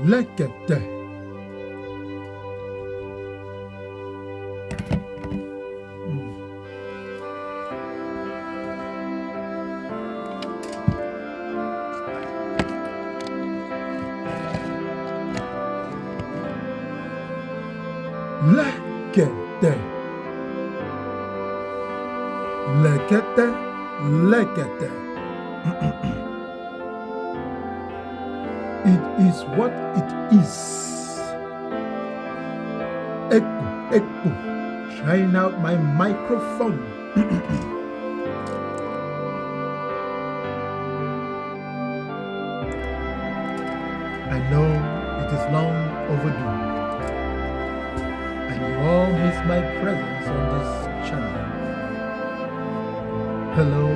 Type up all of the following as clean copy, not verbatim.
Look at that. Look at that. Look at that. Look at that. It is what it is. Echo, echo. Shine out my microphone. I know it is long overdue. And you all miss my presence on this channel. Hello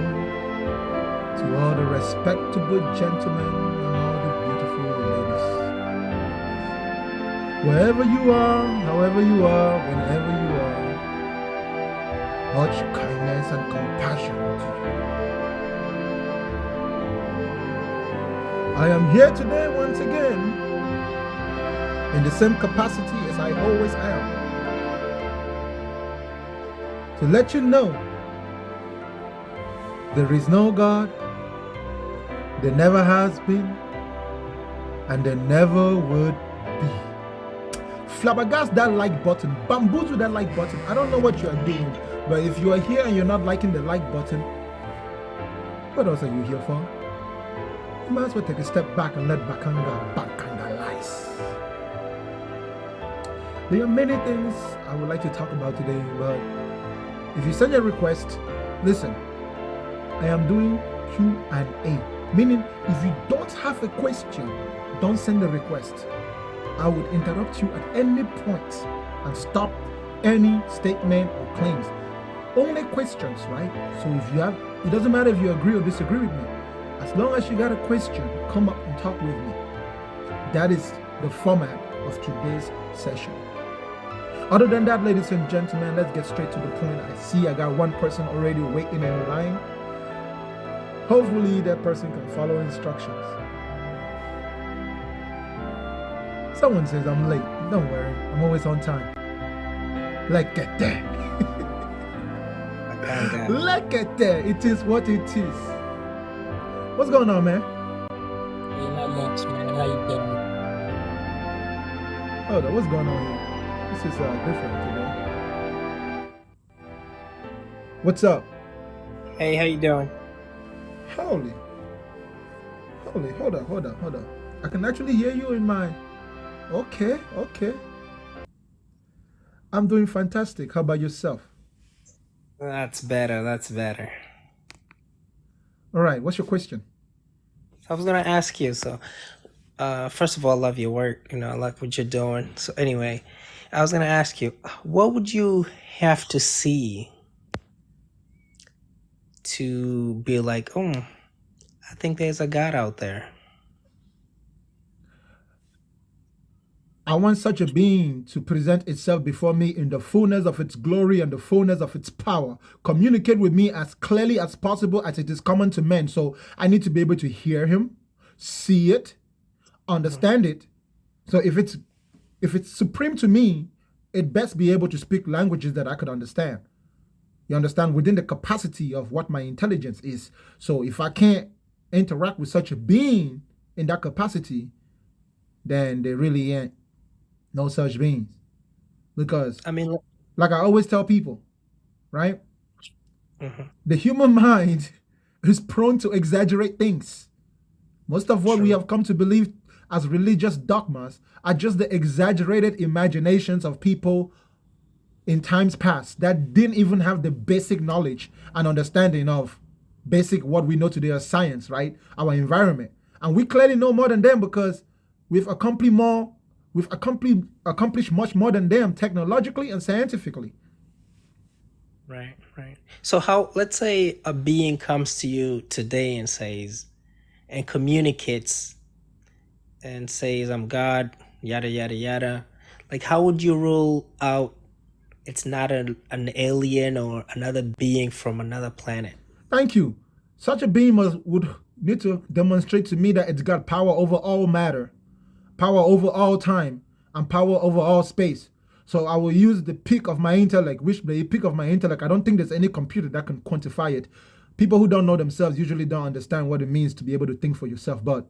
to all the respectable gentlemen and all the beautiful ladies. Wherever you are, however you are, whenever you are, much kindness and compassion to you. I am here today once again in the same capacity as I always am, to let you know there is no God, there never has been, and there never would be. Flabbergast that like button, bamboozle that like button. I don't know what you are doing, but if you are here and you're not liking the like button, what else are you here for? You might as well take a step back and let Bakangalize. There are many things I would like to talk about today, but if you send a request, listen, I am doing Q&A, meaning if you don't have a question, don't send a request. I would interrupt you at any point and stop any statement or claims. Only questions, right? So if you have, it doesn't matter if you agree or disagree with me. As long as you got a question, come up and talk with me. That is the format of today's session. Other than that, ladies and gentlemen, let's get straight to the point. I see I got one person already waiting in line. Hopefully that person can follow instructions. Someone says I'm late. Don't worry, I'm always on time. Look at that. Look at that. It is what it is. What's going on, man? Hey, not much, man. How you doing? Hold on, what's going on here? This is different today. What's up? Hey, how you doing? Holy, hold on. I can actually hear you in my... Okay. I'm doing fantastic. How about yourself? That's better. All right, what's your question? I was gonna ask you, so first of all, I love your work, I like what you're doing. So anyway, I was gonna ask you, what would you have to see to be like, oh, I think there's a God out there? I want such a being to present itself before me in the fullness of its glory and the fullness of its power. Communicate with me as clearly as possible as it is common to men. So I need to be able to hear him, see it, understand it. So if it's supreme to me, it best be able to speak languages that I could understand. You understand? Within the capacity of what my intelligence is. So if I can't interact with such a being in that capacity, then there really ain't no such beings. Because, I mean, like I always tell people, right? mhm. The human mind is prone to exaggerate things. Most of what we True. have come to believe as religious dogmas are just the exaggerated imaginations of people in times past that didn't even have the basic knowledge and understanding of basic what we know today as science, right? Our environment. And we clearly know more than them because we've accomplished much more than them technologically and scientifically. Right. So how, let's say a being comes to you today and says, and communicates and says, I'm God, yada, yada, yada. Like, how would you rule out it's not an alien or another being from another planet? Thank you. Such a being would need to demonstrate to me that it's got power over all matter, power over all time, and power over all space. So I will use the peak of my intellect, which the peak of my intellect, I don't think there's any computer that can quantify it. People who don't know themselves usually don't understand what it means to be able to think for yourself, but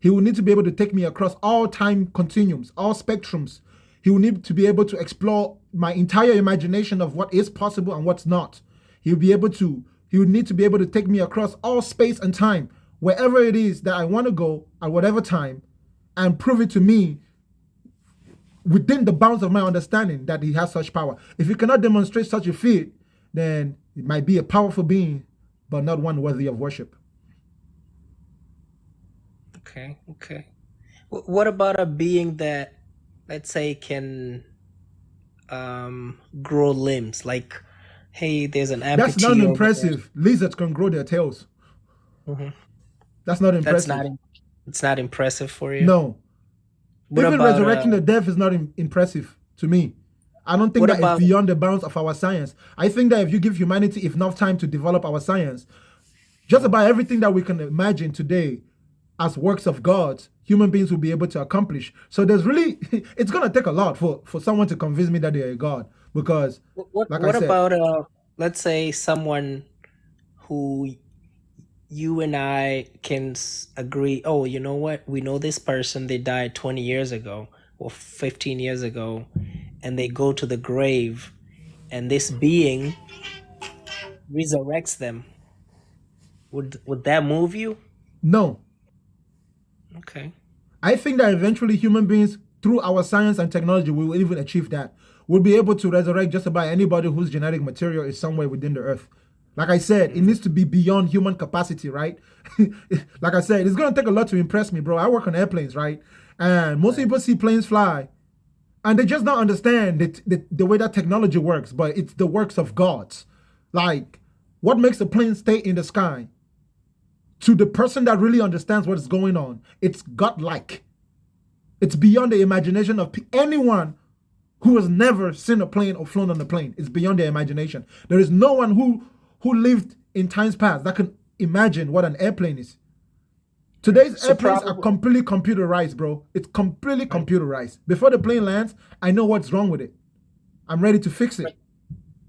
he will need to be able to take me across all time continuums, all spectrums. He will need to be able to explore my entire imagination of what is possible and what's not. He would need to be able to take me across all space and time, wherever it is that I want to go at whatever time, and prove it to me within the bounds of my understanding that he has such power. If he cannot demonstrate such a feat, then it might be a powerful being, but not one worthy of worship. Okay, okay. What about a being that, let's say, can grow limbs? Like, hey, there's an That's not amputee over there. impressive. Lizards can grow their tails. Mhm. That's not That's not impressive. it's not impressive for you. No. What Even about resurrecting the dead is not impressive to me. I don't think what that is about beyond the bounds of our science. I think that if you give humanity enough time to develop our science, just about everything that we can imagine today as works of God, human beings will be able to accomplish. So there's really, it's going to take a lot for someone to convince me that they're a God. Because, like I what said, about let's say someone who you and I can agree, oh, you know what? We know this person, they died 20 years ago or 15 years ago, and they go to the grave, and this being resurrects them. Would that move you? no. Okay. I think that eventually human beings, through our science and technology, we will even achieve that. We'll be able to resurrect just about anybody whose genetic material is somewhere within the earth. Like I said, it Mhm. needs to be beyond human capacity, right? Like I said, it's going to take a lot to impress me, bro. I work on airplanes, right? And most Right. people see planes fly and they just don't understand the way that technology works, but it's the works of God. Like, what makes a plane stay in the sky? To the person that really understands what is going on, it's godlike. It's beyond the imagination of anyone who has never seen a plane or flown on a plane. It's beyond their imagination. There is no one who lived in times past that can imagine what an airplane is. Today's So airplanes are probably completely computerized, bro. It's completely right. computerized. Before the plane lands, I know what's wrong with it. I'm ready to fix it. Right.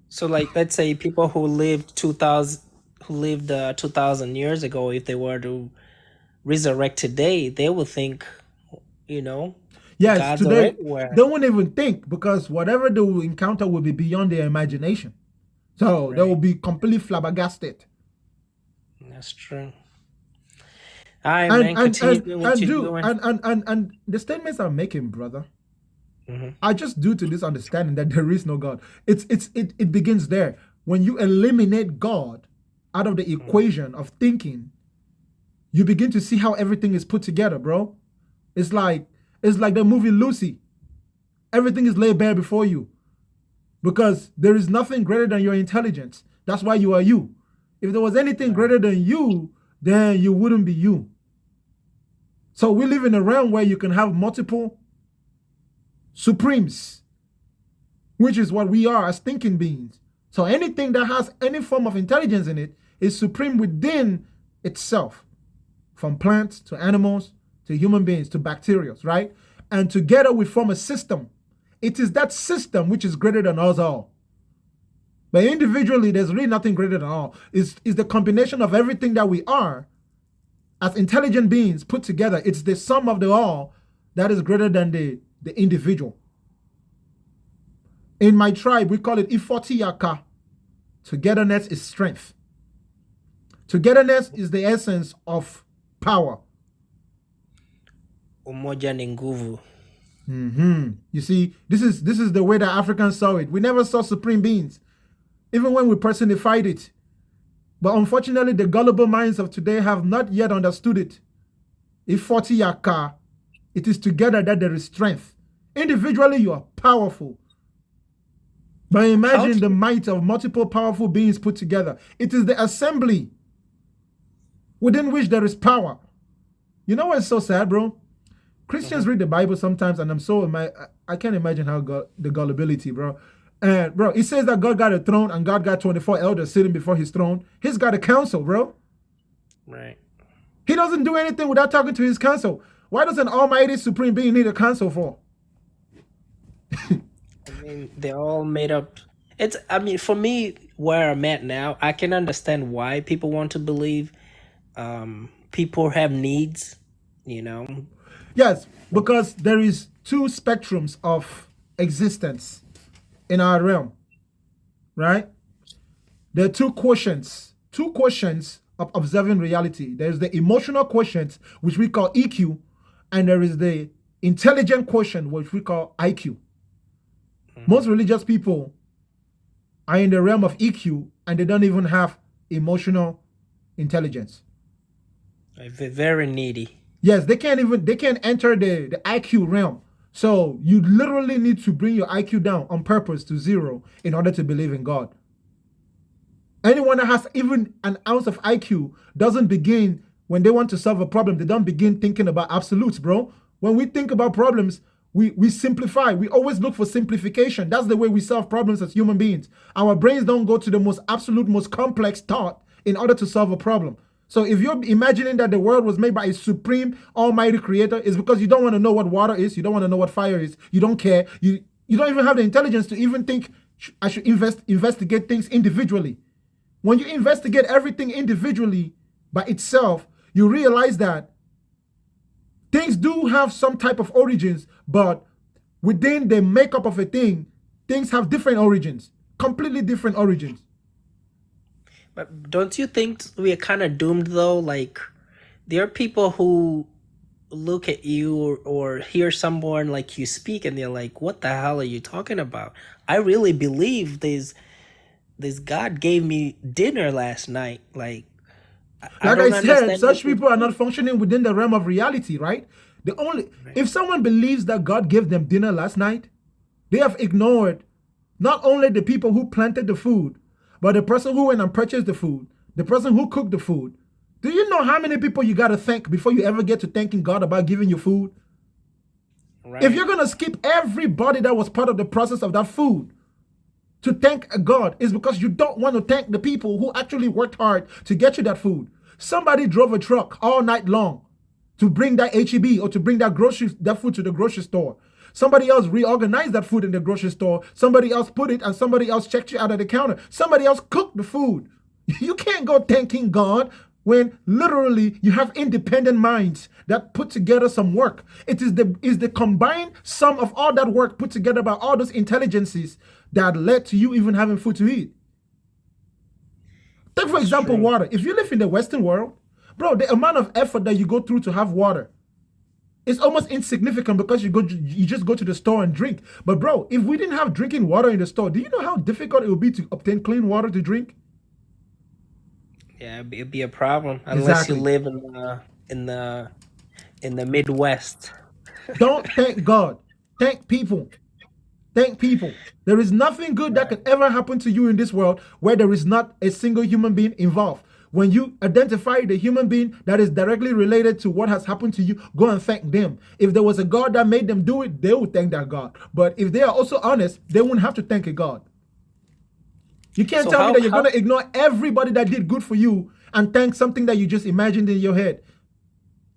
So like let's say people who lived 2000 years ago, if they were to resurrect today, they would think, you know, Yes, God's are today everywhere. they won't even think because whatever they will encounter will be beyond their imagination. So they will Right. be completely flabbergasted. That's true. All right, And man. and Continue and doing what and you're do doing. and the statements I'm making, brother, Hmm. are just due to this understanding that there is no God. It begins there. When you eliminate God out of the equation of thinking, you begin to see how everything is put together, bro. It's like it's like the movie Lucy. Everything is laid bare before you because there is nothing greater than your intelligence. That's why you are you. If there was anything Right. greater than you, then you wouldn't be you. So we live in a realm where you can have multiple supremes, which is what we are as thinking beings. So anything that has any form of intelligence in it is supreme within itself, from plants to animals to human beings to bacteria, right? And together we form a system. It is that system which is greater than us all. But individually, there's really nothing greater than all. It's the combination of everything that we are as intelligent beings put together. It's the sum of the all that is greater than the individual. In my tribe, we call it Ifotiyaka. Togetherness is strength. Togetherness is the essence of power. Umoja ni nguvu. You see, this is the way that Africans saw it. We never saw supreme beings, even when we personified it. But unfortunately, the gullible minds of today have not yet understood it. Ifotiyaka, it is together that there is strength. Individually, you are powerful. But How imagine do the you, might of multiple powerful beings put together. It is the assembly within which there is power. You know what's so sad, bro? Christians read the Bible sometimes, and I can't imagine how the gullibility, bro. And bro, it says that God got a throne and God got 24 elders sitting before his throne. He's got a council, bro. Right. He doesn't do anything without talking to his council. Why does an almighty supreme being need a council for? I mean, they're all made up. I mean, for me, where I'm at now, I can understand why people want to believe. People have needs, you know. Yes, because there is two spectrums of existence in our realm, right? There are two quotients of observing reality. There's the emotional quotient, which we call EQ, and there is the intelligent quotient, which we call IQ. Most religious people are in the realm of EQ and they don't even have emotional intelligence. They're very needy. Yes, they can't enter the IQ realm. So you literally need to bring your IQ down on purpose to zero in order to believe in God. Anyone that has even an ounce of IQ doesn't begin, when they want to solve a problem, they don't begin thinking about absolutes, bro. When we think about problems, we simplify. We always look for simplification. That's the way we solve problems as human beings. Our brains don't go to the most absolute, most complex thought in order to solve a problem. So if you're imagining that the world was made by a supreme, almighty creator, it's because you don't want to know what water is. You don't want to know what fire is. You don't care. You don't even have the intelligence to even think, I should investigate things individually. When you investigate everything individually by itself, you realize that things do have some type of origins, but within the makeup of a thing, things have different origins, completely different origins. But don't you think we are kind of doomed though? Like, there are people who look at you or hear someone like you speak and they're like, what the hell are you talking about? I really believe this God gave me dinner last night. Like, I Like I don't said, understand such what you people are not think. functioning within the realm of reality, right? Right. If someone believes that God gave them dinner last night, they have ignored not only the people who planted the food, but the person who went and purchased the food, the person who cooked the food. Do you know how many people you got to thank before you ever get to thanking God about giving you food? If you're Right. going to skip everybody that was part of the process of that food to thank God, is because you don't want to thank the people who actually worked hard to get you that food. Somebody drove a truck all night long to bring that HEB or to bring that food to the grocery store. Somebody else reorganized that food in the grocery store. Somebody else put it, and somebody else checked you out at the counter. Somebody else cooked the food. You can't go thanking God when literally you have independent minds that put together some work. It is the combined sum of all that work put together by all those intelligences that led to you even having food to eat. Take, for That's example, true. water. If you live in the Western world, bro, the amount of effort that you go through to have water is almost insignificant because you just go to the store and drink. But bro, if we didn't have drinking water in the store, do you know how difficult it would be to obtain clean water to drink? Yeah, it'd be a problem unless you Exactly. live in the Midwest. Don't thank God. Thank people. Thank people. There is nothing good that Right. can ever happen to you in this world where there is not a single human being involved. When you identify the human being that is directly related to what has happened to you, go and thank them. If there was a God that made them do it, they would thank that God. But if they are also honest, they wouldn't have to thank a God. You can't So tell me how that you're how going to ignore everybody that did good for you and thank something that you just imagined in your head.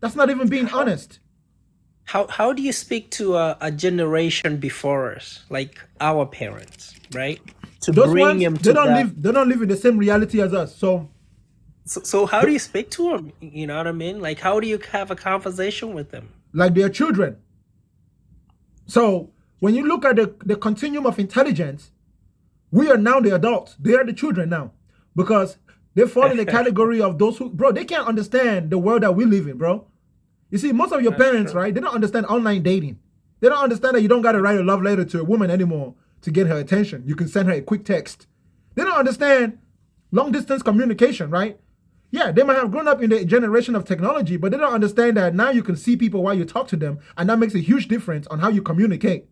That's not even being how honest. how do you speak to a generation before us, like our parents, right? To Those bring ones, them to that. they don't live in the same reality as us. So So how do you speak to them? You know what I mean? Like, how do you have a conversation with them? like they're children. So when you look at the continuum of intelligence, we are now the adults. They are the children now. Because they fall in the category of those who, bro, they can't understand the world that we live in, bro. You see, most of your That's parents, true. right, they don't understand online dating. They don't understand that you don't got to write a love letter to a woman anymore to get her attention. You can send her a quick text. They don't understand long distance communication, right? Yeah, they might have grown up in the generation of technology, but they don't understand that now you can see people while you talk to them, and that makes a huge difference on how you communicate.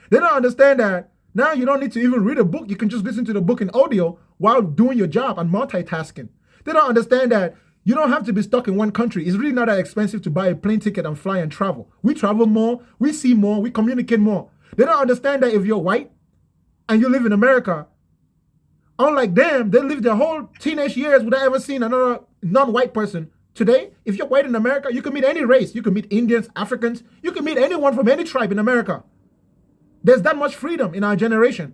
They don't understand that now you don't need to even read a book. You can just listen to the book in audio while doing your job and multitasking. They don't understand that You don't have to be stuck in one country. It's really not that expensive to buy a plane ticket and fly and travel. We travel more, we see more, we communicate more. They don't understand that if you're white and you live in America, unlike them, they live their whole teenage years without ever seeing another non-white person. Today, if you're white in America, you can meet any race. You can meet Indians, Africans. You can meet anyone from any tribe in America. There's that much freedom in our generation.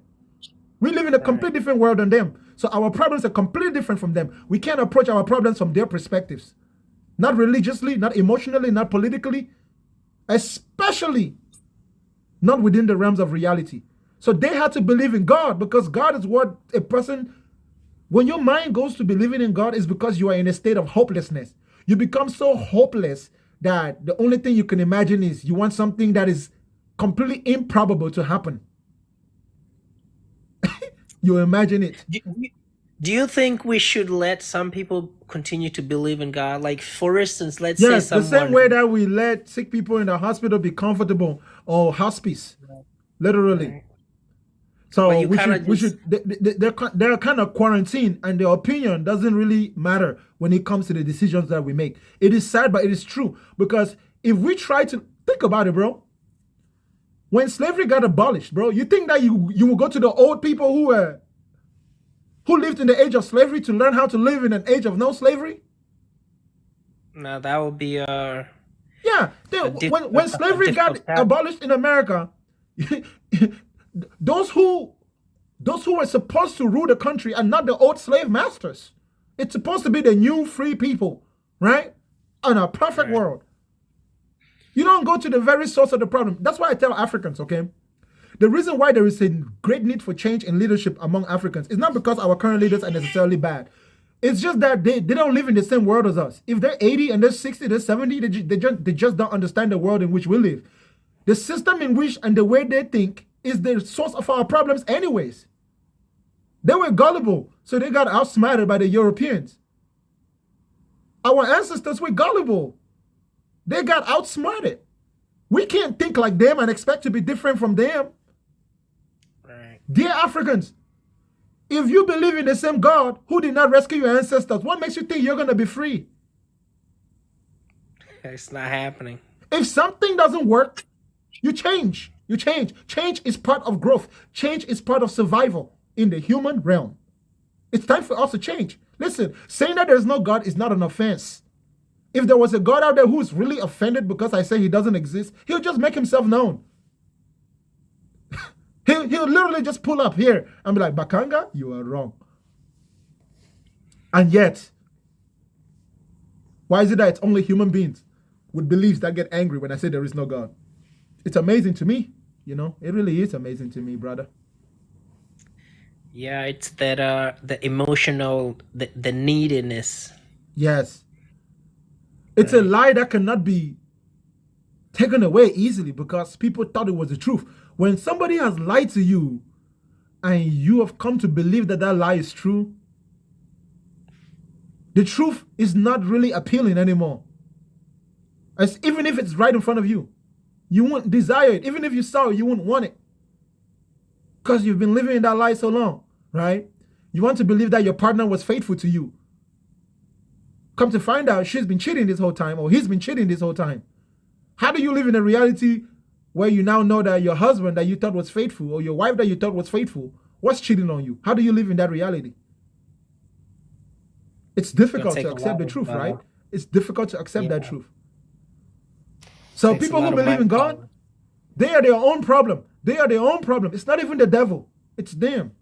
We live in a completely different world than them. So our problems are completely different from them. We can't approach our problems from their perspectives. Not religiously, not emotionally, not politically, especially not within the realms of reality. So they had to believe in God, because God is what a person, when your mind goes to believing in God, is because you are in a state of hopelessness. You become so hopeless that the only thing you can imagine is you want something that is completely improbable to happen. You imagine it. Do you think we should let some people continue to believe in God? Like, for instance, let's say Yes, the someone same way that we let sick people in the hospital be comfortable, or hospice, literally. Right. So But you we kinda should we just should they're kind of quarantined, and their opinion doesn't really matter when it comes to the decisions that we make. It is sad, but it is true, because if we try to think about it, bro, when slavery got abolished, bro, you think that you will go to the old people who lived in the age of slavery to learn how to live in an age of no slavery? no, that would be Yeah, a when slavery got difficult task. abolished in America, those who were supposed to rule the country are not the old slave masters. It's supposed to be the new free people, right? In a perfect Right. world. You don't go to the very source of the problem. That's why I tell Africans, okay? The reason why there is a great need for change in leadership among Africans is not because our current leaders are necessarily bad. It's just that they don't live in the same world as us. If they're 80 and they're 60, they're 70, they just don't understand the world in which we live. The system in which and the way they think is the source of our problems anyways. They were gullible, so they got outsmarted by the Europeans. Our ancestors were gullible. They got outsmarted. We can't think like them and expect to be different from them. Right. Dear Africans, if you believe in the same God who did not rescue your ancestors, what makes you think you're going to be free? It's not happening. If something doesn't work, you change. You change. Change is part of growth. Change is part of survival in the human realm. It's time for us to change. Listen, saying that there's no God is not an offense. If there was a God out there who's really offended because I say he doesn't exist, he'll just make himself known. He'll literally just pull up here and be like, Bakanga, you are wrong. And yet, why is it that it's only human beings with beliefs that get angry when I say there is no God? It's amazing to me. You know, it really is amazing to me, brother. Yeah, it's that the emotional, the neediness. Yes. It's a lie that cannot be taken away easily because people thought it was the truth. When somebody has lied to you and you have come to believe that that lie is true, the truth is not really appealing anymore. As even if it's right in front of you, you won't desire it. Even if you saw it, you won't want it. Because you've been living in that lie so long, right? You want to believe that your partner was faithful to you. Come to find out she's been cheating this whole time, or he's been cheating this whole time. How do you live in a reality where you now know that your husband that you thought was faithful, or your wife that you thought was faithful, was cheating on you? How do you live in that reality? It's difficult to accept the truth, right? It's difficult to accept that truth. So people who believe in God, they are their own problem. They are their own problem. It's not even the devil. It's them.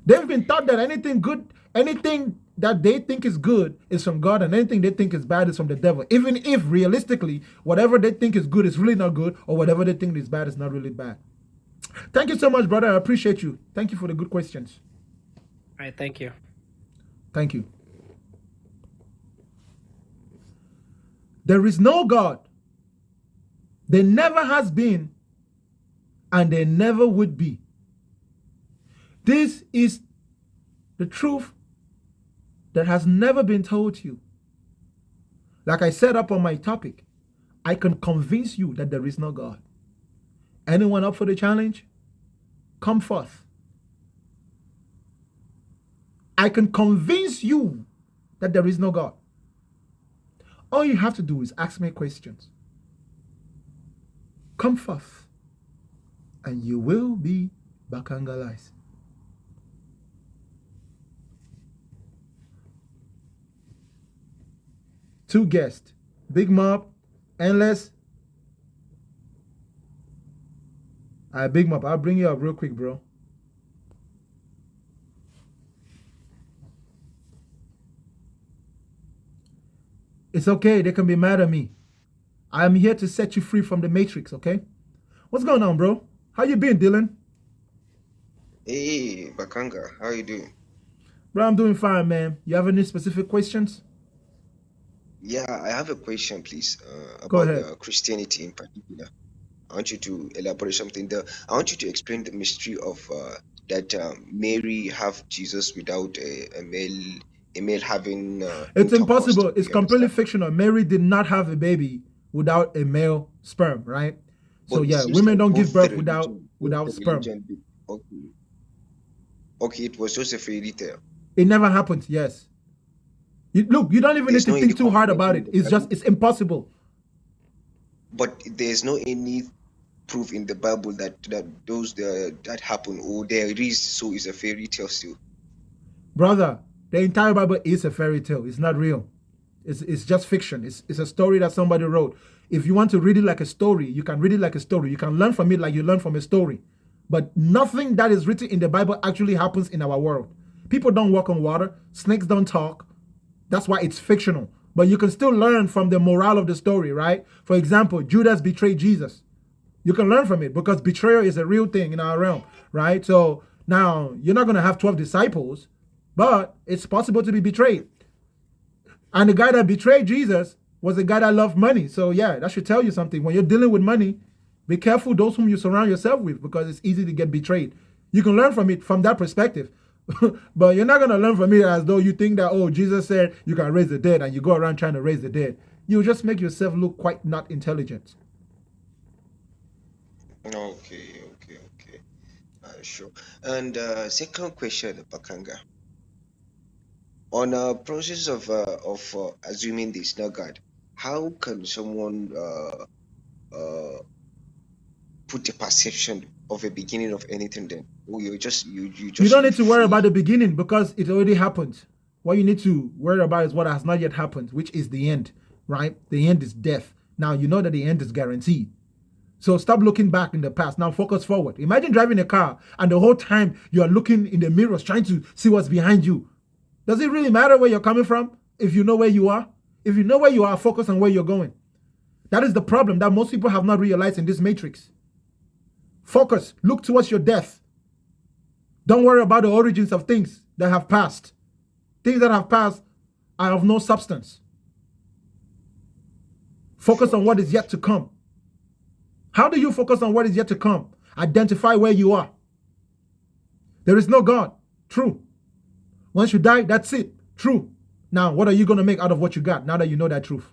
They've been taught that anything good, anything that they think is good is from God, and anything they think is bad is from the devil. Even if realistically, whatever they think is good is really not good, or whatever they think is bad is not really bad. Thank you so much, brother. I appreciate you. Thank you for the good questions. All right, thank you. Thank you. There is no God. There never has been, and there never would be. This is the truth that has never been told to you. Like I said up on my topic, I can convince you that there is no God. Anyone up for the challenge? Come forth. I can convince you that there is no God. All you have to do is ask me questions. Come forth, and you will be bakangalized. Two guests, Big Mob, Endless. Big Mob, I'll bring you up real quick, bro. It's okay. They can be mad at me. I'm here to set you free from the matrix, okay? What's going on, bro? How you been, Dylan? Hey, Bakanga, how you doing? Bro, I'm doing fine, man. You have any specific questions? Yeah, I have a question, please, Go about ahead. Christianity in particular. I want you to elaborate something. I want you to explain the mystery of that Mary have Jesus without a male having It's intercourse. impossible. It's You completely understand? fictional. Mary did not have a baby without a male sperm, right? But So it yeah, seems women like don't give birth without both the sperm. religion. Okay, okay, it was just a fairy tale. It never happened. Yes. Look, you don't even need There's to no any think too hard confirmation about in it. the Bible, It's impossible. but there's no any proof in the Bible that that happen, or there is, so it's a fairy tale still. Brother, the entire Bible is a fairy tale. It's not real. It's just fiction. It's a story that somebody wrote. If you want to read it like a story, you can read it like a story. You can learn from it like you learn from a story. But nothing that is written in the Bible actually happens in our world. People don't walk on water. Snakes don't talk. That's why it's fictional. But you can still learn from the morale of the story, right? For example, Judas betrayed Jesus. You can learn from it because betrayal is a real thing in our realm, right? So now you're not going to have 12 disciples, but it's possible to be betrayed. And the guy that betrayed Jesus was the guy that loved money. So yeah, that should tell you something. When you're dealing with money, be careful those whom you surround yourself with because it's easy to get betrayed. You can learn from it from that perspective. But you're not going to learn from it as though you think that, oh, Jesus said you can raise the dead and you go around trying to raise the dead. You'll just make yourself look quite not intelligent. Okay, okay. Sure. And second question, Bakanga. On a process of assuming there's no God, how can someone put a perception of a beginning of anything then? Or you You just don't live need to worry free? about the beginning because it already happened. What you need to worry about is what has not yet happened, which is the end, right? The end is death. Now you know that the end is guaranteed. So stop looking back in the past. Now focus forward. Imagine driving a car and the whole time you are looking in the mirrors trying to see what's behind you. Does it really matter where you're coming from if you know where you are? If you know where you are, focus on where you're going. That is the problem that most people have not realized in this matrix. Focus. Look towards your death. Don't worry about the origins of things that have passed. Things that have passed are of no substance. Focus Sure, on what sure, is yet to come. How do you focus on what is yet to come? Identify where you are. There is no God. True. Once you die, that's it. True. Now, what are you going to make out of what you got now that you know that truth?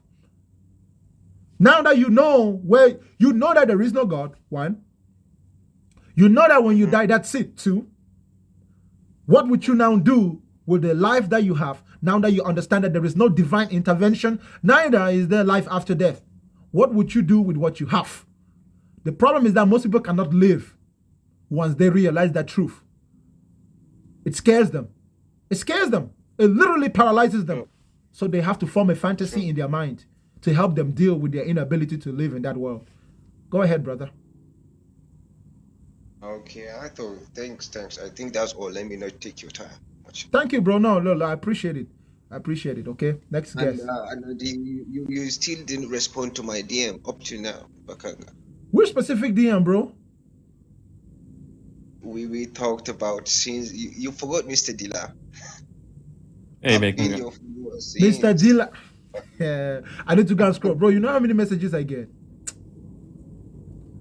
Now that you know that there is no God, one. You know that when you die, that's it, two. What would you now do with the life that you have now that you understand that there is no divine intervention, neither is there life after death? What would you do with what you have? The problem is that most people cannot live once they realize that truth. It scares them. It scares them. It literally paralyzes them. sure, So they have to form a sure. fantasy in their mind to help them deal with their inability to live in that world. Go ahead, brother. Okay, I thought, thanks. I think that's all. Let me not take your time much. Thank you, bro. No, I appreciate it. I appreciate it. Okay. Next guest. You still didn't respond to my DM up to now, Bakanga. Which specific DM, bro? We talked about since you forgot Mr. Dila. Hey, I've been Bakanga. your follower Mr. since. Dilla. I need to go and scroll. Bro, you know how many messages I get?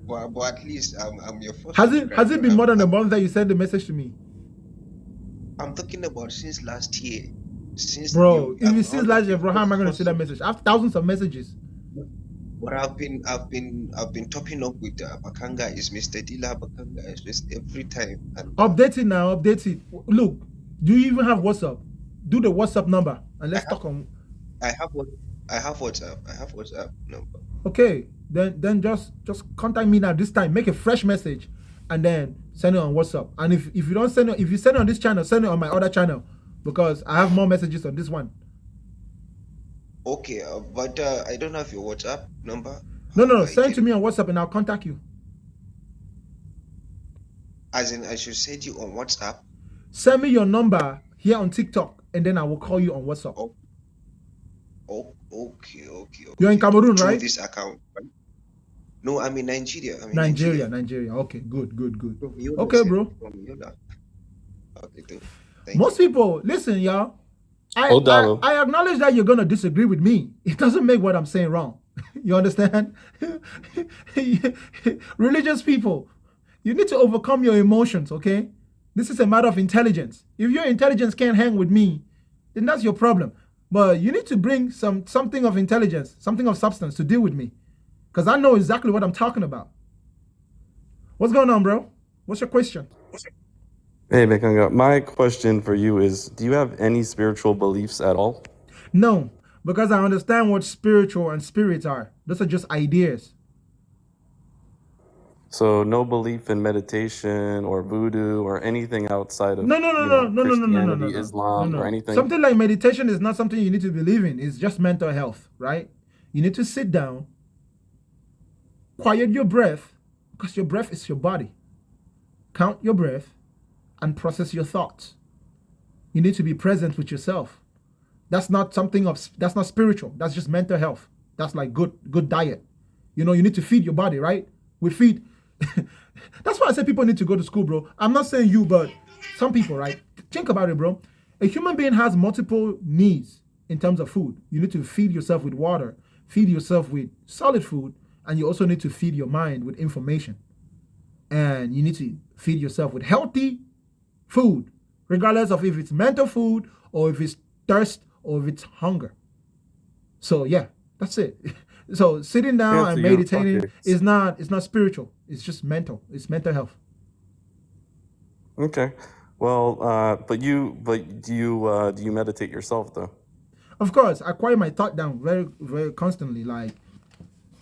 But at least I'm your first Has it subscriber. been more than a month that you sent the message to me? I'm talking about since last year. Since Bro, if I'm it's since last year, your bro, how am I going to see first that message? I have thousands of messages. But I've been topping up with Bakanga is Mr. Dila. Bakanga is just every time, and Update it now, update it. Look, Do you even have WhatsApp? Do the WhatsApp number and I let's have talk on. I have what I have WhatsApp. I have WhatsApp number. Okay, then just contact me now. This time, make a fresh message, and then send it on WhatsApp. And if you don't send it, if you send it on this channel, send it on my other channel because I have more messages on this one. Okay, but I don't have your WhatsApp number. No, How no, I send it to can, me on WhatsApp and I'll contact you. as in, I should send you on WhatsApp. Send me your number here on TikTok, and then I will call you on WhatsApp. Okay. You're in Cameroon, Through right? this account, right? No, I'm in Nigeria. Nigeria. Okay, good. From Yola, Okay, sir. bro. From Yola. Okay, thank Most you. people, listen, y'all. Odalo. I acknowledge that you're gonna disagree with me. It doesn't make what I'm saying wrong. You understand? Religious people, you need to overcome your emotions, okay? This is a matter of intelligence. If your intelligence can't hang with me, then that's your problem. But you need to bring something of intelligence, something of substance to deal with me. Because I know exactly what I'm talking about. What's going on, bro? What's your question? Hey, Mekanga. My question for you is, do you have any spiritual beliefs at all? No, because I understand what spiritual and spirits are. Those are just ideas. So no belief in meditation or voodoo or anything outside of, No. Christianity, Islam, or anything? Something like meditation is not something you need to believe in. It's just mental health, right? You need to sit down, quiet your breath, because your breath is your body. Count your breath and process your thoughts. You need to be present with yourself. That's not spiritual. That's just mental health. That's like good diet. You need to feed your body, right? We feed. That's why I say people need to go to school, bro. I'm not saying you, but some people, right? Think about it, bro. A human being has multiple needs in terms of food. You need to feed yourself with water, feed yourself with solid food, and you also need to feed your mind with information. And you need to feed yourself with healthy food, regardless of if it's mental food or if it's thirst or if it's hunger. So yeah, that's it. So sitting down and meditating is not spiritual. It's just mental. It's mental health. Okay. Well, but do you meditate yourself though? Of course, I quiet my thought down very, very constantly, like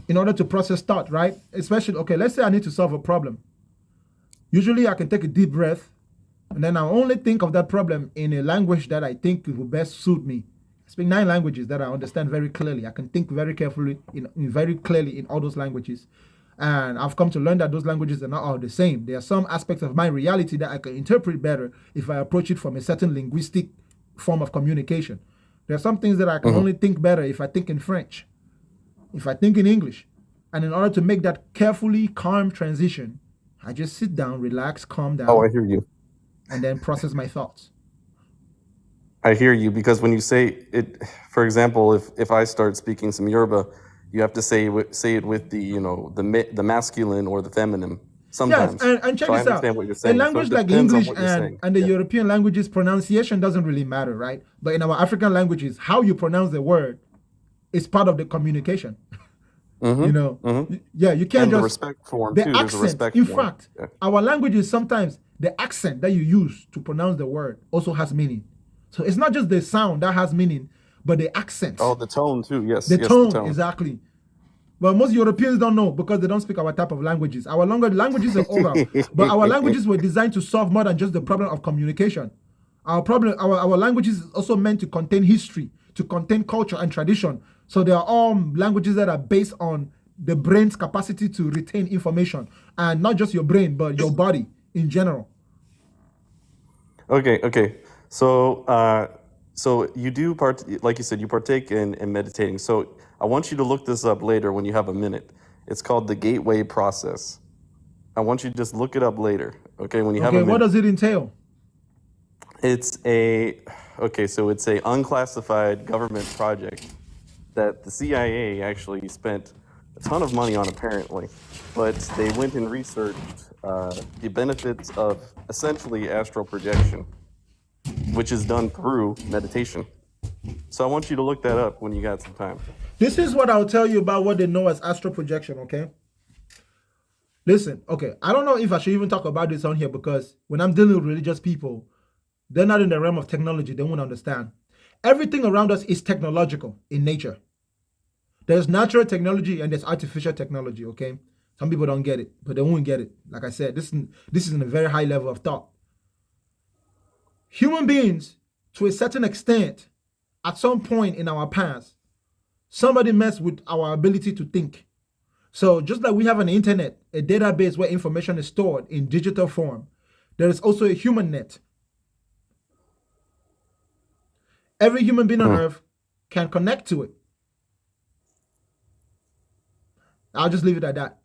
in order to process thought, right? Especially, okay, let's say I need to solve a problem. Usually I can take a deep breath and then I'll only think of that problem in a language that I think will best suit me. I speak 9 languages that I understand very clearly. I can think very carefully, very clearly in all those languages. And I've come to learn that those languages are not all the same. There are some aspects of my reality that I can interpret better if I approach it from a certain linguistic form of communication. There are some things that I can only think better if I think in French, if I think in English. And in order to make that carefully calm transition, I just sit down, relax, calm down. Oh, I hear you. And then process my thoughts. I hear you, because when you say it, for example, if I start speaking some Yoruba, you have to say it with the masculine or the feminine sometimes. Yes, and check so this I out. understand what you're saying. A language so it like depends English on what you're saying. and the European languages, pronunciation doesn't really matter, right? But in our African languages, how you pronounce the word is part of the communication. Yeah, you can't and just the respect form the too. There's a accent. respect In form. fact, Yeah. our languages sometimes the accent that you use to pronounce the word also has meaning. So it's not just the sound that has meaning, but the accent. Oh, the tone too. Yes, the yes, tone, the tone. exactly. But most Europeans don't know because they don't speak our type of languages. Our languages are oral, but our languages were designed to solve more than just the problem of communication. Our languages is also meant to contain history, to contain culture and tradition. So they are all languages that are based on the brain's capacity to retain information, and not just your brain, but your body in general. Okay. So you do like you said, you partake in meditating. So I want you to look this up later when you have a minute. It's called the gateway process. I want you to just look it up later. Okay, when you have a Okay, minute. what does it entail? It's a unclassified government project that the CIA actually spent a ton of money on, apparently, but they went and researched the benefits of essentially astral projection, which is done through meditation. So I want you to look that up when you got some time. This is what I'll tell you about what they know as astral projection, okay? Listen, okay, I don't know if I should even talk about this on here because when I'm dealing with religious people, They're not in the realm of technology. They won't understand. Everything around us is technological in nature. There's natural technology and there's artificial technology, okay? Some people don't get it, but they won't get it. Like I said, this is in a very high level of thought. Human beings, to a certain extent, at some point in our past, somebody messed with our ability to think. So just like we have an internet, a database where information is stored in digital form, there is also a human net. Every human being on earth can connect to it. I'll just leave it at that.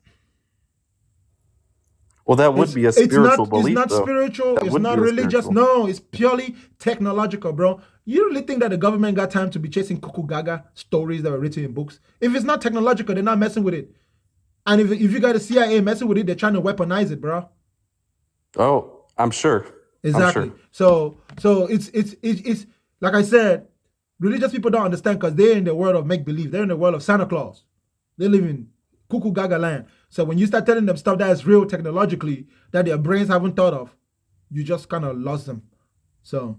Well, that would be a spiritual belief, It's not spiritual. It's not religious. No, it's purely technological, bro. You really think that the government got time to be chasing cuckoo gaga stories that were written in books? If it's not technological, they're not messing with it. And if you got the CIA messing with it, they're trying to weaponize it, bro. Oh, I'm sure. Exactly. I'm sure. So it's like I said, religious people don't understand because they're in the world of make believe. They're in the world of Santa Claus. They live in cuckoo gaga land. So when you start telling them stuff that is real technologically that their brains haven't thought of, you just kind of lost them. So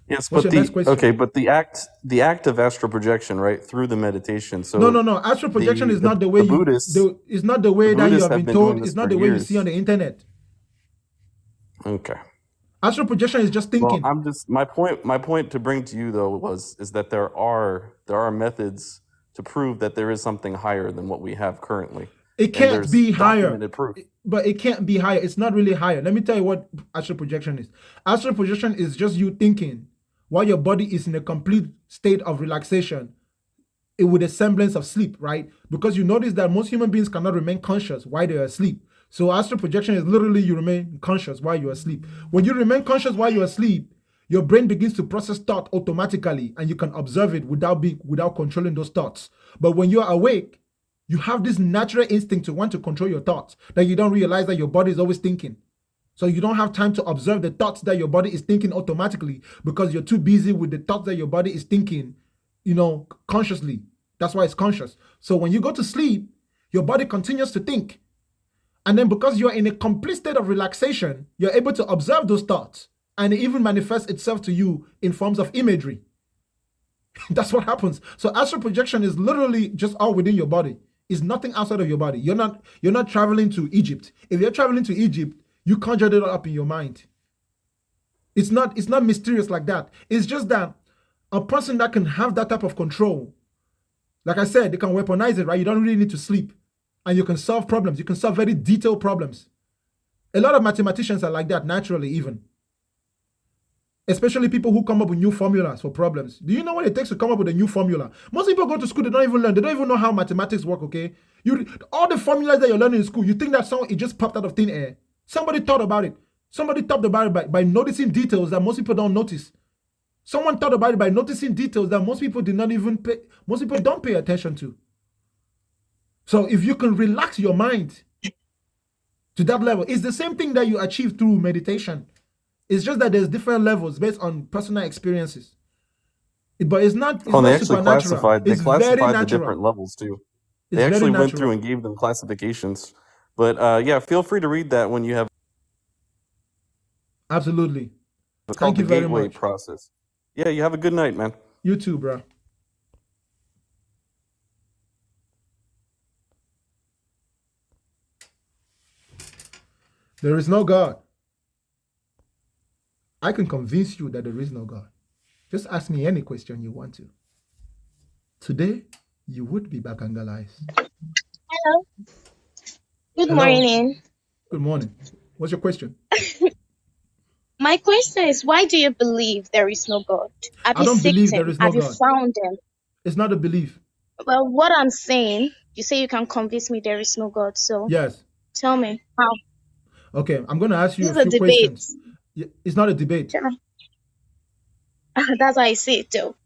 yes, what's but your next question? but the act of astral projection, right, through the meditation. So No. Astral projection is not the way it's not the way that you have been told. It's not the way you see on the internet. Okay. Astral projection is just thinking. Well, my point to bring to you though is that there are methods to prove that there is something higher than what we have currently. It can't be higher. Proof. But it can't be higher. It's not really higher. Let me tell you what astral projection is. Astral projection is just you thinking while your body is in a complete state of relaxation, with a semblance of sleep, right? Because you notice that most human beings cannot remain conscious while they're asleep. So astral projection is literally you remain conscious while you're asleep. When you remain conscious while you're asleep, your brain begins to process thought automatically and you can observe it without controlling those thoughts. But when you're awake, you have this natural instinct to want to control your thoughts that you don't realize that your body is always thinking. So you don't have time to observe the thoughts that your body is thinking automatically because you're too busy with the thoughts that your body is thinking, consciously. That's why it's conscious. So when you go to sleep, your body continues to think. And then because you're in a complete state of relaxation, you're able to observe those thoughts and it even manifests itself to you in forms of imagery. That's what happens. So astral projection is literally just all within your body. It's nothing outside of your body. You're not traveling to Egypt. If you're traveling to Egypt, you conjured it up in your mind. It's not mysterious like that. It's just that a person that can have that type of control, like I said, they can weaponize it, right? You don't really need to sleep. And you can solve problems. You can solve very detailed problems. A lot of mathematicians are like that naturally even. Especially people who come up with new formulas for problems. Do you know what it takes to come up with a new formula? Most people go to school, they don't even learn. They don't even know how mathematics work, okay? All the formulas that you're learning in school, you think that it just popped out of thin air. Somebody thought about it. Somebody thought about it by noticing details that most people don't notice. Someone thought about it by noticing details that most people don't pay attention to. So if you can relax your mind to that level, it's the same thing that you achieve through meditation. It's just that there's different levels based on personal experiences. But it's not they not actually supernatural. classified the different natural. levels too. It's They actually very went through and gave them classifications. But yeah, feel free to read that when you have. Absolutely. It's called Thank you the very gateway much. process. Yeah, you have a good night, man. You too, bro. There is no God. I can convince you that there is no God. Just ask me any question you want to. Today, you would be Bakangalized. Hello. Good Hello. morning. Good morning. What's your question? My question is, why do you believe there is no God? Have I you don't believe seeked there him? is no Have you God. found him? It's not a belief. Well, what I'm saying, you say you can convince me there is no God. So Yes. tell me how. Okay, I'm going to ask you This a is a few debate. questions. It's not a debate. Sure. That's how I see it too.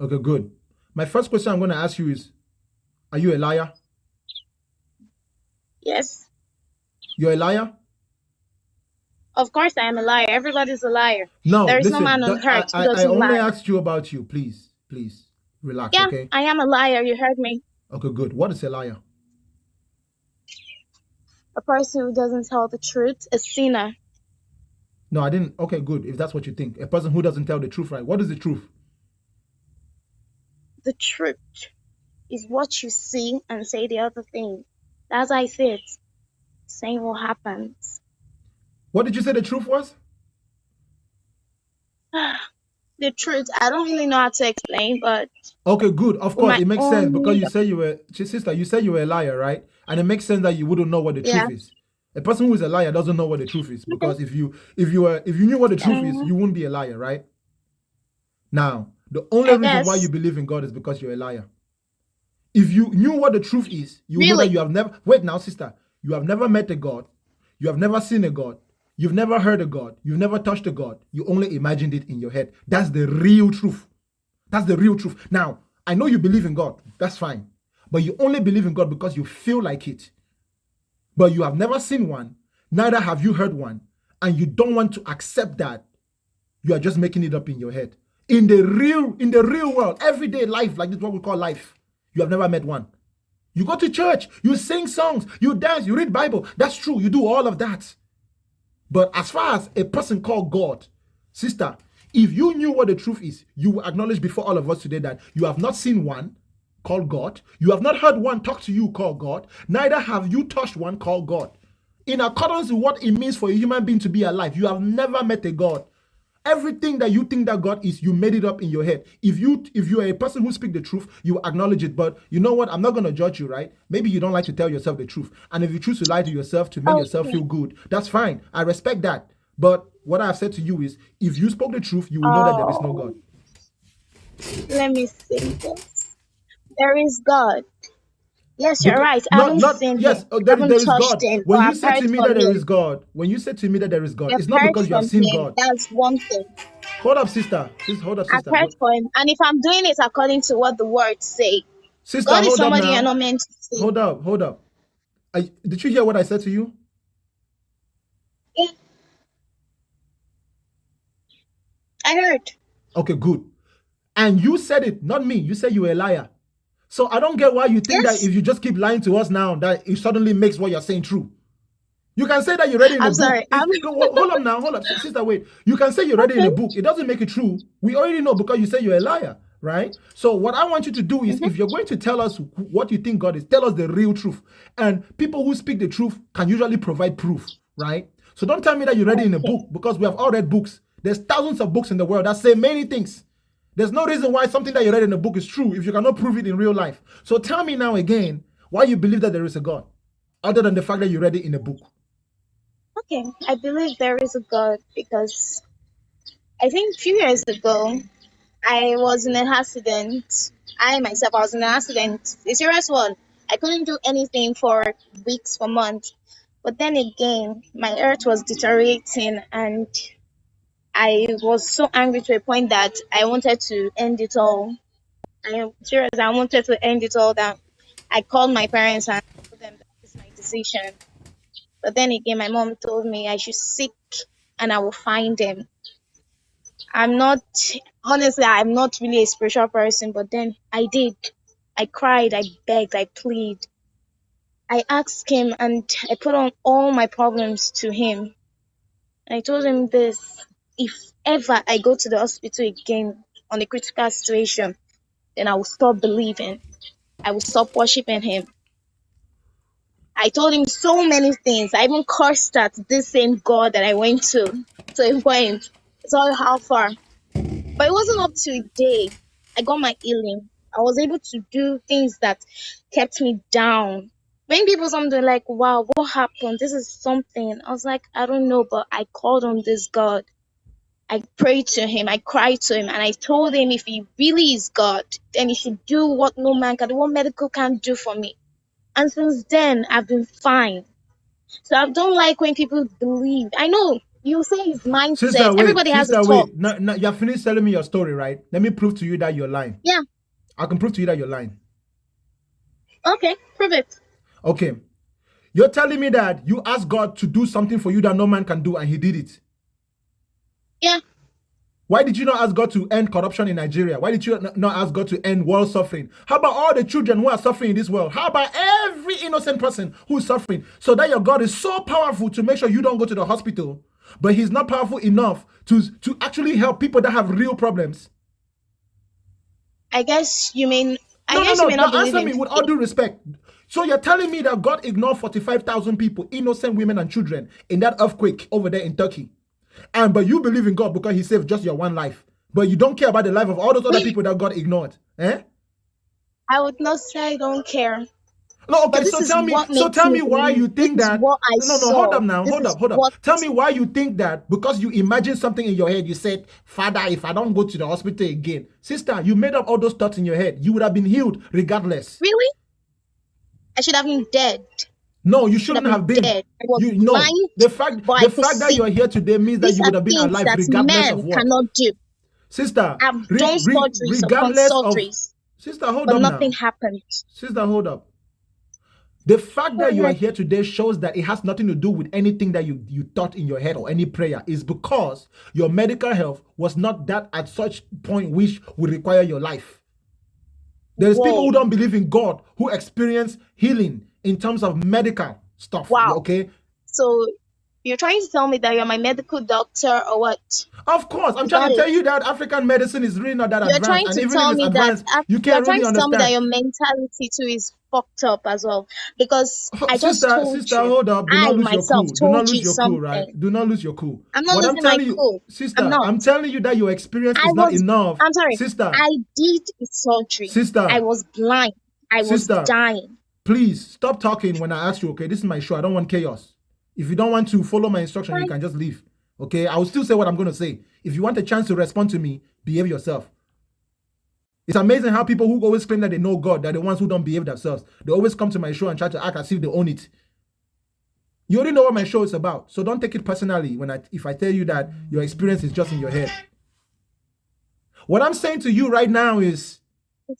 Okay, good. My first question I'm going to ask you is, are you a liar? Yes. You're a liar? Of course I am a liar. Everybody's a liar. No, there is listen, no man on earth who I doesn't only lie. asked you about you. Please relax, Yeah, okay? I am a liar. You heard me. Okay, good. What is a liar? A person who doesn't tell the truth, a sinner. No, I didn't. Okay, good. If that's what you think. A person who doesn't tell the truth, right? What is the truth? The truth is what you see and say the other thing. That's how I see it. Saying what happens. What did you say the truth was? The truth, I don't really know how to explain, but Okay, good. Of with course, my it makes sense because own, you say you were, sister, you say you were a liar, right? And it makes sense that you wouldn't know what the yeah. truth is. A person who is a liar doesn't know what the truth is, Okay. because if you knew what the truth is, Um, you wouldn't be a liar, right? Now, the only I reason why you guess. believe in God is because you're a liar. If you knew what the truth is, you would know that Really? you have never, wait now, sister, you have never met a God, you have never seen a God, you've never heard a God, you've never touched a God, you only imagined it in your head. That's the real truth. That's the real truth. Now, I know you believe in God, that's fine, but you only believe in God because you feel like it. But you have never seen one, neither have you heard one, and you don't want to accept that. You are just making it up in your head. In the real world, everyday life, like this, what we call life, you have never met one. You go to church, you sing songs, you dance, you read Bible. That's true, you do all of that. But as far as a person called God, sister, if you knew what the truth is, you will acknowledge before all of us today that you have not seen one called God, you have not heard one talk to you called God, neither have you touched one called God. In accordance with what it means for a human being to be alive, you have never met a God. Everything that you think that God is, you made it up in your head. If you are a person who speaks the truth, you acknowledge it. But you know what? I'm not going to judge you, right? Maybe you don't like to tell yourself the truth. And if you choose to lie to yourself to make yourself Okay. feel good, that's fine. I respect that. But what I've said to you is, if you spoke the truth, you will know that there is no God. Oh, let me say this. There is God. Yes, you're Because right. I not haven't not seen yes, him. I there haven't is touched God. him, but When you I've say heard to me from that there him. is God, when you say to me that there is God, I've it's not heard because you have from seen him. God. That's one thing. Hold up, sister. Hold up, I've sister. heard from him. And if I'm doing it according to what the words say, Sister, God is hold up somebody you're now. not meant to see. Hold up. Did you hear what I said to you? Yeah, I heard. Okay, good. And you said it, not me. You said you were a liar. So I don't get why you think that Yes. if you just keep lying to us now, that it suddenly makes what you're saying true. You can say that you read it in a I'm book. sorry. I'm No, hold up now, hold up, sister. Wait. You can say you read it in okay. a book. It doesn't make it true. We already know because you say you're a liar, right? So what I want you to do is, Hmm. if you're going to tell us what you think God is, tell us the real truth. And people who speak the truth can usually provide proof, right? So don't tell me that you read it in a Okay. book, because we have all read books. There's thousands of books in the world that say many things. There's no reason why something that you read in a book is true if you cannot prove it in real life. So tell me now again why you believe that there is a God, other than the fact that you read it in a book. Okay. I believe there is a God because I think a few years ago I was in an accident. I myself I was in an accident. A serious one. I couldn't do anything for weeks, for months. But then again, my health was deteriorating and I was so angry to a point that I wanted to end it all. I am serious. I wanted to end it all. That I called my parents and told them that this is my decision. But then again, my mom told me I should seek and I will find them. I'm not, honestly, I'm not really a spiritual person, but then I did. I cried, I begged, I plead. I asked him and I put on all my problems to him. I told him this: if ever I go to the hospital again on a critical situation, then I will stop believing. I will stop worshiping him. I told him so many things. I even cursed at this same God that I went to a point. It's all how far. But it wasn't up to a day. I got my healing. I was able to do things that kept me down. When people something like, wow, what happened? This is something. I was like, I don't know, but I called on this God. I prayed to him, I cried to him, and I told him if he really is God, then he should do what no man can do, what medical can't do for me. And since then, I've been fine. So I don't like when people believe. I know you say it's mindset. Everybody has a Sister, thought. wait. Now you're finished telling me your story, right? Let me prove to you that you're lying. Yeah. I can prove to you that you're lying. Okay. Prove it. Okay. You're telling me that you asked God to do something for you that no man can do, and he did it. Yeah. Why did you not ask God to end corruption in Nigeria? Why did you not ask God to end world suffering? How about all the children who are suffering in this world? How about every innocent person who is suffering? So that your God is so powerful to make sure you don't go to the hospital, but he's not powerful enough to actually help people that have real problems. I guess you mean. No, You may not believe answer in me with all due respect. So you're telling me that God ignored 45,000 people, innocent women and children, in that earthquake over there in Turkey, but you believe in God because He saved just your one life, but you don't care about the life of all those other people that God ignored, eh? I would not say I don't care. No, okay. But this So is tell me. what So makes tell me me why believe. you think This is that. what I No, saw. hold up now. This Hold is up. what- Tell me why you think that because you imagine something in your head. You said, "Father, if I don't go to the hospital again, sister, you made up all those thoughts in your head. You would have been healed regardless." Really? I should have been dead. No, you shouldn't have been. Dead. I was You know blind, the fact. but I The could fact that see. you are here today means that These you are would have been things alive that regardless men of what. cannot do. Sister, I've done surgeries upon regardless of. surgeries, Sister, hold but up nothing now. happened. Sister, hold up. The fact Go that you are ahead. here today shows that it has nothing to do with anything that you thought in your head or any prayer. Is because your medical health was not that at such point which would require your life. There's people who don't believe in God who experience healing in terms of medical stuff. Wow. Okay. So you're trying to tell me that you're my medical doctor or what? Of course, I'm trying to tell you that African medicine is really not that You're advanced, trying and to even tell if it's me that advanced, you you're can't trying really to tell me that understand. your mentality too is fucked up as well. Because I just told Sister, you, hold up. Do I not lose your myself cool. Do not told lose you your cool, right? something. Do not lose your cool. I'm not What I'm losing my telling you, cool. sister, I'm not. I'm telling you that your experience is not enough. I'm sorry. Sister, I did surgery. Sister. I was blind. I was Sister. dying. Please stop talking when I ask you, okay? This is my show. I don't want chaos. If you don't want to follow my instruction, you can just leave. Okay? I will still say what I'm going to say. If you want a chance to respond to me, behave yourself. It's amazing how people who always claim that they know God, they're the ones who don't behave themselves. They always come to my show and try to act as if they own it. You already know what my show is about, so don't take it personally if I tell you that your experience is just in your head. What I'm saying to you right now is,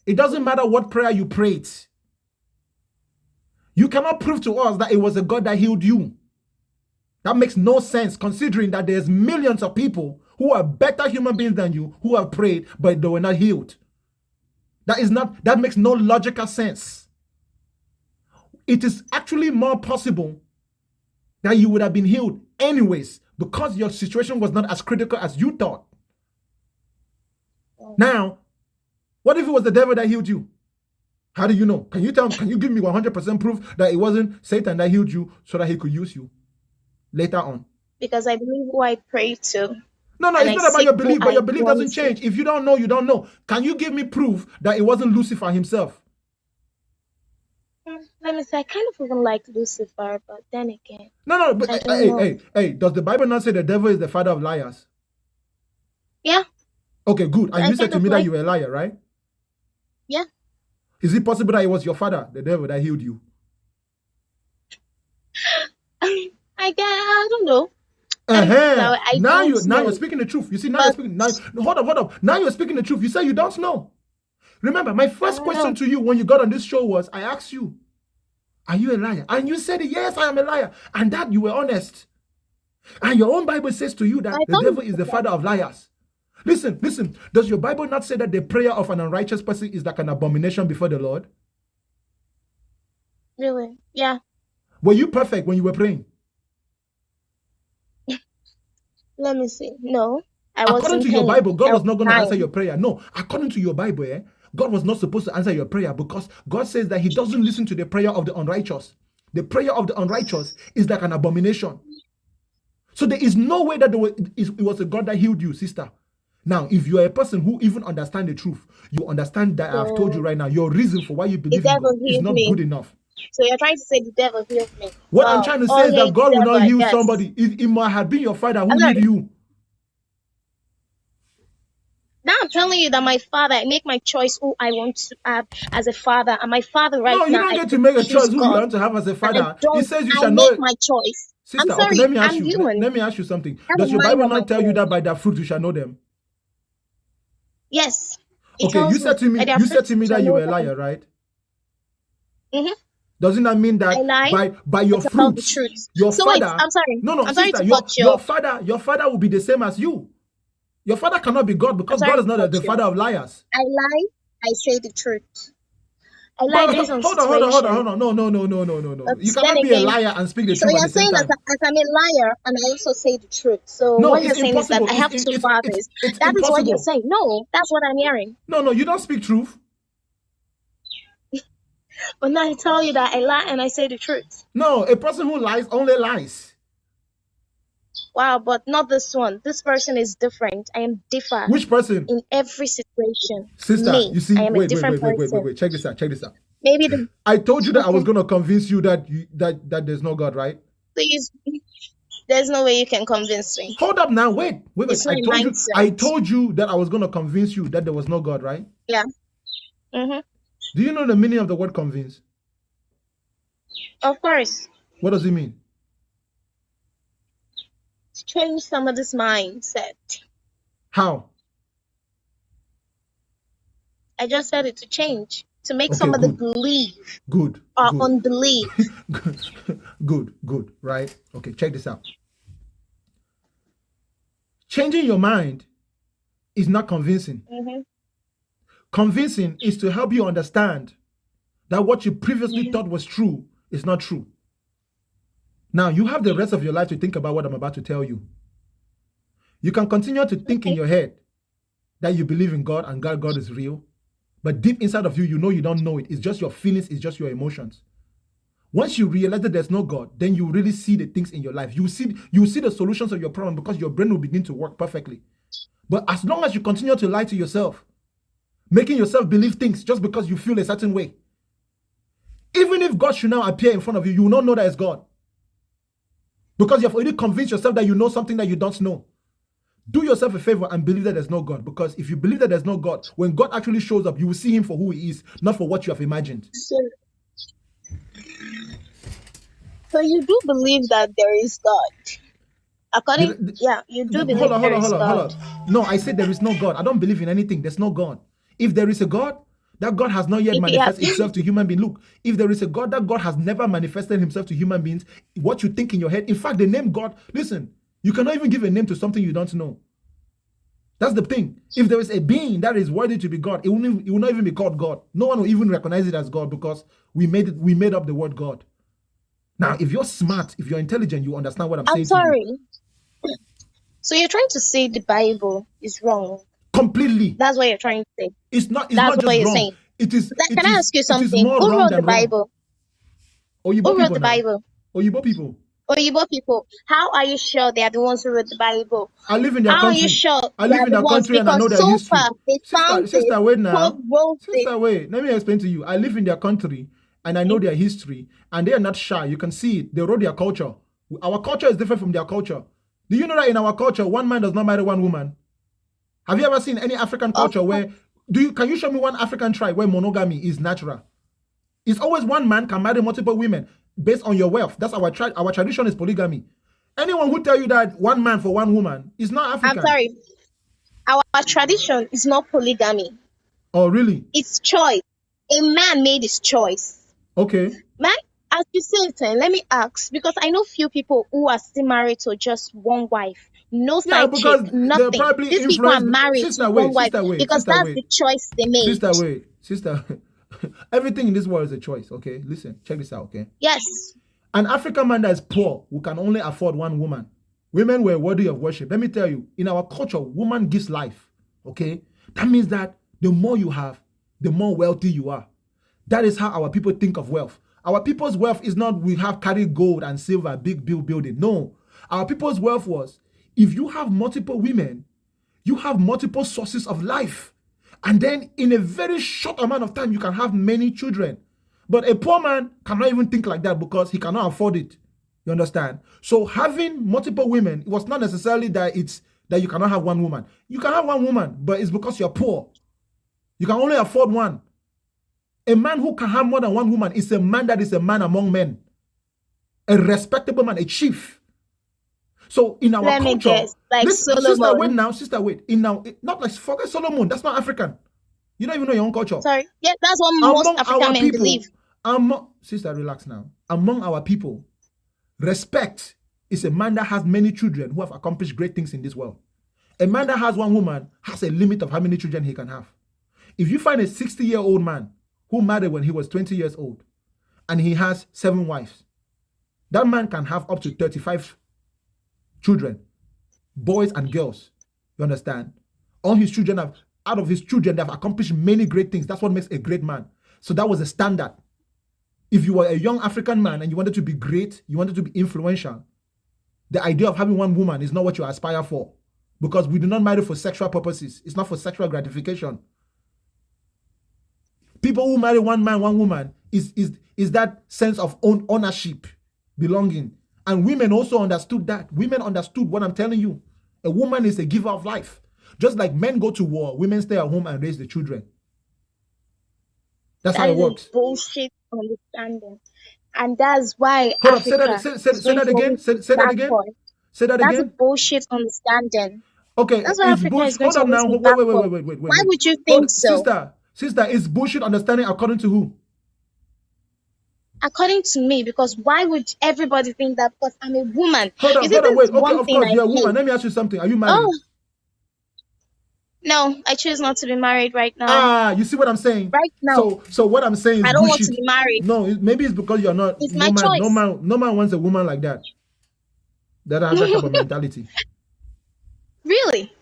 it doesn't matter what prayer you prayed. You cannot prove to us that it was a God that healed you. That makes no sense, considering that there's millions of people who are better human beings than you who have prayed, but they were not healed. That makes no logical sense. It is actually more possible that you would have been healed anyways, because your situation was not as critical as you thought. Now, what if it was the devil that healed you? How do you know? Can you give me 100% proof that it wasn't Satan that healed you so that he could use you later on? Because I believe who I pray to. No, it's not about your belief, but your belief doesn't change. If you don't know, you don't know. Can you give me proof that it wasn't Lucifer himself? Let me say, I kind of even like Lucifer, but then again. No, but hey, does the Bible not say the devil is the father of liars? Yeah. Okay, good. And you said to me that you were a liar, right? Yeah. Is it possible that it was your father, the devil, that healed you? I don't know. Now you're speaking the truth. You see, now you're speaking. Now, hold up. Now you're speaking the truth. You say you don't know. Remember, my first question to you when you got on this show was, I asked you, are you a liar? And you said, yes, I am a liar. And that you were honest. And your own Bible says to you that the devil is the father of liars. Listen. Does your Bible not say that the prayer of an unrighteous person is like an abomination before the Lord? Really? Yeah. Were you perfect when you were praying? Let me see. No, I wasn't. According to your Bible, God was not going to answer your prayer. No, according to your Bible, God was not supposed to answer your prayer because God says that He doesn't listen to the prayer of the unrighteous. The prayer of the unrighteous is like an abomination. So there is no way that it was a God that healed you, sister. Now, if you are a person who even understands the truth, you understand that I've told you right now, your reason for why you believe in God is not good enough. So you're trying to say the devil healed me? What I'm trying to say is that God will not heal somebody. It might have been your father who healed you. Now I'm telling you that my father, I make my choice who I want to have as a father, and my father right now. No, you don't get to make a choice who you want to have as a father. It says you shall know. Make my choice. Sister, I'm sorry, okay, let me ask I'm you. human. Let me ask you something. Does your Bible not tell you that by their fruit you shall know them? Yes. Okay, you said to me that you were a liar, right? Mm-hmm. Doesn't that mean that by your fruits, your father? Wait, I'm sorry. No, sister, your father will be the same as you. Your father cannot be God because God is not the father of liars. I lie. I say the truth. I lie But based on hold on, hold on, hold on, situation. hold on. No. But You then cannot be a again, liar and speak the so truth at you're the same saying time. as I'm a liar and I also say the truth. So No, what it's you're saying is that impossible. I have two fathers. It's That is what you're impossible. saying. No, that's what I'm hearing. No, you don't speak truth. But now I tell you that I lie and I say the truth. No, a person who lies only lies. Wow, but not this one. This person is different. I am different Which person? in every situation. Sister, Me, you see, I am a wait. different person. Check this out. Maybe the I told you that I was okay. going to convince you that that there's no God, right? Please, there's no way you can convince me. Hold up now. Wait. It's my I mindset. told you that I was going to convince you that there was no God, right? Yeah. Mm-hmm. Do you know the meaning of the word convince? Of course. What does it mean? To change somebody's mindset. How? I just said it, to change. To make Okay, somebody good. believe Good. or unbelieve. Good. Right? Okay, check this out. Changing your mind is not convincing. Mm-hmm. Convincing is to help you understand that what you previously thought was true is not true. Now, you have the rest of your life to think about what I'm about to tell you. You can continue to think in your head that you believe in God and God is real, but deep inside of you, you know you don't know it. It's just your feelings, it's just your emotions. Once you realize that there's no God, then you really see the things in your life. You see the solutions of your problem because your brain will begin to work perfectly. But as long as you continue to lie to yourself, making yourself believe things just because you feel a certain way, even if God should now appear in front of you, you will not know that it's God. Because you have already convinced yourself that you know something that you don't know. Do yourself a favor and believe that there's no God. Because if you believe that there's no God, when God actually shows up, you will see him for who he is, not for what you have imagined. So you do believe that there is God? You do believe there is God. Hold on. No, I said there is no God. I don't believe in anything. There's no God. If there is a God, that God has not yet manifested itself to human beings. Look, if there is a God, that God has never manifested himself to human beings. What you think in your head, in fact, the name God, listen, you cannot even give a name to something you don't know. That's the thing. If there is a being that is worthy to be God, it will not even be called God. No one will even recognize it as God because we made up the word God. Now, if you're smart, if you're intelligent, you understand what I'm saying to you. So you're trying to say the Bible is wrong? Completely. That's what you're trying to say. It's not just wrong. Saying. Can I ask you something? It is more Who wrong wrote than the Bible? Who wrote the Bible? Oyibo people. Oyibo people. How are you sure they are the ones who wrote the Bible? I live in their country. How are you sure I live in their country and I know their history. Sister, wait now. Sister, wait. Let me explain to you. I live in their country and I know their history, and they are not shy. You can see it. They wrote their culture. Our culture is different from their culture. Do you know that in our culture, one man does not marry one woman? Have you ever seen any African culture where can you show me one African tribe where monogamy is natural? It's always one man can marry multiple women based on your wealth. That's our tradition is polygamy. Anyone who tell you that one man for one woman is not African. I'm sorry. Our tradition is not polygamy. Oh, really? It's choice. A man made his choice. Okay. As you say, let me ask, because I know few people who are still married to just one wife. No side chick, nothing. These people are married to one wife because that's the choice they made. Sister, everything in this world is a choice, okay? Listen, check this out, okay? Yes. An African man that is poor who can only afford one woman. Women were worthy of worship. Let me tell you, in our culture, woman gives life, okay? That means that the more you have, the more wealthy you are. That is how our people think of wealth. Our people's wealth is not we have carried gold and silver, big building. No. Our people's wealth was if you have multiple women, you have multiple sources of life. And then in a very short amount of time, you can have many children. But a poor man cannot even think like that because he cannot afford it. You understand? So having multiple women, it was not necessarily that you cannot have one woman. You can have one woman, but it's because you're poor. You can only afford one. A man who can have more than one woman is a man that is a man among men. A respectable man, a chief. So in our culture, guess, like listen, sister, wait. Not like forget Solomon. That's not African. You don't even know your own culture. Sorry. Yeah, that's what most African men believe. Sister, relax now. Among our people, respect is a man that has many children who have accomplished great things in this world. A man that has one woman has a limit of how many children he can have. If you find a 60-year-old man who married when he was 20 years old and he has 7 wives, that man can have up to 35 children, boys and girls. You understand? All his children have, out of his children, they have accomplished many great things. That's what makes a great man. So that was a standard. If you were a young African man and you wanted to be great, you wanted to be influential, the idea of having one woman is not what you aspire for, because we do not marry for sexual purposes. It's not for sexual gratification. People who marry one man, one woman is that sense of ownership, belonging. And women also understood that. Women understood what I'm telling you. A woman is a giver of life. Just like men go to war, women stay at home and raise the children. That's how That it is a works. bullshit understanding. And that's why Hold up, Africa say that again. Say that again. backward. Say that That's a again. bullshit understanding. Okay, That's why it's Africa is bullshit. going Hold to up always now. be Wait. Why would you think Hold, so? sister, it's bullshit understanding according to who? According to me, because why would everybody think that because I'm a woman? Hold You on, see, this wait. is Okay, one of thing course, I you're a hate. woman. Let me ask you something. Are you married? Oh, no, I choose not to be married right now. You see what I'm saying? Right now, So what I'm saying is I don't want to bullshit. be married. No, maybe it's because you're not. It's No my man, choice. no man wants a woman like that. That has that type of mentality. Really?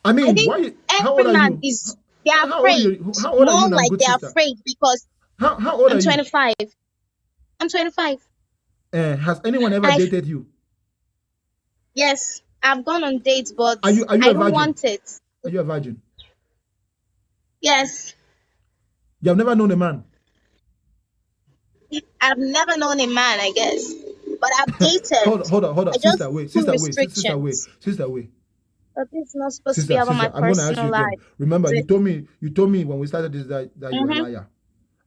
I mean, I think why? How old every are man you? is, they're How old are afraid. you? How old are you More now, like good they're sister? afraid because How old I'm are you? 25. I'm 25. Has anyone ever I, dated you? yes, I've gone on dates, but Are you I a don't virgin? want it. Are you a virgin? Yes, You have never known a man. I've never known a man, I guess, but I've dated. hold I on, just sister, wait, put sister, restrictions. wait. But this is not supposed to be about my I'm gonna ask you personal again. life. Remember, Is you it? told me when we started this that you're a Mhm. liar.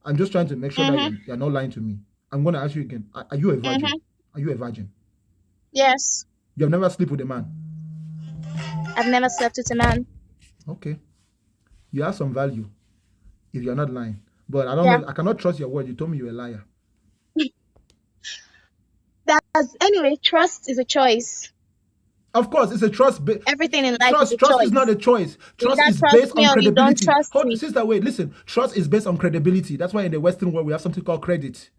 I'm just trying to make sure that Mhm. you're not lying to me. I'm gonna ask you again. Are you a virgin? Mhm. Are you a virgin? Yes, You have never slept with a man. I've never slept with a man. Okay. You have some value if you're not lying. But I don't Yeah. know. I cannot trust your word. You told me you're a liar. That's anyway. Trust is a choice. Of course, it's a Everything in life is a Trust is not choice. a choice. You Trust either is trust based me on or you don't credibility. trust Hold, me. sister, wait, listen. Trust is based on credibility. That's why in the Western world we have something called credit.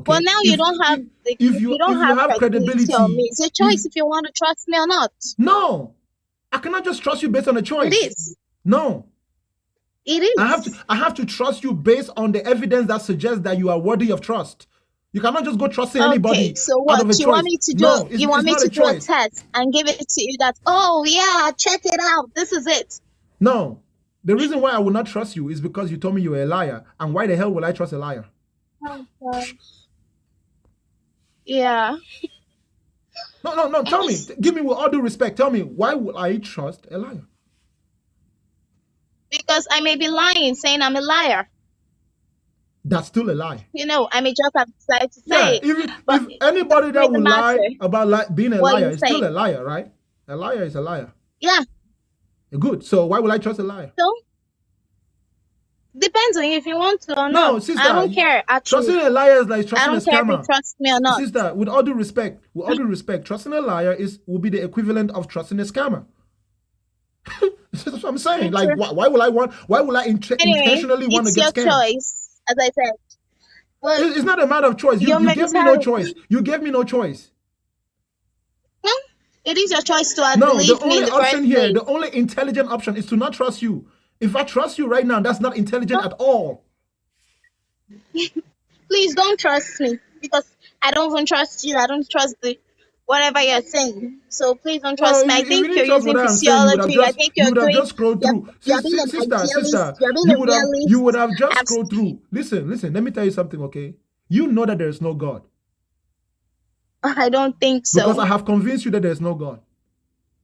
Well, Okay? now you don't have you If don't you have have credibility on credibility, me. It's a if choice if you want to trust me or not. no, I cannot just trust you based on a It choice. is. No. It is. I have to trust you based on the evidence that suggests that you are worthy of trust. You cannot just go trusting Okay, anybody so out what of a you want choice. me to do? No, You want it's me not a to do a choice. test and give it to you that, oh yeah, check it out. This is it. No. The reason why I will not trust you is because you told me you were a liar. And why the hell will I trust a liar? Oh gosh. Yeah. No. Tell me. Give me with all due respect. Tell me, why will I trust a liar? Because I may be lying, saying I'm a liar. That's still a lie. You know, I may just have decided to say Yeah, it. But if it anybody doesn't that really will lie matter about being a what liar you is say. still a liar, right? A liar is a liar. Yeah. Good. So why will I trust a liar? So depends on you if you want to or not. No, I sister, don't care actually. trusting a liar is like I trusting a don't care if you scammer. trust me or not. Sister, with all due respect, trusting a liar will be the equivalent of trusting a scammer. That's what I'm saying. Like, True. why will I Anyway, intentionally want to it's get your scammed? choice, as I said. Well, It's not a matter of choice. your You gave me no mentality. choice. You gave me no choice. Well, it is your choice to No, the believe me only in the option first here, place. the only intelligent option is to not trust you. If I trust you right now, that's not intelligent Well, at all. please don't trust me because I don't even trust you. I don't trust the whatever you're saying. So please don't Well, trust me. I if you think didn't you're trust what using I'm saying, physiology. I think you you're would have doing. just scrolled through. You're being an Sister, idealist. You're being a you realist. would have just I've, scrolled through. Listen. Let me tell you something, okay? You know that there is no God I don't think because so. I have convinced you that there is no God.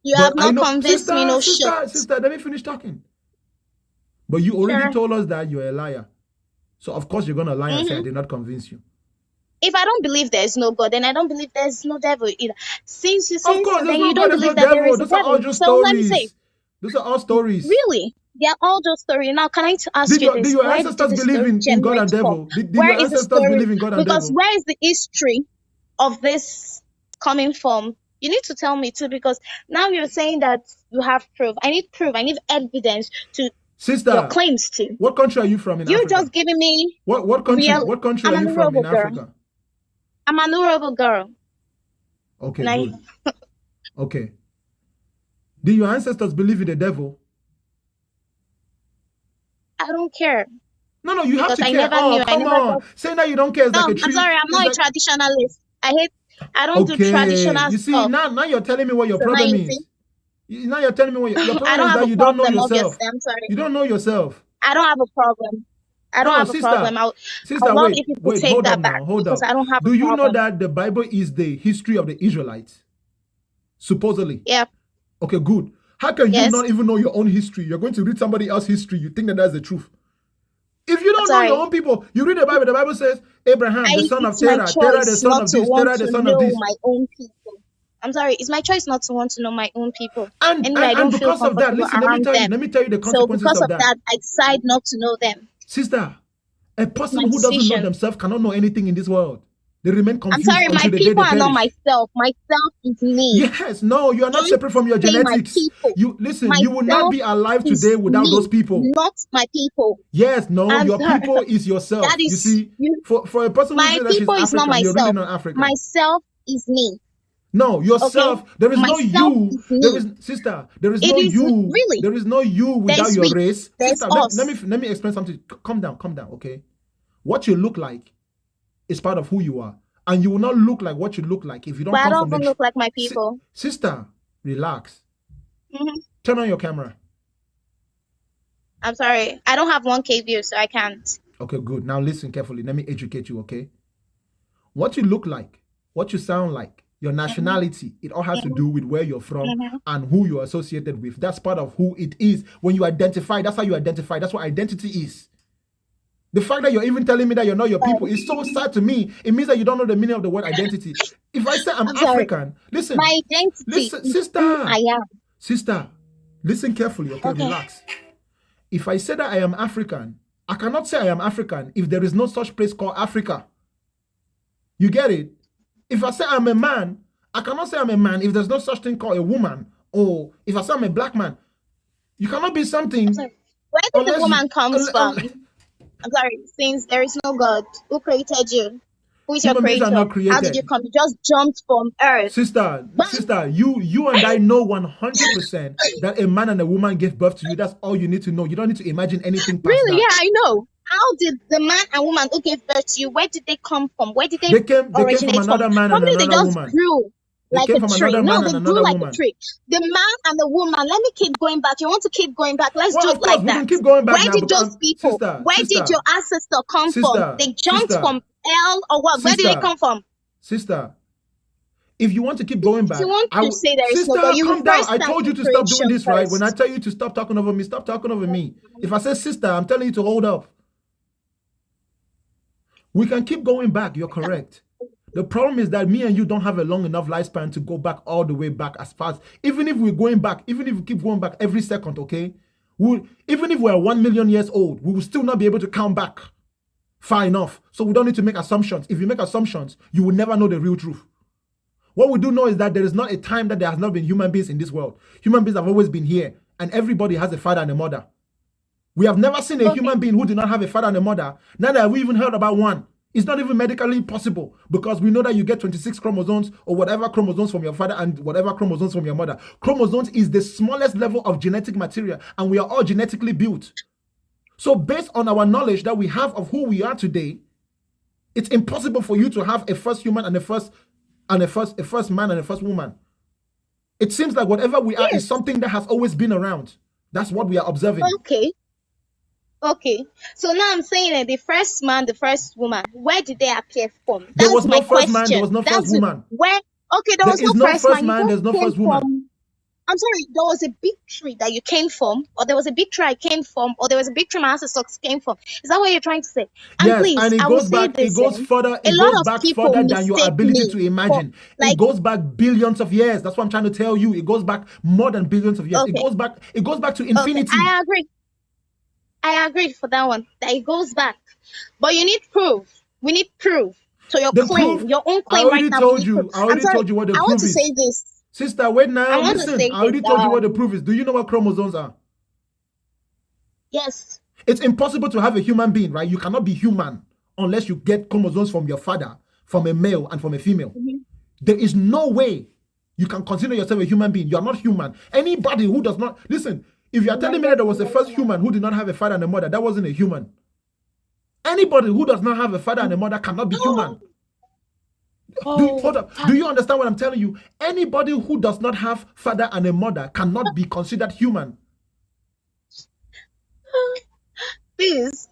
You But have I not know, convinced me. No shit. sister, let me finish talking. But you already Sure. told us that you're a liar. So of course you're gonna lie and say I did not convince you. If I don't believe there is no God, then I don't believe there's no devil either. Since Of course, so, there's then no you God, don't there's no believe that there devil. is a Those are all devil. just So let me say, stories. Those are all stories. really, they are all just story. Now, can I ask you Did this? your Where did ancestors this believe story in God generate and from? devil? Did Where your is the ancestors story? believe in God and Because devil? where is the history of this coming from? You need to tell me too, because now you're saying that you have proof. I need proof. I need evidence to your Sister, claims to. what country are you from in You're Africa? just giving me What country? real. What country I'm are an you from honorable in girl. Africa? I'm an honorable girl. Okay, And good. Okay. Do your ancestors believe in the devil? I don't care. No, you have Because to I care. never Oh, knew. I come never on. got. Saying that you don't care is No, like a I'm tree. sorry. I'm It's not a like, traditionalist. I don't do okay. traditional You see, stuff. now you're telling me what your So now problem you is. see, Now you're telling me what your I problem don't is have that a you don't know problem. yourself. Obviously, I'm sorry. You don't know yourself. I don't have a problem. I don't No, have a problem. sister. I'll Sister, love if you could wait, take hold up that back now. Hold because up. I don't have Do a you know problem. that the Bible is the history of the Israelites? Supposedly. Yeah. Okay, good. How can you Yes. not even know your own history? You're going to read somebody else's history. You think that that's the truth. If you I'm don't know your sorry. own people, you read the Bible says Abraham, the son of It's my Terah, Terah, the choice son not of to this, want Terah, the to son of know this. my own people. I'm sorry. It's my choice not to want to know my own people. And Anyway, I don't feel because of that, comfortable listen, around them. let me tell you the So consequences because of of that, I decide not to know them. Sister, a It's person my who doesn't know decision. themselves cannot know anything in this world. They remain I'm confused sorry. My until the day people they are not perish. myself. Myself is me. Yes, no, you are not Don't separate from your say my genetics. people. You listen, you will not Myself be alive is today without me, those people. not my people. Yes, no, I'm your sorry. people is yourself. That You is see, you. for a person who My says that she's people is not African, you're really myself. not African. Myself is me. No, Okay. yourself. There is no Myself you. is me. There is sister. There is It no is you. really. There is no you without There's your we. race. There's Sister, us. let me explain something. Calm down, okay? What you look like is part of who you are. And you will not look like what you look like if you don't But I come don't from the even look like my people. sister, relax. hmm Turn on your camera. I'm sorry. I don't have 1K views, so I can't. Okay, good. Now listen carefully. Let me educate you, okay? What you look like, what you sound like, your nationality, it all has to do with where you're from and who you're associated with. That's part of who it is. When you identify, that's how you identify. That's what identity is. The fact that you're even telling me that you're not your people is so sad to me. It means that you don't know the meaning of the word identity. If I say I'm sorry. African, listen. My identity Listen, is sister. who I am. Sister, listen carefully, okay? Relax. If I say that I am African, I cannot say I am African if there is no such place called Africa. You get it? If I say I'm a man, I cannot say I'm a man if there's no such thing called a woman. Or if I say I'm a black man, you cannot be something. Where did the woman comes from? I'm sorry, since there is no God who created you. Who is your Human beings creator? are not created. How did you come? You just jumped from earth. Sister, you and I know 100% that a man and a woman gave birth to you. That's all you need to know. You don't need to imagine anything past Really? that. Yeah, I know. How did the man and woman who gave birth to you, where did they come from? Where did they came originate from another man Probably and they another just woman. grew They like came a from tree. another No, man they and grew another like woman. a tree. The man and the woman, let me keep going back. You want to keep going back? Let's do it Of course, like we that. can keep going back Where now. did those people, where did your ancestor come from? They jumped from hell or what? Where did they come from? Sister, if you want to keep going back, If you want to say there is no sister, God, you calm down. first I start told you with to stop doing creation this, right? When I first. tell you to stop talking over me, stop talking over me. If I say sister, I'm telling you to hold up. We can keep going back. You're correct. The problem is that me and you don't have a long enough lifespan to go back all the way back as fast. Even if we're going back, even if we keep going back every second, okay? Even if we're 1 million years old, we will still not be able to count back far enough. So we don't need to make assumptions. If you make assumptions, you will never know the real truth. What we do know is that there is not a time that there has not been human beings in this world. Human beings have always been here, and everybody has a father and a mother. We have never seen a human being who did not have a father and a mother. Neither have we even heard about one. It's not even medically possible because we know that you get 26 chromosomes or whatever chromosomes from your father and whatever chromosomes from your mother. Chromosomes is the smallest level of genetic material, and we are all genetically built. So based on our knowledge that we have of who we are today, it's impossible for you to have a first human and a first man and a first woman. It seems like whatever we are is something that has always been around. That's what we are observing. Okay. So now I'm saying that the first man, the first woman, where did they appear from? There was no first man, there was no first woman. Where? Okay, there was no first man, there's no first woman. I'm sorry, there was a big tree that you came from, or there was a big tree I came from, or there was a big tree my ancestors came from. Is that what you're trying to say? And yes, please, and it I goes will back, say this, it goes further, a it lot goes of back people further than your ability to imagine. It goes back billions of years. That's what I'm trying to tell you. It goes back more than billions of years. Okay. It goes back to infinity. Okay, I agree for that one. That it goes back. But you need proof. We need proof. So your claim, your own claim right now. I already told you what the proof is. I want to say this. Sister, wait now. Listen, I already told you what the proof is. Do you know what chromosomes are? Yes. It's impossible to have a human being, right? You cannot be human unless you get chromosomes from your father, from a male and from a female. Mhm. There is no way you can consider yourself a human being. You are not human. Anybody who does not, listen, if you are telling me that there was a first human who did not have a father and a mother, that wasn't a human. Anybody who does not have a father and a mother cannot be human. Hold up. Do you understand what I'm telling you? Anybody who does not have father and a mother cannot be considered human. Please.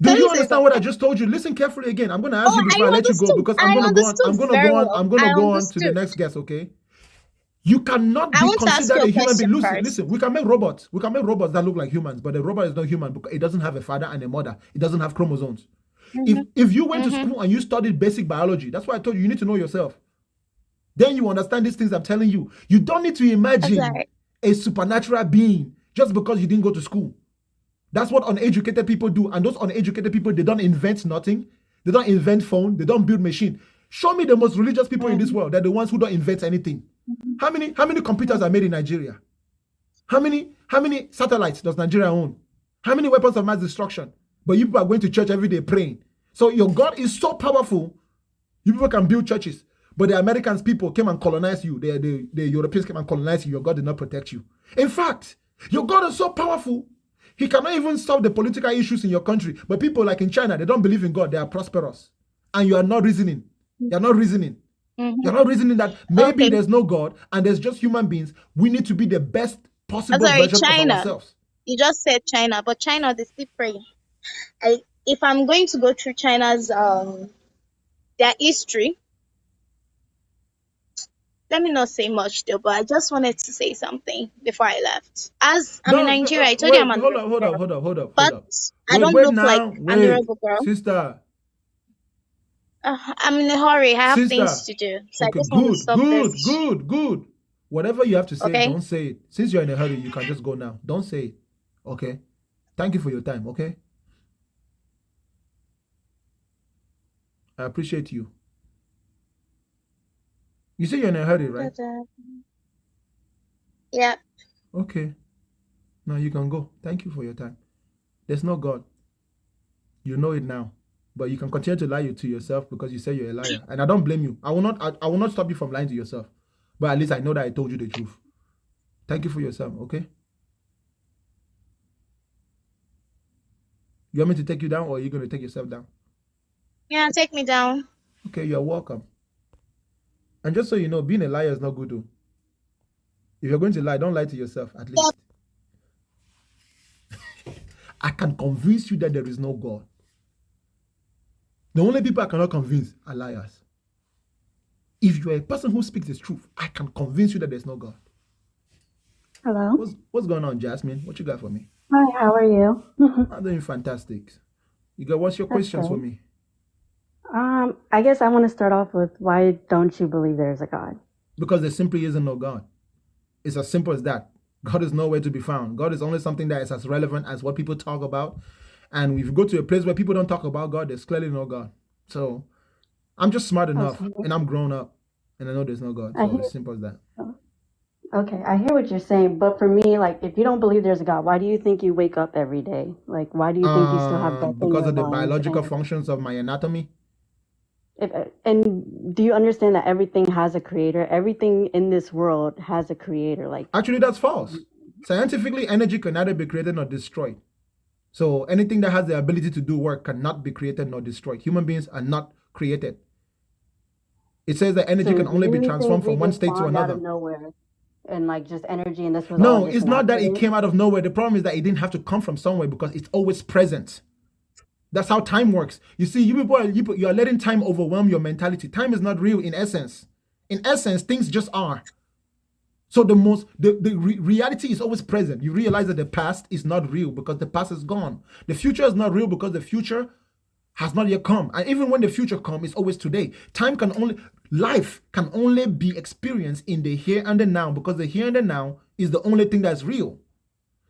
Do Can you you say understand what I something? just told you? Listen carefully again. I'm going to ask you I before I let you go understood. because I'm I going to go on. I'm understood going to very go on. well. I'm going to I go on to the understood. next guest, okay? You cannot I be want to ask you considered a a human being. question Listen, first. we can make robots. We can make robots that look like humans, but the robot is not human because it doesn't have a father and a mother. It doesn't have chromosomes. If you went to school and you studied basic biology, that's why I told you need to know yourself. Then you understand these things I'm telling you. You don't need to imagine a supernatural being just because you didn't go to school. That's what uneducated people do. And those uneducated people, they don't invent nothing. They don't invent phone. They don't build machine. Show me the most religious people in this world. They're the ones who don't invent anything. How many computers are made in Nigeria? How many satellites does Nigeria own? How many weapons of mass destruction? But you people are going to church every day praying. So your God is so powerful. You people can build churches. But the Americans people came and colonized you. The Europeans came and colonized you. Your God did not protect you. In fact, your God is so powerful. He cannot even solve the political issues in your country. But people like in China, they don't believe in God. They are prosperous. And you are not reasoning. You're not reasoning. You're not reasoning that maybe there's no God and there's just human beings. We need to be the best possible Sorry, version of China. ourselves. You just said China, but China, they still pray. If I'm going to go through China's their history, let me not say much though, but I just wanted to say something before I left. As I'm in Nigeria, I told you I'm Wait, an hold honorable girl, up. but I don't Wait look like now, an wait. honorable girl. Sister. I'm in a hurry. I have things to do, so I Okay, just want to stop this. good. Whatever you have to say, Okay. don't say it. Since you're in a hurry, you can just go now. Don't say it. Okay? Thank you for your time, okay? I appreciate you. You say you're in a hurry, right? Yeah. Okay. Now you can go. Thank you for your time. There's no God. You know it now. But you can continue to lie to yourself because you say you're a liar. And I don't blame you. I will not stop you from lying to yourself. But at least I know that I told you the truth. Thank you for your time, okay? You want me to take you down or are you going to take yourself down? Yeah, take me down. Okay, you're welcome. And just so you know, being a liar is not good though. If you're going to lie, don't lie to yourself at least. I can convince you that there is no God. The only people I cannot convince are liars. If you're a person who speaks the truth, I can convince you that there's no God. Hello. What's going on, Jasmine? What you got for me? Hi, how are you? I'm doing fantastic. What's your That's questions for great. me? I guess I want to start off with why don't you believe there's a God? Because there simply isn't no God. It's as simple as that. God is nowhere to be found. God is only something that is as relevant as what people talk about. And if you go to a place where people don't talk about God, there's clearly no God. So I'm just smart enough Okay. and I'm grown up and I know there's no God. I So hear. it's simple as that. Okay, I hear what you're saying, but for me, like, if you don't believe there's a God, why do you think you wake up every day? Like, why do you think you still have breath in Because your of the lungs? biological functions of my anatomy. And do you understand that everything has a creator? Everything in this world has a creator. Like, Actually, that's false. Scientifically, energy can neither be created nor destroyed. So anything that has the ability to do work cannot be created nor destroyed. Human beings are not created. It says that energy so can do only you be think transformed we from one just state to spawned out another. of nowhere and like just energy, and this was all No, just it's an not that it accident? came out of nowhere. The problem is that it didn't have to come from somewhere because it's always present. That's how time works. You see, you are letting time overwhelm your mentality. Time is not real in essence. In essence, things just are. So the reality is always present. You realize that the past is not real because the past is gone. The future is not real because the future has not yet come. And even when the future comes, it's always today. Life can only be experienced in the here and the now because the here and the now is the only thing that's real.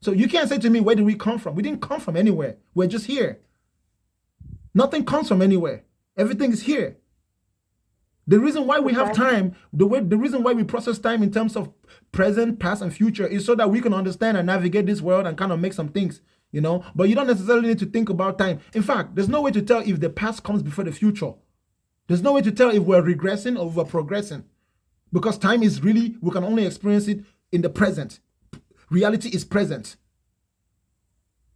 So you can't say to me, where did we come from? We didn't come from anywhere. We're just here. Nothing comes from anywhere. Everything is here. The reason why we have time, the reason why we process time in terms of present, past, and future is so that we can understand and navigate this world and kind of make some things But you don't necessarily need to think about time. In fact, there's no way to tell if the past comes before the future. There's no way to tell if we're regressing or we're progressing, because time is really, we can only experience it in the present. Reality is present.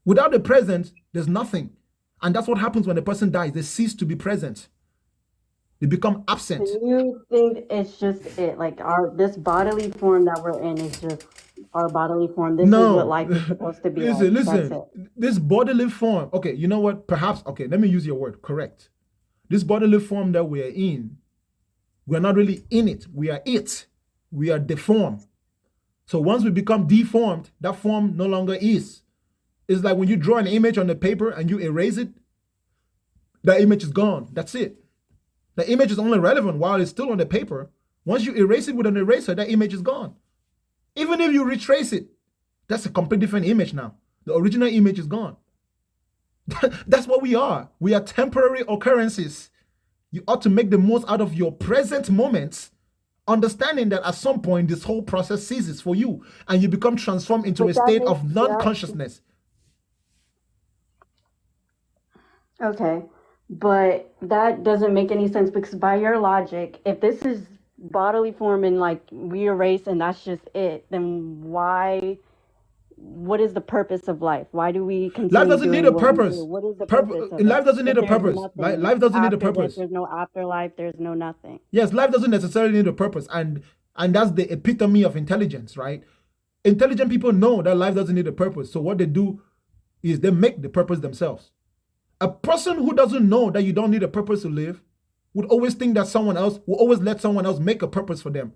Without the present, there's nothing. And that's what happens when a person dies. They cease to be present. They become absent. Do you think it's just it? Like this bodily form that we're in is just our bodily form. This is what life is supposed to be like. Listen. This bodily form. Okay, you know what? Perhaps, okay, let me use your word. Correct. This bodily form that we are in, we're not really in it. We are it. We are deformed. So once we become deformed, that form no longer is. It's like when you draw an image on the paper and you erase it, that image is gone. That's it. The image is only relevant while it's still on the paper. Once you erase it with an eraser, that image is gone. Even if you retrace it, that's a completely different image now. The original image is gone. That's what we are. We are temporary occurrences. You ought to make the most out of your present moments, understanding that at some point this whole process ceases for you and you become transformed into a state of non-consciousness. Okay, but that doesn't make any sense, because by your logic, if this is bodily form and like we erase and that's just it, then what is the purpose of life? Why do we continue? Life doesn't need a purpose. What is the purpose of life doesn't need a purpose. Life doesn't need a purpose. There's no afterlife. There's no nothing. Yes, life doesn't necessarily need a purpose, and that's the epitome of intelligence, right? Intelligent people know that life doesn't need a purpose, so what they do is they make the purpose themselves. A person who doesn't know that you don't need a purpose to live would always think that someone else will always let someone else make a purpose for them,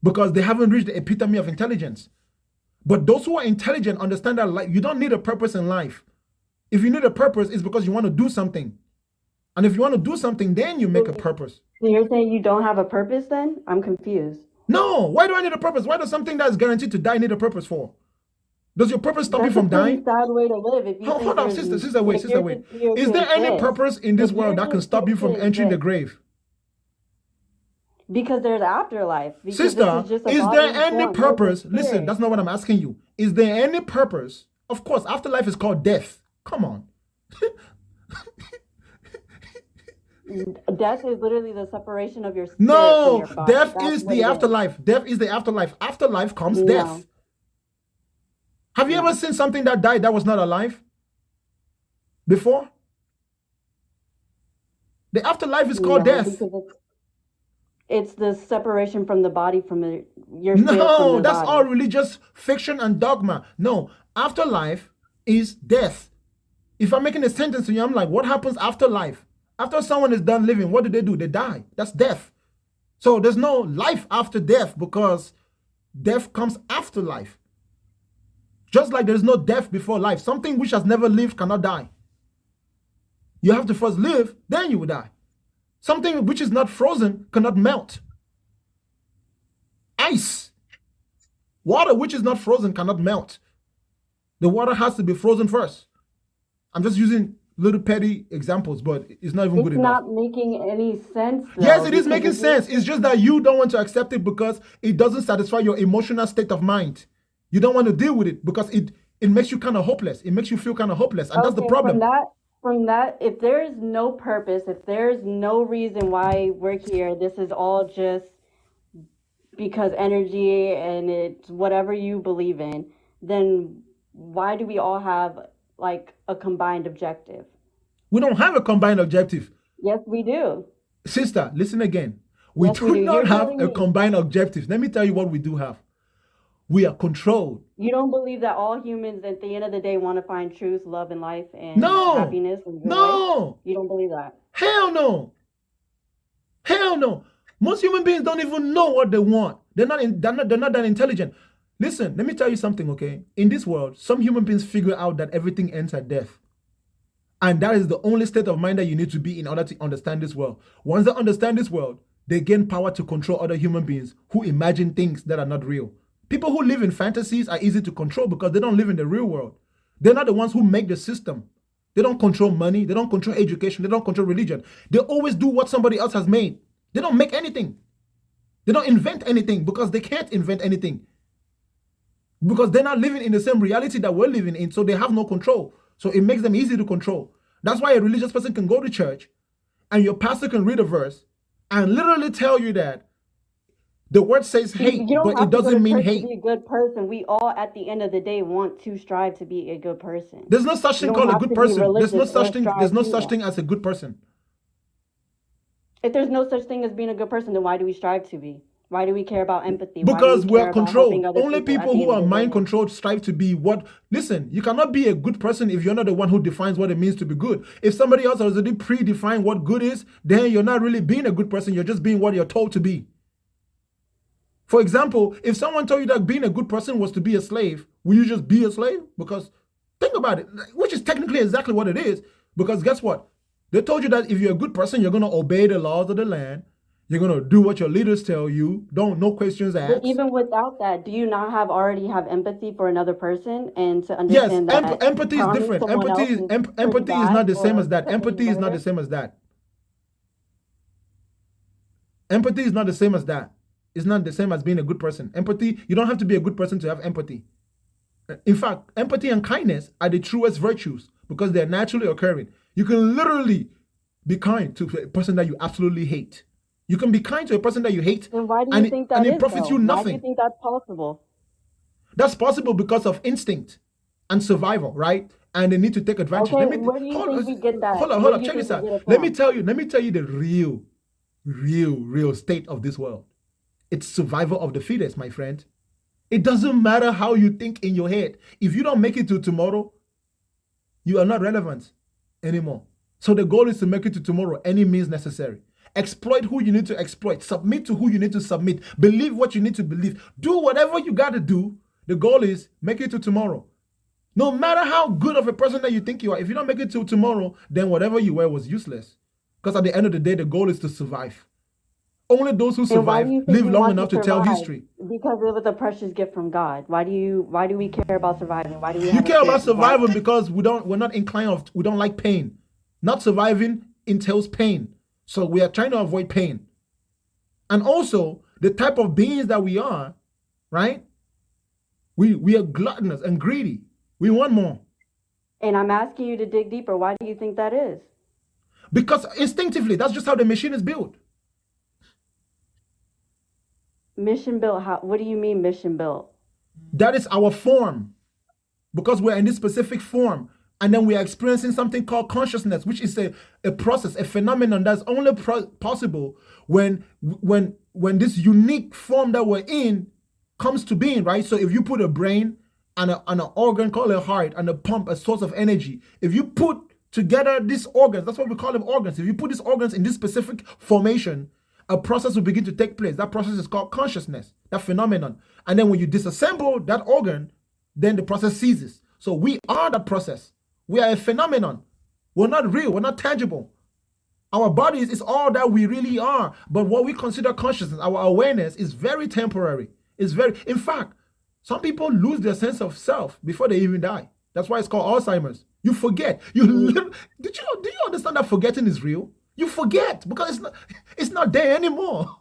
because they haven't reached the epitome of intelligence. But those who are intelligent understand that you don't need a purpose in life. If you need a purpose, it's because you want to do something. And if you want to do something, then you make a purpose. So you're saying you don't have a purpose then? I'm confused. No. Why do I need a purpose? Why does something that is guaranteed to die need a purpose for? Does your purpose stop you from dying? That's a pretty sad way to live. If you Hold on, sister, wait. Is there any purpose in this world that can stop you from entering the grave? Because there's afterlife. Sister, is there any purpose? Listen, that's not what I'm asking you. Is there any purpose? Of course, afterlife is called death. Come on. Death is literally the separation of your spirit No, from your body. Death is the afterlife. Death is the afterlife. Afterlife comes death. Have you ever seen something that died that was not alive before? The afterlife is called death. It's the separation from the body, from your spirit. No, that's all religious fiction and dogma. No, afterlife is death. If I'm making a sentence to you, I'm like, what happens after life? After someone is done living, what do? They die. That's death. So there's no life after death, because death comes after life. Just like there's no death before life. Something which has never lived cannot die. You have to first live, then you will die. Something which is not frozen cannot melt. Ice. Water which is not frozen cannot melt. The water has to be frozen first. I'm just using little petty examples, but it's not even good enough. It's not making any sense, though. Yes, it is making sense. It's just that you don't want to accept it because it doesn't satisfy your emotional state of mind. You don't want to deal with it because it makes you kind of hopeless. It makes you feel kind of hopeless, and that's the problem. From that, if there's no purpose, if there's no reason why we're here, this is all just because energy and it's whatever you believe in, then why do we all have like a combined objective? We don't have a combined objective. Yes, we do. Sister, listen again. We do not have a combined objective. Let me tell you what we do have. We are controlled. You don't believe that all humans at the end of the day want to find truth, love, and life, and happiness and joy? No. You don't believe that? Hell no. Hell no. Most human beings don't even know what they want. They're not that intelligent. Listen, let me tell you something, okay? In this world, some human beings figure out that everything ends at death. And that is the only state of mind that you need to be in order to understand this world. Once they understand this world, they gain power to control other human beings who imagine things that are not real. People who live in fantasies are easy to control because they don't live in the real world. They're not the ones who make the system. They don't control money. They don't control education. They don't control religion. They always do what somebody else has made. They don't make anything. They don't invent anything because they can't invent anything. because they're not living in the same reality that we're living in, so they have no control. So it makes them easy to control. That's why a religious person can go to church and your pastor can read a verse and literally tell you that the word says hate, You don't but it have to go doesn't to mean church to hate. be a good person. We all, at the end of the day, want to strive to be a good person. There's no such You thing don't called a have good to be person. There's no religious such or thing. strive There's no to such that. thing as a good person. If there's no such thing as being a good person, then why do we strive to be? Why do we care about empathy? Why Because do we we're care about helping controlled. other Only people at people the who end are of the mind day? controlled strive to be what? Listen, you cannot be a good person if you're not the one who defines what it means to be good. If somebody else has already predefined what good is, then you're not really being a good person. You're just being what you're told to be. For example, if someone told you that being a good person was to be a slave, will you just be a slave? Because think about it, which is technically exactly what it is. Because guess what? They told you that if you're a good person, you're going to obey the laws of the land. You're going to do what your leaders tell you. No questions But asked. even without that, do you not already have empathy for another person and to Yes, understand that empathy is harming different. someone else is pretty Empathy is bad not the same or as that. committing Empathy is not the murder? same as that. Empathy is not the same as that. It's not the same as being a good person. Empathy, you don't have to be a good person to have empathy. In fact, empathy and kindness are the truest virtues because they're naturally occurring. You can literally be kind to a person that you absolutely hate. You can be kind to a person that you hate, And why do you think that and it is, profits though? you Why do you nothing. think that's possible? That's possible because of instinct and survival, right? And they need to take advantage. Okay, where do you think we get that? Hold Where do on. you Check think this we out. get it Let me from? tell you the real state of this world. It's survival of the fittest, my friend. It doesn't matter how you think in your head. If you don't make it to tomorrow, you are not relevant anymore. So the goal is to make it to tomorrow, any means necessary. Exploit who you need to exploit. Submit to who you need to submit. Believe what you need to believe. Do whatever you got to do. The goal is make it to tomorrow. No matter how good of a person that you think you are, if you don't make it to tomorrow, then whatever you were was useless. Because at the end of the day, the goal is to survive. Only those who And why survive do you think live we long want enough to to tell survive? history. Because it was a precious gift from God. Why do we care about surviving? Why do we You have care a about spirit to survive? survival because we're not inclined of, we don't like pain. Not surviving entails pain. So we are trying to avoid pain. And also the type of beings that we are, right? We are gluttonous and greedy. We want more. And I'm asking you to dig deeper. Why do you think that is? Because instinctively, that's just how the machine is built. Mission built. How? What do you mean mission built? That is our form. Because we're in this specific form. And then we are experiencing something called consciousness, which is a process, a phenomenon that's only possible when this unique form that we're in comes to being, right? So if you put a brain and an organ called a heart and a pump, a source of energy, if you put together these organs, that's what we call them organs. If you put these organs in this specific formation, a process will begin to take place. That process is called consciousness, that phenomenon. And then when you disassemble that organ, then the process ceases. So we are that process. We are a phenomenon. We're not real. We're not tangible. Our bodies is all that we really are. But what we consider consciousness, our awareness, is very temporary. In fact, some people lose their sense of self before they even die. That's why it's called Alzheimer's. You forget. Do you understand that forgetting is real? You forget because it's not there anymore.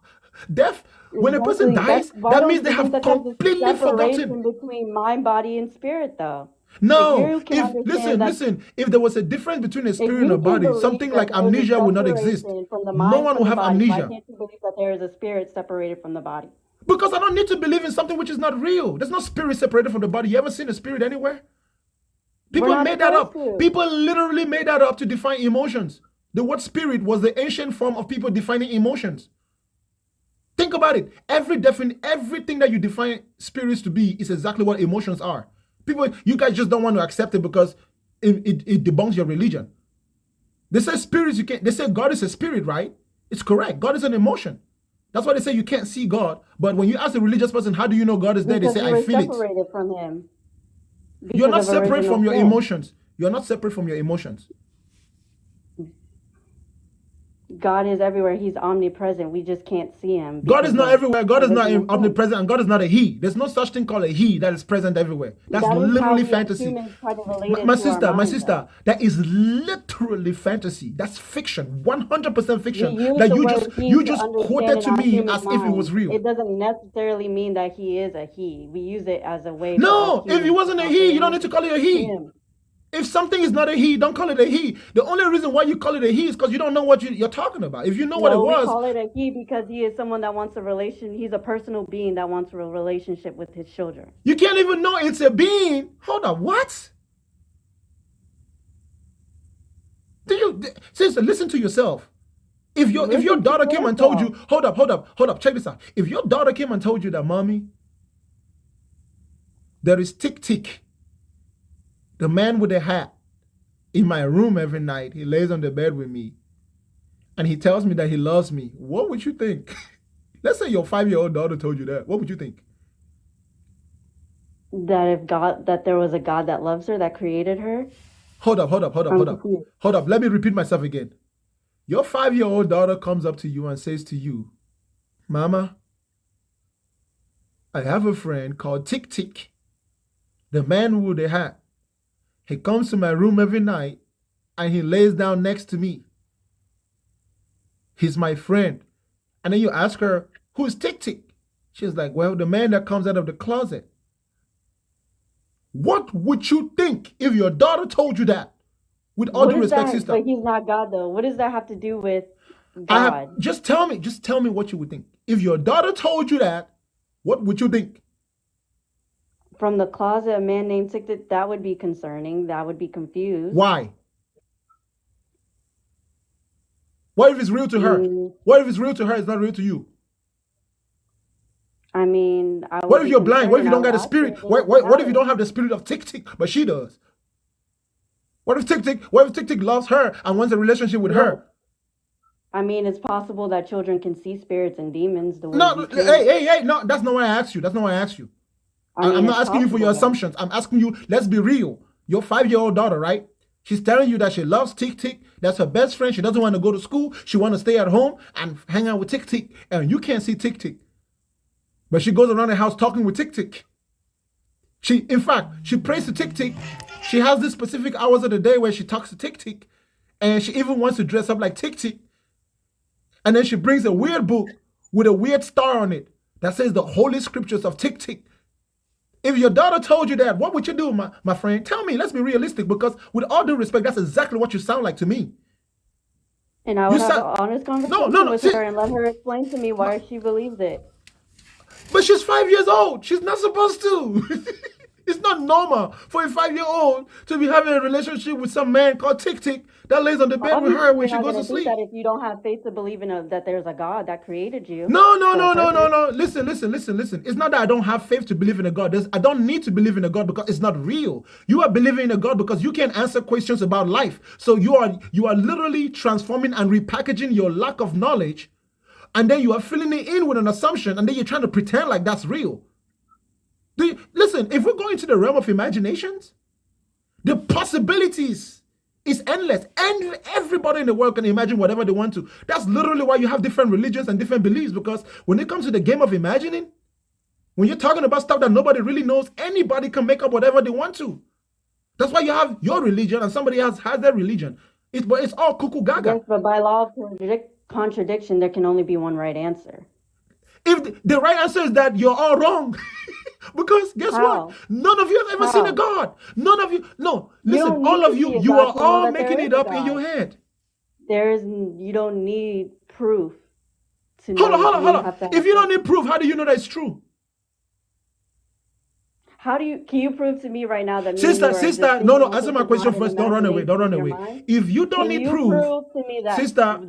Death, when a person dies, that means they have completely forgotten. Between mind, body, and spirit, though. No, listen, if there was a difference between a spirit and a body, something like amnesia would not exist. No one will have amnesia. Why can't you believe that there is a spirit separated from the body? Because I don't need to believe in something which is not real. There's no spirit separated from the body. You ever seen a spirit anywhere? People made that up. People literally made that up to define emotions. The word spirit was the ancient form of people defining emotions. Think about it. Everything that you define spirits to be is exactly what emotions are. People, you guys just don't want to accept it because it debunks your religion. They say spirits, they say God is a spirit, right? It's correct. God is an emotion. That's why they say you can't see God. But when you ask a religious person, how do you know God is there? They say, I feel it. Separated from him. You're not separate from your emotions. You're not separate from your emotions. God is everywhere. He's omnipresent. We just can't see him. God is because not of everywhere. God is not original sin. omnipresent, and God is not a he. There's no such thing called a he that is present everywhere. That's That is how literally we as fantasy. humans try to relate My, it my to our sister, my minds, sister, though. that is literally fantasy. That's fiction, 100% We fiction. use That the you word he you to just understand quoted in to our me human as if it was mind. real. It doesn't necessarily mean that he is a he. We use it as a way for us No, if it humans to wasn't a he, you don't need comprehend to call it a he. him. If something is not a he, don't call it a he. The only reason why you call it a he is because you don't know what you're talking about. If you know what it No, we was, call it a he because he is someone that wants a relation. He's a personal being that wants a relationship with his children. you can't even know it's a being. Hold on, what? Sister, listen to yourself. If your Listen to daughter came and told you, yourself. hold up, check this out. If your daughter came and told you that, mommy, there is Tick Tick, the man with a hat, in my room every night. He lays on the bed with me, and he tells me that he loves me. What would you think? Let's say your 5-year-old daughter told you that. What would you think? That there was a God that loves her, that created her. Hold up. I'm confused. Hold up. Let me repeat myself again. Your 5-year-old daughter comes up to you and says to you, Mama, I have a friend called Tick Tick, the man with a hat. He comes to my room every night and he lays down next to me. He's my friend. And then you ask her, who's Tick Tick? She's like, well, the man that comes out of the closet. What would you think if your daughter told you that? With all due respect, sister. But he's not God, though. What does that have to do with God? Just tell me what you would think. If your daughter told you that, what would you think? From the closet, a man named Tick Tick, that would be concerning. That would be confused. Why? What if it's real to her? What if it's real to her, it's not real to you? I mean, what if you're blind? What if you don't got a spirit? What if you don't have the spirit of Tick Tick, but she does? What if Tick Tick loves her and wants a relationship with her? I mean, it's possible that children can see spirits and demons the way No, hey, no, that's not why I asked you. I'm not asking you for your assumptions. I'm asking you, let's be real. Your 5-year-old daughter, right? She's telling you that she loves Tick Tick. That's her best friend. She doesn't want to go to school. She wants to stay at home and hang out with Tick Tick. And you can't see Tick Tick. But she goes around the house talking with Tick Tick. In fact, she prays to Tick Tick. She has these specific hours of the day where she talks to Tick Tick. And she even wants to dress up like Tick Tick. And then she brings a weird book with a weird star on it that says the holy scriptures of Tick Tick. If your daughter told you that, what would you do, my friend? Tell me, let's be realistic, because with all due respect, that's exactly what you sound like to me. And I would have an honest conversation with her and let her explain to me why she believes it. But she's 5 years old. She's not supposed to. It's not normal for a 5-year-old to be having a relationship with some man called Tick Tick that lays on the bed with her when she goes to sleep. That if you don't have faith to believe in that there's a God that created you. No. Listen. It's not that I don't have faith to believe in a God. I don't need to believe in a God because it's not real. You are believing in a God because you can answer questions about life. So you are literally transforming and repackaging your lack of knowledge, and then you are filling it in with an assumption, and then you're trying to pretend like that's real. Listen, if we're going to the realm of imaginations, the possibilities is endless. And everybody in the world can imagine whatever they want to. That's literally why you have different religions and different beliefs, because when it comes to the game of imagining, when you're talking about stuff that nobody really knows, anybody can make up whatever they want to. That's why you have your religion and somebody else has their religion. It's all cuckoo gaga. Yes, but by law of contradiction, there can only be one right answer. If the right answer is that you're all wrong. Because guess what? None of you have ever seen a God. None of you. No, listen, all of you, you are all making it up in your head. You don't need proof to know. Hold on. If you don't need proof, how do you know that it's true? Can you prove to me right now that sister, no, answer my question first. Don't run away. If you don't need proof, sister,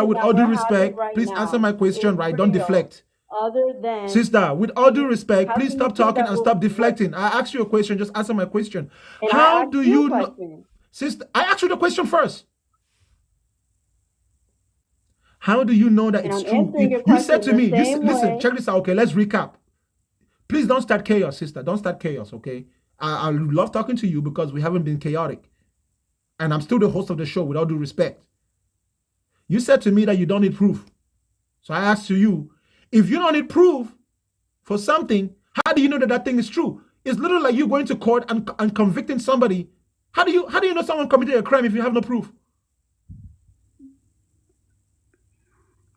with all due respect, please answer my question right. Don't deflect. Other than sister, with all due respect, please stop talking and stop deflecting. I asked you a question, just answer my question. How do you know? Sister, I asked you the question first. How do you know that it's true? You said to me, listen, check this out, okay? Let's recap. Please don't start chaos, sister. Don't start chaos, okay? I love talking to you because we haven't been chaotic. And I'm still the host of the show, with all due respect. You said to me that you don't need proof. So I asked you, if you don't need proof for something, how do you know that that thing is true? It's literally like you going to court and convicting somebody. How do you know someone committed a crime if you have no proof?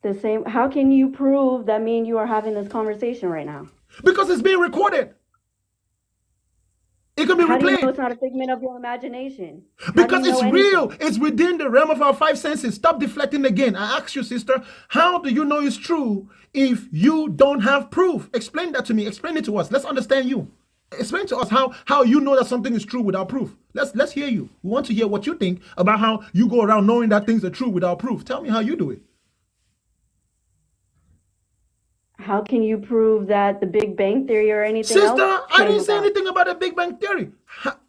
The same. How can you prove that me and you are having this conversation right now? Because it's being recorded. It can be How do you know replayed. it's not a figment of your imagination? Because it's real. It's within the realm of our five senses. Stop deflecting again. I ask you, sister, how do you know it's true if you don't have proof? Explain that to me. Explain it to us. Let's understand you. Explain to us how you know that something is true without proof. Let's hear you. We want to hear what you think about how you go around knowing that things are true without proof. Tell me how you do it. How can you prove that the Big Bang Theory or anything else? Sister, I didn't say anything about the Big Bang Theory.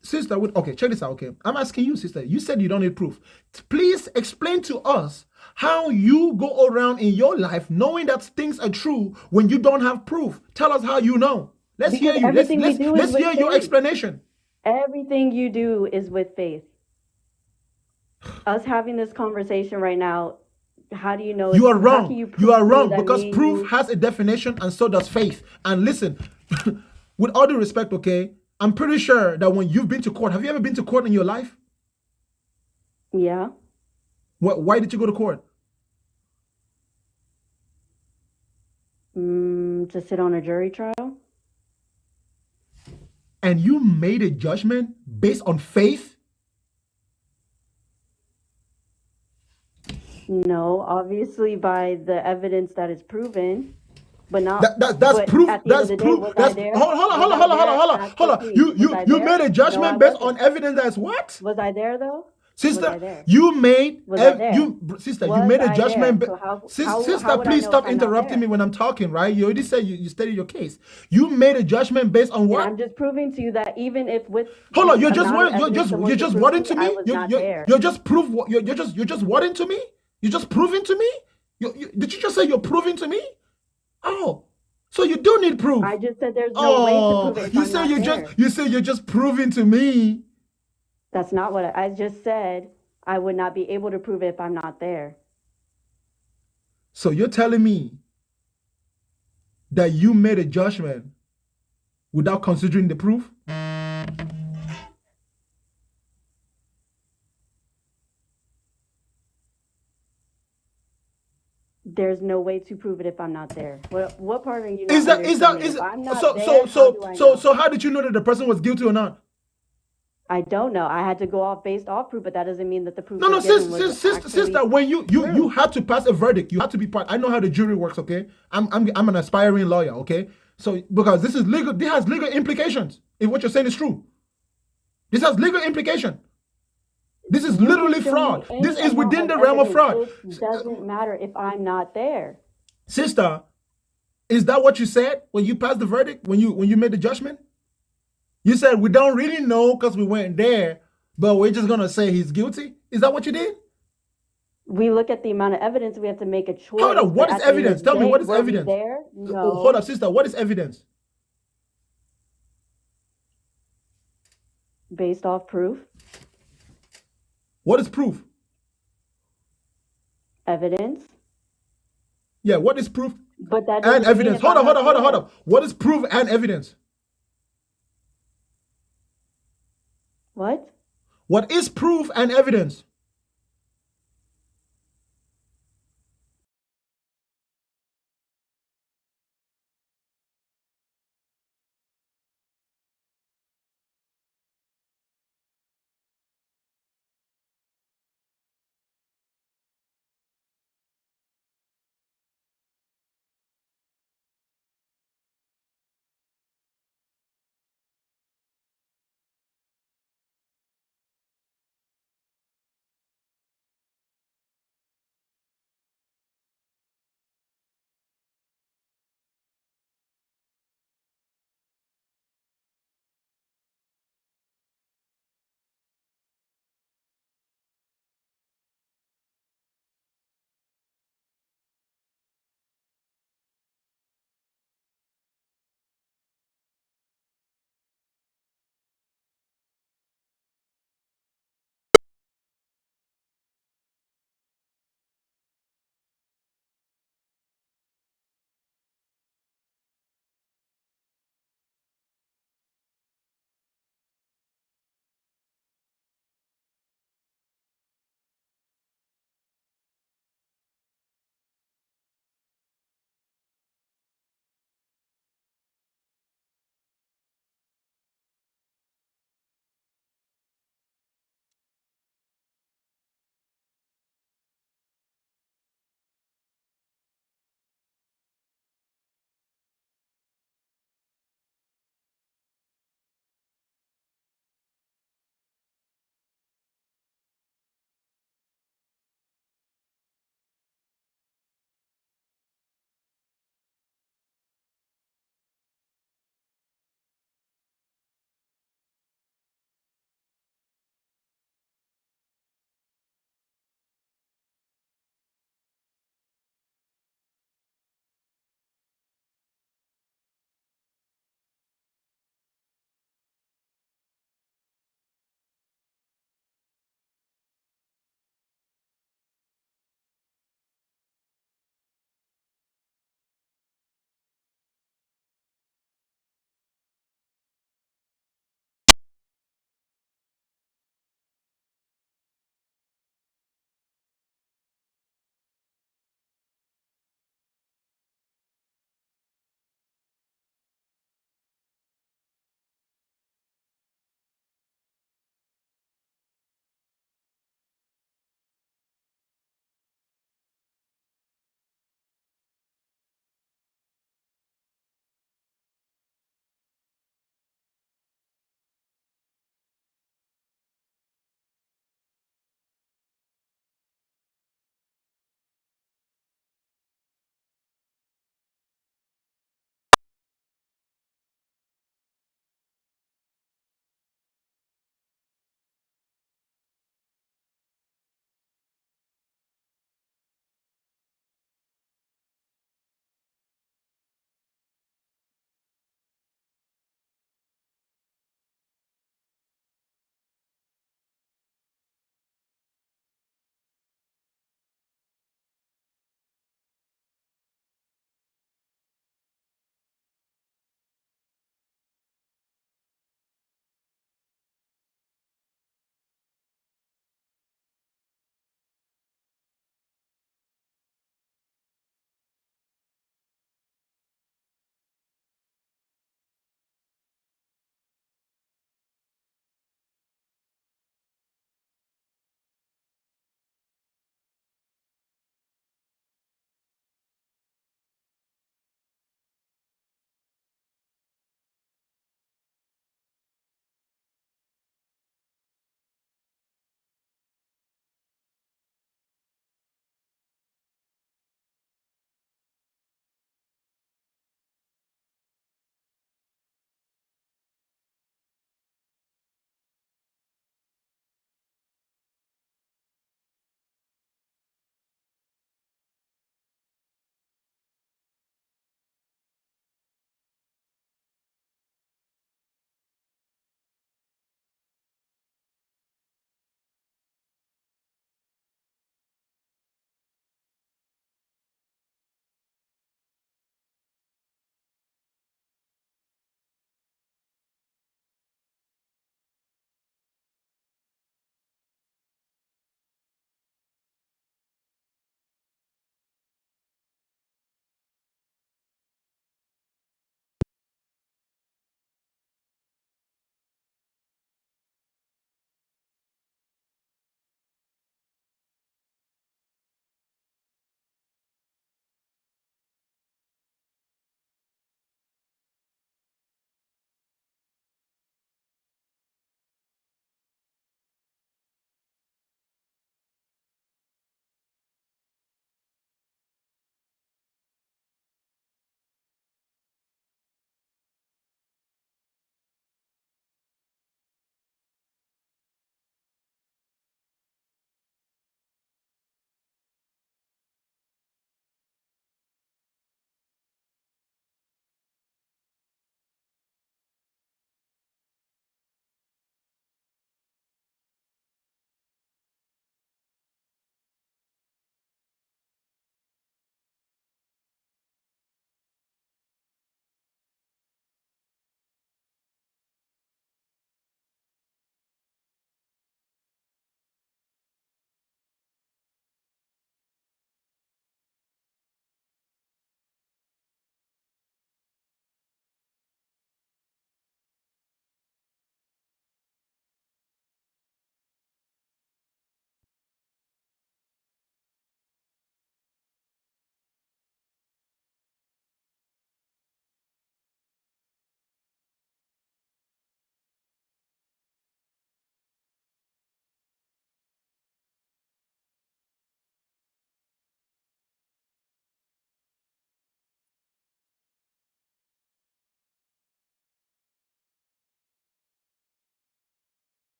Sister, okay, check this out, okay? I'm asking you, sister. You said you don't need proof. Please explain to us how you go around in your life knowing that things are true when you don't have proof. Tell us how you know. Let's hear you. Let's hear your explanation. Everything you do is with faith. Us having this conversation right now, how do you know? You are wrong. You are wrong because proof has a definition and so does faith. And listen, with all due respect, okay, I'm pretty sure that when you've been to court, have you ever been to court in your life? Yeah. Why did you go to court? To sit on a jury trial. And you made a judgment based on faith? No, obviously by the evidence that is proven, but not. That's proof. That's proof. Hold on. You made a judgment based on evidence that's what? Was I there though? Sister, you made you made a judgment. Sister, please stop interrupting me when I'm talking, right? You already said you stated your case. You made a judgment based on what? And I'm just proving to you that even if with hold on, you're just what into me? You're just proof you're just what into me? You're just proving to me? Did you just say you're proving to me? Oh, so you do need proof. I just said there's no way to prove it. You say you're just proving to me. That's not what I just said. I would not be able to prove it if I'm not there. So you're telling me that you made a judgment without considering the proof? There's no way to prove it if I'm not there. What part are you not so how did you know that the person was guilty or not? I don't know. I had to go off based off proof, but that doesn't mean that the proof. Sister, when you had to pass a verdict, you had to be part. I know how the jury works, okay? I'm an aspiring lawyer, okay? So because this is legal, this has legal implications. If what you're saying is true, this has legal implication. This is literally fraud. This is within the realm of fraud. It doesn't matter if I'm not there. Sister, is that what you said when you passed the verdict? When you made the judgment? You said we don't really know because we weren't there, but we're just gonna say he's guilty. Is that what you did? We look at the amount of evidence. We have to make a choice. Hold on. What is evidence? Tell me what is evidence. There? No. Oh, hold up, sister. What is evidence? Based off proof. What is proof? Evidence. Yeah. What is proof? But that and evidence. Hold on. What is proof and evidence? What? What is proof and evidence?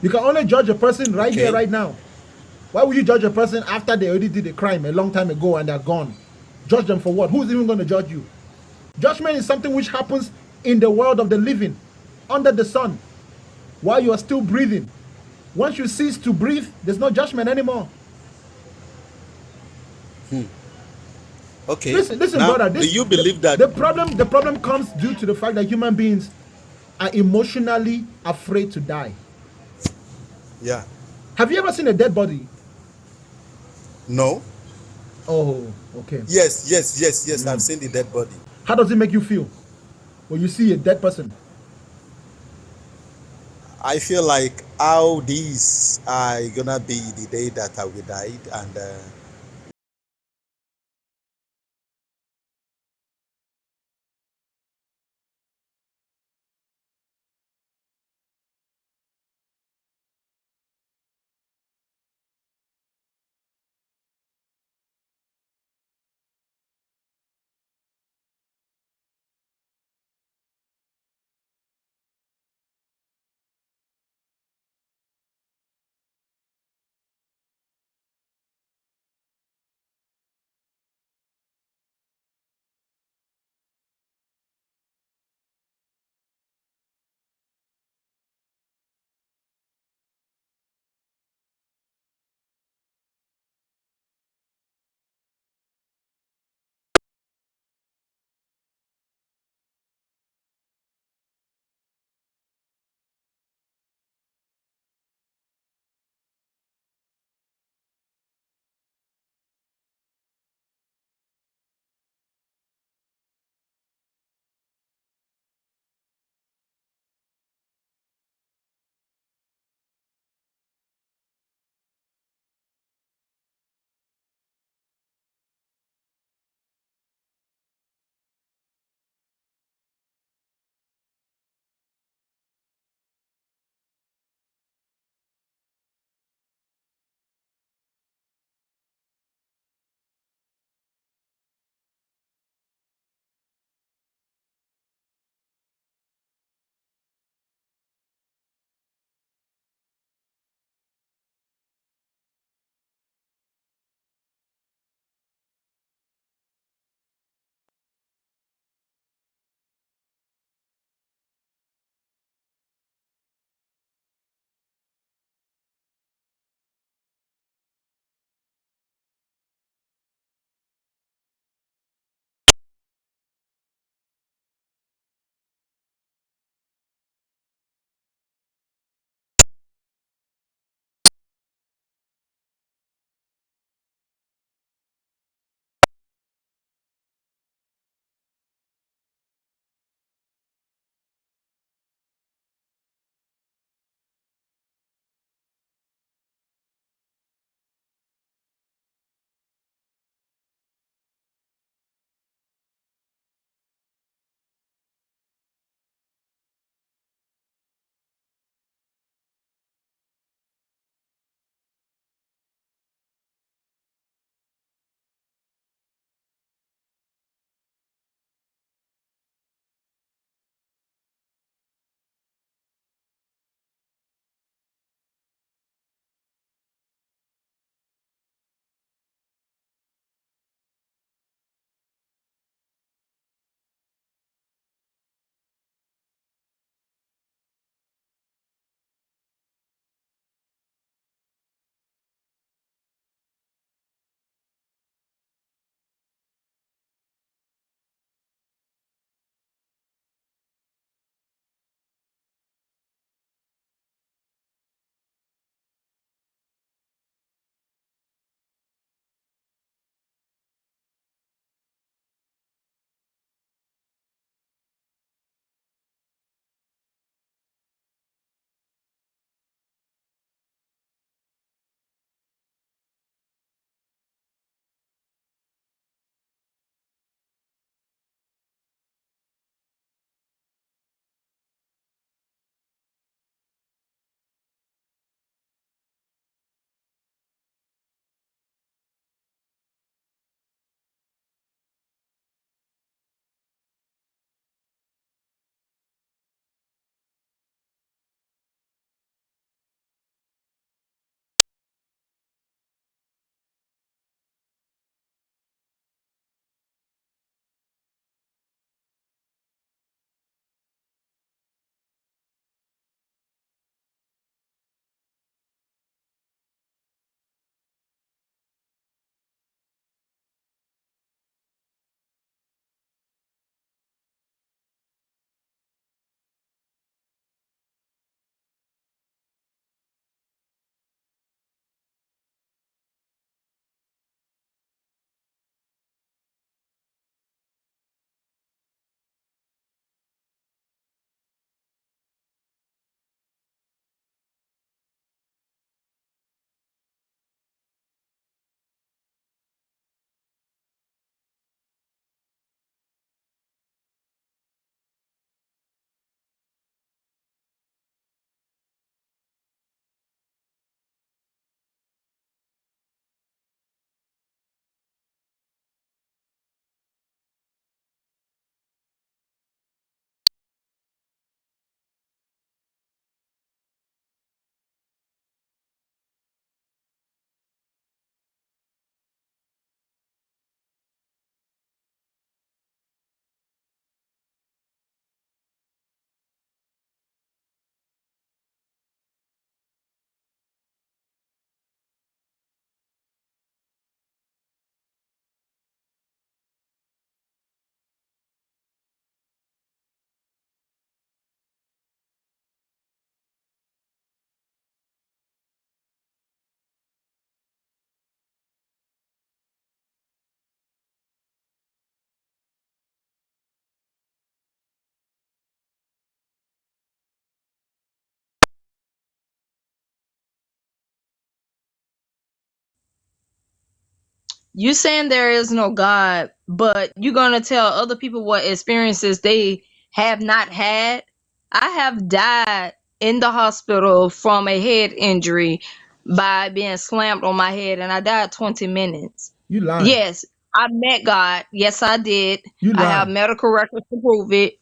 You can only judge a person right here, Okay. right now. Why would you judge a person after they already did a crime a long time ago and they're gone? Judge them for what? Who's even going to judge you? Judgment is something which happens in the world of the living, under the sun, while you are still breathing. Once you cease to breathe, there's no judgment anymore. Okay. Listen, Now, brother. do This you believe that? the problem comes due to the fact that human beings are emotionally afraid to die. Yeah. Have you ever seen a dead body? No. Oh, okay. Yes. I've seen the dead body. How does it make you feel when you see a dead person? I feel like how these are gonna be the day that I will die, and You saying there is no God, but you're gonna tell other people what experiences they have not had. I have died in the hospital from a head injury by being slammed on my head, and I died 20 minutes. You lying. Yes, I met God. Yes, I did. You I have lying. medical records to prove it.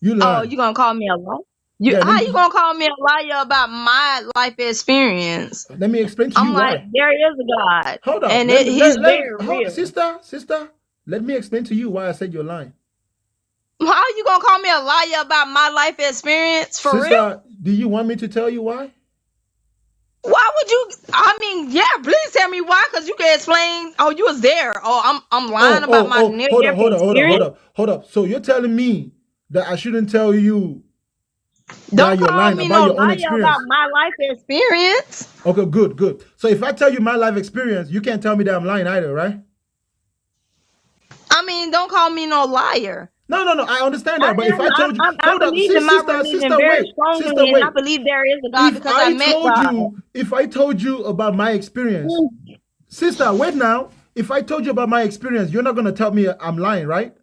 You Oh, lying. you gonna call me a liar? Yeah, How you gonna call me a liar about my life experience? let me explain to I'm you like, why. there is a God, Hold up. and Let me he's very hold, real. sister. Let me explain to you why I said you're lying. How you gonna call me a liar about my life experience? For real? Sister, do you want me to tell you why? Why would you? I mean, yeah, please tell me why, because you can explain. Oh, you was there. Oh, I'm lying about my near death experience. Hold up. So you're telling me that I shouldn't tell you that Don't you're call lying me about no your own liar about experience? my life experience. Okay, good. So if I tell you my life experience, you can't tell me that I'm lying either, right? I mean, don't call me no liar. No. I understand that, but if I told you, I hold up, believe in my religion very strongly, and I wait. believe there is a God because I met God. If I told you about my experience, sister, wait now. If I told you about my experience, you're not gonna tell me I'm lying, right?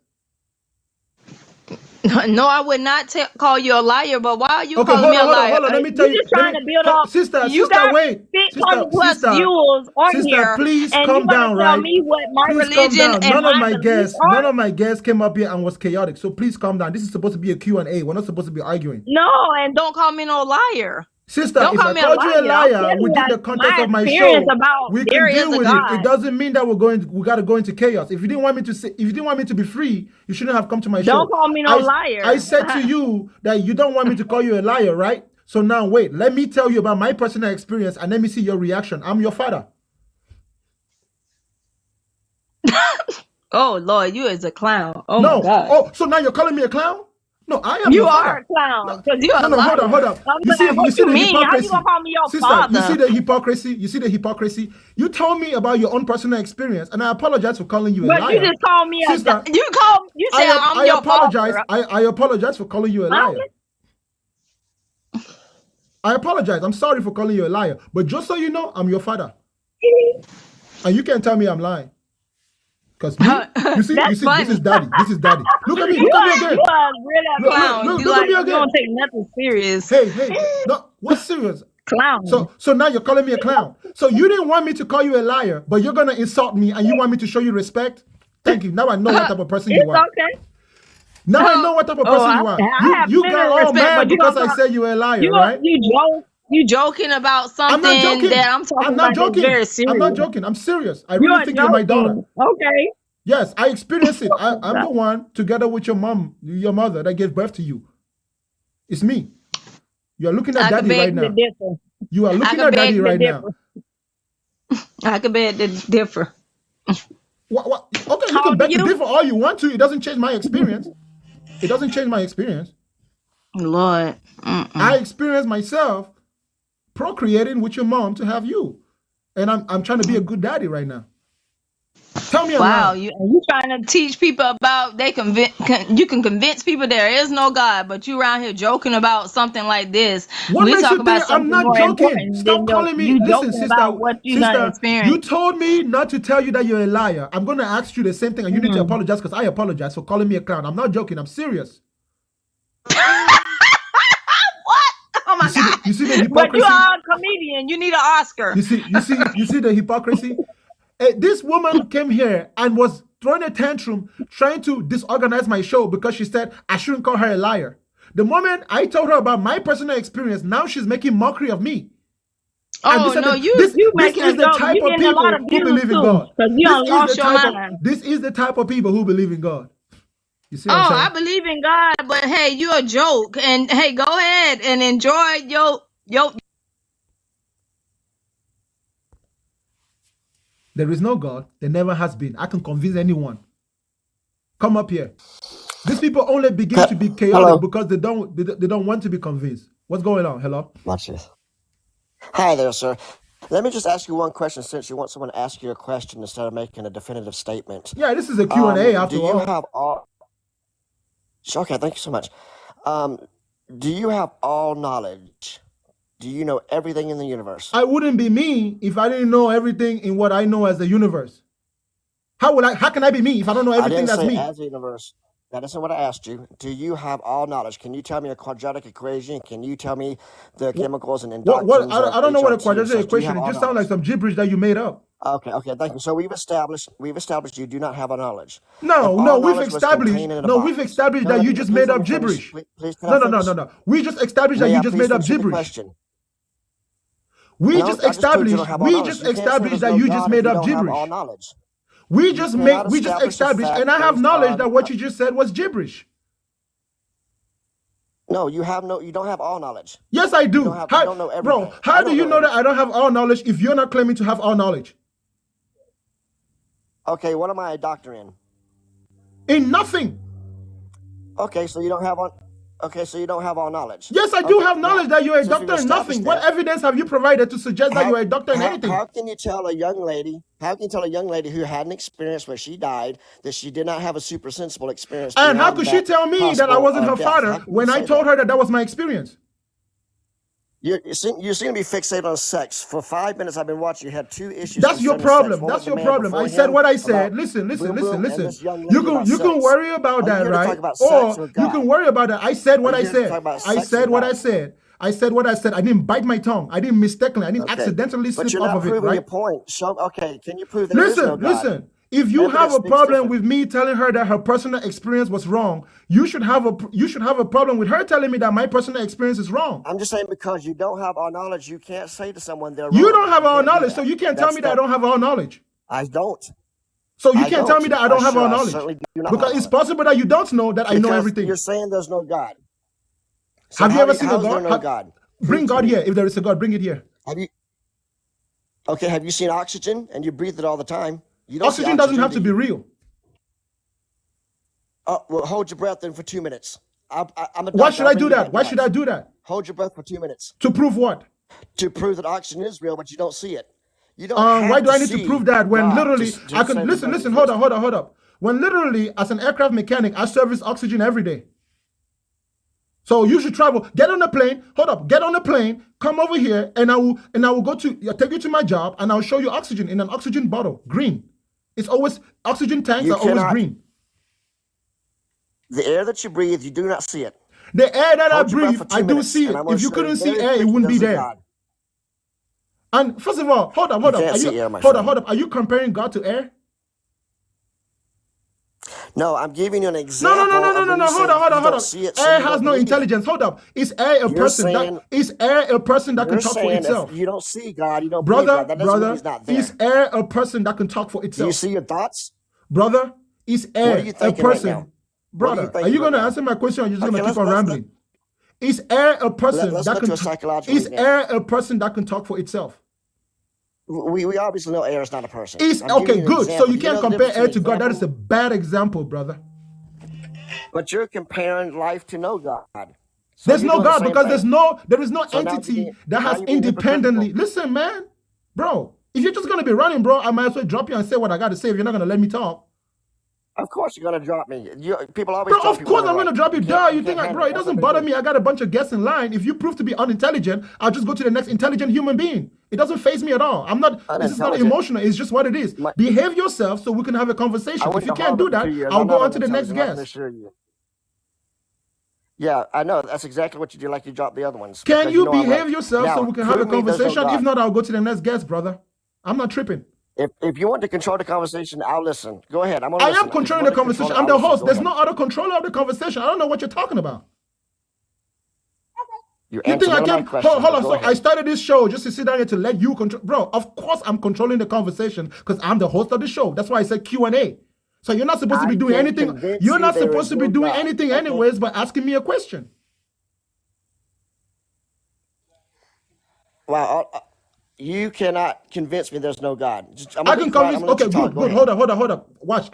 No, I would not call you a liar, but why are you Okay, calling me a liar? hold on. Let me tell You you. just trying to build up. Sister, You got wait. 600 plus viewers on Sister, here, please and you calm gonna down, tell right? me what my Please calm religion down. and my beliefs None are? of my guests came up here and was chaotic. So please calm down. This is supposed to be a Q&A. We're not supposed to be arguing. No, and don't call me no liar. Sister, Don't if call I me a called you a liar. I'm liar telling you within the context my of my experience show, about we there can is deal a with it. It God. doesn't mean that we got to go into chaos. If you didn't want me to be free, you shouldn't have come to my Don't show. call me no liar. I said to you that you don't want me to call you a liar, right? So now wait, let me tell you about my personal experience and let me see your reaction. I'm your father. Oh Lord, you is a clown. Oh my No. God. Oh, so now you're calling me a clown? No, I am You your are father. a clown No, because you're a no, hold liar. up. I'm You like, what see you the mean? How you hypocrisy. gonna call me your Sister, you see father? the hypocrisy? You told me about your own personal experience, and I apologize for calling you a But you liar. just called me Sister, you say I'm I your apologize. father. I apologize for calling you a liar. I apologize. I'm sorry for calling you a liar. But just so you know, I'm your father. And you can't tell me I'm lying. Because me, That's this is funny. daddy. This is daddy. Look at me You again. are really a clown. You Look at like me you don't again. take nothing serious. Hey, no, what's serious? Clown. So now you're calling me a clown. So you didn't want me to call you a liar, but you're gonna insult me and you want me to show you respect? Thank you. Now I know what type of person you It's are. okay. Now I know what type of person you are. I have You plenty got of all respect, mad but you because gonna I talk said you were a liar, right? you joking about I'm not something joking. that I'm talking I'm not about that's joking. very serious. I'm not joking. I'm serious. I You really are think you're my daughter. joking. Okay. Yes, I experienced it. Oh, I'm the one, together with your mother, that gave birth to you. It's me. You're looking at I could daddy beg right to now. differ. You are I looking could at beg daddy to right now. differ. I could beg to differ. What? Okay, you How can old are beg to you? differ all you want to. It doesn't change my experience. It doesn't change my experience. Lord. I experienced myself procreating with your mom to have you. And I'm trying to be a good daddy right now. Tell me I'm Wow, lying. you trying to teach people about you can convince people there is no God, but you around here joking about something like this. What We makes talk you about think I'm something not more joking? important Stop than calling me. you Listen, joking about what you done you experienced. told me not to tell you that you're a liar. I'm going to ask you the same thing, and you need to Mm. apologize because I apologize for calling me a clown. I'm not joking. I'm serious. What? Oh my God! You see the But you hypocrisy? are a comedian. You need an Oscar. You see the hypocrisy? This woman came here and was throwing a tantrum, trying to disorganize my show because she said I shouldn't call her a liar. The moment I told her about my personal experience, now she's making mockery of me. Oh no, you This making a is the joke. type You of getting a lot of people who views believe in too, God. because you done lost your mind. This is the type of people who believe in God. You see Oh, what I'm I saying? believe in God, but hey, you a joke, and hey, go ahead and enjoy your. There is no God. There never has been. I can convince anyone. Come up here. These people only begin to be chaotic Hello. because they don't want to be convinced. What's going on? Hello? Watch this. Hi there, sir. Let me just ask you one question since you want someone to ask you a question instead of making a definitive statement. Yeah, this is a Q&A after Do you all. have all... Okay, thank you so much. Do you have all knowledge? Do you know everything in the universe? I wouldn't be me if I didn't know everything in what I know as the universe. How can I be me if I don't know I everything didn't that's say me? as a universe. That isn't what I asked you. Do you have all knowledge? Can you tell me a quadratic equation? Can you tell me the chemicals and What endocrines of I don't know what a HRT and quadratic such? Do you equation have is. It all just sounds like knowledge? some gibberish that you made up. Okay, thank you. So we've established you do not have a knowledge. If No, all we've knowledge was established. contained in a No, we've box. established No, that you just please made let up me finish. gibberish. Please, can I No, finish? We just established that May you I just please made up finish with the gibberish. question? We No, just I just proved you don't established. have all We knowledge. just You can't say established there's that no you just God if made you up don't have all gibberish. knowledge. We You just cannot established, a and I have fact knowledge based that on what you just said was gibberish. No, you don't have all knowledge. Yes, I do. You don't know everything. How do don't you know that I everything. don't have all knowledge if you're not claiming to have all knowledge? Okay, what am I a doctor in? In nothing. Okay, so you don't have all. Okay, so you don't have all knowledge. Yes, I do have knowledge that you're a since we've doctor in nothing. established What that, evidence have you provided to suggest that you're a doctor in anything? How can you tell a young lady? How can you tell a young lady who had an experience where she died that she did not have a super sensible experience? And how beyond could she that tell me that I possible, wasn't her death? How father can you when I say told that? her that that was my experience? You seem to be fixated on sex. For 5 minutes, I've been watching. You had two issues. That's your concerning sex. problem. One That's with the your man problem. I before said him what I about said. Listen. boom boom, Listen. and this young You lady about can sex. worry about Are you that, here to right? talk about sex or You can God? worry about that. I said what Are I you here to said. talk about I sex said or what I God? said. I said what I said. I didn't bite my tongue. I didn't mistakenly. I didn't Okay, accidentally but slip you're off not of it, proving your right? point. Okay, can you prove there is no God? Listen. If you have Evidence a speaks problem different. with me telling her that her personal experience was wrong, you should have a problem with her telling me that my personal experience is wrong. I'm just saying because you don't have all knowledge, you can't say to someone they're You wrong. don't have all can't do knowledge, so that. you can't tell me that I don't have all knowledge. I don't. So you I can't tell don't. me that I don't have all I knowledge. certainly do not Because have it's all knowledge. possible that you don't know that I know Because everything. you're saying there's no God. So Have you ever seen a how is there God? no God? Bring Prove to God me. here. If there is a God, bring it here. Have you seen oxygen? And you breathe it all the time. You don't see Oxygen doesn't have do to be you? real. Well, hold your breath in for 2 minutes. I'm a doctor. Why should I'll I bring do you that? back Why should I next. do that? Hold your breath for 2 minutes. To prove what? To prove that oxygen is real, but you don't see it. You don't have Why do I to need to see prove that when God literally to I say can that listen, doesn't listen, hold exist. up. When literally as an aircraft mechanic, I service oxygen every day. So you should travel. Get on a plane. Hold up. Get on a plane. Come over here, and I will take you to my job, and I'll show you oxygen in an oxygen bottle, green. It's always oxygen tanks are always green. The air that you breathe, you do not see it. The air that Hold I your breath breathe, for 2 I do minutes, see and it. I'm gonna If you show you couldn't see very air, it quickly wouldn't be there's a there. God. And first of all, hold up. can't see air, my hold friend. up. Are you comparing God to air? No, I'm giving you an example. No. Hold up. See it, Air has no intelligence. Hold up. Is air a person that can talk for itself? If you don't see God, you don't believe God. That doesn't mean He's not there. Is air a person that can talk for Do itself? you see your thoughts? Brother, is air What are you a thinking right person? now? Brother, are you going to answer my question or are you just going to keep on rambling? Is air a person let's that go can to a psychological is example. air a person that can talk for itself? We obviously know air is not a person. Is I'm okay, giving you an good. So example. you Do know can't the compare difference air between to God. That is example? a bad example, brother. But you're comparing life to no God. So There's you're no doing the God same because thing. there is no So now entity that now has you're being independently. hypocritical. Listen, man, bro. If you're just gonna be running, bro, I might as well drop you and say what I got to say. If you're not gonna let me talk, Of course you're gonna drop me. People always bro. drop Of people course on the I'm gonna way. drop you. Duh. You think, handle bro? It That's doesn't what they bother do. me. I got a bunch of guests in line. If you prove to be unintelligent, I'll just go to the next intelligent human being. It doesn't faze me at all. I'm not. This is not Unintelligent. emotional. It's just what it is. Behave yourself so we can have a conversation. If you can't do that, I'll go on to the next I can guest. assure you. Yeah, I know. That's exactly what you do. Like you drop the other ones. Can you know I'm behave right. yourself Now, so we can have a prove me there's no conversation? If God. not, I'll go to the next guest, brother. I'm not tripping. If you want to control the conversation, I'll listen. Go ahead. I'm gonna I listen. am controlling the conversation. I'm the host. There's no other controller of the conversation. I don't know what you're talking about. You think I my can? question. Hold on. Go So ahead. I started this show just to sit down here to let you control. Bro, of course I'm controlling the conversation because I'm the host of the show. That's why I said Q&A. So you're not supposed to be doing anything. You're not supposed to be doing anything anyways but asking me a question. Wow. You cannot convince me there's no God. I can convince. Okay, good. Hold up. Watch.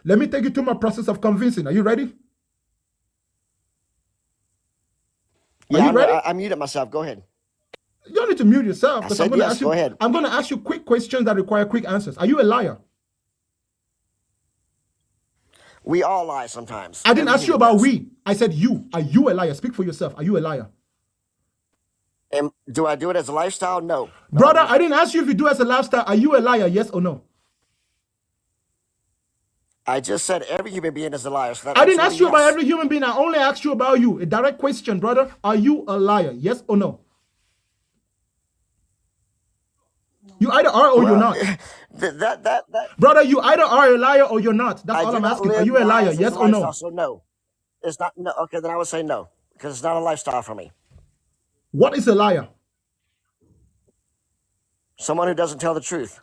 Let me take you through my process of convincing. Are you ready? Are you ready? I muted myself. Go ahead. You don't need to mute yourself because I'm going to ask you. Go ahead. I'm going to ask you quick questions that require quick answers. Are you a liar? We all lie sometimes. I didn't ask you about we. I said you. Are you a liar? Speak for yourself. Are you a liar? And do I do it as a lifestyle? No. Brother, I didn't ask you if you do it as a lifestyle. Are you a liar? Yes or no? I just said every human being is a liar. So that I didn't answer would ask be you about yes. every human being. I only asked you about you. A direct question, brother. Are you a liar? Yes or no? You either are or you're Well, not. that Brother, you either are a liar or you're not. That's I all do I'm not asking. Are live you a liar? lies as Yes a or lifestyle, no? so no. It's not. No. Okay, then I would say no because it's not a lifestyle for me. What is a liar? Someone who doesn't tell the truth.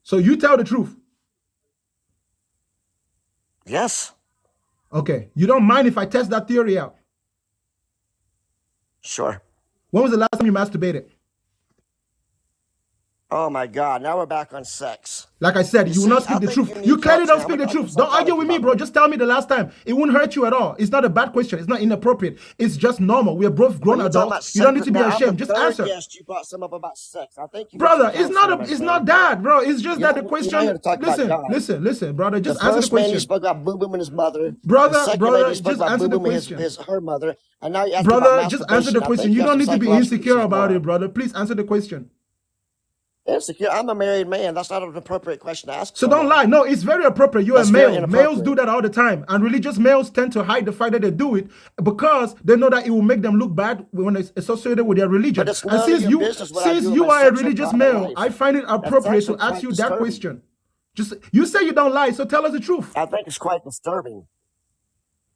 So you tell the truth. Yes. Okay. You don't mind if I test that theory out. Sure. When was the last time you masturbated? Oh my God! Now we're back on sex. Like I said, you will see, not I speak the think truth. you You need clearly don't counseling. speak the I'm a truth. Don't argue psychologist, with by me, the bro. way. Just tell me the last time. It won't hurt you at all. It's not a bad question. It's not inappropriate. It's just normal. We are both grown Are you talking about adults. You don't need sex? to be Now I'm the ashamed. Just third answer. guest you brought some up about sex. I think you need some Brother, it's counseling, my it's friend. not that, bro. It's just You're that the not, you're not here question. to talk about God. Listen, brother. The Just answer the first man you question. spoke about boom boom and his mother. The Brother, second lady you spoke just about answer boom the boom and question. her mother. And now you ask about Brother, just answer the masturbation. I question. think You you have don't some need to be psychological insecure issues about going it, on. brother. Please answer the question. Insecure. I'm a married man. That's not an appropriate question to ask So don't someone. lie. No, it's very appropriate. You're That's a very male. Males do inappropriate. that all the time. And religious males tend to hide the fact that they do it because they know that it will make them look bad when it's associated with their religion. But it's And none of your business what I do with you my are a sex or religious private male, life. I find it That's appropriate actually to ask quite you that disturbing. question. Just you say you don't lie, so tell us the truth. I think it's quite disturbing.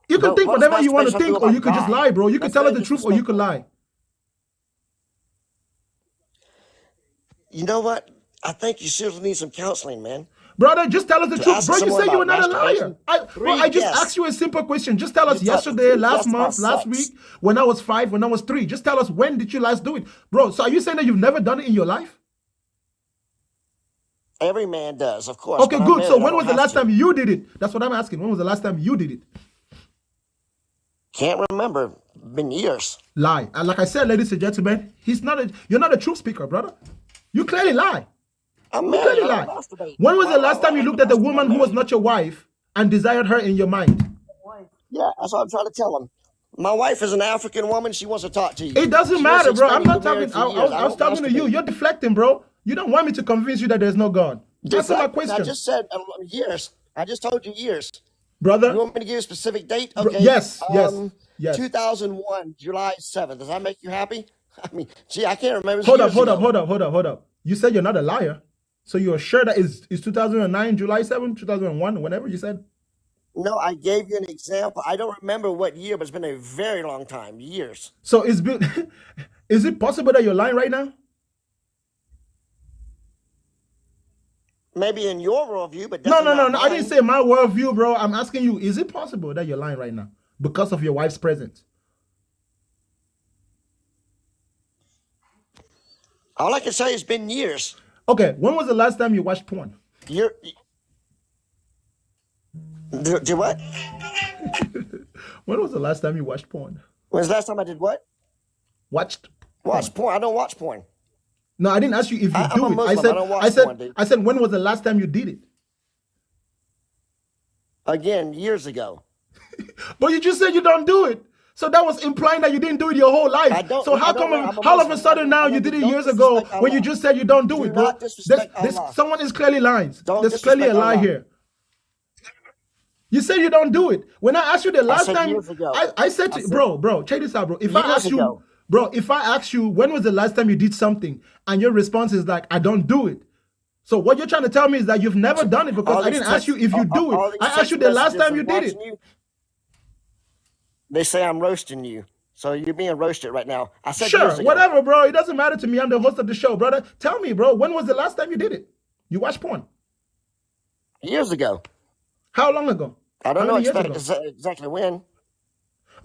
You can But think what does whatever you want to masturbation have to do think, or you about could just God? lie, bro. You could That's tell us very the truth, or you could disrespectful. lie. You know what? I think you seriously need some counseling, man. Brother, just tell us the To truth. ask Bro, you someone say you about are not a liar. masturbation, Bro, I just guests. asked you a simple question. Just tell us You talked to yesterday, three last guests about month, last sex. week, when I was 5, when I was 3. Just tell us, when did you last do it? Bro, so are you saying that you've never done it in your life? Every man does, of course. Okay, but I'm good. married, So I when don't was the have last to. time you did it? That's what I'm asking. When was the last time you did it? Can't remember. Been years. Lie. And like I said, ladies and gentlemen, you're not a truth speaker, brother. You clearly lie. I'm You married. clearly I lie. don't masturbate. When was the last time you Why looked at the masturbate? woman who was not your wife and desired her in your mind? Yeah, that's what I'm trying to tell them. My wife is an African woman. She wants to talk to you. It doesn't She matter, wants bro. to I'm explain not you've been talking. married for years. I was talking to you. masturbate. You're deflecting, bro. You don't want me to convince you that there's no God. Answer my I question, just said years. I just told you years. brother. You want me to give you a specific date? Okay. Yes. 2001, July 7th. Does that make you happy? I mean, gee, I can't remember. Hold up. You said you're not a liar. So you're sure that is 2009, July 7th, 2001, whenever you said? No, I gave you an example. I don't remember what year, but it's been a very long time. Years. So it's been. Is it possible that you're lying right now? Maybe in your worldview, but No. definitely not I didn't mine. say my worldview, bro. I'm asking you, is it possible that you're lying right now because of your wife's presence? All I can say is it's been years. Okay, when was the last time you watched porn? Do what? When was the last time you watched porn? When's the last time I did what? Watched Watch porn. I don't watch porn. No, I didn't ask you if you I'm do a it. Muslim. I don't watch porn, dude. I said, when was the last time you did it? Again, years ago. But you just said you don't do it. So that was implying that you didn't do it your whole life. So how come all of a sudden now you did it years ago when you just said you don't do it, bro? Someone is clearly lying. There's clearly a lie here. You said you don't do it. When I asked you the last time, I said to you, bro, check this out, bro. If I ask you, when was the last time you did something, and your response is like, I don't do it. So what you're trying to tell me is that you've never done it because I didn't ask you if you do it. I asked you the last time you did it. They say I'm roasting you. So you're being roasted right now. I said sure, whatever, bro. It doesn't matter to me. I'm the host of the show, brother. Tell me, bro, when was the last time you did it? You watched porn? Years ago. How long ago? I don't know exactly when.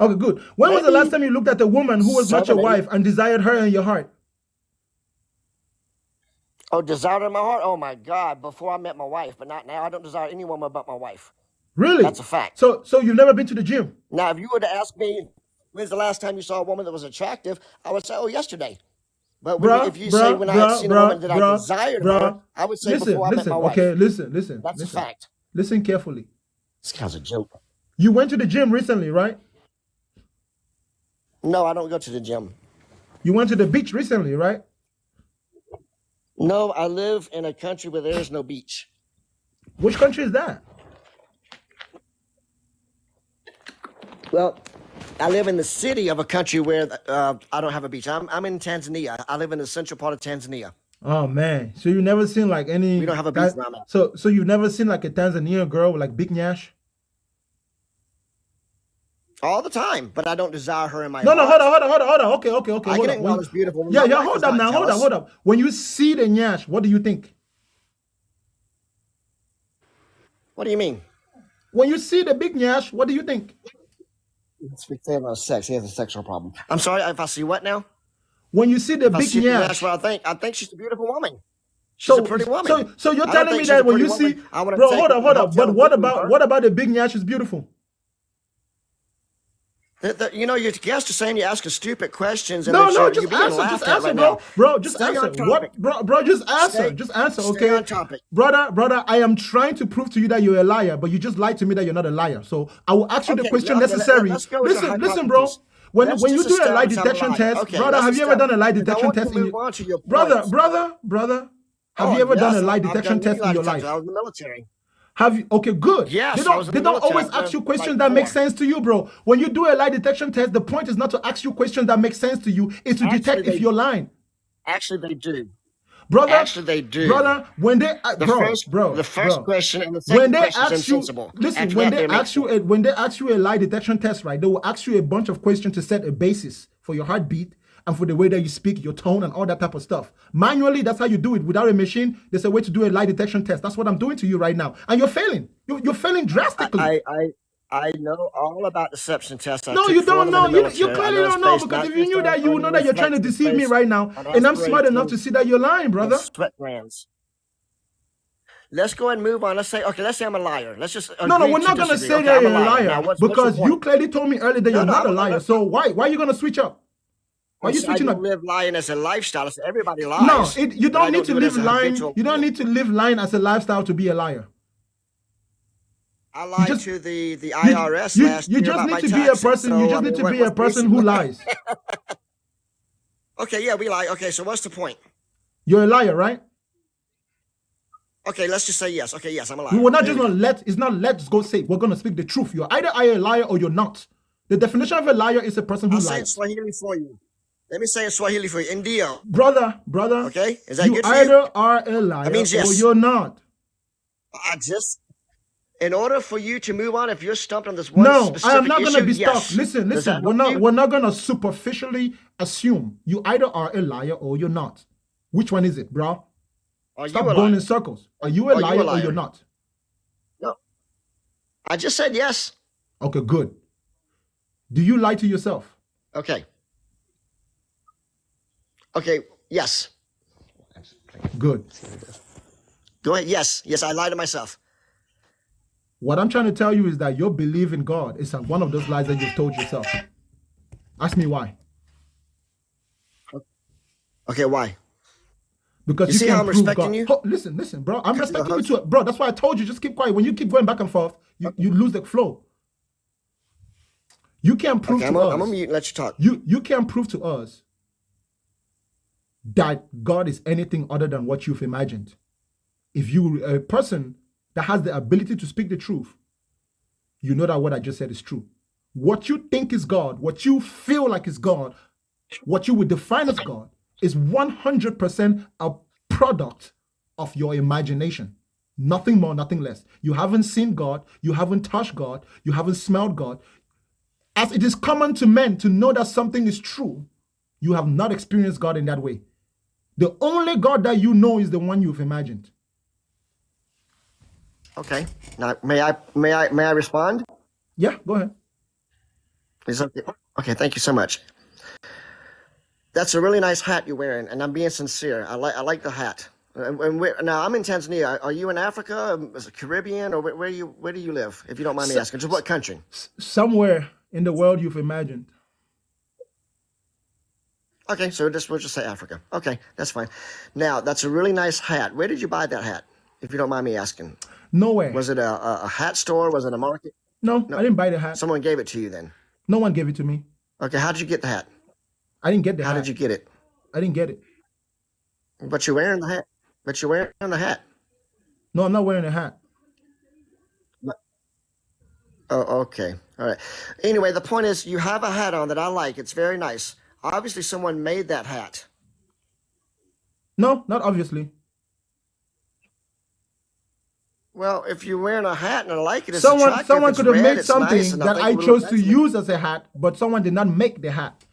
Okay, good. When was the last time you looked at a woman who was not your wife and desired her in your heart? Oh, desired in my heart? Oh, my God. Before I met my wife, but not now. I don't desire any woman but my wife. Really? That's a fact. So you've never been to the gym? Now, if you were to ask me, when's the last time you saw a woman that was attractive, I would say, oh, yesterday. But if you say when I had seen a woman that I desired her, I would say before I met my wife. Okay, listen. That's a fact. Listen carefully. This guy's a joke. You went to the gym recently, right? No, I don't go to the gym. You went to the beach recently, right? No, I live in a country where there is no beach. Which country is that? Well, I live in the city of a country where I don't have a beach. I'm in Tanzania. I live in the central part of Tanzania. Oh man, so you never seen like any? We don't have a beach around that. So you've never seen like a Tanzanian girl with like big nyash? All the time, but I don't desire her in my No, heart. hold on. Okay. I Hold can up. acknowledge beautiful women. Yeah. Hold up. When you see the nyash, what do you think? What do you mean? When you see the big nyash, what do you think? Let's be clear about sex. He has a sexual problem. I'm sorry. If I see what now? When you see the big nyash, that's what I think. I think she's a beautiful woman. She's a pretty woman. So you're telling me that when you see, bro, hold up. But what about the big nyash is beautiful? You know, your guests are saying you're asking stupid questions. And No, you're just being answer, laughed at right now. bro. Just Stay answer. on topic. What, bro? Just answer. Okay. Stay on topic. Brother. I am trying to prove to you that you're a liar, but you just lied to me that you're not a liar. So I will ask you the question necessary. Let's go with the Listen, bro. When you do a lie detection test, Okay, brother, have you ever done a lie detection test in your brother? Have you ever done a lie detection test in your life? I was in the military. Have you? Okay, good. Yes, they don't always ask you questions that make sense to you, bro. When you do a lie detection test, the point is not to ask you questions that make sense to you. It's to detect if you're lying. Actually, they do. Brother, actually, they do. Brother, when they the first question and the second question is insensible. Listen, when they ask you a lie detection test, right? They will ask you a bunch of questions to set a basis for your heartbeat and for the way that you speak, your tone, and all that type of stuff. Manually, that's how you do it. Without a machine, there's a way to do a lie detection test. That's what I'm doing to you right now, and you're failing. You're failing drastically. I know all about deception tests. No, you don't know. You clearly don't know, because if you knew that, you would know that you're trying to deceive me right now, and I'm smart enough to see that you're lying, brother. Sweat glands. Let's go ahead and move on. Let's say I'm a liar. Let's just no, we're not gonna say that you're a liar, because you clearly told me earlier that you're not a liar. So why are you gonna switch up? Why are you switching up? I live lying as a lifestyle. Everybody lies. No, you don't need to live lying. You don't need to live lying as a lifestyle to be a liar. I lied to the IRS last year. You just need to be a person. You just need to be a person who lies. Okay, yeah, we lie. Okay, so what's the point? You're a liar, right? Okay, let's just say yes. Okay, yes, I'm a liar. We're not just gonna let's go say. We're gonna speak the truth. You're either a liar or you're not. The definition of a liar is a person who lies. I'll say it Swahili for you. Let me say it Swahili for you. Indio. Brother. Okay, is that good for you? You either are a liar or you're not. In order for you to move on, if you're stumped on this one specific issue, I am not going to be stuck. Yes. Listen. We're not going to superficially assume you either are a liar or you're not. Which one is it, bro? Stop going in circles. Are you a liar or you're not? No. I just said yes. Okay, good. Do you lie to yourself? Okay, yes. Good. Go ahead. Yes, I lie to myself. What I'm trying to tell you is that your belief in God is one of those lies that you've told yourself. Ask me why. Okay, why? Because you see how I'm respecting you? Listen, bro. I'm respecting you too. Bro, that's why I told you, just keep quiet. When you keep going back and forth, you lose the flow. You can't prove to us. I'm going to mute and let you talk. You can't prove to us that God is anything other than what you've imagined. If you're a person that has the ability to speak the truth, you know that what I just said is true. What you think is God, what you feel like is God, what you would define as God, is 100% a product of your imagination. Nothing more, nothing less. You haven't seen God, you haven't touched God, you haven't smelled God. As it is common to men to know that something is true, you have not experienced God in that way. The only God that you know is the one you've imagined. Okay. Now, may I respond? Yeah, go ahead. Okay, thank you so much. That's a really nice hat you're wearing, and I'm being sincere. I like the hat. Now, I'm in Tanzania. Are you in Africa, Caribbean, or where do you live, if you don't mind me asking? Just what country? Somewhere in the world you've imagined. Okay, so we'll just say Africa. Okay, that's fine. Now, that's a really nice hat. Where did you buy that hat, if you don't mind me asking? Nowhere. Was it a hat store? Was it a market? No, I didn't buy the hat. Someone gave it to you then? No one gave it to me. Okay, how did you get the hat? I didn't get the hat. How did you get it? I didn't get it. But you're wearing the hat. No, I'm not wearing a hat. Oh, okay. All right. Anyway, the point is, you have a hat on that I like. It's very nice. Obviously, someone made that hat. No, not obviously. Well, if you're wearing a hat and I like it, it's Someone attractive. It's could have red. made It's nice, something and I that think I it would look chose to excellent. use as a hat, but someone did not make the hat.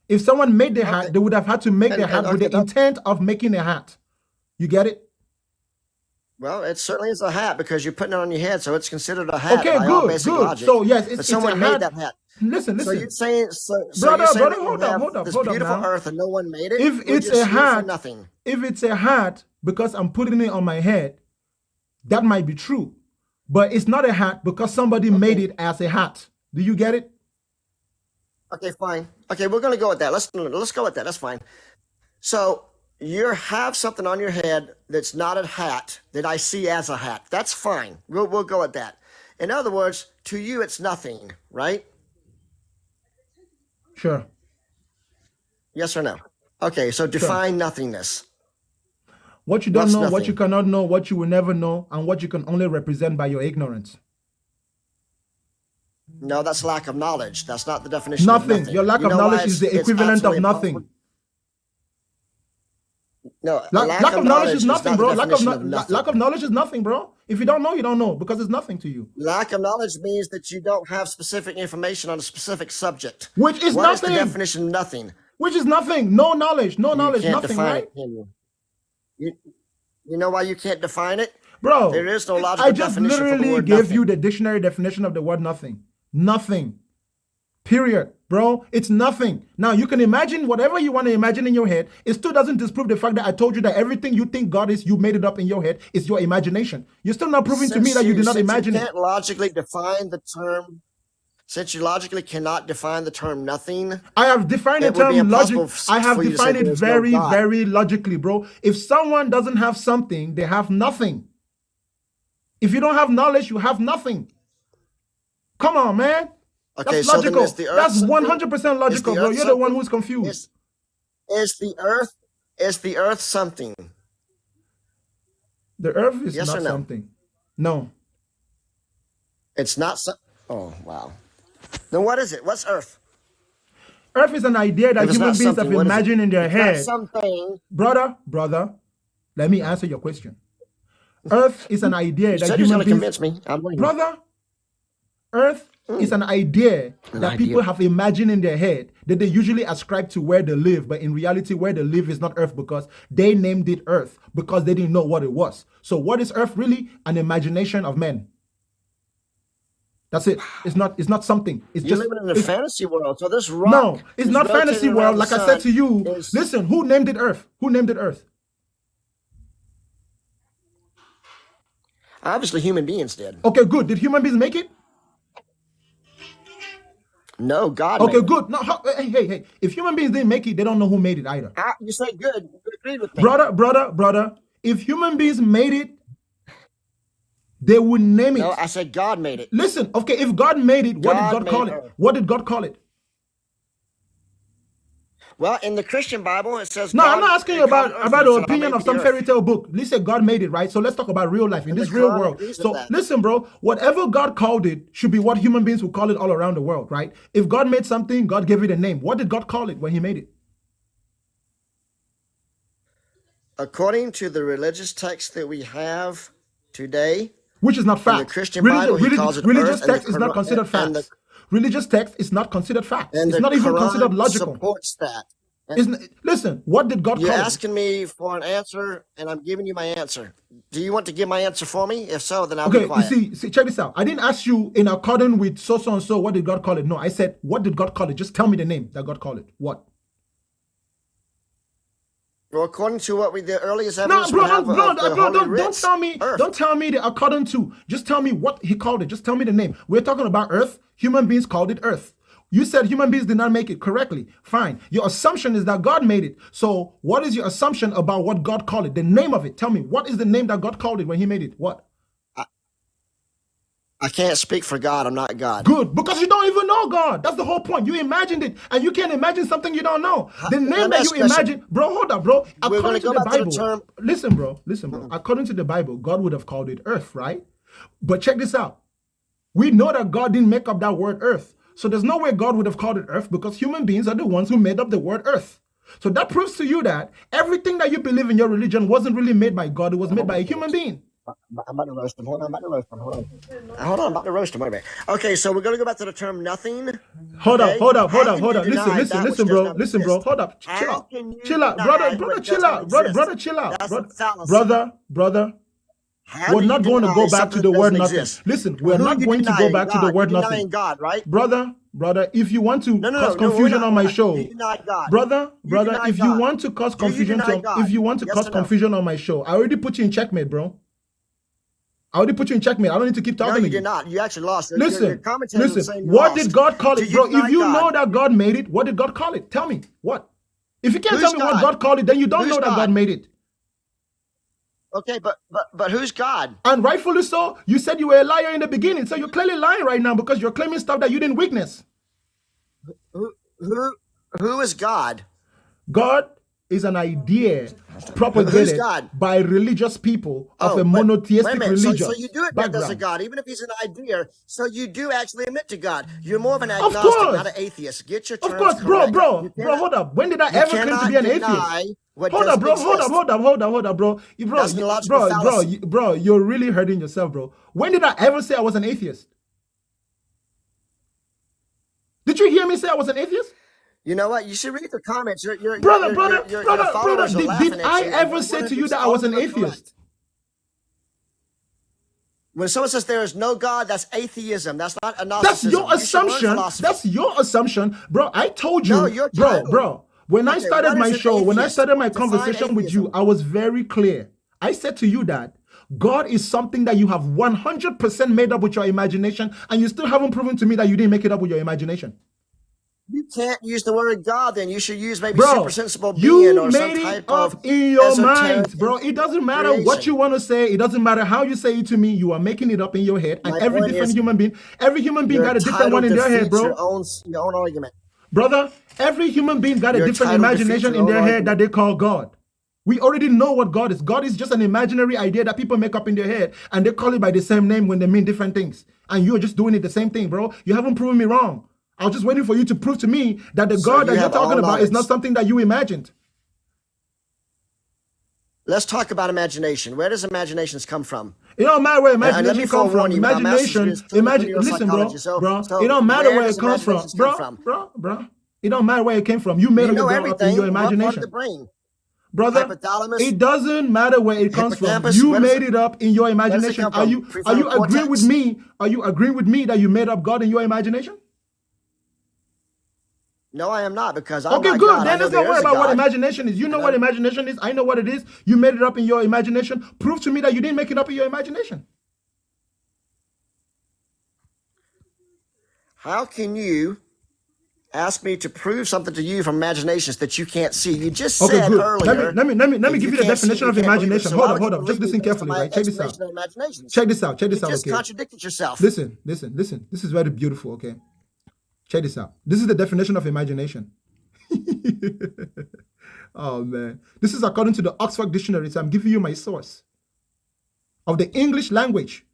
If someone made the hat, Okay. they would have had to make the And- hat and with okay, the that- intent of making a hat. You get it? Well, it certainly is a hat because you're putting it on your head, so it's considered a hat Okay, by all good, basic good. logic. So yes, But it's a someone made hat. that hat. Listen, So listen. you're saying, so Brother, you're saying brother, that you hold up, have hold up, this hold up beautiful now. earth and no one made it? If We're it's just a here for hat, nothing. if it's a hat because I'm putting it on my head, that might be true. But it's not a hat because somebody made it as a hat. Do you get it? Okay, fine. Okay, we're going to go with that. Let's go with that. That's fine. So you have something on your head that's not a hat that I see as a hat. That's fine. We'll go with that. In other words, to you, it's nothing, right? Sure. Yes or no? Okay, so define nothingness. What you don't What's know, what nothing? you cannot know, what you will never know, and what you can only represent by your ignorance. No, that's lack of knowledge. That's not the definition Nothing. of nothing. Your lack You of know why knowledge is the it's equivalent of absolutely nothing. impossible? No, Lack of knowledge is nothing, not bro. the definition of nothing. Lack of knowledge is nothing, bro. If you don't know, you don't know because it's nothing to you. Lack of knowledge means that you don't have specific information on a specific subject. Which is What is the nothing. definition of nothing? Which is nothing. No knowledge. No You knowledge. can't Nothing, define right? it, can you? You know why you can't define it? Bro, There is no logical I just definition for the literally word gave nothing. you the dictionary definition of the word nothing. Nothing. Period. Bro, it's nothing. Now, you can imagine whatever you want to imagine in your head. It still doesn't disprove the fact that I told you that everything you think God is, you made it up in your head. It's your imagination. You're still not proving to me that you did not imagine You it. can't logically define the term. Since you logically cannot define the term nothing, I have defined the it would be term logic. impossible I have for you to say defined it there's no very, God. very logically, bro. If someone doesn't have something, they have nothing. If you don't have knowledge, you have nothing. Come on, man. Okay, That's so then logical. is the earth That's something? 100% logical, the bro. earth You're the one something? who's confused. Is the earth something? The earth is Yes not or no? something. No. It's not. Oh wow. Then what is it? What's earth? Earth is an idea that If it's human not beings have something, what is it? imagined in their It's not head. something. Brother, let me answer your question. Earth is an idea You that said you was human going to beings... convince me. I'm waiting. Brother, Earth is an idea that people have imagined in their head that they usually ascribe to where they live, but in reality, where they live is not Earth because they named it Earth because they didn't know what it was. So what is Earth really? An imagination of men. That's it. It's not something. It's You're just... living in a fantasy world. So this rock. No, it's is not rotating fantasy around world. the Like I sun said to you, is- listen, who named it Earth? Who named it Earth? Obviously, human beings did. Okay, good. Did human beings make it? No, God. Okay, made it. good. No, hey. If human beings didn't make it, they don't know who made it either. You say good. You agreed with me. Brother, if human beings made it, they would name it. No, I said God made it. Listen, okay, if God made it, what God did God made call it? Earth. What did God call it? Well, in the Christian Bible, it says. No, God, I'm not asking you it called about Earth, the and it said, "I opinion made of some the fairy earth." tale book. They said God made it, right? So let's talk about real life in And this the real Quran world. agrees with So that. listen, bro, whatever God called it should be what human beings would call it all around the world, right? If God made something, God gave it a name. What did God call it when he made it? According to the religious text that we have today, Which is not in fact. the Christian Bible, he calls it religious earth, and the text is not Quran- considered and facts. Religious text is not considered facts. and It's the not even Quran considered logical. supports that. Listen, what did God You're call it? asking me for an answer, and I'm giving you my answer. Do you want to give my answer for me? If so, then I'll Okay, be you quiet. see, check this out. I didn't ask you in accordance with so and so, what did God call it? No, I said, what did God call it? Just tell me the name that God called it. What? Well, according to what the earliest No, evidence bro, we have of the Holy don't Writs, tell me. earth. Don't tell me the according to. Just tell me what he called it. Just tell me the name. We're talking about Earth. Human beings called it Earth. You said human beings did not make it correctly. Fine. Your assumption is that God made it. So what is your assumption about what God called it? The name of it. Tell me, what is the name that God called it when he made it? What? I can't speak for God. I'm not God. Good, because you don't even know God. That's the whole point. You imagined it, and you can't imagine something you don't know. The name Let me that ask you you a question. imagine, bro, hold up, bro. We're According gonna to go the back to the Bible, term- listen, bro. According to the Bible, God would have called it Earth, right? But check this out. We know that God didn't make up that word earth. So there's no way God would have called it earth because human beings are the ones who made up the word earth. So that proves to you that everything that you believe in your religion wasn't really made by God. It was made by a human being. I'm about to roast him. Hold on, I'm about to roast him. Hold on, I'm about to roast him. Wait a minute. Okay, so we're going to go back to the term nothing. Hold Okay? up, hold up, hold How up, can hold you up. deny Listen, that which listen, does bro. not Listen, bro. exist? Hold up. Chill How out. can you Chill out, deny brother, what brother, does chill not out. Brother, exist? brother, chill out. That's a Brother, fallacy. brother. How We're do you not going to go deny back to something the that word doesn't nothing. exist? Listen, Well, we're who are not you going to go denying? back to the God. You're word nothing. denying God, right? Brother, if you want to cause No, we're confusion not. on We're my not. You show, deny God. brother, You deny if you God. want to cause Do you confusion deny God? if you want to Yes cause or no? confusion on my show, I already put you in checkmate, bro. I already put you in checkmate. I don't need to keep No, talking you to you. did not. You actually lost. Your Listen, commentator was listen. saying you What did lost. God call Do it, you bro? deny If you God? know that God made it, what did God call it? Tell me. What? If you can't Who's tell me what God? God called it, then you don't Who's know that God? God made it. Okay, but who's God? And rightfully so, you said you were a liar in the beginning. So you're clearly lying right now because you're claiming stuff that you didn't witness. Who is God? God is an idea Who's propagated God? by religious people of a Oh, but wait a monotheistic minute. So religious you do admit there's a background. God, even if he's an idea. So you do actually admit to God. You're more of an Of agnostic, not an course. atheist. Get your Of terms course, bro, correct. hold up. When did I You ever claim to be cannot an atheist? deny what Hold up, doesn't bro. exist. Hold up, bro. That's an illogical fallacy. Bro, you're really hurting yourself, bro. When did I ever say I was an atheist? Did you hear me say I was an atheist? You know what? You should read the comments. Your Brother, followers are did laughing I at you. ever say to you that I was an atheist? When someone says there is no God, that's atheism. That's not agnosticism. That's your You should learn assumption. philosophy. That's your assumption, bro. I told you, No, your title. bro. When I started what my is an show, when I atheist? started my Define conversation with you, atheism. I was very clear. I said to you that God is something that you have 100% made up with your imagination, and you still haven't proven to me that you didn't make it up with your imagination. You can't use the word God, then you should use maybe Bro, supersensible being you or some made it type of up in your esoteric mind, bro. It doesn't matter what creation. you want to say. It doesn't matter how you say it to me. You are making it up in your head. And My every point different is, human being got a different one in their head, bro. your own argument. Brother, every human being got a different title defeats imagination your in own their head argument. that they call God. We already know what God is. God is just an imaginary idea that people make up in their head, and they call it by the same name when they mean different things. And you're just doing it the same thing, bro. You haven't proven me wrong. I was just waiting for you to prove to me that the God that you're talking about is not something that you imagined. Let's talk about imagination. Where does imaginations come from? It don't matter where imagination comes from. Imagination, listen, bro. It don't matter where it comes from, bro. It don't matter where it came from. You made it up in your imagination. What part of the brain? Brother, Hypothalamus? it doesn't matter where it comes from. Hippocampus? You Where does made it up in your imagination. come Are from? you Prefrontal agreeing with cortex? me? Are you agreeing with me that you made up God in your imagination? No, I am not, because I'm Okay, not good. God. Then let's not worry about what imagination is. You know what imagination is. I know what it is. You made it up in your imagination. Prove to me that you didn't make it up in your imagination. How can you ask me to prove something to you from imaginations that you can't see? You just said earlier. Let me give you the definition of imagination. Hold up. Just listen carefully, right? Check this out. Check this out. You Okay. just contradicted yourself. Listen. This is very beautiful, okay? Check this out. This is the definition of imagination. Oh, man. This is according to the Oxford Dictionary, so I'm giving you my source. Of the English language.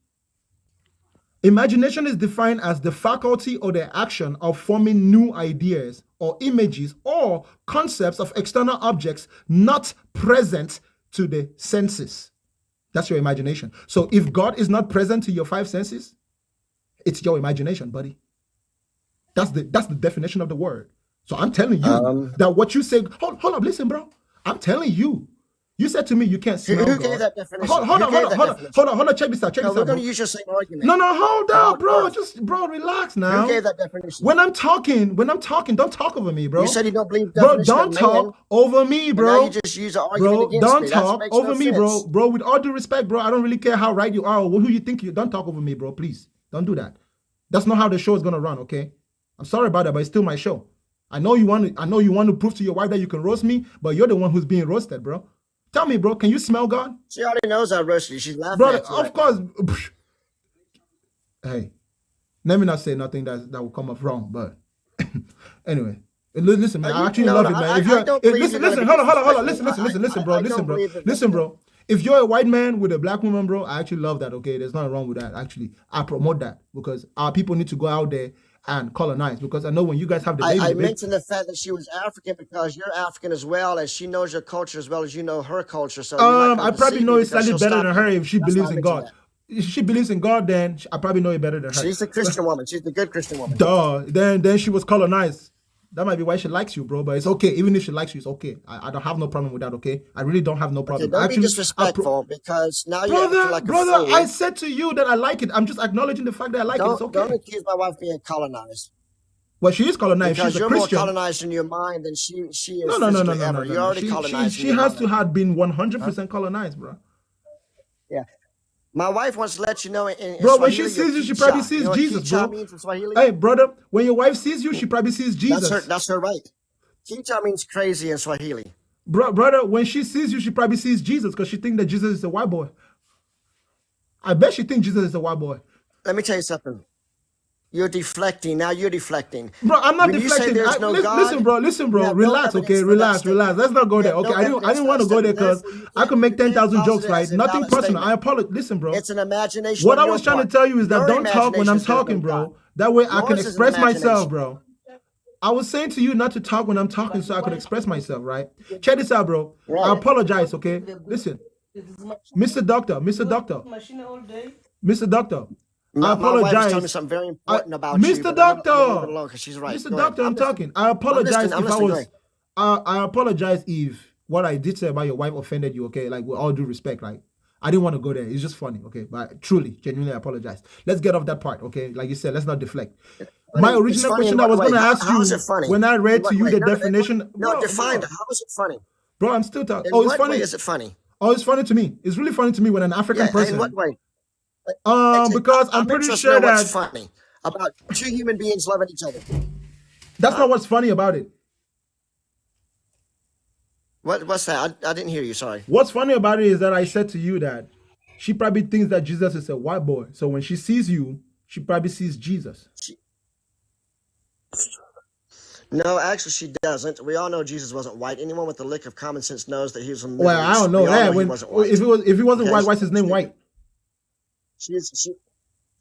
Imagination is defined as the faculty or the action of forming new ideas or images or concepts of external objects not present to the senses. That's your imagination. So if God is not present to your five senses, it's your imagination, buddy. That's the definition of the word. So I'm telling you that what you say, hold up, listen, bro. I'm telling you. You said to me you can't smell Who God. gave that definition? Hold on, check this out. We're going to use your same argument. No, hold up, bro. Bro, relax now. Who gave that definition? When I'm talking, don't talk over me, bro. You said you don't believe Bro, definition don't of talk man, over me, bro. now you just use an argument against Don't me. talk That makes over no me, sense. bro. Bro, with all due respect, bro, I don't really care how right you are or who you think you. Don't talk over me, bro. Please, don't do that. That's not how the show is gonna run, okay? I'm sorry about that, but it's still my show. I know you want to prove to your wife that you can roast me, but you're the one who's being roasted, bro. Tell me, bro, can you smell God? She already knows I roasted you. She's laughing Brother, at you. of course. Hey, let me not say nothing that will come up wrong, but anyway. Listen, man, I actually love it, man. Listen, hold on. Listen, bro. If you're a white man with a black woman, bro, I actually love that. Okay, there's nothing wrong with that. Actually, I promote that because our people need to go out there and colonize. Because I know when you guys have the baby, I mentioned the fact that she was African because you're African as well, and she knows your culture as well as you know her culture. So you might I probably know it slightly better than her if she That's why believes I in mentioned God. that. If she believes in God, then I probably know it better than her. She's a Christian woman. She's a good Christian woman. Duh. Then she was colonized. That might be why she likes you, bro. But it's okay. Even if she likes you, it's okay. I don't have no problem with that. Okay, I really don't have no Okay, problem. don't be Actually, disrespectful because now you're acting like a brother, fool. I said to you that I like it. I'm just acknowledging the fact that I like it. It's okay. Don't accuse my wife of being colonized. Well, she is colonized. Because She's a you're Christian. more colonized in your mind than she is No. physically ever. You're already colonized. She has to have been 100% colonized, bro. Yeah. My wife wants to let you know in Bro, Swahili, when she sees you, she probably sees you know Jesus, what bro. means in Swahili? Hey, brother, when your wife sees you, she probably sees Jesus. That's her right. Kicha means crazy in Swahili. Brother, when she sees you, she probably sees Jesus because she thinks that Jesus is a white boy. I bet she thinks Jesus is a white boy. Let me tell you something. You're deflecting. Now you're deflecting. Bro, I'm not When deflecting. You say there's no God, listen, bro. you have Relax, no okay? evidence for that Relax. Let's not go there. Okay, no I didn't evidence want to for go that there because statement. I could make You can't 10,000 posit jokes, it right? as a Nothing valid personal. statement. I apologize. Listen, bro. It's an imagination. What on I your was trying to part. tell you is that Your don't talk when I'm imagination says talking, no bro. God. That way I can Yours is an express myself, imagination. bro. I was saying to you not to talk when I'm talking so I could express myself, right? Check this out, bro. I Right. apologize, okay? Listen, Mr. Doctor, Mr. Doctor, I My wife is apologize. telling me something very important about you. Mr. but I'm gonna leave it Doctor, alone 'cause she's right. Mr. Go ahead. Doctor, I'm talking. I apologize I'm if I listening. Go was. ahead. I apologize if what I did say about your wife offended you. Okay, like with all due respect, like I didn't want to go there. It's just funny. Okay, but truly, genuinely, I apologize. Let's get off that part. Okay, like you said, let's not deflect. My It's original funny question in I what was way? going to ask How is you it funny? when I In read what to you way? the No, definition. No, define it. How is it funny? Bro, I'm still talking. In Oh, it's what funny. way is it funny? Oh, it's funny to me. It's really funny to me when an African Yeah, person. in what way? Because I'm pretty interested sure to know what's that funny about two human beings loving each other. that's not what's funny about it. What's that? I didn't hear you. Sorry. What's funny about it is that I said to you that she probably thinks that Jesus is a white boy. So when she sees you, she probably sees Jesus. No, actually, she doesn't. We all know Jesus wasn't white. Anyone with a lick of common sense knows that he was from the Middle Well, I East. don't know We all that. he When wasn't white. if he wasn't Okay? white, why's his name white?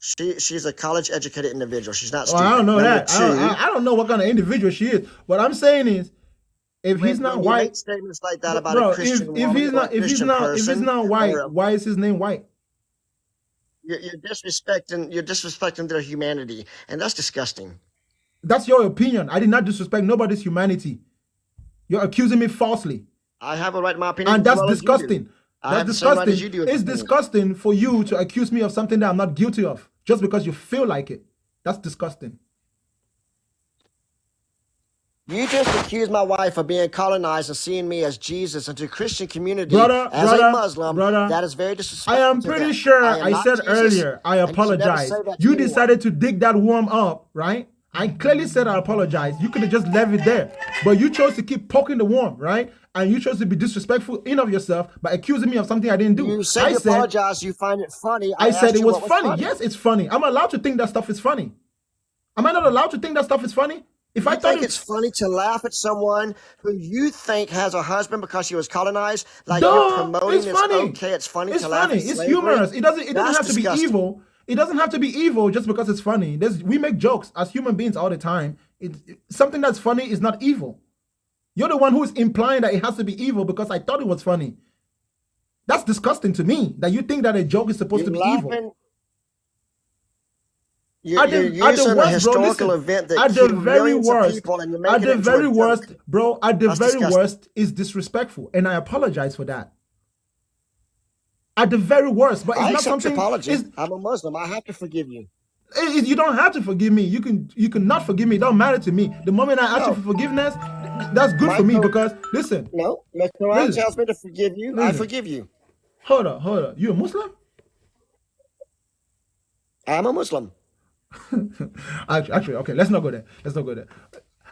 She's a college educated individual. She's not Well, stupid. I don't know Number that. two, I don't know what kind of individual she is. What I'm saying is, if he's not when you white, make statements like that about bro, a Christian if woman he's or not a Christian person, white, or why is his name white? you're disrespecting their humanity, and that's disgusting. That's your opinion. I did not disrespect nobody's humanity. You're accusing me falsely. I have a right to my opinion, And as that's well as you do. disgusting. I have That's the same right disgusting. as you do with It's opinion. disgusting for you to accuse me of something that I'm not guilty of just because you feel like it. That's disgusting. You just accused my wife of being colonized and seeing me as Jesus, and to Christian community Brother, as a Muslim. That is very I disrespectful. am to pretty them. sure am I not said Jesus, earlier, I and you should never apologize. say that to You anyone. decided to dig that worm up, right? I clearly said I apologize. You could have just left it there. But you chose to keep poking the worm, right? And you chose to be disrespectful of yourself by accusing me of something I didn't do. You said you apologize. You find it funny. I said asked it you was what funny. Yes, it's funny. I'm allowed to think that stuff is funny. Am I not allowed to think that stuff is funny? If I You thought think it's funny to laugh at someone who you think has a husband because she was colonized? Like Duh, you're promoting it's it's funny. okay, it's funny It's to laugh funny. at It's slavery? humorous. It doesn't That's have to be disgusting. evil. It doesn't have to be evil just because it's funny. We make jokes as human beings all the time. Something that's funny is not evil. You're the one who is implying that it has to be evil because I thought it was funny. That's disgusting to me, that you think that a joke is supposed to be evil. You're using a historical event that killed millions of people, and you're making it into a joke. Bro, at the That's very disgusting. worst is disrespectful, and I apologize for that. At the very worst, but it's I not accept something. your apology. I'm a Muslim. I have to forgive you. You don't have to forgive me. You can not forgive me. It don't matter to me. The moment I ask you for forgiveness, that's good for me because listen. No, the Quran tells me to forgive you. I forgive you. Hold on. You a Muslim? I'm a Muslim. Actually, okay. Let's not go there.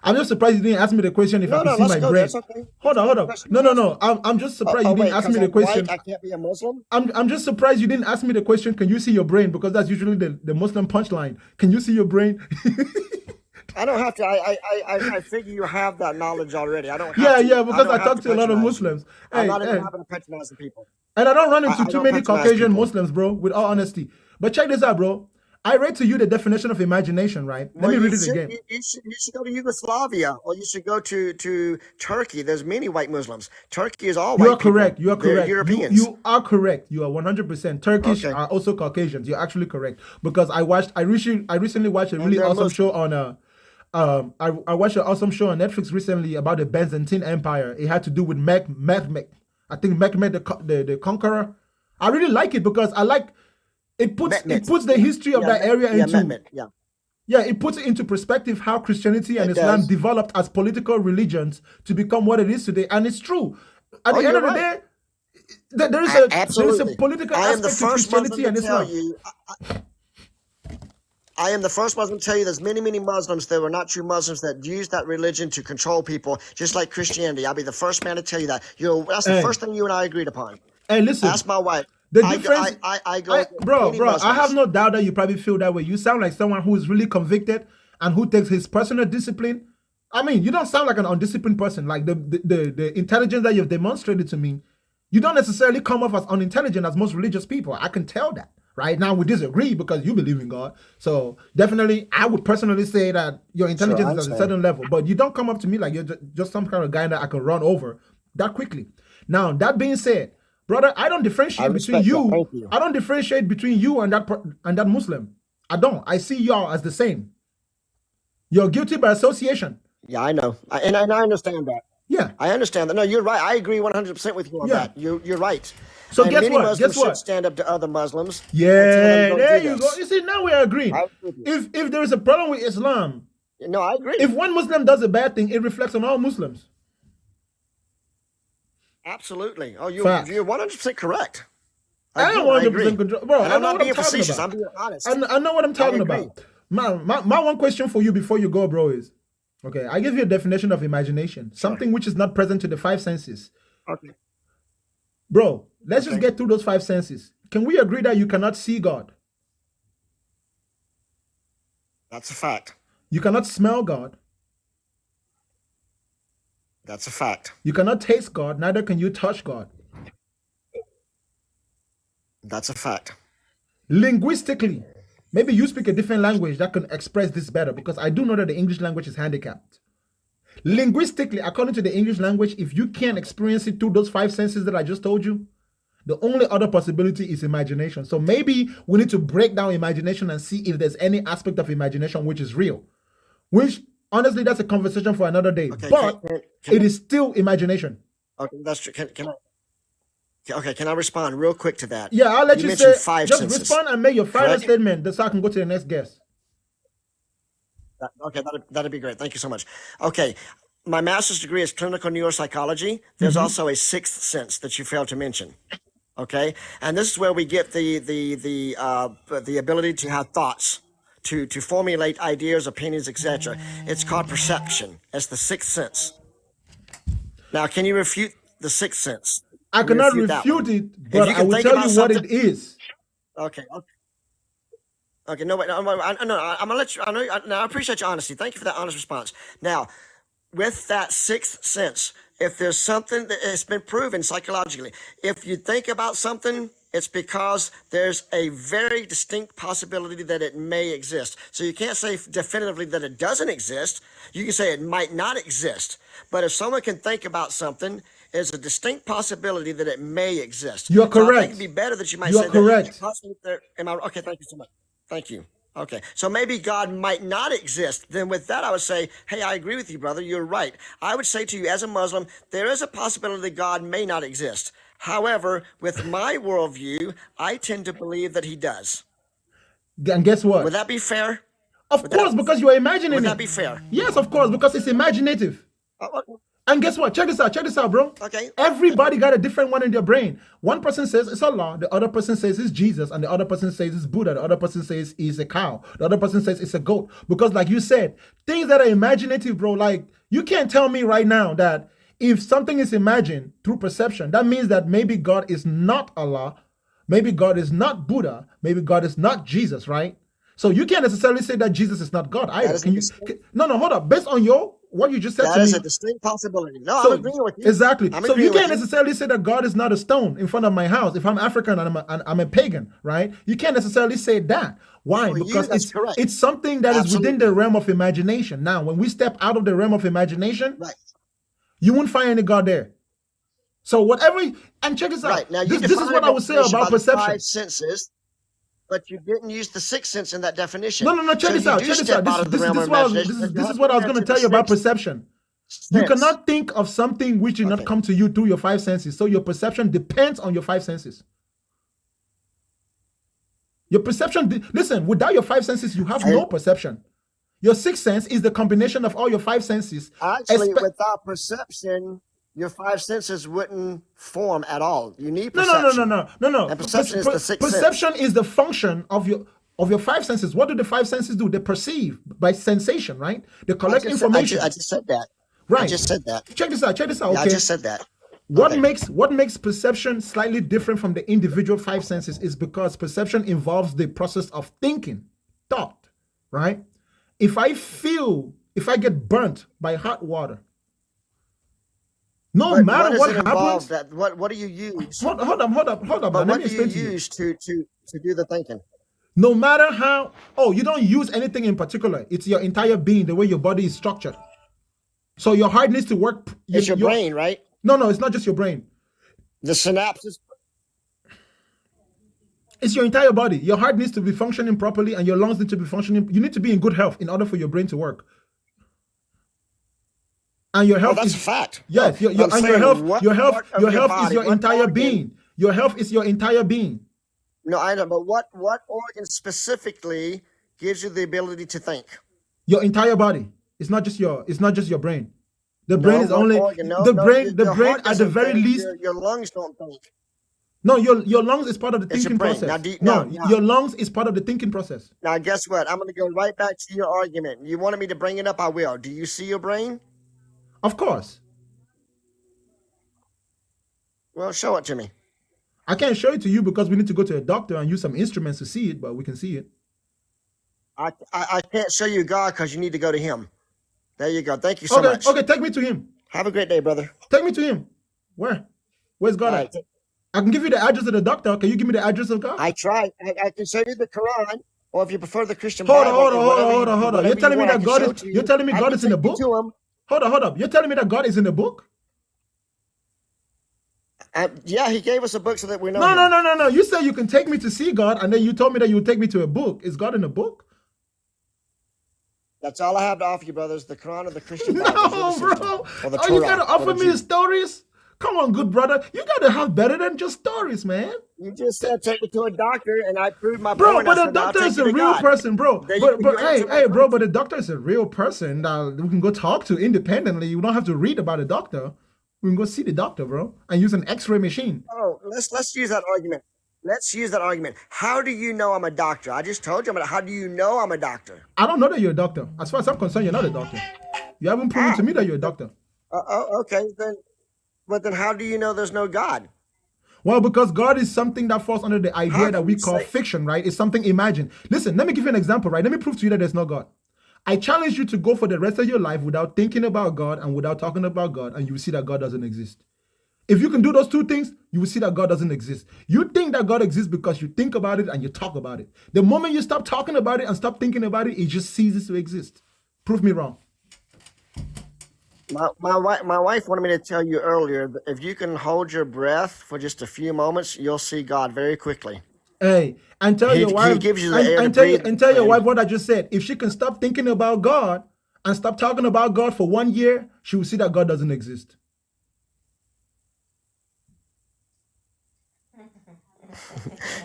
I'm just surprised you didn't ask me the question if I could see my brain. Okay. Hold on. No. I'm just surprised you didn't ask me the question. I can't be a Muslim? I'm just surprised you didn't ask me the question, can you see your brain? Because that's usually the Muslim punchline. Can you see your brain? I don't have to. I figure you have that knowledge already. I don't have Yeah, to. yeah, I because don't I have talk to to a lot of patronize you. Muslims. I'm Hey, not in the hey, habit of patronizing people. and I don't run into I too don't many patronize Caucasian people. Muslims, bro, with all honesty. But check this out, bro. I read to you the definition of imagination, right? Let Well, me you read it should again. you should go to Yugoslavia, or you should go to Turkey. There's many white Muslims. Turkey is all You are white people. correct. You are They're correct. Europeans. You are correct. You are 100%. Turkish Okay, are also Caucasians. You're actually correct because I recently watched a and really they're awesome Muslim. show on I watched an awesome show on Netflix recently about the Byzantine Empire. It had to do with I think Mehmed the Conqueror. I really like it because I like it Mehmet. puts the history of Yeah, that area yeah, into Mehmet. Yeah, it puts it into perspective how Christianity and it Islam does. developed as political religions to become what it is today, and it's true. At Oh, the end you're of the right. day, there is a Absolutely. political I am the aspect to first Christianity Muslim to and tell Islam. you. I am the first Muslim to tell you there's many Muslims that were not true Muslims that use that religion to control people, just like Christianity. I'll be the first man to tell you that. That's the Hey, first thing you and I agreed upon. hey, listen. Ask my wife. The I go, difference, I go against bro, any I have Muslims. no doubt that you probably feel that way. You sound like someone who is really convicted and who takes his personal discipline. I mean, you don't sound like an undisciplined person. Like the intelligence that you've demonstrated to me, you don't necessarily come off as unintelligent as most religious people. I can tell that. Right now, we disagree because you believe in God. So definitely, I would personally say that your Sure, intelligence I is at a understand. certain level, but you don't come up to me like you're just some kind of guy that I can run over that quickly. Now, that being said, brother, I don't I differentiate between respect that. you. Thank you. I don't differentiate between you and that Muslim. I don't. I see y'all as the same. You're guilty by association. Yeah, I know. And I understand that. Yeah, I understand that. No, you're right. I agree 100% with you on yeah. that. You're right. So And guess many what? Muslims Guess should what? stand up to other Muslims and tell them Yeah, don't there do you go. this. You see, now we're agreeing. I agree with you. If there is a problem with Islam, No, I agree. if one Muslim does a bad thing, it reflects on all Muslims. Absolutely. Oh, you're Facts. 100% correct. I am Again, I 100% agree. control, bro. And I I'm know not what I'm being talking facetious. I'm about. being honest. I know what I'm talking agree. about. My one question for you before you go, bro, is okay. I give you a definition of imagination, something which is not present to the five senses. Okay. Bro, let's just Okay. get through those five senses. Can we agree that you cannot see God? That's a fact. You cannot smell God. That's a fact. You cannot taste God. Neither can you touch God. That's a fact. Linguistically, maybe you speak a different language that can express this better because I do know that the English language is handicapped. Linguistically, according to the English language, if you can't experience it through those five senses that I just told you, the only other possibility is imagination. So maybe we need to break down imagination and see if there's any aspect of imagination which is real. Which, honestly, that's a conversation for another day. Okay. But it is still imagination. Okay, that's true. Can I? Okay, can I respond real quick to that? Yeah, I'll let you mentioned say. five Just senses. respond and make your final Correct? statement so I can go to the next guest. Okay, that'd be great. Thank you so much. Okay, my master's degree is clinical neuropsychology. There's also a sixth sense that you failed to mention. Okay, and this is where we get the ability to have thoughts, to formulate ideas, opinions, etc. It's called perception. It's the sixth sense. Now, can you refute the sixth sense? I Can you cannot that one? refute it, If but you I can will think tell about you what something- it is. Okay. Okay. No, wait. No, I'm gonna let you. I appreciate your honesty. Thank you for that honest response. Now, with that sixth sense, if there's something that has been proven psychologically, if you think about something, it's because there's a very distinct possibility that it may exist. So you can't say definitively that it doesn't exist. You can say it might not exist. But if someone can think about something, there's a distinct possibility that it may exist. You're So I think correct. it'd be better that you might You say are correct. Okay, thank you so much. Thank you. Okay, so maybe God might not exist. Then with that, I would say, hey, I agree with you, brother. You're right. I would say to you as a Muslim, there is a possibility that God may not exist. However, with my worldview, I tend to believe that he does. And guess what? Would that be fair? Of course, because you are imagining Would it. that be fair? Yes, of course, because it's imaginative. And guess what? Check this out, bro. Okay. Everybody got a different one in their brain. One person says it's Allah, the other person says it's Jesus, and the other person says it's Buddha, the other person says it's a cow, the other person says it's a goat. Because like you said, things that are imaginative, bro, like you can't tell me right now that if something is imagined through perception, that means that maybe God is not Allah, maybe God is not Buddha, maybe God is not Jesus, right? So you can't necessarily say that Jesus is not God either. is a Can you? distinct, No, hold up. Based on what you just said that to is me, a distinct possibility. No, I'm so agreeing with you. exactly. I'm So you agreeing with can't you. necessarily say that God is not a stone in front of my house. If I'm African and I'm a pagan, right? You can't necessarily say that. Why? For you, Because that's correct. it's something that is within the Absolutely. realm of imagination. Now, when we step out of the realm of imagination, Right. you won't find any God there. So whatever, and check this out. Right. Now, you This is what I would say imagination about by the perception. 5 senses, but you didn't use the 6th sense in that definition. No. Check So this you out. do Check this step out. This out of the realm of is what imagination. but you this have is what I was to going to enter tell the you about 6th perception. You sense. cannot think of something which did not Okay. come to you through your 5 senses. So your perception depends on your 5 senses. Your perception, listen, without your 5 senses, you have no perception. Your 6th sense is the combination of all your 5 senses. Actually, without perception, your 5 senses wouldn't form at all. You need perception. No. And perception is the 6th Perception sense. is the function of your 5 senses. What do the 5 senses do? They perceive by sensation, right? They collect information. I just said that. Right. I just said that. Check this out. Yeah, Okay. I just said that. What Okay. makes perception slightly different from the individual 5 senses is because perception involves the process of thinking, thought, right? If I get burnt by hot water, no But matter what does it involve happens, what do you use? hold up. But Let me what do you explain to you. use to do the thinking? No matter how, you don't use anything in particular. It's your entire being, the way your body is structured. So your heart needs to work. It's your brain, right? No, it's not just your brain. The synapses. It's your entire body. Your heart needs to be functioning properly and your lungs need to be functioning. You need to be in good health in order for your brain to work. And your health that's is a fact. Yes, No, your I'm and saying your health what part of your is body, your what entire organ- being. Your health is your entire being. No, I know, but what organ specifically gives you the ability to think? Your entire body. It's not just your brain. The brain No, is what only organ? No, the no, brain. your The brain heart at the doesn't very think, least. Your lungs don't think. No, your lungs is part of the It's your thinking brain. process. Now, Your lungs is part of the thinking process. Now, guess what? I'm going to go right back to your argument. You wanted me to bring it up, I will. Do you see your brain? Of course. Well, show it to me. I can't show it to you because we need to go to a doctor and use some instruments to see it, but we can see it. I can't show you God because you need to go to Him. There you go. Thank you so much. Okay, take me to him. Have a great day, brother. Take me to him. Where's God All at? right. I can give you the address of the doctor. Can you give me the address of God? I tried. I can show you the Quran, or if you prefer the Christian Hold Bible. on. You're telling me that God is in the book? To him. Hold up. You're telling me that God is in the book? Yeah, He gave us a book so that we know. No. You said you can take me to see God, and then you told me that you would take me to a book. Is God in the book? That's all I have to offer you, brothers. The Quran or the Christian Bible. No, bro. Or the Are you Torah, gonna offer or the me Jew. stories? Come on, good brother. You gotta have better than just stories, man. You just said take me to a doctor, and I proved my Bro, point. but the doctor is a real person, bro. But the doctor is a real person that we can go talk to independently. You don't have to read about a doctor. We can go see the doctor, bro, and use an X-ray machine. Oh, let's use that argument. Let's use that argument. How do you know I'm a doctor? I just told you. How do you know I'm a doctor? I don't know that you're a doctor. As far as I'm concerned, you're not a doctor. You haven't proven to me that you're a doctor. Okay, then. But then how do you know there's no God? Well, because God is something that falls under the idea that we call fiction, right? It's something imagined. Listen, let me give you an example, right? Let me prove to you that there's no God. I challenge you to go for the rest of your life without thinking about God and without talking about God, and you will see that God doesn't exist. If you can do those two things, you will see that God doesn't exist. You think that God exists because you think about it and you talk about it. The moment you stop talking about it and stop thinking about it, it just ceases to exist. Prove me wrong. My wife wanted me to tell you earlier that if you can hold your breath for just a few moments, you'll see God very quickly. Hey, and tell your wife, He gives you the air to breathe. And tell your wife what I just said. If she can stop thinking about God and stop talking about God for 1 year, she will see that God doesn't exist.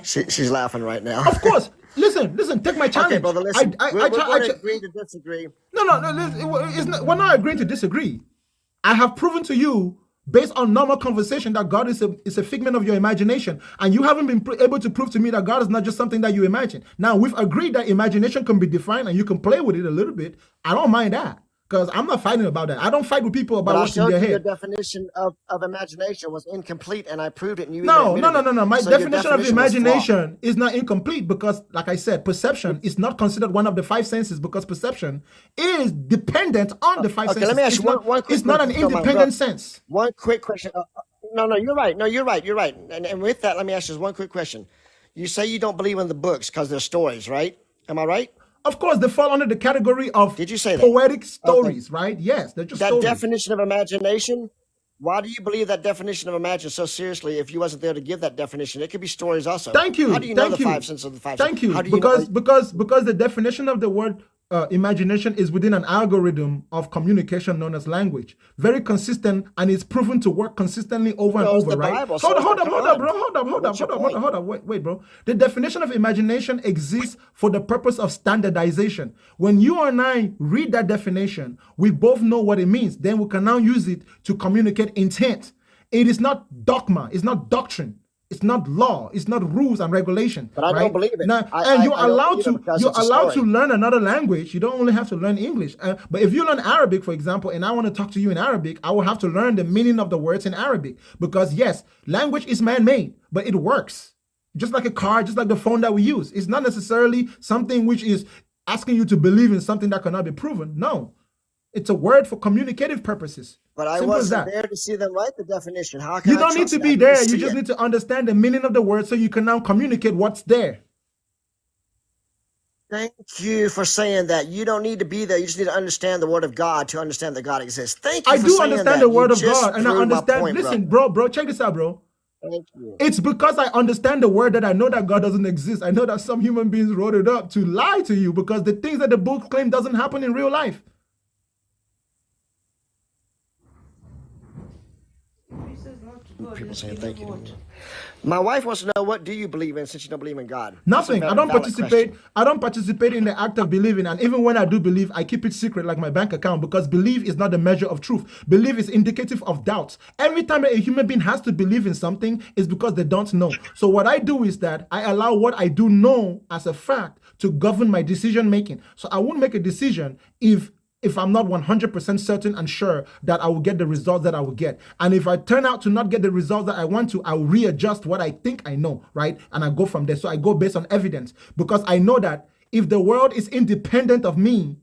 She's laughing right now. Of course. Listen, take my challenge. Okay, brother, listen. We're going to agree to disagree. No, we're not agreeing to disagree. I have proven to you, based on normal conversation, that God is a figment of your imagination. And you haven't been able to prove to me that God is not just something that you imagine. Now, we've agreed that imagination can be defined and you can play with it a little bit. I don't mind that. Because I'm not fighting about that. I don't fight with people But about I what's in showed their you your head. definition of imagination was incomplete, and I proved it, and you even No. admitted it. My So your definition of definition was flawed. imagination is not incomplete because, like I said, perception is not considered one of the five senses because perception is dependent on the five Okay, senses. let me ask you one quick It's not an question. So, independent sense. one quick question. No, you're right. No, you're right. You're right. And with that, let me ask you one quick question. You say you don't believe in the books because they're stories, right? Am I right? Of course, they fall under the category of Did you say that? poetic Okay. stories, right? Yes, they're just That stories. definition of imagination, why do you believe that definition of imagination so seriously if you wasn't there to give that definition? It could be stories also. Thank you. How do you know Thank the you. five senses of the five Thank senses? you. How do you know? Because the definition of the word imagination is within an algorithm of communication known as language. Very consistent, and it's proven to work consistently over and No, it's over, the right? Bible, so Hold it's up, the bro. What's your point? Hold up. Wait, bro. The definition of imagination exists for the purpose of standardization. When you and I read that definition, we both know what it means. Then we can now use it to communicate intent. It is not dogma. It's not doctrine. It's not law. It's not rules and regulation. But I right? don't believe it. Now, I and you're don't allowed believe it to because you're it's a allowed to story. learn another language. You don't only have to learn English. But if you learn Arabic, for example, and I want to talk to you in Arabic, I will have to learn the meaning of the words in Arabic because yes, language is man-made, but it works. Just like a car, just like the phone that we use. It's not necessarily something which is asking you to believe in something that cannot be proven. No. It's a word for communicative purposes. But I Simple as wasn't that. there to see them write the definition. How can You I don't need trust to it? I be didn't there. You see just it. need to understand the meaning of the word so you can now communicate what's there. Thank you for saying that. You don't need to be there. You just need to understand the word of God to understand that God exists. Thank you I for do saying understand that. the word You of just God, and I proved my understand. point, Listen, bro. bro, check this out, bro. Thank you. It's because I understand the word that I know that God doesn't exist. I know that some human beings wrote it up to lie to you because the things that the book claim doesn't happen in real life. People saying thank you. My wife wants to know, what do you believe in since you don't believe in God? Nothing. That's I a don't valid participate. question. I don't participate in the act of believing. And even when I do believe, I keep it secret, like my bank account, because belief is not the measure of truth. Belief is indicative of doubts. Every time a human being has to believe in something, is because they don't know. So what I do is that I allow what I do know as a fact to govern my decision making. So I won't make a decision if I'm not 100% certain and sure that I will get the results that I will get. And if I turn out to not get the results that I want to, I will readjust what I think I know, right? And I go from there. So I go based on evidence because I know that if the world is independent of me,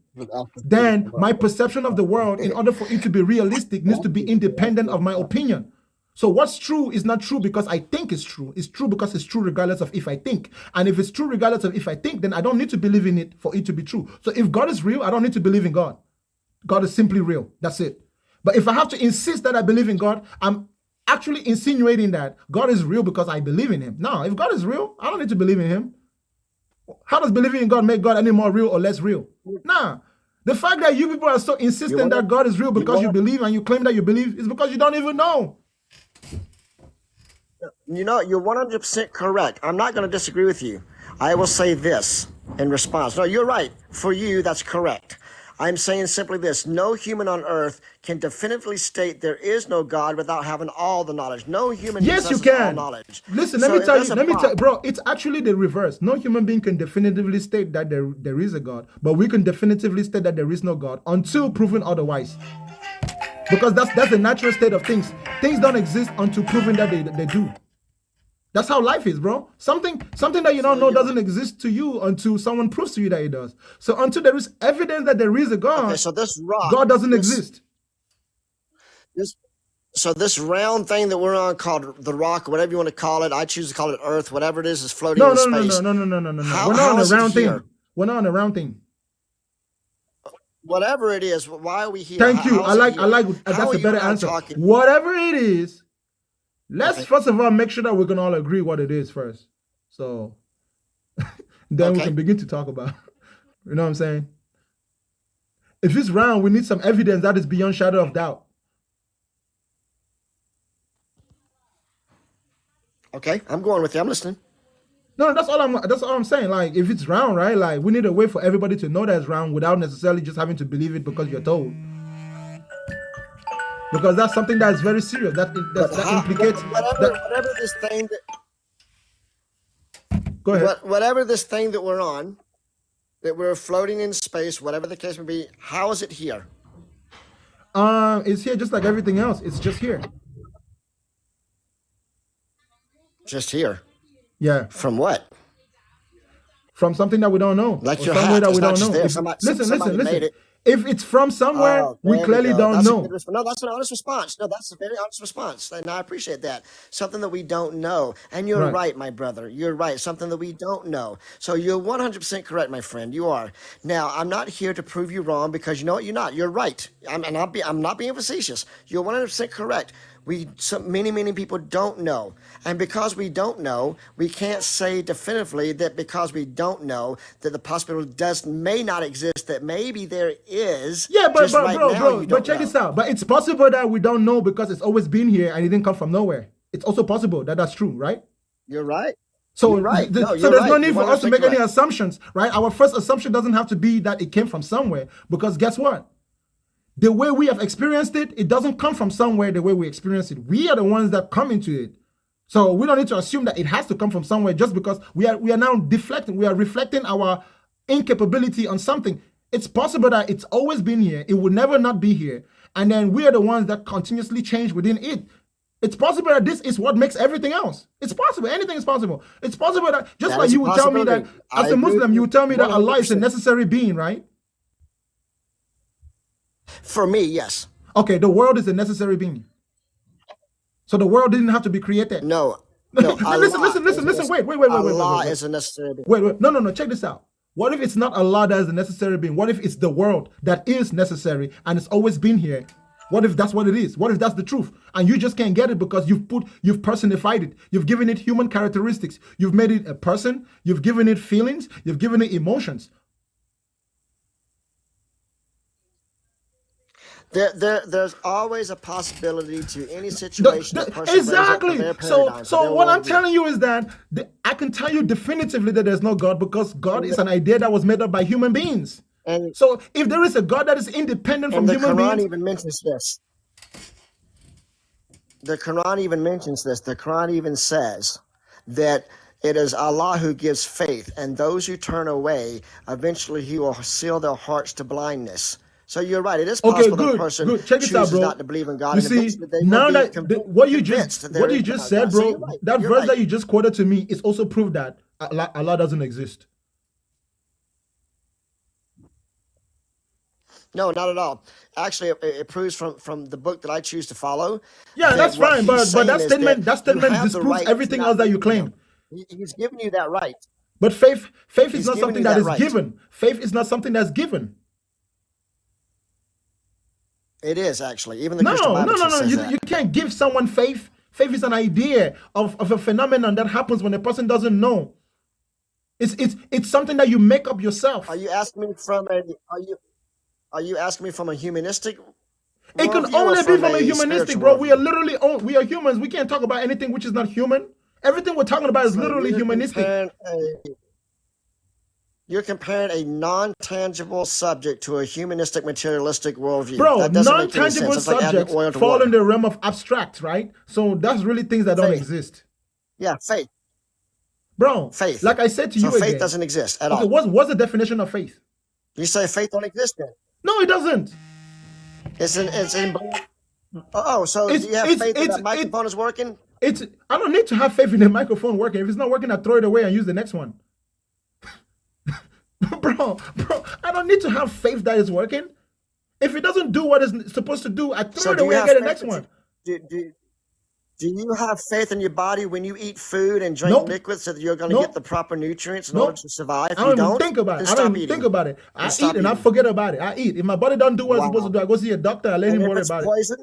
then my perception of the world, in order for it to be realistic, needs to be independent of my opinion. So what's true is not true because I think it's true. It's true because it's true regardless of if I think. And if it's true regardless of if I think, then I don't need to believe in it for it to be true. So if God is real, I don't need to believe in God. God is simply real. That's it. But if I have to insist that I believe in God, I'm actually insinuating that God is real because I believe in him. No, if God is real, I don't need to believe in him. How does believing in God make God any more real or less real? Nah. The fact that you people are so insistent that God is real because you believe and you claim that you believe is because you don't even know. You know, you're 100% correct. I'm not going to disagree with you. I will say this in response. No, you're right. For you, that's correct. I'm saying simply this. No human on earth can definitively state there is no God without having all the knowledge. No human Yes, you possesses all can. knowledge. Listen, So let me if tell there's you, a box- bro, it's actually the reverse. No human being can definitively state that there is a God, but we can definitively state that there is no God until proven otherwise. Because that's the natural state of things. Things don't exist until proven that they do. That's how life is, bro. Something that you don't know doesn't exist to you until someone proves to you that it does. So until there is evidence that there is a God, Okay, so this rock, God doesn't exist. This round thing that we're on called the rock, whatever you want to call it, I choose to call it Earth, whatever it is floating No. in space. We're not How on a is it round here? thing. We're not on a round thing. Whatever it is, why are we here? Thank you. How I is it like here? that's How a are you better and I answer. talking? Whatever it is, let's Okay. first of all make sure that we can all agree what it is first. So then we Okay. can begin to talk about it. You know what I'm saying? If it's round, we need some evidence that is beyond shadow of doubt. Okay, I'm going with you. I'm listening. No, that's all I'm saying. Like, if it's round, right? Like, we need a way for everybody to know that it's round without necessarily just having to believe it because you're told. Because that's something that is very serious. That implicates whatever this thing that Go ahead. whatever this thing that we're on, that we're floating in space, whatever the case may be, how is it here? It's here just like everything else. It's just here. Just here. Yeah. From what? From something that we don't know. Like or your somewhere hat. that It's we not don't just know. there. Listen. Somebody made it. If it's from somewhere, Oh, we there clearly go. don't That's a know. good response. No, that's an honest response. No, that's a very honest response, and I appreciate that. Something that we don't know, and you're Right. right, my brother. You're right. Something that we don't know. So you're 100% correct, my friend. You are. Now, I'm not here to prove you wrong because you know what? You're not. You're right. I'm not being facetious. You're 100% correct. Many people don't know, and because we don't know, we can't say definitively that because we don't know that the possibility may not exist. That maybe there is. Yeah, but just right now, bro, you but don't check know. this out. But it's possible that we don't know because it's always been here and it didn't come from nowhere. It's also possible that that's true, right? You're right. So, You're right. No, so you're there's no right. need You're for us to 100% make any correct. assumptions, right? Our first assumption doesn't have to be that it came from somewhere, because guess what? The way we have experienced it, it doesn't come from somewhere the way we experience it. We are the ones that come into it. So we don't need to assume that it has to come from somewhere just because we are now deflecting, we are reflecting our incapability on something. It's possible that it's always been here, it will never not be here, and then we are the ones that continuously change within it. It's possible that this is what makes everything else. It's possible. Anything is possible. It's possible that just That like is you a would tell me that possibility. as I a agree with Muslim, you you would tell me that Allah is a 100%. necessary being, right? For me, yes. Okay, the world is a necessary being. So the world didn't have to be created. No. Listen, Allah listen. Wait. Allah is a necessary being. Wait. No. Check this out. What if it's not Allah that is the necessary being? What if it's the world that is necessary and it's always been here? What if that's what it is? What if that's the truth? And you just can't get it because you've personified it. You've given it human characteristics. You've made it a person. You've given it feelings. You've given it emotions. There's always a possibility to any situation. A person brings up Exactly. their paradigm, So their what I'm worldview. telling you is that I can tell you definitively that there's no God because God is an idea that was made up by human beings. And So if there is a God that is independent from the human Quran beings, even mentions this. The Quran even mentions this. The Quran even says that it is Allah who gives faith, and those who turn away, eventually He will seal their hearts to blindness. So you're right. It is okay, possible that a good. person Check this out, chooses bro. not to believe in God, You and see, eventually they now will be that what you convinced just that there is said, God. So bro, you're right. that You're verse right. that you just quoted to me is also proof that Allah doesn't exist. No, not at all. Actually, it proves from the book that I choose to follow. Yeah, that that's what fine, he's but saying that is statement you have the disproves right to everything not else that you believe in Him. claim. He's giving you that right. But faith is He's not giving something you that that is right. given. Faith is not something that's given. It is actually. Even the Christian No. Bible says You that. can't give someone faith. Faith is an idea of a phenomenon that happens when a person doesn't know. It's something that you make up yourself. Are you asking me from a Are you asking me from a humanistic It can worldview or only be from from a a humanistic, spiritual bro. We are worldview? literally we are humans. We can't talk about anything which is not human. Everything we're talking about is So literally humanistic. You're comparing a non-tangible subject to a humanistic materialistic worldview. Bro, That doesn't make any sense. non-tangible It's like adding subjects oil to fall water. in the realm of abstract, right? So that's really things that don't Faith. exist. Yeah, faith. Bro, Faith. like I said to So you faith again. doesn't exist at Okay, all. what's the definition of faith? You say faith don't exist then. No, it doesn't. It's in Oh, so do you have faith that microphone is working? I don't need to have faith in the microphone working. If it's not working, I throw it away and use the next one. bro, I don't need to have faith that it's working. If it doesn't do what it's supposed to do, I throw it away and get the next one. Do you have faith in your body when you eat food and drink Nope. liquids so that you're going to get the proper nutrients in Nope. order to survive? I don't even think about it. I don't even think about it. I eat and I forget about it. I eat. If my body doesn't do what it's supposed to do, I go see a doctor. I let him worry about it.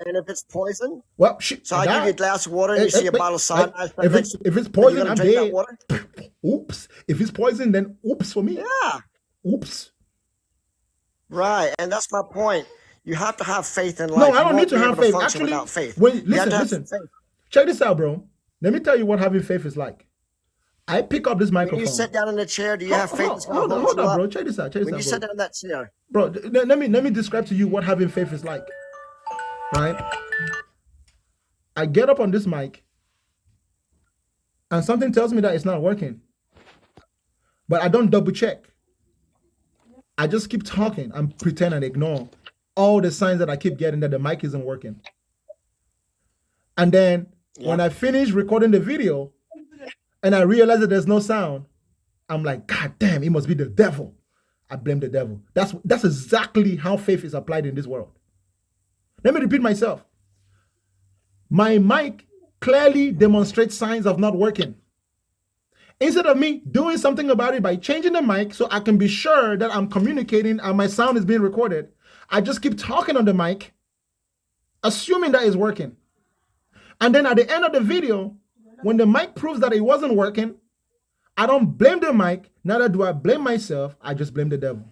And if it's poison, well, shit. so I give you a glass of water and you see a bottle of cyanide. If it's poison, I'm drink that dead. water? Oops. If it's poison, then oops for me. Yeah. Oops. Right, and that's my point. You have to have faith in life. No, I don't need to have faith. Actually, without faith. Listen. Check this out, bro. Let me tell you what having faith is like. I pick up this microphone. When you sit down in the chair, do you have faith? Hold up, bro. Check this out. When you sit down in that chair, bro. Let me describe to you what having faith is like. Right? I get up on this mic, and something tells me that it's not working. But I don't double check. I just keep talking and pretend and ignore. all the signs that I keep getting that the mic isn't working. And then when I finish recording the video and I realize that there's no sound, I'm like, God damn, it must be the devil. I blame the devil. That's exactly how faith is applied in this world. Let me repeat myself. My mic clearly demonstrates signs of not working. Instead of me doing something about it by changing the mic so I can be sure that I'm communicating and my sound is being recorded, I just keep talking on the mic, assuming that it's working. And then at the end of the video, when the mic proves that it wasn't working, I don't blame the mic, neither do I blame myself, I just blame the devil.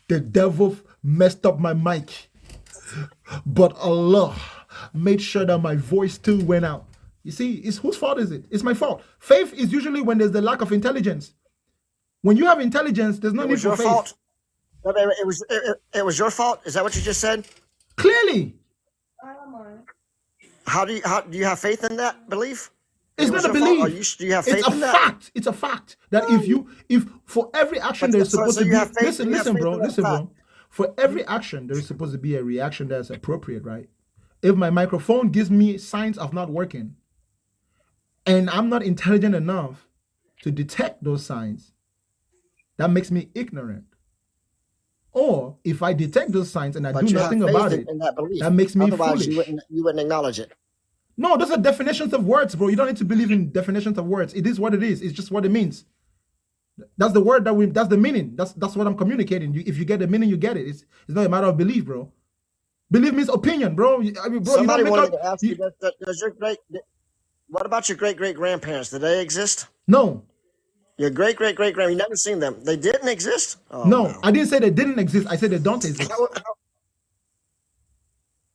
The devil messed up my mic, but Allah made sure that my voice still went out. You see, it's whose fault is it? It's my fault. Faith is usually when there's the lack of intelligence. When you have intelligence, there's no need for faith. Fault. It was your fault. Is that what you just said? Clearly. How do you have faith in that belief? It's not a belief. Do you have faith in that? Fact. It's a fact that if for every action there is supposed to be listen, bro. For every action there is supposed to be a reaction that's appropriate, right? If my microphone gives me signs of not working, and I'm not intelligent enough to detect those signs, that makes me ignorant. Or if I detect those signs and I do nothing about it, that makes me foolish. You wouldn't acknowledge it. No, those are definitions of words, bro. You don't need to believe in definitions of words. It is what it is. It's just what it means. That's the word that's the meaning. That's what I'm communicating. If you get the meaning, you get it. It's not a matter of belief, bro. Belief means opinion, bro. Somebody wanted to ask you, what about your great-great-grandparents? Did they exist? No. Your great-great-great-grand, you never seen them. They didn't exist? Oh, no, I didn't say they didn't exist. I said they don't exist.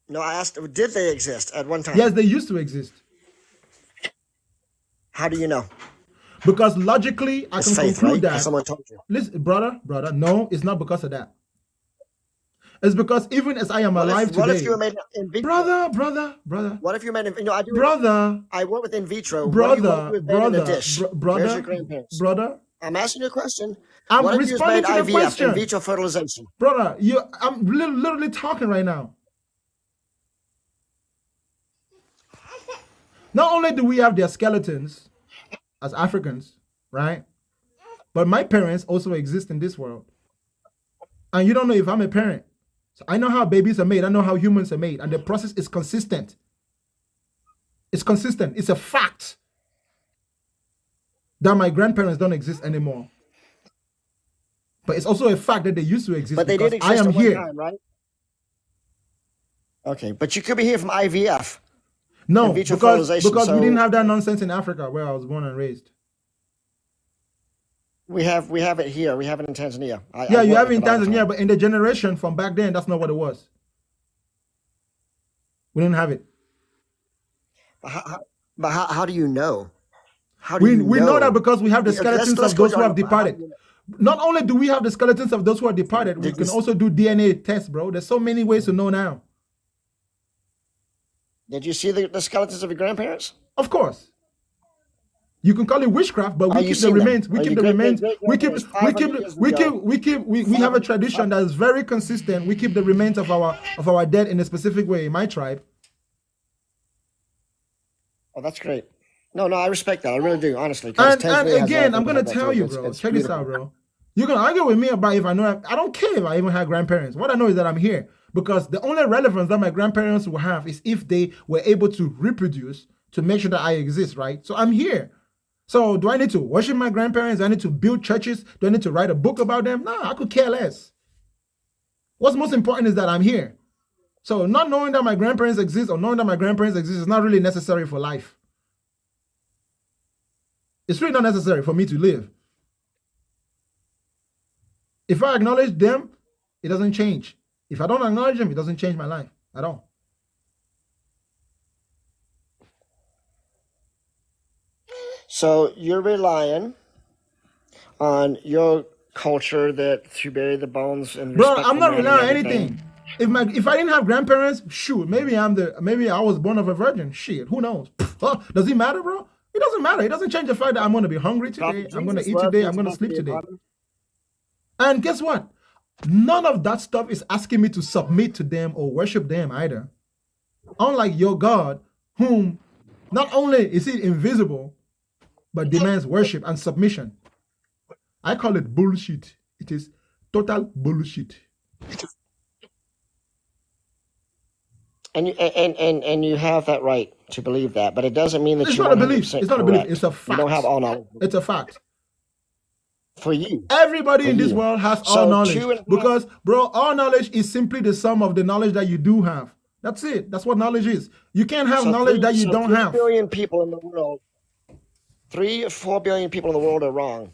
No, I asked, did they exist at one time? Yes, they used to exist. How do you know? Because logically, I can conclude that. Someone told you. Listen, brother, no, it's not because of that. It's because even as I am alive today. What if you were made in vitro? Brother. What if you made in I work with in vitro. Brother. In a dish? Where's your grandparents? Brother. I'm asking you a question. I'm what responding to the question. In vitro fertilization? Brother, I'm literally talking right now. Not only do we have their skeletons as Africans, right? But my parents also exist in this world. And you don't know if I'm a parent. So I know how babies are made. I know how humans are made. And the process is consistent. It's consistent. It's a fact that my grandparents don't exist anymore. But it's also a fact that they used to exist. But they did exist I am at one here. time, right? Okay, but you could be here from IVF. No, because we didn't have that nonsense in Africa where I was born and raised. We have it here. We have it in Tanzania. You have it in Tanzania, but in the generation from back then, that's not what it was. We didn't have it. But how do you know? We know that because we have the skeletons of those who have departed. Not only do we have the skeletons of those who are departed, we can also do DNA tests, bro. There's so many ways to know now. Did you see the skeletons of your grandparents? Of course. You can call it witchcraft, but we keep the remains. We keep the remains. We have a tradition that is very consistent. We keep the remains of our dead in a specific way in my tribe. Oh, that's great. No, I respect that. I really do, honestly. And again, I'm gonna tell you, bro. Check this out, bro. You're gonna argue with me about if I know. I don't care if I even had grandparents. What I know is that I'm here because the only relevance that my grandparents will have is if they were able to reproduce to make sure that I exist, right? So I'm here. So do I need to worship my grandparents? Do I need to build churches? Do I need to write a book about them? No, I could care less. What's most important is that I'm here. So not knowing that my grandparents exist or knowing that my grandparents exist is not really necessary for life. It's really not necessary for me to live. If I acknowledge them, it doesn't change. If I don't acknowledge them, it doesn't change my life at all. So you're relying on your culture to bury the bones and. Bro, I'm not relying on anything. If I didn't have grandparents, shoot, maybe I was born of a virgin. Shit, who knows? Does it matter, bro? It doesn't matter. It doesn't change the fact that I'm going to be hungry today. I'm going to eat today. I'm going to sleep today. And guess what? None of that stuff is asking me to submit to them or worship them either. Unlike your God, whom not only is he invisible, but demands worship and submission. I call it bullshit. It is total bullshit. And you have that right to believe that, but it doesn't mean that It's you're not a 100% belief. It's not a belief. correct. It's a You don't have fact. all knowledge. It's a fact. For you. Everybody For in this you. world has all So knowledge 2.5 because, bro, all knowledge is simply the sum of the knowledge that you do have. That's it. That's what knowledge is. You can't have knowledge that you don't 3 have. billion people in the world, 3 or 4 billion people in the world are wrong.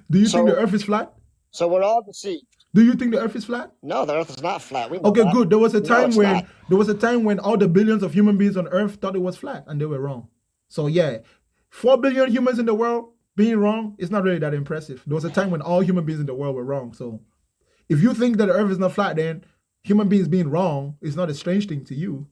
Do you think the earth is flat? So we're all deceived. Do you think the earth is flat? No, the earth is not flat. We know Okay, that. good. There was a No, time it's when not. all the billions of human beings on earth thought it was flat and they were wrong. So yeah, 4 billion humans in the world being wrong is not really that impressive. There was a time when all human beings in the world were wrong. So if you think that the earth is not flat, then human beings being wrong is not a strange thing to you.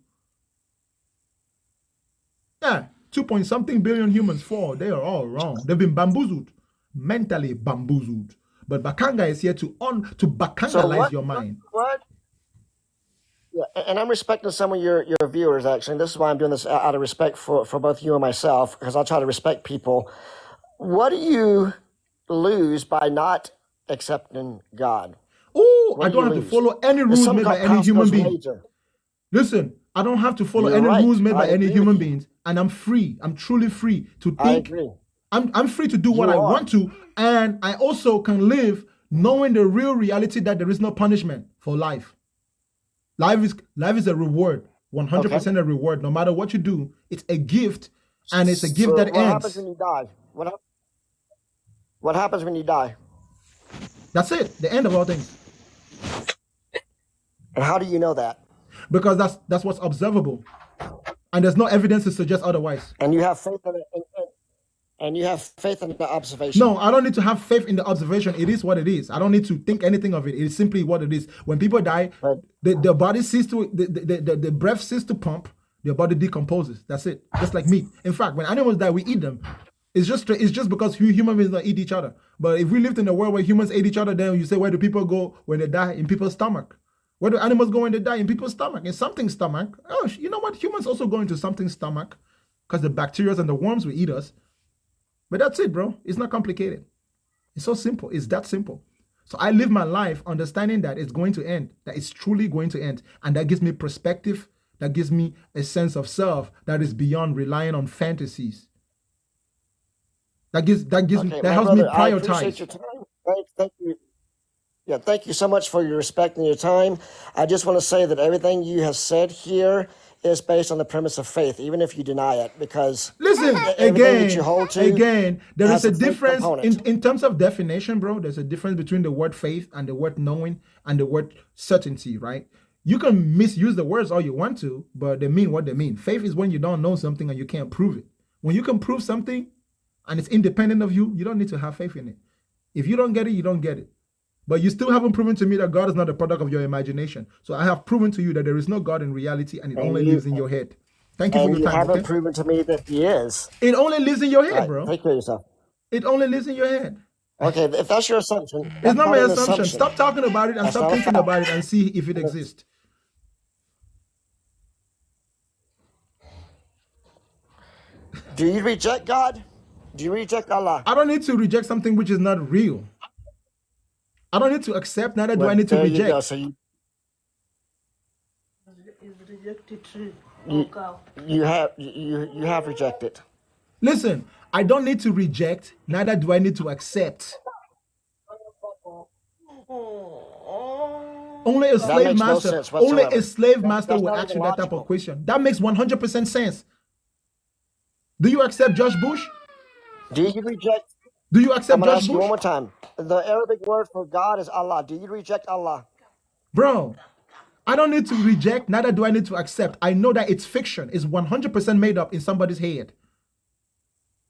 Yeah, 2-point-something billion humans fall. They are all wrong. They've been bamboozled, mentally bamboozled. But Bakanga is here to Bakangalize your mind. What? Yeah, and I'm respecting some of your viewers, actually. And this is why I'm doing this out of respect for both you and myself, because I'll try to respect people. What do you lose by not accepting God? Oh, I don't have to follow any rules made by any human being. Listen, I don't have to follow any rules made by any human beings, and I'm free. I'm truly free to think. I agree. I'm free to do what I want to, and I also can live knowing the real reality that there is no punishment for life. Life is a reward, 100% a reward. No matter what you do, it's a gift, and it's a gift that what ends. Happens when you die? What happens when you die? That's it. The end of all things. And how do you know that? Because that's what's observable, and there's no evidence to suggest otherwise. And you have faith in it. And you have faith in the observation. No, I don't need to have faith in the observation. It is what it is. I don't need to think anything of it. It is simply what it is. When people die, the body ceases to, the breath ceases to pump, their body decomposes. That's it. Just like meat. In fact, when animals die, we eat them. It's just because human beings don't eat each other. But if we lived in a world where humans ate each other, then you say, where do people go when they die? In people's stomach. Where do animals go when they die? In people's stomach. In something's stomach. Oh, you know what? Humans also go into something's stomach because the bacteria and the worms will eat us. But that's it, bro. It's not complicated. It's so simple. It's that simple. So I live my life understanding that it's going to end, that it's truly going to end. And that gives me perspective. That gives me a sense of self that is beyond relying on fantasies. That helps me prioritize. I appreciate your time. Thank you. Yeah, thank you so much for your respect and your time. I just want to say that everything you have said here is based on the premise of faith, even if you deny it, because listen, that you hold to there is a faith difference component. in terms of definition, bro. There's a difference between the word faith and the word knowing and the word certainty, right? You can misuse the words all you want to, but they mean what they mean. Faith is when you don't know something and you can't prove it. When you can prove something and it's independent of you, you don't need to have faith in it. If you don't get it, you don't get it. But you still haven't proven to me that God is not a product of your imagination. So I have proven to you that there is no God in reality and it only lives in your head. Thank you for your time. And you haven't proven to me that he is. It only lives in your head, bro. Take care of yourself. It only lives in your head. Okay, if that's your assumption. It's not my assumption. Stop talking about it and stop thinking about it and see if it exists. Do you reject God? Do you reject Allah? I don't need to reject something which is not real. I don't need to accept, neither do I need to reject. You go. So you have rejected. Listen, I don't need to reject, neither do I need to accept. Only a slave master, will ask you that type of question. That makes 100% sense. Do you accept George Bush? Do you reject? Do you accept I'm going to George ask Bush? you one more time. The Arabic word for God is Allah. Do you reject Allah? Bro, I don't need to reject, neither do I need to accept. I know that it's fiction. It's 100% made up in somebody's head.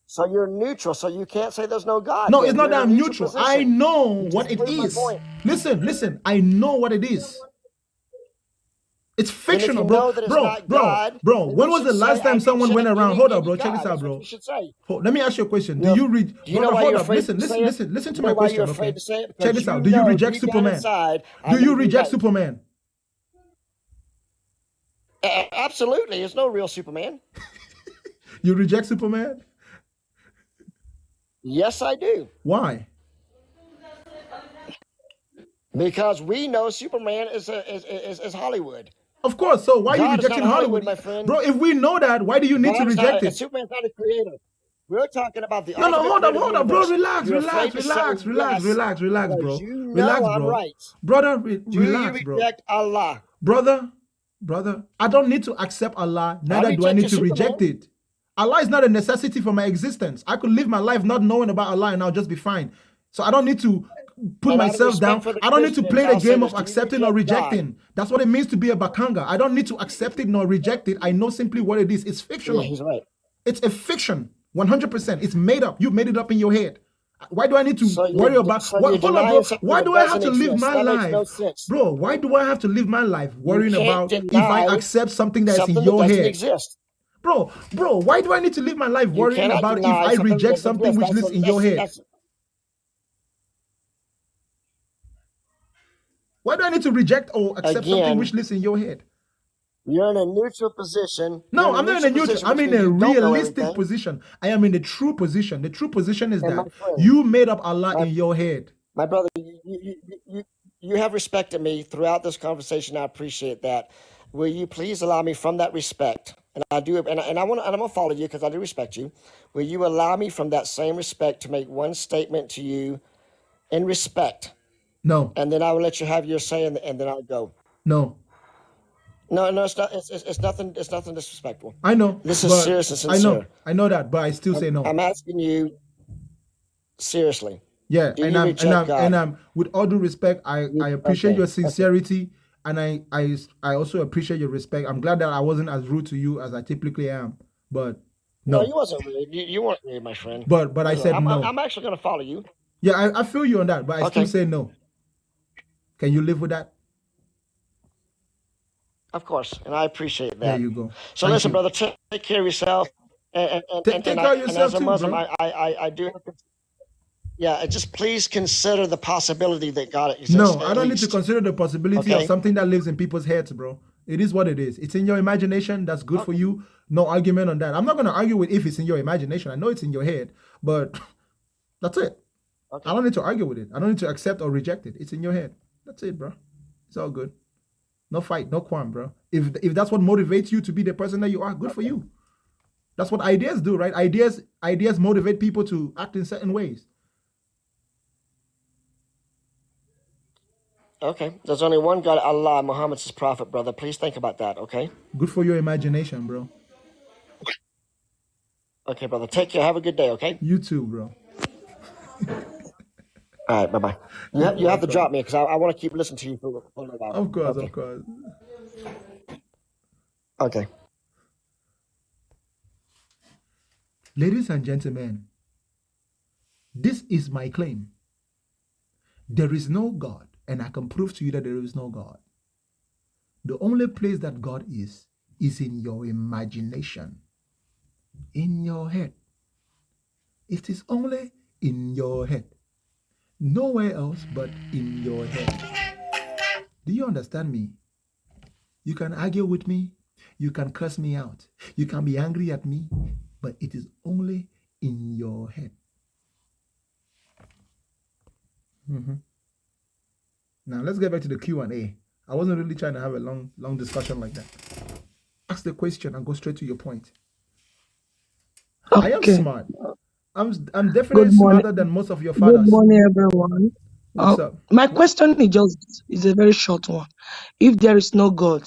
So you're neutral, so you can't say there's no God. No, it's not that I'm neutral. I know what it is. Listen, I know what it is. It's Then if fictional, you bro. know that it's Bro, not bro, God, bro. then When you was should the last say, time someone went around? Hold up, bro. Check this God. out, That's what bro. you should say. Let me ask you a question. Do You're, you read, do you know brother? why Hold you're up. afraid Listen, to say listen, it? listen, listen to You my know why you're question, afraid okay? to say it? Check Because this you out. Do you know reject deep down Superman? inside, I Do may you be reject right. Superman? Absolutely. There's no real Superman. You reject Superman? Yes, I do. Why? Because we know Superman is Hollywood. Of course. So why are you God is not rejecting Hollywood, Hollywood? my friend. Bro, if we know that, why do you need to God is not reject it? Superman's not a creator. We're talking about the No, ultimate creator of the hold up, bro. universe. Relax, You're afraid relax, to say relax, relax, yes relax, relax, because bro. you know Relax, I'm bro. right. Brother, Do you relax, bro. reject Allah? Brother, I don't need to accept Allah, I neither do I reject need your to Superman. reject it. Allah is not a necessity for my existence. I could live my life not knowing about Allah and I'll just be fine. So I don't need to put And out of myself down. respect for the I don't need to Christians, play the I'll say game of this. Do you accepting or reject God? rejecting. That's what it means to be a bakanga. I don't need to accept it nor reject it. I know simply what it is. It's Yeah, fictional. he's right. It's a fiction, 100%. It's made up. You made it up in your head. Why do I need to So worry you're about so what? you're Hold on, denying bro. something Why that do I have doesn't to live exist. my That makes no life, sense. bro? Why do I have to live my life You worrying can't about if I deny accept something that's in something that your doesn't head, exist. bro? Why do I need to live my life You worrying cannot about if deny I something that reject doesn't something exist. which lives in your head? Why do I need to reject or accept something Again, which lives in your head? you're in a neutral position. No, I'm not in a neutral. Position, I'm which in means a you don't know realistic everything. position. I am in the true position. The true position is And my that friend, you made up Allah in your head. My brother, you have respected me throughout this conversation. I appreciate that. Will you please allow me from that respect? And I do, and I'm gonna follow you because I do respect you. Will you allow me from that same respect to make one statement to you in respect? No. And then I will let you have your say, and then I'll go. No. No, it's not. It's nothing. It's nothing disrespectful. I know. This is serious and sincere. I know that, but I still say no. I'm asking you seriously. Yeah, Do you reject God? and I'm with all due respect, I appreciate your sincerity, and I also appreciate your respect. I'm glad that I wasn't as rude to you as I typically am, but no, you wasn't rude. You weren't rude, my friend. But I said no. I'm actually gonna follow you. Yeah, I feel you on that, but I still say no. Can you live with that? Of course, and I appreciate that. There you go. So listen, brother, take care of yourself, and take care of yourself as a too, Muslim, bro. I do. Yeah, just please consider the possibility that God exists. No, I don't need to consider the possibility of something that lives in people's heads, bro. It is what it is. It's in your imagination. That's good for you. No argument on that. I'm not going to argue with if it's in your imagination. I know it's in your head, but that's it. I don't need to argue with it. I don't need to accept or reject it. It's in your head. That's it, bro. It's all good. No fight, no qualm, bro. If that's what motivates you to be the person that you are, good for you. That's what ideas do, right? Ideas motivate people to act in certain ways. Okay, there's only one God, Allah. Muhammad's his prophet, brother. Please think about that, okay? Good for your imagination, bro. Okay, brother. Take care. Have a good day, okay? You too, bro. All right, bye-bye. You have to drop me because I want to keep listening to you for a little while. Of course, of course. Okay. Ladies and gentlemen, this is my claim. There is no God, and I can prove to you that there is no God. The only place that God is in your imagination, in your head. It is only in your head. Nowhere else but in your head. Do you understand me? You can argue with me. You can curse me out. You can be angry at me, but it is only in your head. Now let's get back to the Q&A. I wasn't really trying to have a long discussion like that. Ask the question and go straight to your point. Okay. I am smart. I'm definitely smarter than most of your fathers. Good morning, everyone. What's up? My question is a very short one. If there is no God,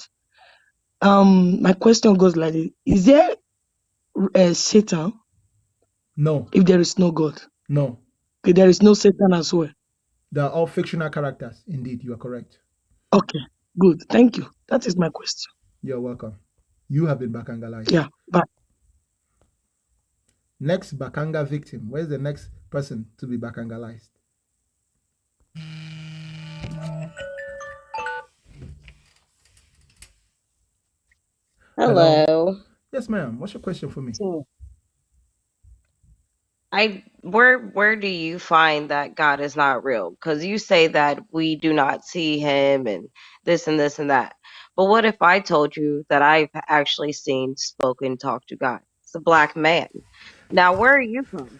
my question goes like this: is there a Satan? No. If there is no God, no. Okay, there is no Satan as well. They are all fictional characters. Indeed, you are correct. Okay, good. Thank you. That is my question. You're welcome. You have been Bakangalized. Yeah, bye. Next Bakanga victim. Where's the next person to be Bakangalized? Hello. Hello. Yes, ma'am. What's your question for me? So where do you find that God is not real? Because you say that we do not see him and this and that. But what if I told you that I've actually seen, spoken, talked to God? It's a black man. Now where are you from?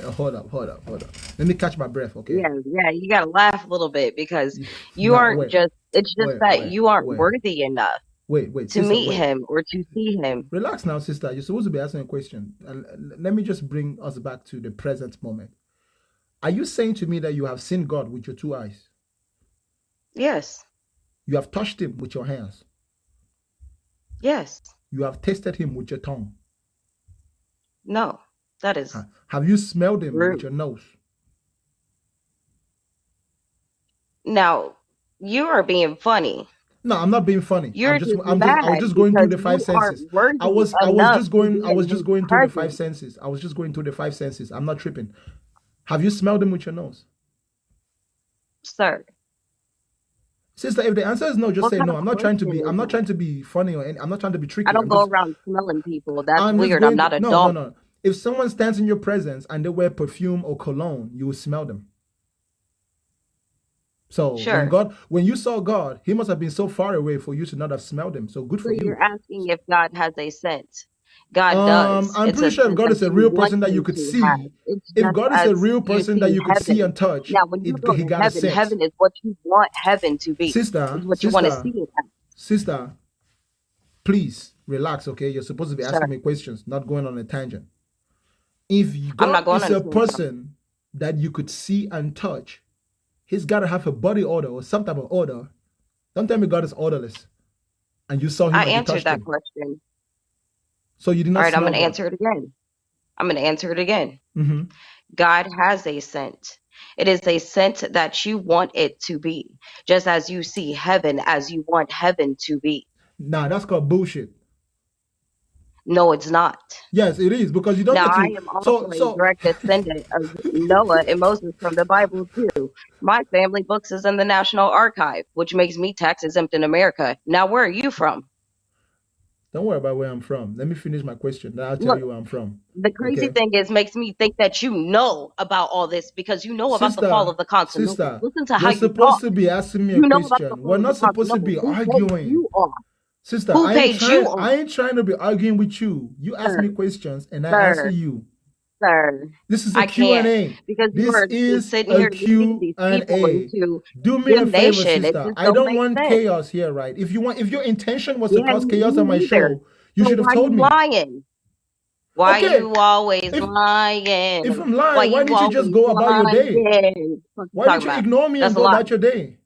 Hold up, hold up, hold up. Let me catch my breath, okay? Yeah, yeah, you gotta laugh a little bit because you No, aren't wait, just it's just wait, that wait, you aren't wait, worthy enough wait, to sister, meet wait. him or to see him. Relax now, sister. You're supposed to be asking a question. And let me just bring us back to the present moment. Are you saying to me that you have seen God with your two eyes? Yes, You have touched him with your hands? yes. You have tasted him with your tongue? No, that is Have you smelled him with rude. your nose? Now, you are being funny. No, I'm not being funny. You're just I was mad just going through because the five you aren't senses. worthy enough to be I was in just his going through the five presence, senses. I was just going through the five senses. I'm not tripping. Have you smelled him with your nose? sir. Sister, if the answer is no, just What say kind no. of question I'm is not that? trying to be funny or I'm not trying to be I tricky. don't go around smelling people. That's I'm just weird. I'm going to not a no, no, dog. no. If someone stands in your presence and they wear perfume or cologne, you will smell them. So Sure. when you saw God, he must have been so far away for you to not have smelled him. So good So for you. you're asking if God has a scent. God does. I'm It's pretty a sure if scent God that is a you real want person that you him could to have. see, It's if just God is a as real you person that see you could see heaven. and touch, Now, when you go he to got a heaven, scent. heaven is what you want heaven to be. Sister, It's what you want to see it as. sister, please relax, okay? You're supposed to be Sir, asking me questions, not going on a tangent. If I'm not God going is on a a tangent. person that you could see and touch, he's got to have a body odor or some type of odor. Don't tell me God is odorless and you saw him I and you answered touched that him. question. So you did All not right, I'm smell going to God. answer it again. I'm going to answer it again. Mm-hmm. God has a scent. It is a scent that you want it to be, just as you see heaven as you want heaven to be. Nah, that's called bullshit. No, it's not. Yes, it is because you don't Now, get I to. am also a So direct descendant of Noah and Moses from the Bible, too. My family books is in the National Archive, which makes me tax exempt in America. Now, where are you from? don't worry about where I'm from. Let me finish my question. Then I'll tell Look, you where I'm from. the crazy Okay, thing is, makes me think that you know about all this because you know about the fall sister, of the Constantinople. sister, Listen to how you're you supposed talk. to be asking me a You know about the question. We're fall of the not supposed to Constantinople. be Who paid arguing. you off? Sister, Who paid you off? I ain't trying to be arguing with you. You ask Sir, me questions and I answer sir, you. sir. This is a I Q and can't A. because you This are is sitting a here leading Q these and people A. into Do me a favor, damnation. It sister. just I don't don't make want sense. chaos here, right? If your intention was to Yeah, cause chaos on me my neither. show, you So should have why told you me. lying? Why Okay, you always if if lying? I'm Why lying, why you didn't you just always go about your day? lying? What you Why didn't talking you about? ignore me and That's a go lie. about your day?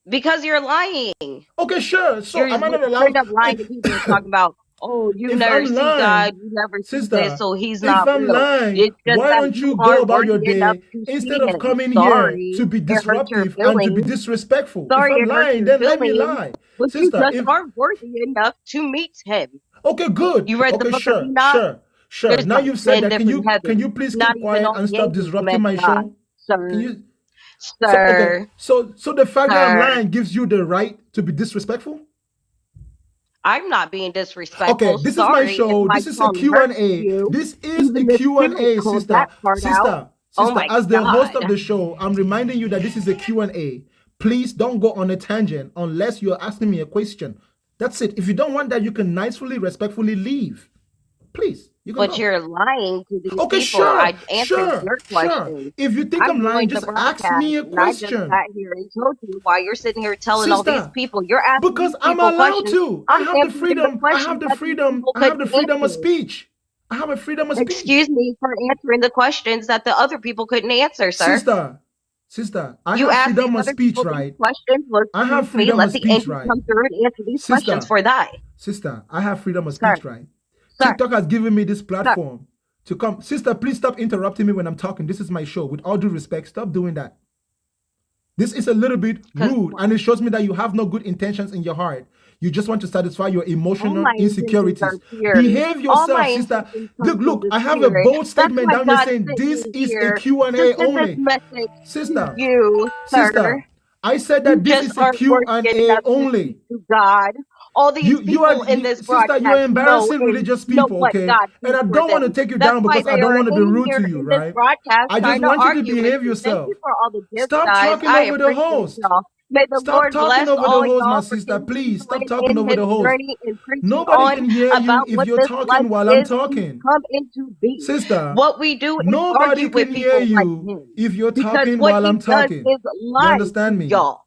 Because you're lying. Okay, sure. So You're am I not straight allowed? up lying to people and talking about, oh, you If never I'm see God, lying, you never see this, sister, so he's if not I'm real. lying, It's just why that don't you you go aren't about your worthy enough day to instead see of him. coming here Sorry, to be it hurts your disruptive and to be feelings. disrespectful? If Sorry, I'm it hurts lying, your then let me feelings. lie. But you Sister, just if aren't worthy enough to meet him. okay, good. You read the Okay, book of sure, Enoch? sure, sure. There's Now like you've said 10 that. different Can you heavens. please Not keep even quiet all and the stop angels disrupting met my God. show? Can Sir, you so okay, sir, so the fact that I'm sir. lying gives you the right to be disrespectful? I'm not being Okay, disrespectful. this is my Sorry if show. my This is a tongue Q and hurts A. you. This is a Even the Q and spirit A, called that sister. part out. Oh my As the host of God. the show, I'm reminding you that this is a Q and A. Please don't go on a tangent unless you're asking me a question. That's it. If you don't want that, you can nicely, respectfully leave. Please, you can But go. you're lying to these Okay, people. sure, I answered your sure. questions. If you think I I'm lying, joined the just ask broadcast me a and I just question. sat here and told you why you're sitting here telling all these Sister, people. You're asking because these I'm people allowed questions. to. I'm answering the questions that these people I have couldn't the freedom of answer. speech. I have a freedom of speech. Excuse me for answering the questions that the other people couldn't answer, sir. Sister, sister, I You have asked these freedom of other speech, people these right? questions. Well, I have excuse me, freedom of let the speech, angels right? come through and answer these questions Sister, for thy. I have freedom of Sir, speech, right? sir, TikTok has given me this sir. platform to come. Sister, please stop interrupting me when I'm talking. This is my show. With all due respect, stop doing that. This is a little bit Because rude, and it shows me that you have no good intentions in your heart. You just want to satisfy your all emotional my intentions are insecurities. pure. Behave All my yourself, sister. intentions come Look, from look, the I have a spirit. bold That's statement why down there God saying sent this me is a here to Q&A send this only. message to Sister, you, sir. sister, I said You that this just is a aren't worthy Q&A enough to speak only. to God. All these people in this Sister, you are broadcast embarrassing religious know people, what okay? God And sees I for don't want to them. take you That's down why because I they don't are want to be in rude here to you, in this right? broadcast I just trying to want you to argue with behave you. Thank yourself. you for all the gifts, Stop guys. talking I over the appreciate host. y'all. May the Stop Lord talking bless over the all host, my y'all for sister. Please stop continuing talking in over his the host. journey and preaching Nobody on can hear you about if what you're this talking life while I'm is to talking. come into being. Sister, What we do is nobody argue with can hear people like you him if you're because talking what while he I'm does talking. is You lie understand to me? y'all.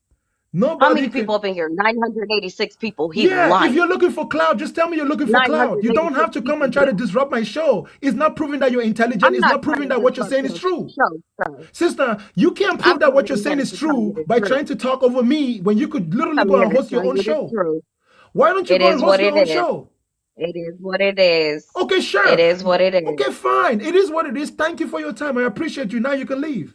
How Nobody many can. people up in here? 986 people. He Yeah, if you're lying. looking for cloud, just tell me you're looking for cloud. You don't 986 have to come people and try to here. disrupt my show. It's not proving that you're intelligent. I'm It's not not trying proving to that what you're disrupt saying is your true. show, sir. Sister, you can't I'm prove that what coming you're in saying here is to tell you true the by trying truth. to talk over me when you could I'm literally coming go here and to host your tell own you the show. truth. Why don't you It go and is what host it your own is. show? It is what it is. Okay, It sure. is what it is. Okay, fine. It is what it is. Thank you for your time. I appreciate you. Now you can leave.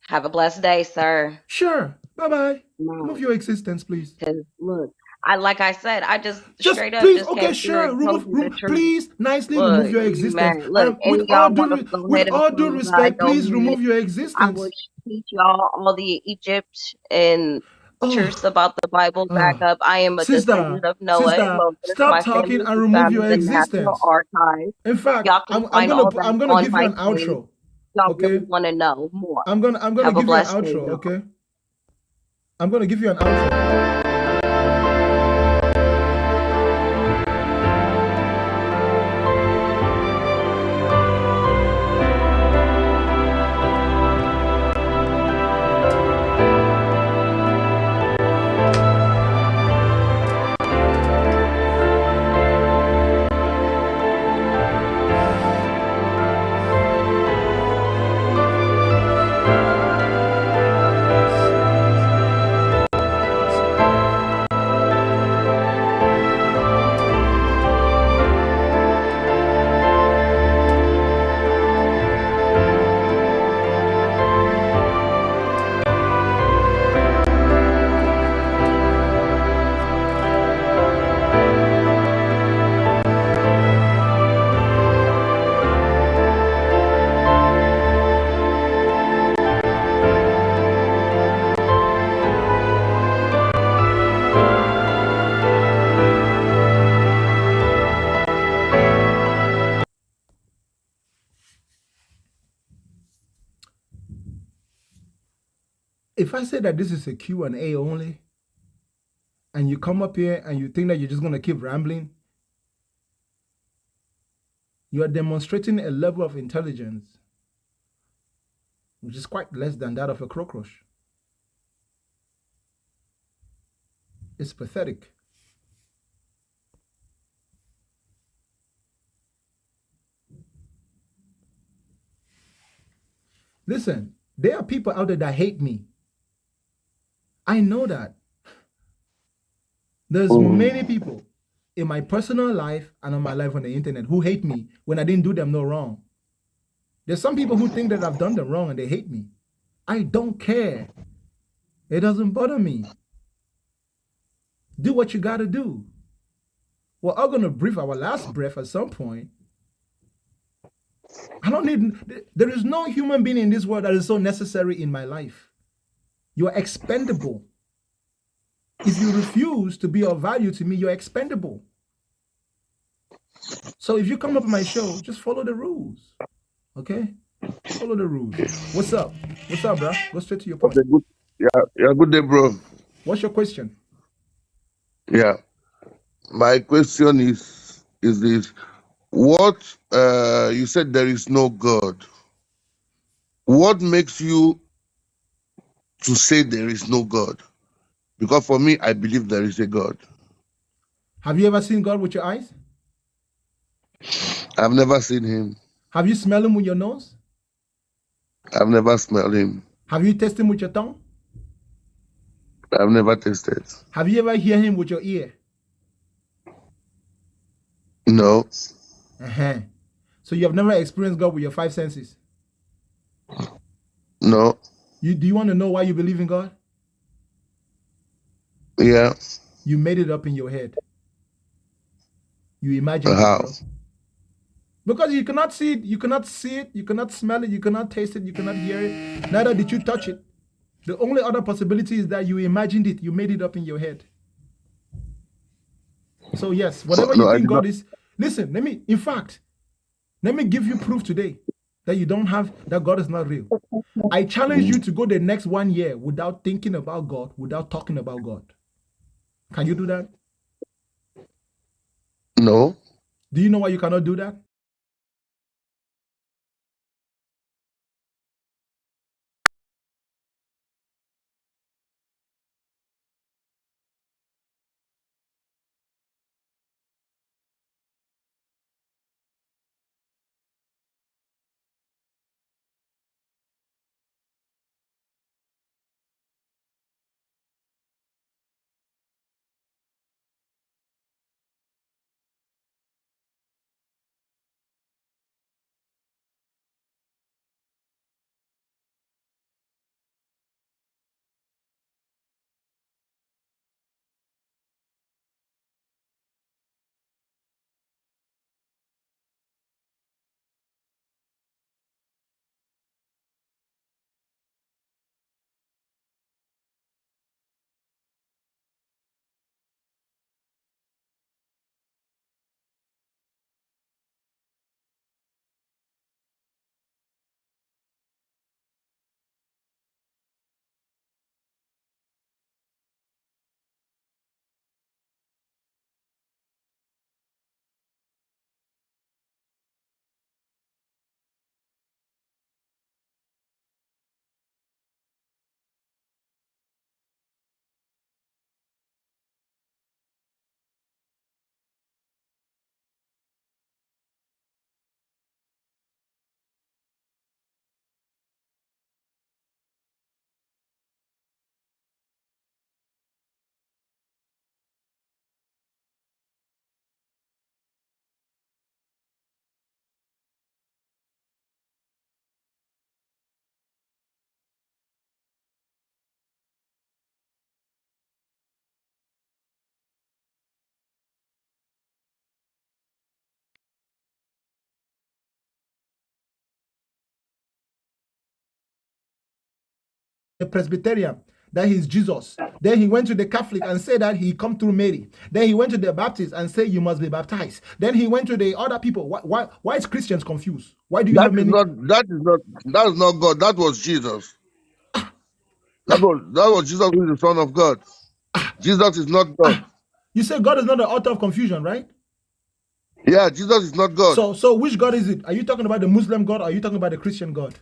Have a blessed day, sir. Sure. Bye-bye. Move No, your existence, please. because look, like I said, I just Just straight up please, just okay, came through sure. and told you the truth. Please, nicely Look, remove your you mad. existence. Look, With any all y'all due want to go with ahead and all due close out, respect, go please ahead. remove your I will existence. teach y'all all the Egypt and truths Oh, about the Bible back up. I am a sister, descendant of Noah and sister, Moses. stop My talking family and was remove found your in the National existence. Archives. In fact, Y'all can I'm find gonna all that I'm gonna on give you my an page. outro. Y'all really Okay, want to know more. I'm gonna Have a give you an blessed day, outro. y'all. Okay, I'm gonna give you an outro. If I say that this is a Q&A only, and you come up here and you think that you're just gonna keep rambling, you are demonstrating a level of intelligence which is quite less than that of a cockroach. It's pathetic. Listen, there are people out there that hate me. I know that. There's many people in my personal life and on my life on the internet who hate me when I didn't do them no wrong. There's some people who think that I've done them wrong and they hate me. I don't care. It doesn't bother me. Do what you gotta do. We're all gonna breathe our last breath at some point. I don't need, there is no human being in this world that is so necessary in my life. You're expendable. If you refuse to be of value to me, you're expendable. So if you come up on my show, just follow the rules. Okay? Follow the rules. What's up? What's up, bro? Go straight to your point. Okay, good. Yeah, good day, bro. What's your question? Yeah, my question is this: what you said there is no God. What makes you to say there is no God? Because for me, I believe there is a God. Have you ever seen God with your eyes? I've never seen him. Have you smelled him with your nose? I've never smelled him. Have you tasted him with your tongue? I've never tasted. Have you ever heard him with your ear? No, Uh-huh. So you have never experienced God with your five senses. no, Do you want to know why you believe in God? yeah. You made it up in your head. You imagined it, How? bro. Because you cannot see it, you cannot smell it, you cannot taste it, you cannot hear it. Neither did you touch it. The only other possibility is that you imagined it, you made it up in your head. So yes, whatever you No, I think did not. God is, listen, let me give you proof today that you don't have, that God is not real. I challenge you to go the next 1 year without thinking about God, without talking about God. Can you do that? No. Do you know why you cannot do that? A Presbyterian, that he's Jesus. Then he went to the Catholic and said that he come through Mary. Then he went to the Baptist and said you must be baptized. Then he went to the other people. Why is Christians confused? Why do you That have is many? not. That is not God. That was Jesus. That was Jesus who is the Son of God. Jesus is not God. You say God is not the author of confusion, right? Yeah, Jesus is not God. So which God is it? Are you talking about the Muslim God or are you talking about the Christian God?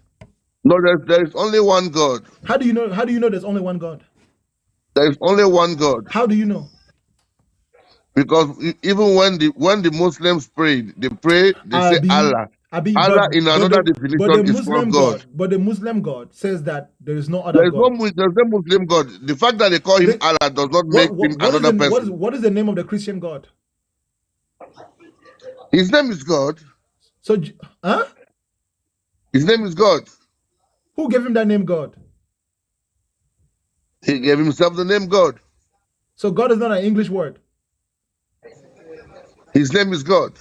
No, there is only one God. How do you know? How do you know there's only one God? There is only one God. How do you know? Because even when the Muslims pray, they say Abi, Allah. Abi, Allah in another but the definition is called Muslim God. God, says that there is no other God. There's no Muslim God. The fact that they call him The, Allah does not make him what is another the person. what is the name of the Christian God? His name is God. So, huh? His name is God. Who gave him that name, God? He gave himself the name God. So God is not an English word. His name is God.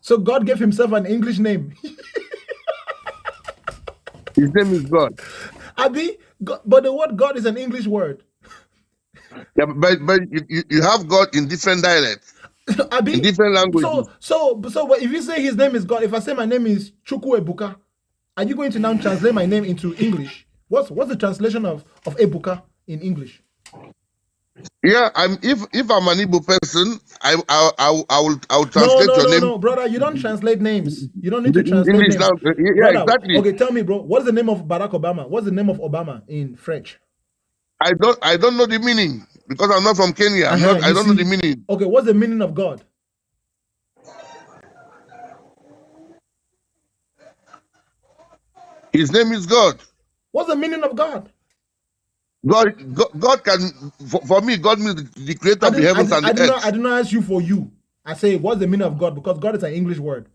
So God gave himself an English name. His name is God. Abi, but the word God is an English word. Yeah, but you have God in different dialects, in Abi, different languages. but if you say his name is God, if I say my name is Chukwu Ebuka, are you going to now translate my name into English? What's the translation of Ebuka in English? Yeah, if I'm an Igbo person, I will No, translate no, your no, name no, brother. You don't translate names. You don't need to in translate English names, now. Yeah, brother. exactly. Okay, tell me, bro. What's the name of Barack Obama? What's the name of Obama in French? I don't know the meaning because I'm not from Kenya. I You don't know the see. meaning. Okay, what's the meaning of God? His name is God. What's the meaning of God? God can for me. God means the creator of the heavens and the I earth. did not ask you for you. I say, what's the meaning of God? Because God is an English word.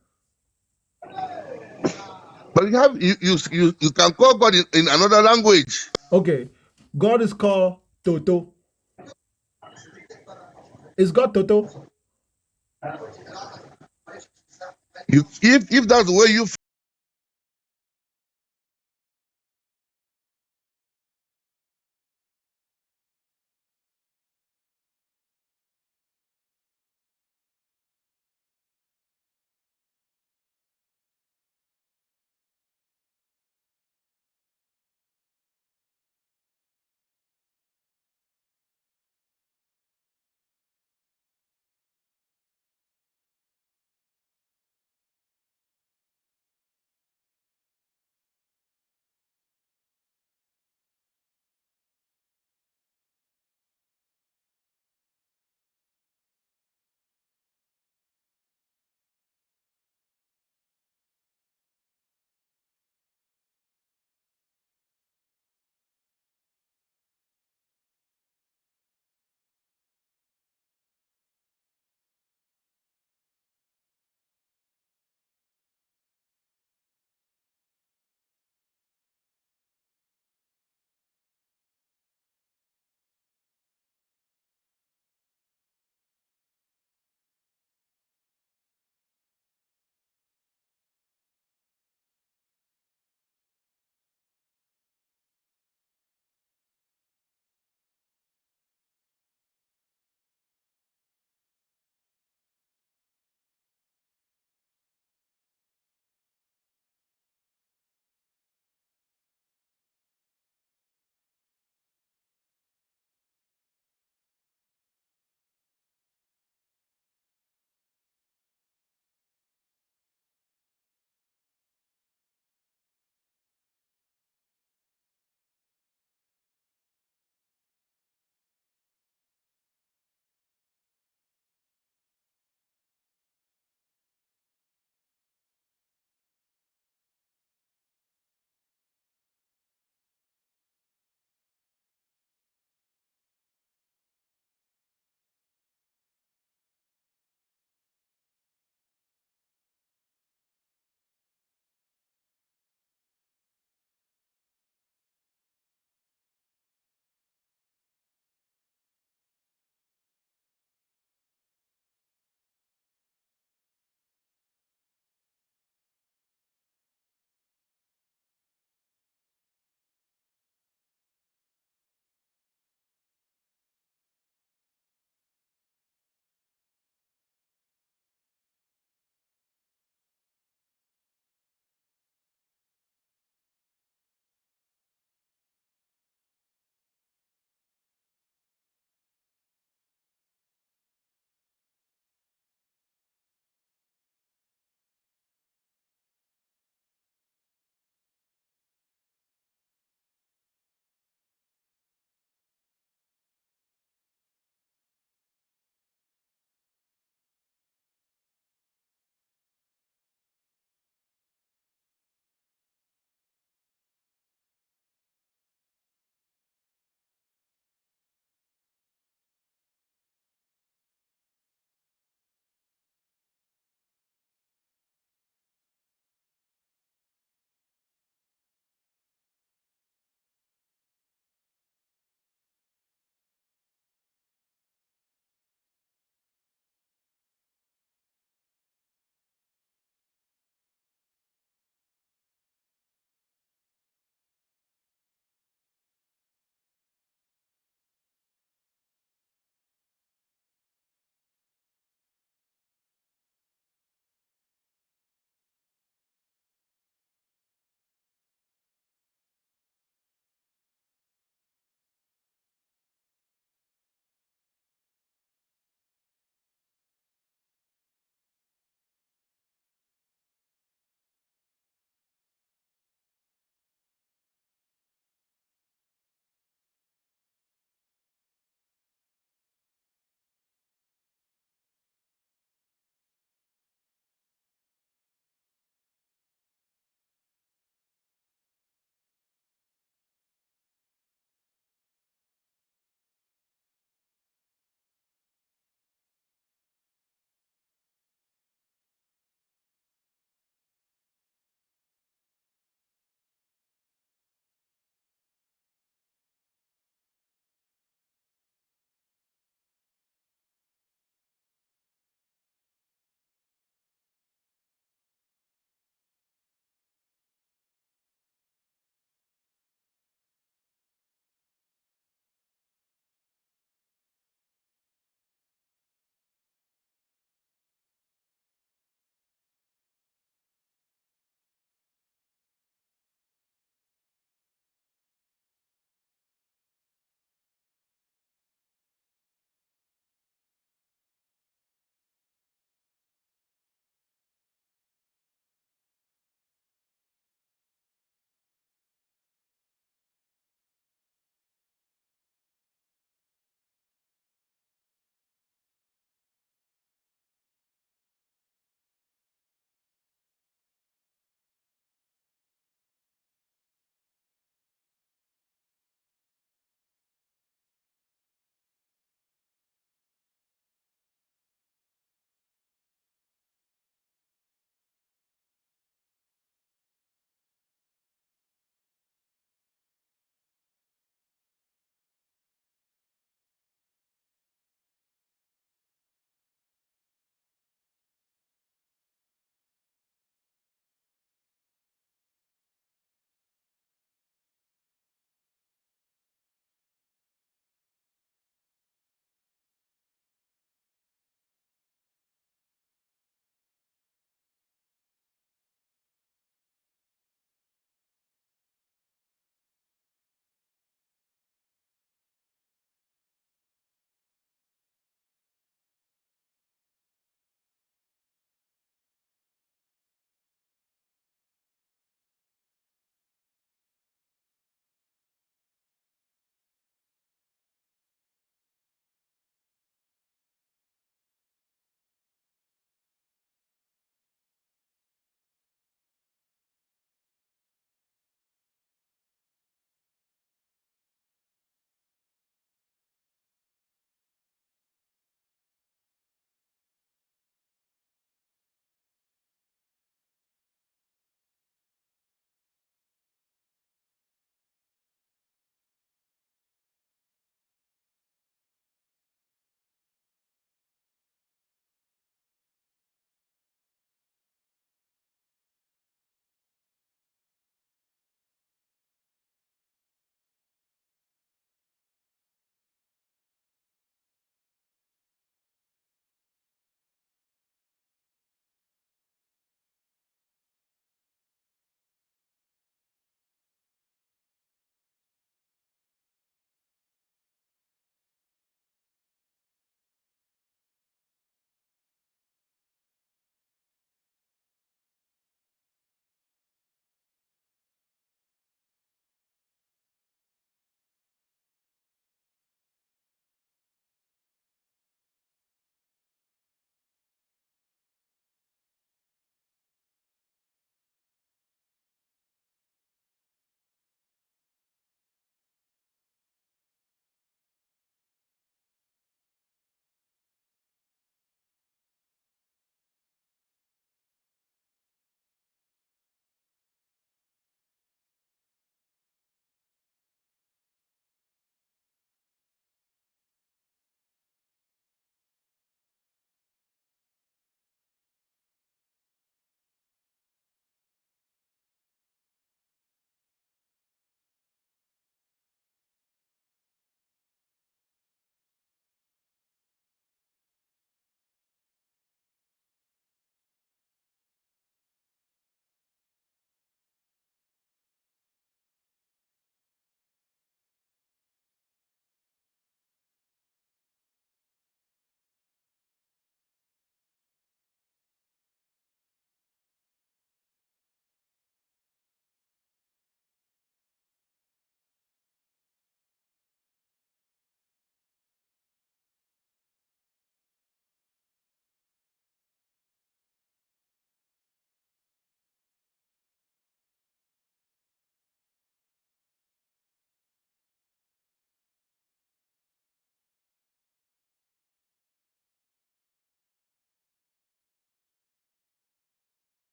But you can call God in another language. Okay, God is called Toto. Is God Toto? If that's the way you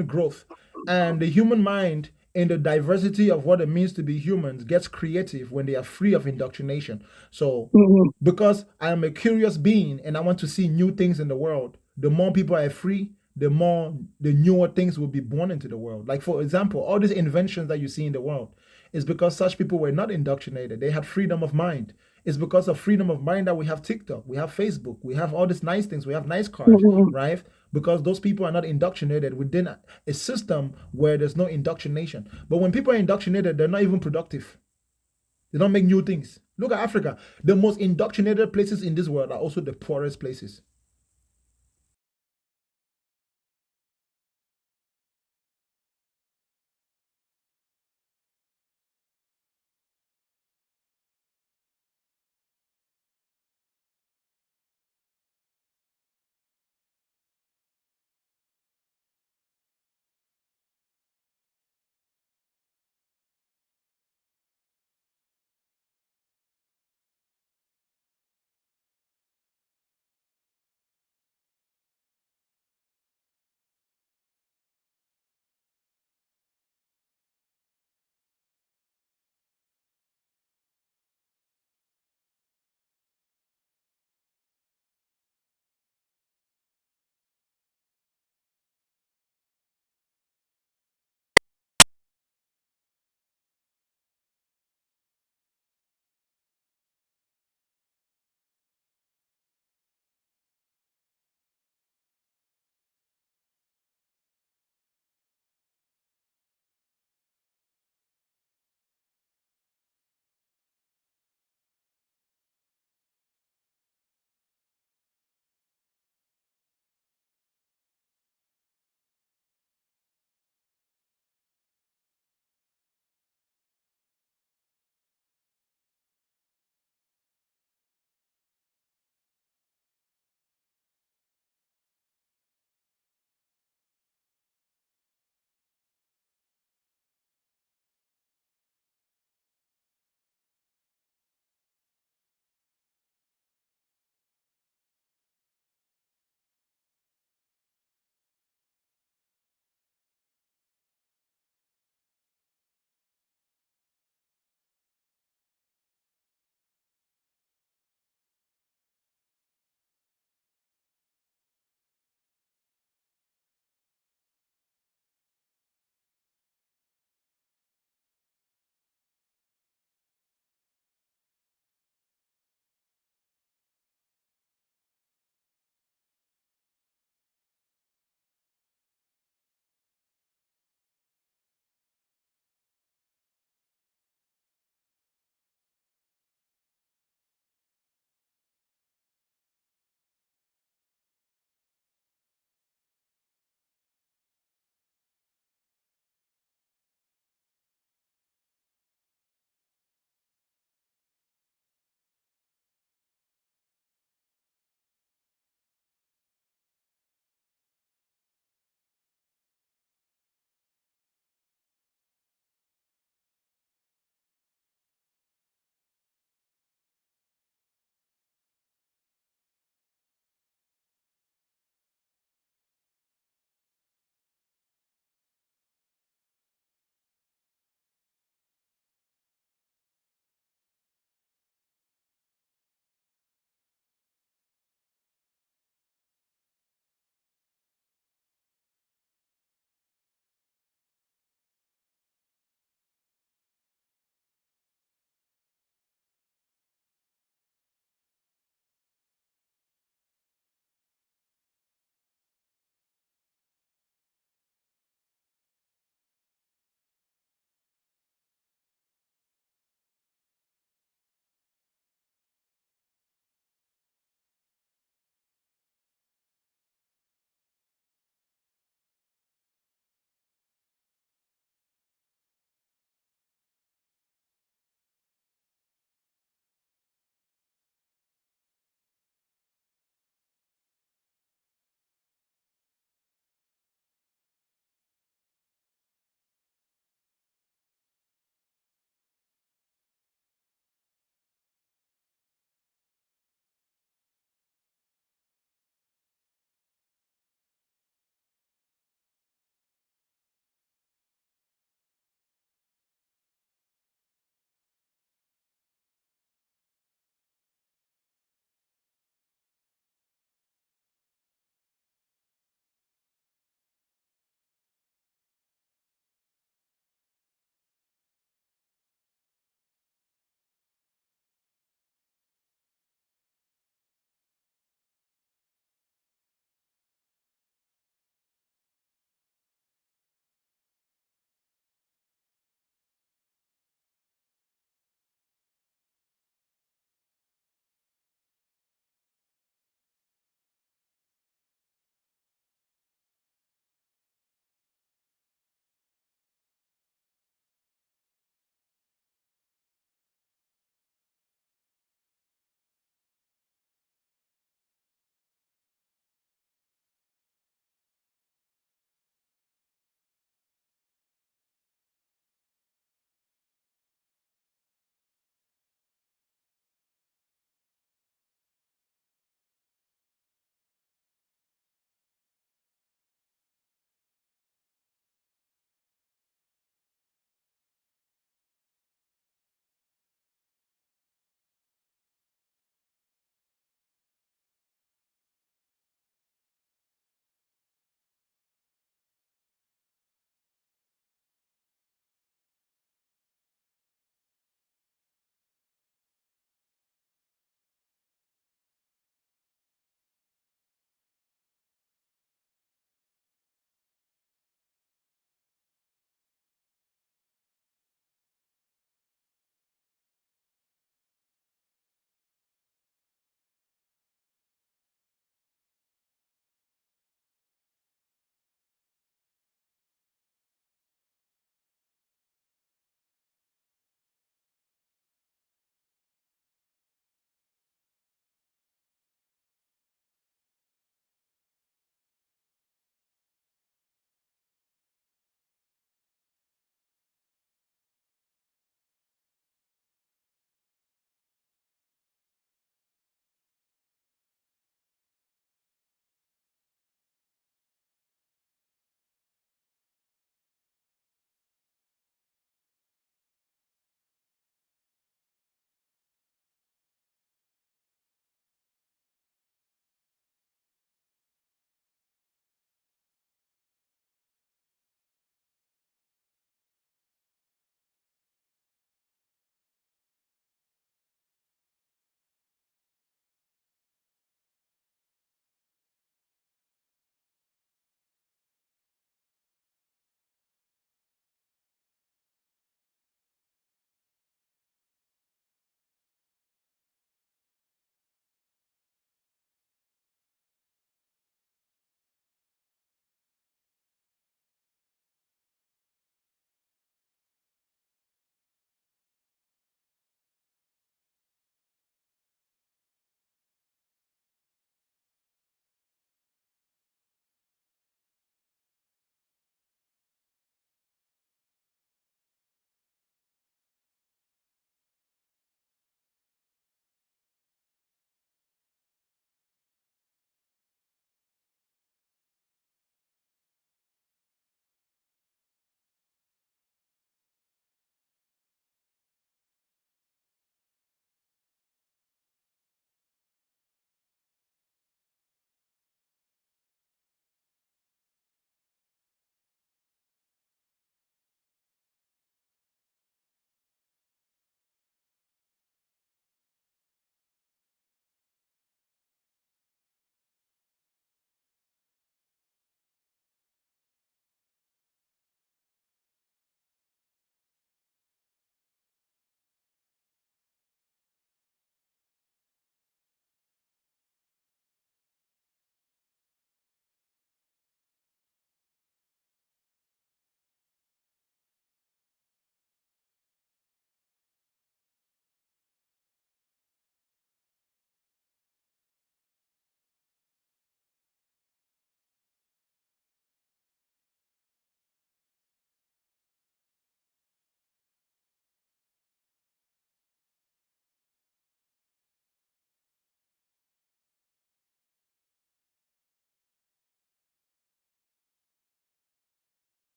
growth. And the human mind, in the diversity of what it means to be humans, gets creative when they are free of indoctrination. So, Mhm. because I am a curious being and I want to see new things in the world, the more people are free, the newer things will be born into the world. Like, for example, all these inventions that you see in the world is because such people were not indoctrinated. They had freedom of mind. It's because of freedom of mind that we have TikTok, we have Facebook, we have all these nice things, we have nice cars, Mhm. right? Because those people are not indoctrinated within a system where there's no indoctrination. But when people are indoctrinated, they're not even productive. They don't make new things. Look at Africa. The most indoctrinated places in this world are also the poorest places.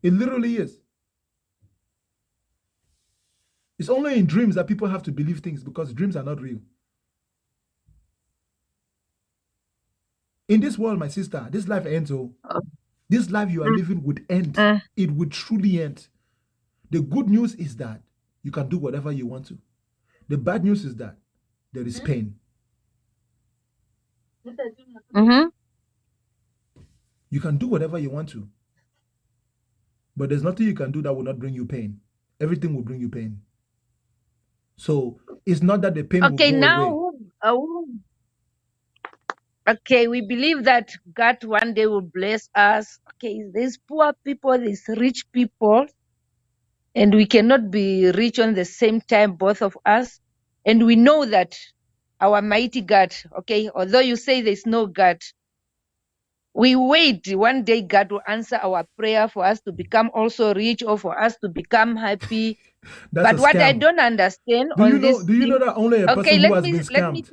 It literally is. It's only in dreams that people have to believe things because dreams are not real. In this world, my sister, this life ends. Oh, this life you are living would end. It would truly end. The good news is that you can do whatever you want to. The bad news is that there is pain. Mm-hmm. You can do whatever you want to, but there's nothing you can do that will not bring you pain. Everything will bring you pain. So it's not that the pain will Okay, go away. now, okay, we believe that God one day will bless us. Okay, there's poor people, there's rich people, and we cannot be rich on the same time, both of us. And we know that our mighty God, okay, although you say there's no God, we wait one day God will answer our prayer for us to become also rich or for us to become happy. That's a But what I scam. don't understand Do you on know? this Do you know thing, that only a okay, person who has been let me, scammed?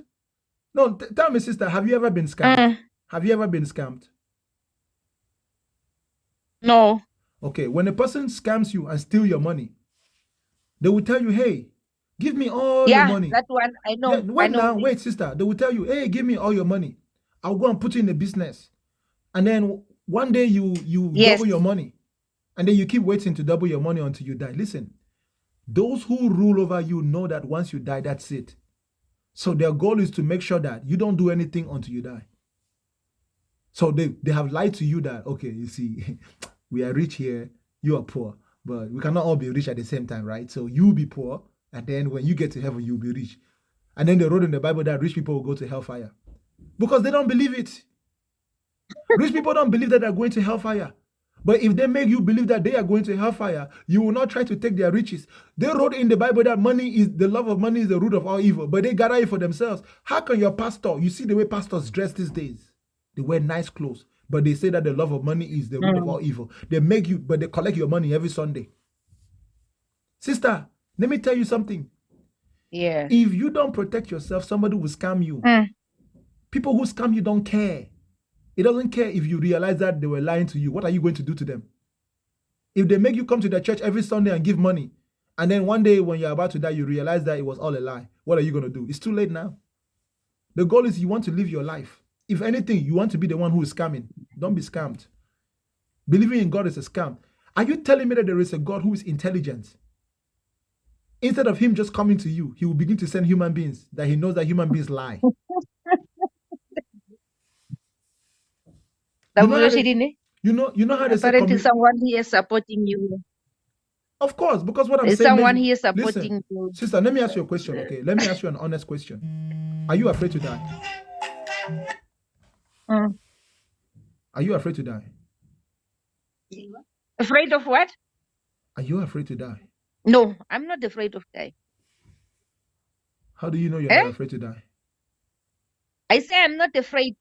No, tell me, sister, have you ever been scammed? Have you ever been scammed? no, Okay, when a person scams you and steal your money, they will tell you, "Hey, give me all your yeah, money." that one, I Yeah, know, I wait know. now, wait, sister. They will tell you, "Hey, give me all your money. I'll go and put you in a business." And then one day you Yes. double your money, and then you keep waiting to double your money until you die. Listen, those who rule over you know that once you die, that's it. So their goal is to make sure that you don't do anything until you die. So they have lied to you that, okay, you see, we are rich here, you are poor, but we cannot all be rich at the same time, right? So you be poor, and then when you get to heaven, you'll be rich. And then they wrote in the Bible that rich people will go to hellfire because they don't believe it. Rich people don't believe that they're going to hellfire. But if they make you believe that they are going to hellfire, you will not try to take their riches. They wrote in the Bible that money is the love of money is the root of all evil, but they gather it for themselves. How can your pastor, you see the way pastors dress these days? They wear nice clothes, but they say that the love of money is the root of all evil. They make you, but they collect your money every Sunday. Sister, let me tell you something. Yeah. If you don't protect yourself, somebody will scam you. People who scam you don't care. It doesn't care if you realize that they were lying to you. What are you going to do to them? If they make you come to the church every Sunday and give money, and then one day when you're about to die, you realize that it was all a lie, what are you going to do? It's too late now. The goal is you want to live your life. If anything, you want to be the one who is scamming. Don't be scammed. Believing in God is a scam. Are you telling me that there is a God who is intelligent? Instead of him just coming to you, he will begin to send human beings that he knows that human beings lie. You know how they, you know how they say Apparently, someone here is supporting you. Of course, because what I'm There's saying makes someone here listen, supporting you. sister, let me ask you a question, okay? Let me ask you an honest question. Are you afraid to die? Mm. Are you afraid to die? Afraid of what? Are you afraid to die? No, I'm not afraid of dying. How do you know you're Eh? not afraid to die? I say I'm not afraid.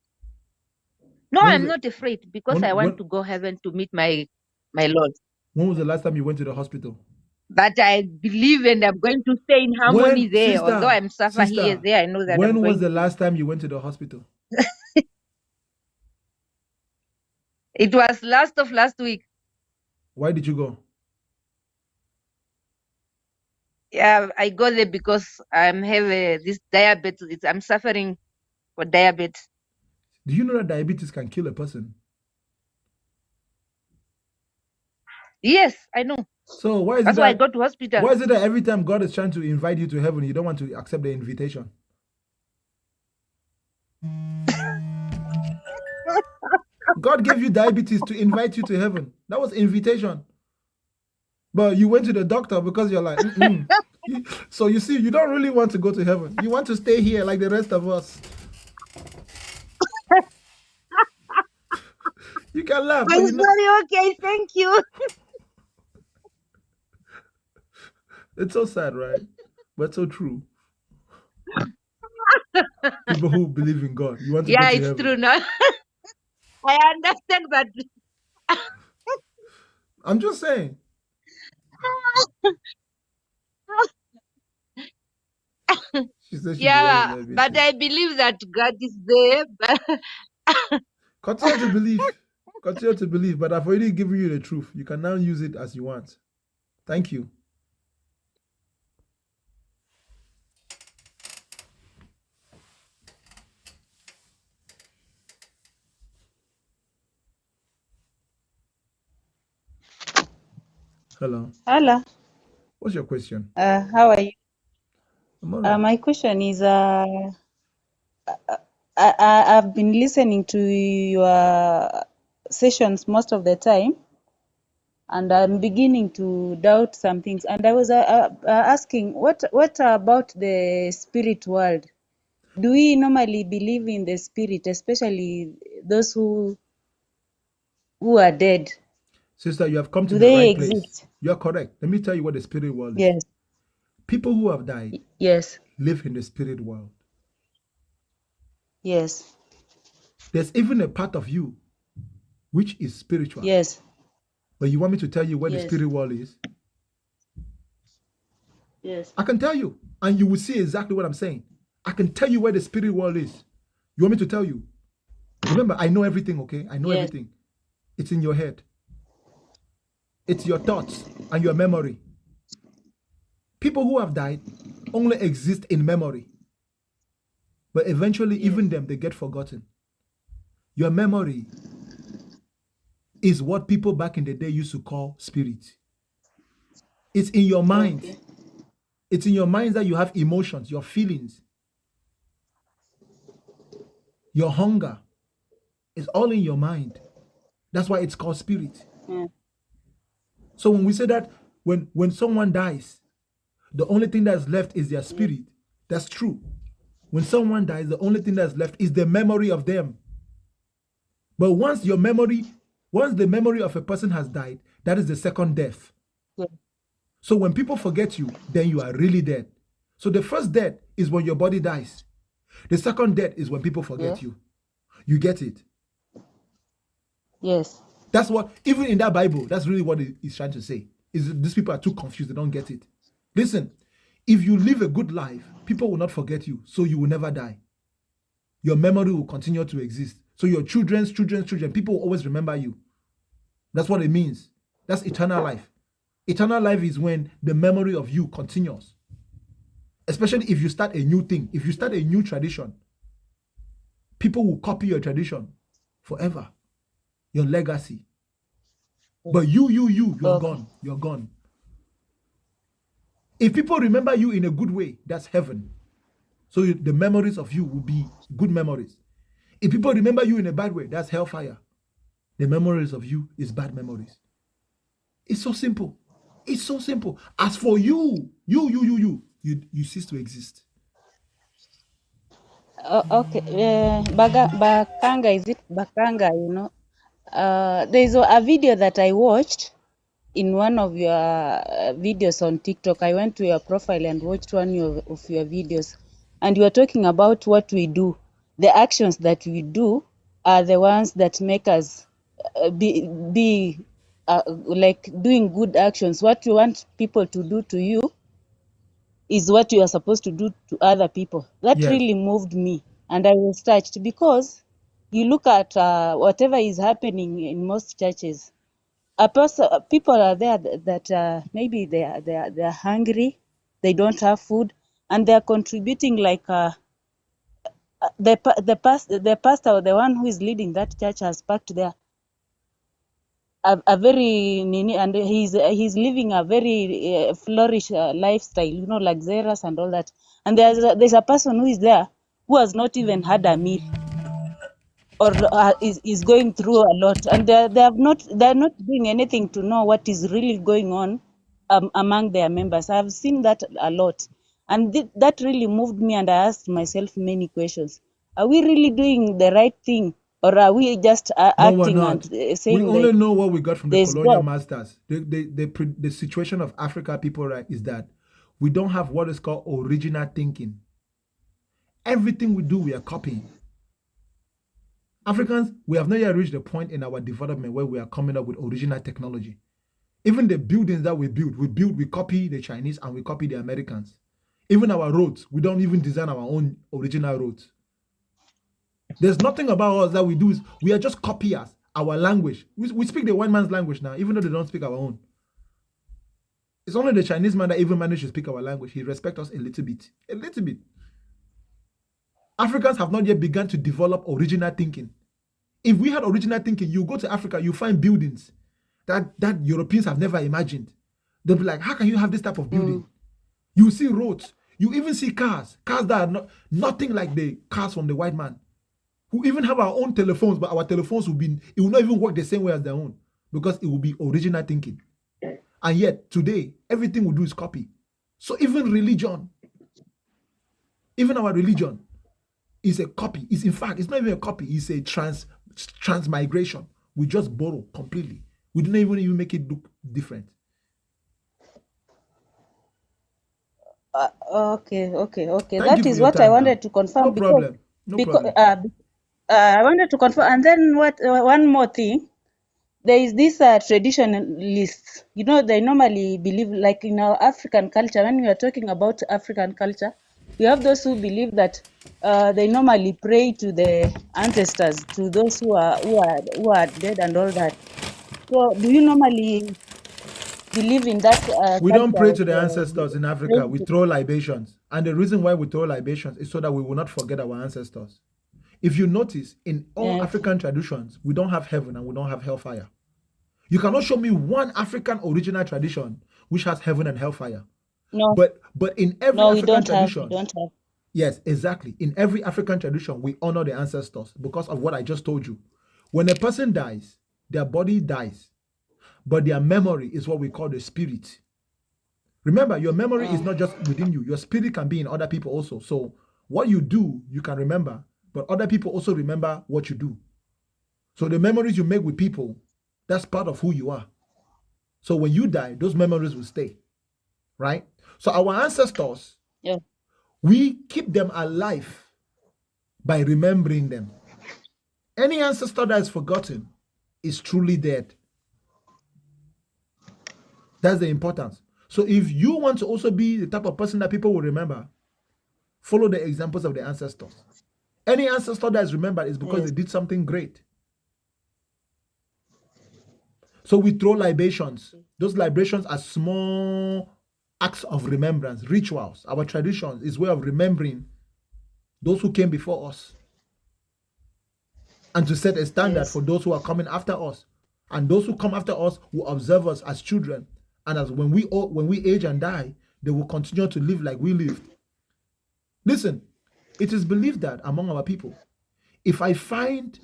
No, When was I'm it? not afraid because I want to go heaven to meet my Lord. When was the last time you went to the hospital? But I believe and I'm going to stay in harmony When, there. Although sister, I'm suffer here, sister, there, I know that I'm when was going the to. last time you went to the hospital? It was last of last week. Why did you go? Yeah, I go there because I'm have this diabetes. I'm suffering for diabetes. Do you know that diabetes can kill a person? Yes, I know. So why is it That's why I that go to hospital. why is it that every time God is trying to invite you to heaven, you don't want to accept the invitation? God gave you diabetes to invite you to heaven. That was invitation. But you went to the doctor because you're like, So you see, you don't really want to go to heaven. You want to stay here like the rest of us. You can laugh, but I'm you know, sorry. Okay, thank you. it's so sad, right? But so true. People who believe in God, you want to go Yeah, to it's heaven. true now. I understand that. I'm just saying. She said she has Yeah, but diabetes. I believe that God is there. But Continue to believe. Continue to believe, but I've already given you the truth. You can now use it as you want. Thank you. Hello. Hello. What's your question? How are you? I'm all right. My question is, I've been listening to your sessions most of the time, and I'm beginning to doubt some things. And I was asking, what about the spirit world? Do we normally believe in the spirit, especially those who are dead? Sister, you have come to Do the they right place. exist? You are correct. Let me tell you what the spirit world is. Yes. People who have died Yes. live in the spirit world. Yes. There's even a part of you which is spiritual. Yes. But you want me to tell you where the Yes. spirit world is? Yes. I can tell you, and you will see exactly what I'm saying. I can tell you where the spirit world is. You want me to tell you? Remember, I know everything, okay? I know Yes. everything. It's in your head. It's your thoughts and your memory. People who have died only exist in memory. But eventually, Yes. even them, they get forgotten. Your memory is what people back in the day used to call spirit. It's in your mind. Okay. It's in your mind that you have emotions, your feelings, your hunger. It's all in your mind. That's why it's called spirit. Yeah. So when we say that when someone dies, the only thing that's left is their Yes. spirit, that's true. When someone dies, the only thing that's left is the memory of them. But once the memory of a person has died, that is the second death. Yes. So when people forget you, then you are really dead. So the first death is when your body dies. The second death is when people forget Yes. you. You get it? Yes. That's what, even in that Bible, that's really what it's trying to say. Is these people are too confused, they don't get it. Listen, if you live a good life, people will not forget you, so you will never die. Your memory will continue to exist. So your children's children, people will always remember you. That's what it means. That's eternal life. Eternal life is when the memory of you continues. Especially if you start a new thing, if you start a new tradition, people will copy your tradition forever, your legacy. But you're Okay. gone. You're gone. If people remember you in a good way, that's heaven. So the memories of you will be good memories. If people remember you in a bad way, that's hellfire. The memories of you is bad memories. It's so simple. It's so simple. As for you cease to exist. Okay. Bakanga, is it Bakanga? There's a video that I watched in one of your videos on TikTok. I went to your profile and watched one of your videos, and you were talking about what we do. The actions that we do are the ones that make us be like doing good actions. What you want people to do to you is what you are supposed to do to other people. That Yes. really moved me, and I was touched because you look at whatever is happening in most churches. People are there that maybe they're hungry, they don't have food, and they're contributing like the pastor or the one who is leading that church has packed there a very and he's living a very flourish lifestyle, luxurious and all that. And there's a person who is there who has not even had a meal, or is going through a lot, and they're not doing anything to know what is really going on among their members. I've seen that a lot, and that really moved me, and I asked myself many questions. Are we really doing the right thing, or are we just No, we're acting and not. We saying only know what we got from the there's colonial God? masters. The situation of Africa people, right, is that we don't have what is called original thinking. Everything we do, we are copying. Africans, we have not yet reached the point in our development where we are coming up with original technology. Even the buildings that we copy the Chinese and we copy the Americans. Even our roads, we don't even design our own original roads. There's nothing about us that we do. We are just copiers. our language. We speak the white man's language now, even though they don't speak our own. It's only the Chinese man that even managed to speak our language. He respects us a little bit. A little bit. Africans have not yet begun to develop original thinking. If we had original thinking, you go to Africa, you find buildings that Europeans have never imagined. They'll be like, how can you have this type of building? You see roads. You even see cars that are nothing like the cars from the white man. Who even have our own telephones, but our telephones it will not even work the same way as their own because it will be original thinking. And yet today, everything we do is copy. So even religion, even our religion is a copy. In fact, it's not even a copy. It's a transmigration. We just borrow completely. We didn't even make it look different. Okay. Thank That you for is your what I time wanted now. to confirm No problem. No because problem. I wanted to confirm. And then what? One more thing. There is this traditionalists. You know, they normally believe, like in our African culture, when we are talking about African culture, we have those who believe that they normally pray to the ancestors, to those who are dead and all that. So, do you normally believe in that We don't culture pray of to the ancestors in Africa. praying We to? throw libations. And the reason why we throw libations is so that we will not forget our ancestors. If you notice, in all Okay. African traditions, we don't have heaven and we don't have hellfire. You cannot show me one African original tradition which has heaven and hellfire. No, But in every we African don't have. We tradition, don't have. yes, exactly. In every African tradition, we honor the ancestors because of what I just told you. When a person dies, their body dies, but their memory is what we call the spirit. Remember, your memory is not just within you. Your spirit can be in other people also. So what you do, you can remember, but other people also remember what you do. So the memories you make with people, that's part of who you are. So when you die, those memories will stay, right? So our ancestors, Yeah. we keep them alive by remembering them. Any ancestor that is forgotten is truly dead. That's the importance. So if you want to also be the type of person that people will remember, follow the examples of the ancestors. Any ancestor that is remembered is because Yes. they did something great. So we throw libations. Those libations are small acts of remembrance, rituals. Our traditions is way of remembering those who came before us and to set a standard Yes. for those who are coming after us. And those who come after us will observe us as children. And as when we age and die, they will continue to live like we lived. Listen, it is believed that among our people, if I find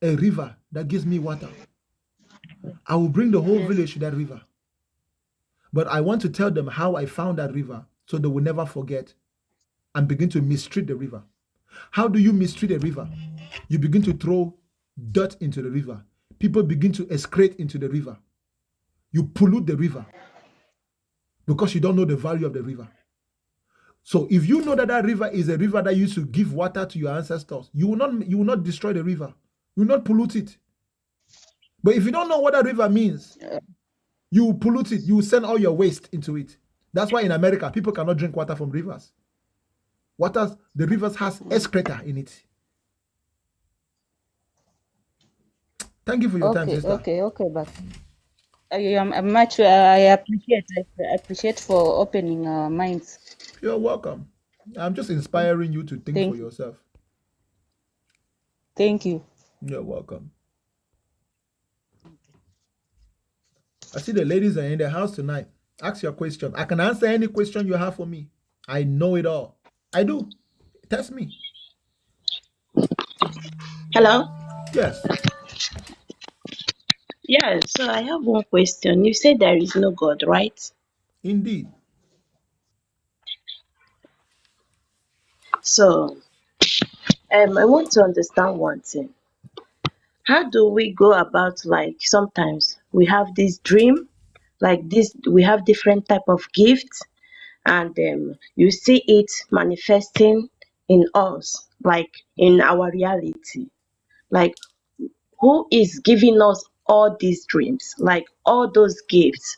a river that gives me water, I will bring the whole Yes. village to that river. But I want to tell them how I found that river so they will never forget and begin to mistreat the river. How do you mistreat a river? You begin to throw dirt into the river. People begin to excrete into the river. You pollute the river because you don't know the value of the river. So if you know that that river is a river that used to give water to your ancestors, you will not destroy the river. You will not pollute it. But if you don't know what that river means, you will pollute it. You will send all your waste into it. That's why in America, people cannot drink water from rivers. The rivers has excreta in it. Thank you for your time, sister. Okay, but I'm much. I appreciate for opening our minds. You're welcome. I'm just inspiring you to think for Thank you. yourself. Thank you. You're welcome. I see the ladies are in the house tonight. Ask your question. I can answer any question you have for me. I know it all. I do. Test me. Hello. Yes, Yeah, so I have one question. You said there is no God, right? indeed. So, I want to understand one thing. How do we go about, like, sometimes we have this dream, like this, we have different type of gifts, and you see it manifesting in us, like in our reality. Like, who is giving us all these dreams, like all those gifts?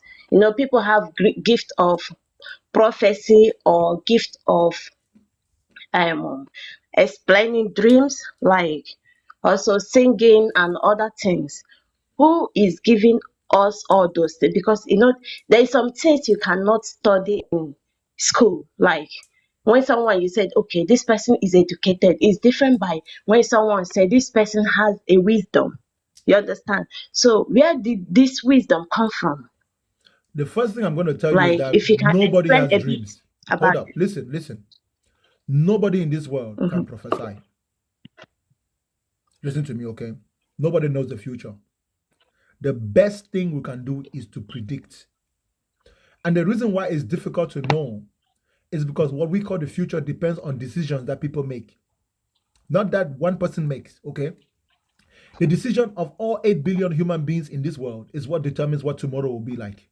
People have gift of prophecy or gift of um explaining dreams, like also singing and other things. Who is giving us all those things? Because there is some things you cannot study in school. Like when someone you said, okay, this person is educated, is different by when someone said this person has a wisdom. You understand? So where did this wisdom come from? The first thing I'm going to tell you is Like that if you can nobody explain has a bit dreams. Hold about up. Listen. Nobody in this world it. can prophesy. Listen to me, okay? Nobody knows the future. The best thing we can do is to predict. And the reason why it's difficult to know is because what we call the future depends on decisions that people make. Not that one person makes, okay? The decision of all 8 billion human beings in this world is what determines what tomorrow will be like.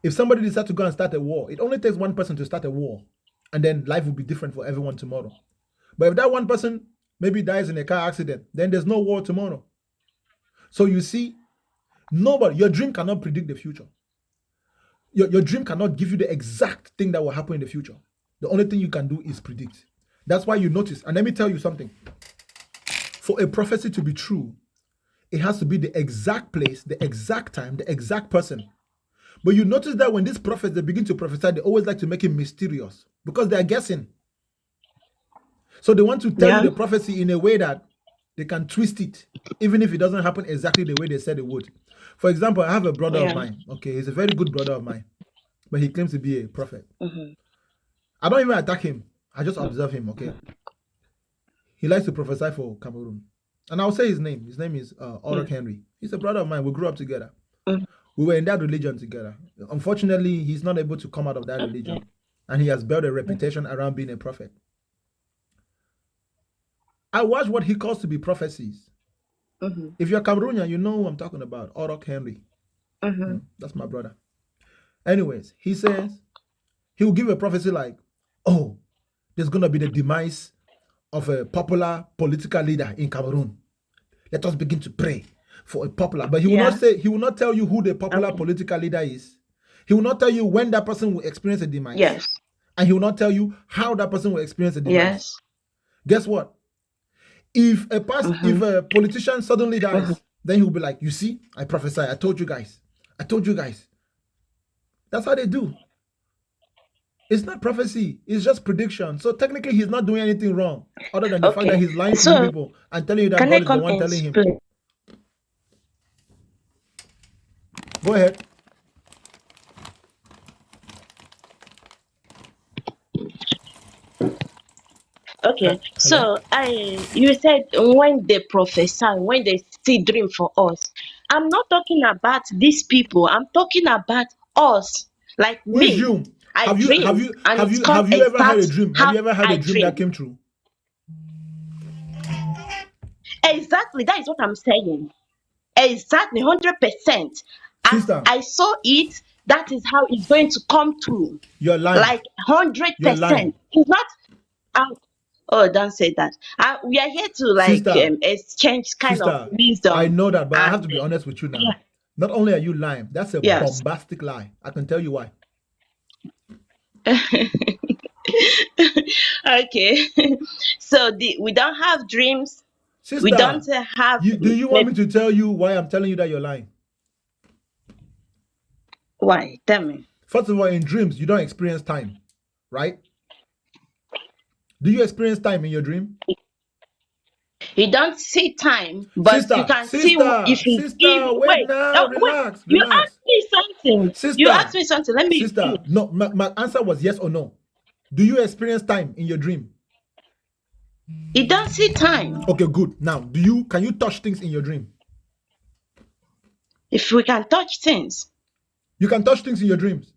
If somebody decides to go and start a war, it only takes one person to start a war, and then life will be different for everyone tomorrow. But if that one person maybe dies in a car accident, then there's no war tomorrow. So you see, your dream cannot predict the future. Your dream cannot give you the exact thing that will happen in the future. The only thing you can do is predict. That's why you notice, and let me tell you something. For a prophecy to be true, it has to be the exact place, the exact time, the exact person. But you notice that when these prophets, they begin to prophesy, they always like to make it mysterious because they are guessing. So they want to tell you the prophecy in a way that they can twist it, even if it doesn't happen exactly the way they said it would. For example, I have a brother of mine. Okay, he's a very good brother of mine, but he claims to be a prophet. I don't even attack him. I just observe him, okay? He likes to prophesy for Cameroon. And I'll say his name. His name is Orok Henry. He's a brother of mine. We grew up together. We were in that religion together. Unfortunately, he's not able to come out of that religion. And he has built a reputation around being a prophet. I watch what he calls to be prophecies. If you're Cameroonian, you know who I'm talking about, Orok Henry. That's my brother. Anyways, he says he will give a prophecy like, oh, there's going to be the demise of a popular political leader in Cameroon. Let us begin to pray for a popular. But he will not say, he will not tell you who the popular political leader is. He will not tell you when that person will experience a demise. Yes. And he will not tell you how that person will experience a demise. Yes. Guess what? If a politician suddenly dies, then he will be like, you see, I prophesy. I told you guys. That's how they do. It's not prophecy. It's just prediction. So technically, he's not doing anything wrong other than the fact that he's lying to you people and telling you that God is the one telling him. Go ahead. Okay, so you said when they prophesy, when they see dream for us. I'm not talking about these people. I'm talking about us, like Which me. you? I Have you ever had a dream? Have you ever had a dream that came true? Exactly, that is what I'm saying. Exactly, 100%. As Sister, I saw it, that is how it's going to come true. You're lying. Like 100%. You're lying. It's not. Oh, don't say that. We are here to exchange kind of wisdom. I know that, but I have to be honest with you now. Not only are you lying, that's a bombastic lie. I can tell you why. Okay. So we don't have dreams. Sister, we don't have. Do you want me to tell you why I'm telling you that you're lying? Why? Tell me. First of all, in dreams, you don't experience time, right? Do you experience time in your dream? You don't see time, but you can see if wait now, relax. You asked me something. You asked me something. Let me. Sister, no, my answer was yes or no. Do you experience time in your dream? You don't see time. Okay, good. Now, can you touch things in your dream? If we can touch things. You can touch things in your dreams?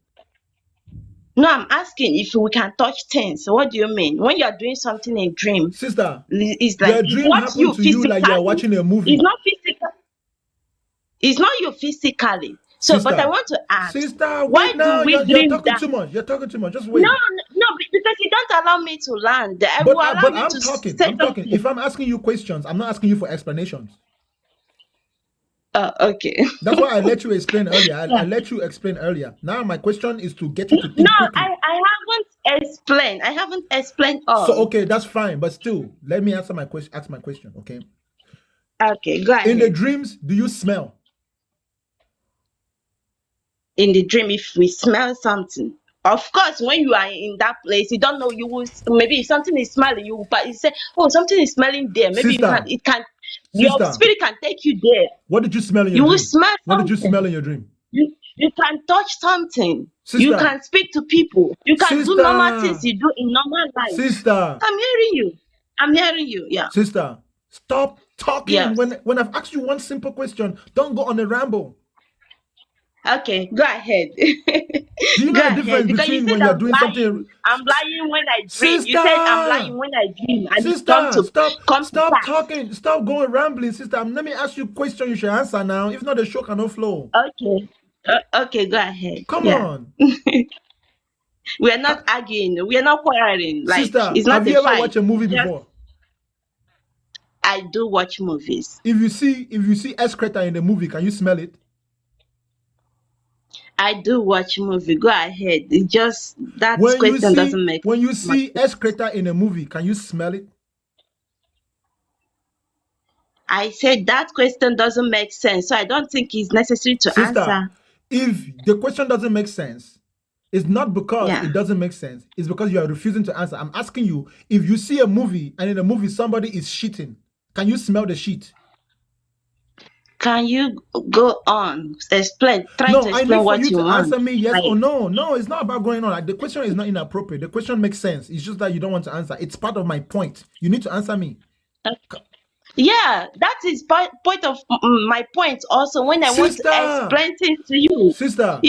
No, I'm asking if we can touch things. What do you mean? When you are doing something in a dream, sister, it's like your dream happened to you like you are watching a movie. It's not physical. It's not you physically. So, sister, but I want to ask, sister, why do we dream you're talking that? Too much. You're talking too much. Just wait. No, because you don't allow me to land. But I'm talking. I'm talking. If I'm asking you questions, I'm not asking you for explanations. Okay. That's why I let you explain earlier. I let you explain earlier. Now my question is to get you to think quickly. I explained. I haven't explained all. So okay, that's fine, but still, let me answer my question. Ask my question, okay? Okay, go In the ahead. dreams, do you smell? In the dream, if we smell something, of course, when you are in that place, you don't know. You will maybe if something is smelling, but you say, "Oh, something is smelling there." Maybe you can. Sister, It can. Your sister, spirit can take you there. what did you smell in your You will dream? smell What did you smell something. in your dream? You can touch something. You Sister, can speak to people. You can do normal things sister, you do in normal life. sister, I'm hearing you. I'm hearing you. Yeah. sister, stop talking. Yes. When I've asked you one simple question, don't go on a ramble. Okay. Go ahead. Do you know Go the ahead. difference Because you between said when you're I'm doing something? lying. I'm lying when I dream. You said I'm Sister, lying when I dream, and it sister, come to stop pass. talking, stop going rambling, sister. Let me ask you a question. You should answer now. If not, the show cannot flow. Okay. Okay. Go ahead. Come Yeah. on, We are not arguing. We are not quarreling. Like sister. it's not Have a you ever fight. watched a movie It's just before? I do watch movies. If you see excreta in the movie, can you smell it? I do watch movie. Go ahead. It just that When you question see doesn't make when you much see sense. excreta in a movie, can you smell it? I said that question doesn't make sense, so I don't think it's necessary to Sister, answer. if the question doesn't make sense, it's not because Yeah. it doesn't make sense. It's because you are refusing to answer. I'm asking you, if you see a movie and in the movie somebody is shitting, can you smell the shit? Can you go on? Explain. Try No, to I need explain for what you you to want. answer me yes or Like, no. No, it's not about going on. Like, the question is not inappropriate. The question makes sense. It's just that you don't want to answer. It's part of my point. You need to answer me. yeah, that is point of my point. Also, when I want to Sister, explain things to you, sister,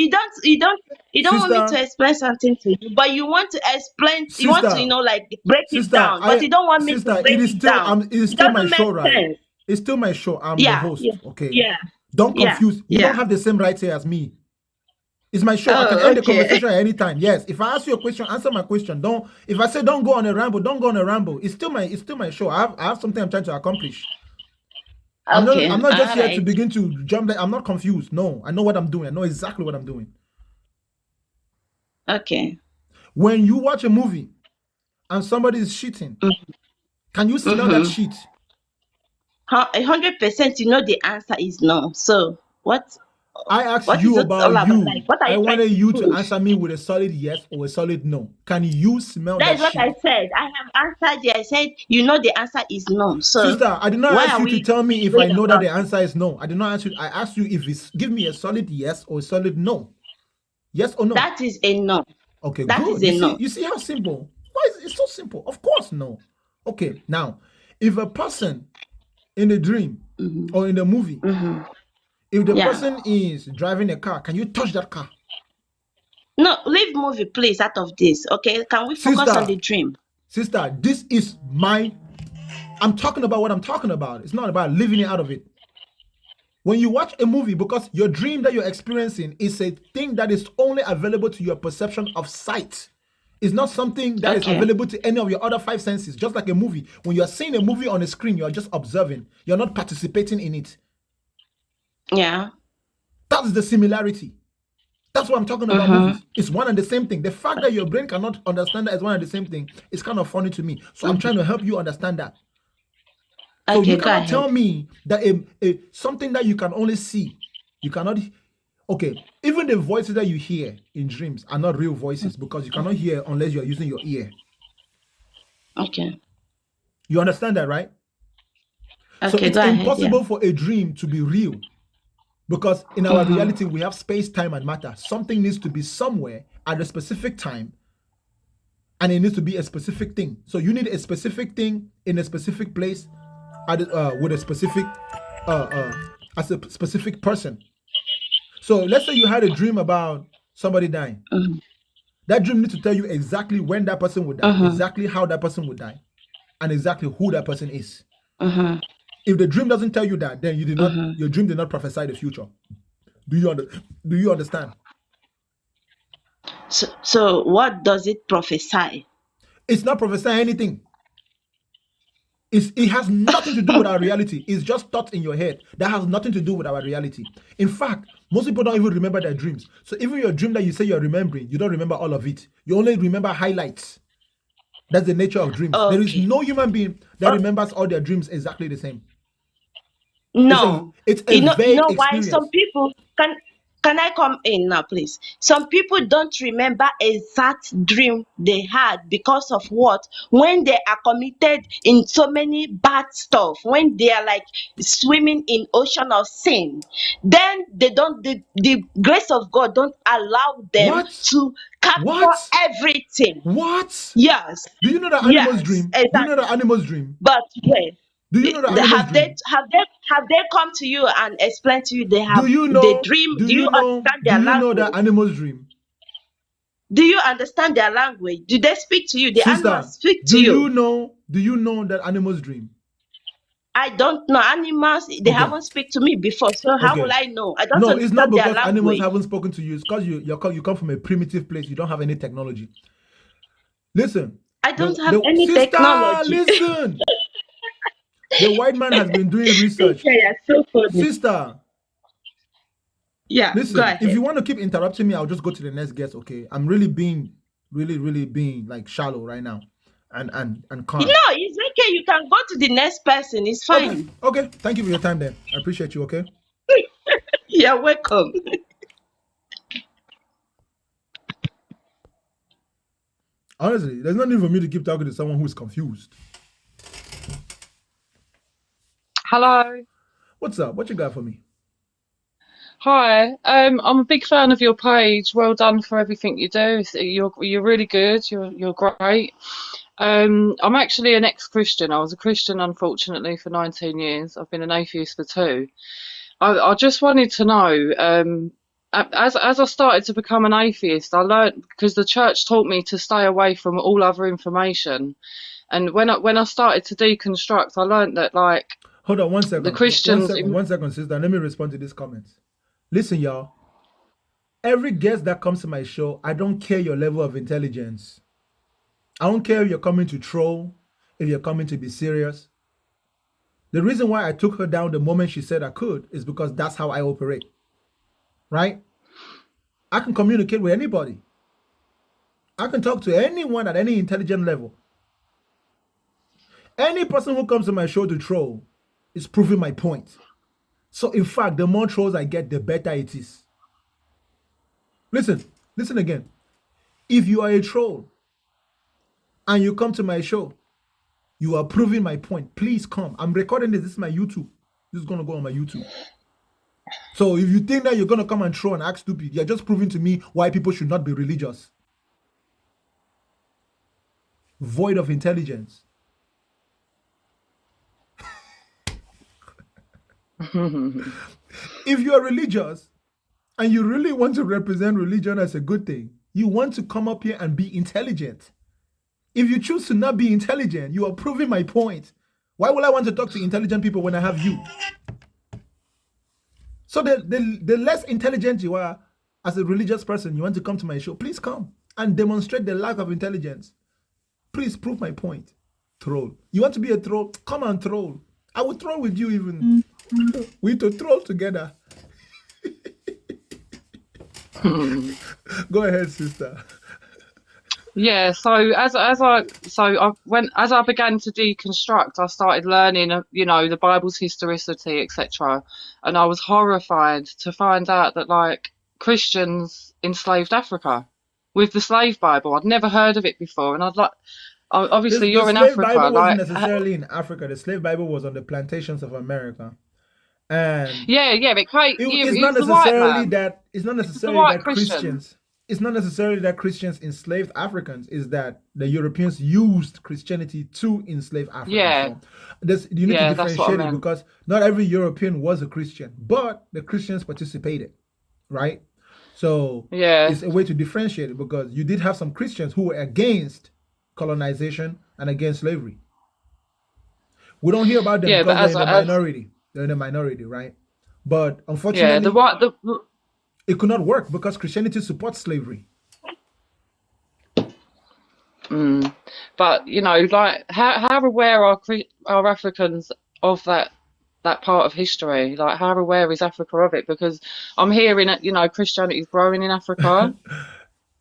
you don't want me sister, to explain something to you, but you want to explain. You want to, sister, like break it sister, down, but you don't want me to sister, break it down. it is It still my doesn't show, make right? sense. It's still my show. I'm the Yeah, yeah, host. Okay. yeah, Don't yeah, confuse. You don't yeah. have the same rights here as me. It's my show. I can Oh, end the okay. conversation at any time. Yes. If I ask you a question, answer my question. Don't. If I say don't go on a ramble, don't go on a ramble. It's still my show. I have something I'm trying to accomplish. Okay, I'm not just all here to right. begin to jump. I'm not confused. No, I know what I'm doing. I know exactly what I'm doing. Okay. When you watch a movie and somebody is shitting, can you smell that Mm-hmm. shit? 100%, you know the answer is no. So I asked what is you it about all about? Like, you. what are I you trying wanted to you to prove? answer me with a solid yes or a solid no. Can you smell That that is what shit? I said. I have answered you. I said, you know the answer is no. So Sister, I did not why ask are you to we tell me if I going know that about the it? answer is no. I did not ask you. I asked you if it's give me a solid yes or a solid no. Yes or no. That is a no. Okay, That is good. a no. You see how simple. Why is it so simple? Of course, no. Okay, now, if a person in a dream or in the movie, if the Yeah. person is driving a car, can you touch that car? No, leave movie, please, out of this. Okay. Can we focus on Sister, the dream? sister, I'm talking about what I'm talking about. It's not about leaving it out of it. When you watch a movie, because your dream that you're experiencing is a thing that is only available to your perception of sight. It's not something that is Okay. available to any of your other five senses. Just like a movie. When you're seeing a movie on a screen, you're just observing. You're not participating in it. Yeah. That's the similarity. That's what I'm talking about Mm-hmm. movies. It's one and the same thing. The fact that your brain cannot understand that as one and the same thing is kind of funny to me. So I'm trying to help you understand that. So you Okay, go cannot tell ahead. me that something that you can only see, you cannot. Okay, even the voices that you hear in dreams are not real voices because you cannot hear unless you are using your ear. Okay. You understand that, right? So Okay, it's go ahead. Yeah. impossible for a dream to be real because in our reality we have space, time, and matter. Something needs to be somewhere at a specific time, and it needs to be a specific thing. So you need a specific thing in a specific place, with a specific, as a specific person. So let's say you had a dream about somebody dying. That dream needs to tell you exactly when that person would die, exactly how that person would die, and exactly who that person is. If the dream doesn't tell you that, then your dream did not prophesy the future. Do you understand? So what does it prophesy? It's not prophesying anything. It has nothing to do with our reality. It's just thoughts in your head that has nothing to do with our reality. In fact, Most people don't even remember their dreams. So even your dream that you say you're remembering, you don't remember all of it. You only remember highlights. That's the nature of dreams. There is Okay. no human being that remembers all their dreams exactly the same. No, It's a you vague know why some experience. people can I come in now, please? Some people don't remember exact dream they had because of what? When they are committed in so many bad stuff, when they are like swimming in ocean of sin, then they don't the grace of God don't allow them What? to capture What? everything. What? Yes, Do you know that animals yes, dream? Do you know that exactly. animals dream? But when Do you know that animals dream? have they come to you and explained to you Do you they know? dream? Do Do you you know? understand Do their you know that language? animals dream? Do you understand their language? Do they speak to you? The Sister, animals speak to do you you. know? Do you know that animals dream? I don't know. Animals, they Okay. haven't speak to me before, so how will Okay. I know? I don't No, it's not understand their because animals language. haven't spoken to you. It's because you come from a primitive place. You don't have any technology. Listen, I don't have the any sister, technology. listen. The white man has been doing research. Okay, you're so funny. Sister, Yeah, go listen. If ahead. you want to keep interrupting me, I'll just go to the next guest. Okay, I'm really being, really being like shallow right now, and No, calm. it's okay. You can go to the next person. It's Okay, fine. okay. Thank you for your time, then. I appreciate you. Okay. You're welcome. Honestly, there's no need for me to keep talking to someone who's confused. Hello. What's up? What you got for me? Hi. I'm a big fan of your page. Well done for everything you do. You're really good. You're great. I'm actually an ex-Christian. I was a Christian, unfortunately, for 19 years. I've been an atheist for 2. I just wanted to know, as I started to become an atheist, I learned because the church taught me to stay away from all other information. And when I started to deconstruct, I learned that like Hold on one the second. Christians, One second, sister. Let me respond to these comments. Listen, y'all. Every guest that comes to my show, I don't care your level of intelligence. I don't care if you're coming to troll, if you're coming to be serious. The reason why I took her down the moment she said I could is because that's how I operate. Right? I can communicate with anybody. I can talk to anyone at any intelligent level. Any person who comes to my show to troll is proving my point. So, in fact, the more trolls I get, the better it is. Listen again. If you are a troll and you come to my show, you are proving my point. Please come. I'm recording this. This is my YouTube. This is going to go on my YouTube. So if you think that you're going to come and troll and act stupid, you're just proving to me why people should not be religious. Void of intelligence. If you are religious and you really want to represent religion as a good thing, you want to come up here and be intelligent. If you choose to not be intelligent, you are proving my point. Why would I want to talk to intelligent people when I have you? So the less intelligent you are as a religious person, you want to come to my show, please come and demonstrate the lack of intelligence. Please prove my point. Troll. You want to be a troll? Come and troll. I will troll with you even. We need to troll together. Go ahead, sister. yeah. So as I began to deconstruct, I started learning, the Bible's historicity, etc. And I was horrified to find out that like Christians enslaved Africa with the slave Bible. I'd never heard of it before, and obviously The you're in slave Bible Africa, wasn't like. necessarily in Africa. The slave Bible was on the plantations of America. And Yeah, but it's it not was the white necessarily man. that It was the white Christian. It's not necessarily that Christians enslaved Africans, is that the Europeans used Christianity to enslave Africans. Yeah, So you need to yeah, that's what I differentiate it meant. because not every European was a Christian, but the Christians participated, right? So Yeah, it's a way to differentiate it because you did have some Christians who were against colonization and against slavery. We don't hear about them yeah, but because they're as in the as minority. They're in the minority, right? But yeah, unfortunately, the it could not work because Christianity supports slavery. but like how aware are Africans of that that part of history? Like, how aware is Africa of it? Because I'm hearing that, you know, Christianity is growing in Africa.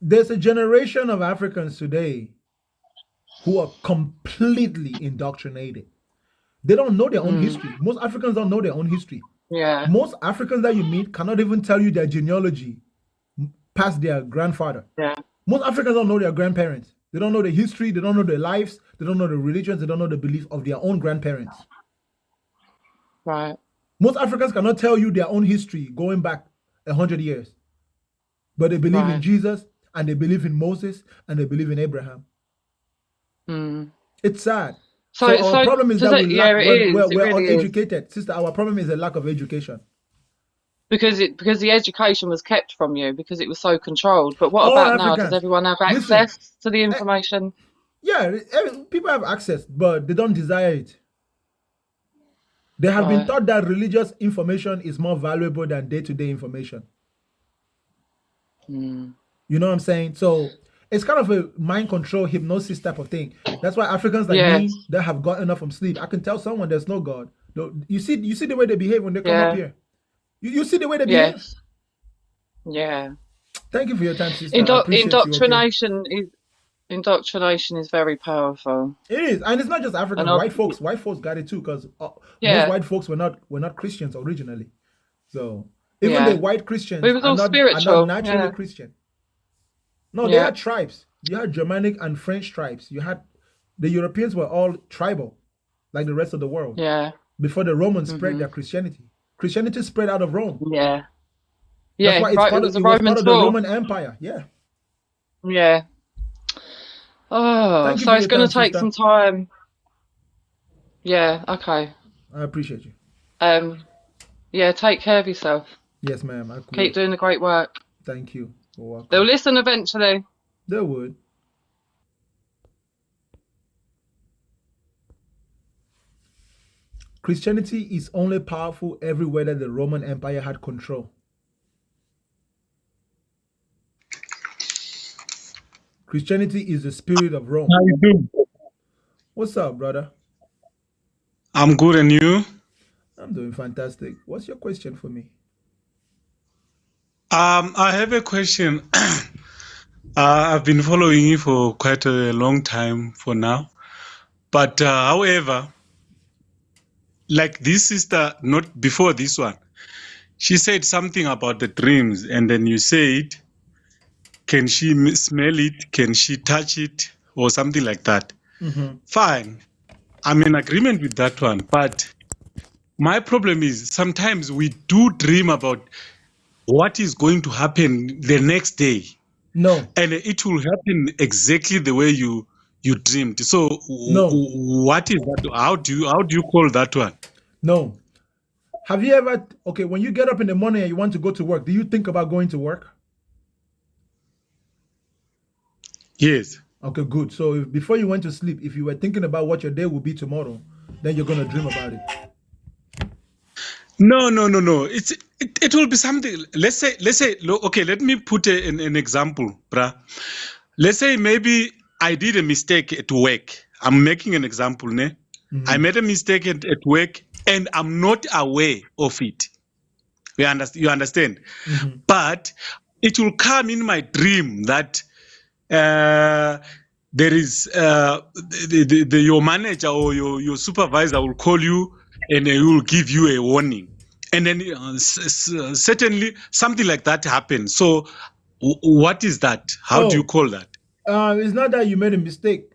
There's a generation of Africans today who are completely indoctrinated. They don't know their own history. Most Africans don't know their own history. Yeah, Most Africans that you meet cannot even tell you their genealogy past their grandfather. yeah, Most Africans don't know their grandparents. They don't know the history. They don't know their lives. They don't know the religions. They don't know the belief of their own grandparents. right. Most Africans cannot tell you their own history going back 100 years. But they believe in Right. Jesus, and they believe in Moses, and they believe in Abraham. Mm. It's sad. So, So our problem is does that we it? Yeah, lack, it we're is. It we're really is. uneducated. Sister, our problem is a lack of education. Because the education was kept from you because it was so controlled. But what All about now? Does Africans, everyone have listen, access to the eh, information? yeah, people have access, but they don't desire it. They have been Right. taught that religious information is more valuable than day-to-day information. Mm. You know what I'm saying? So it's kind of a mind control hypnosis type of thing. That's why Africans like Yes. me that have gotten up from sleep, I can tell someone there's no God. You see the way they behave when they come up Yeah. here. You see the way they behave. Yes. Yeah. Thank you for your time, sister. I appreciate you. Okay, Indoctrination is very powerful. it is, and it's not just Africans. And White folks got it too, because most yeah, white folks were not Christians originally. So even the yeah. white It Christians was are all not spiritual. naturally Yeah. Christian. No, they Yeah. had tribes. You had Germanic and French tribes. You had the Europeans were all tribal, like the rest of the world. Yeah. Before the Romans spread their Christianity. Christianity spread out of Rome. Yeah. That's Yeah. why Right. It was a it was Roman part of the tour. Roman Empire. Yeah. Yeah. Oh, Thank you so for it's your going time, to take sister. some time. Yeah. Okay. I appreciate you. Yeah. Take care of yourself. Yes, ma'am. I Keep will. doing the great work. Thank you. You're welcome. They'll listen eventually. They would. Christianity is only powerful everywhere that the Roman Empire had control. Christianity is the spirit of Rome. How you doing? What's up, brother? I'm good, and you? I'm doing fantastic. What's your question for me? I have a question. I've been following you for quite a long time for now, but however, like this sister, not before this one, she said something about the dreams, and then you said, can she smell it? Can she touch it? Or something like that. Fine. I'm in agreement with that one. But my problem is sometimes we do dream about what is going to happen the next day. No. And it will happen exactly the way you dreamed. So No. what is that? How do you call that one? No. Have you ever, okay, when you get up in the morning and you want to go to work, do you think about going to work? Yes. Okay, good. So if, before you went to sleep, if you were thinking about what your day will be tomorrow, then you're going to dream about it. No. It will be something. Let's say. Okay, let me put an example, bruh. Let's say maybe I did a mistake at work. I'm making an example, ne? I made a mistake at work, and I'm not aware of it. You understand? But it will come in my dream that there is your manager or your supervisor will call you and he will give you a warning, and then certainly something like that happens. So what is that? How do you call that? It's not that you made a mistake.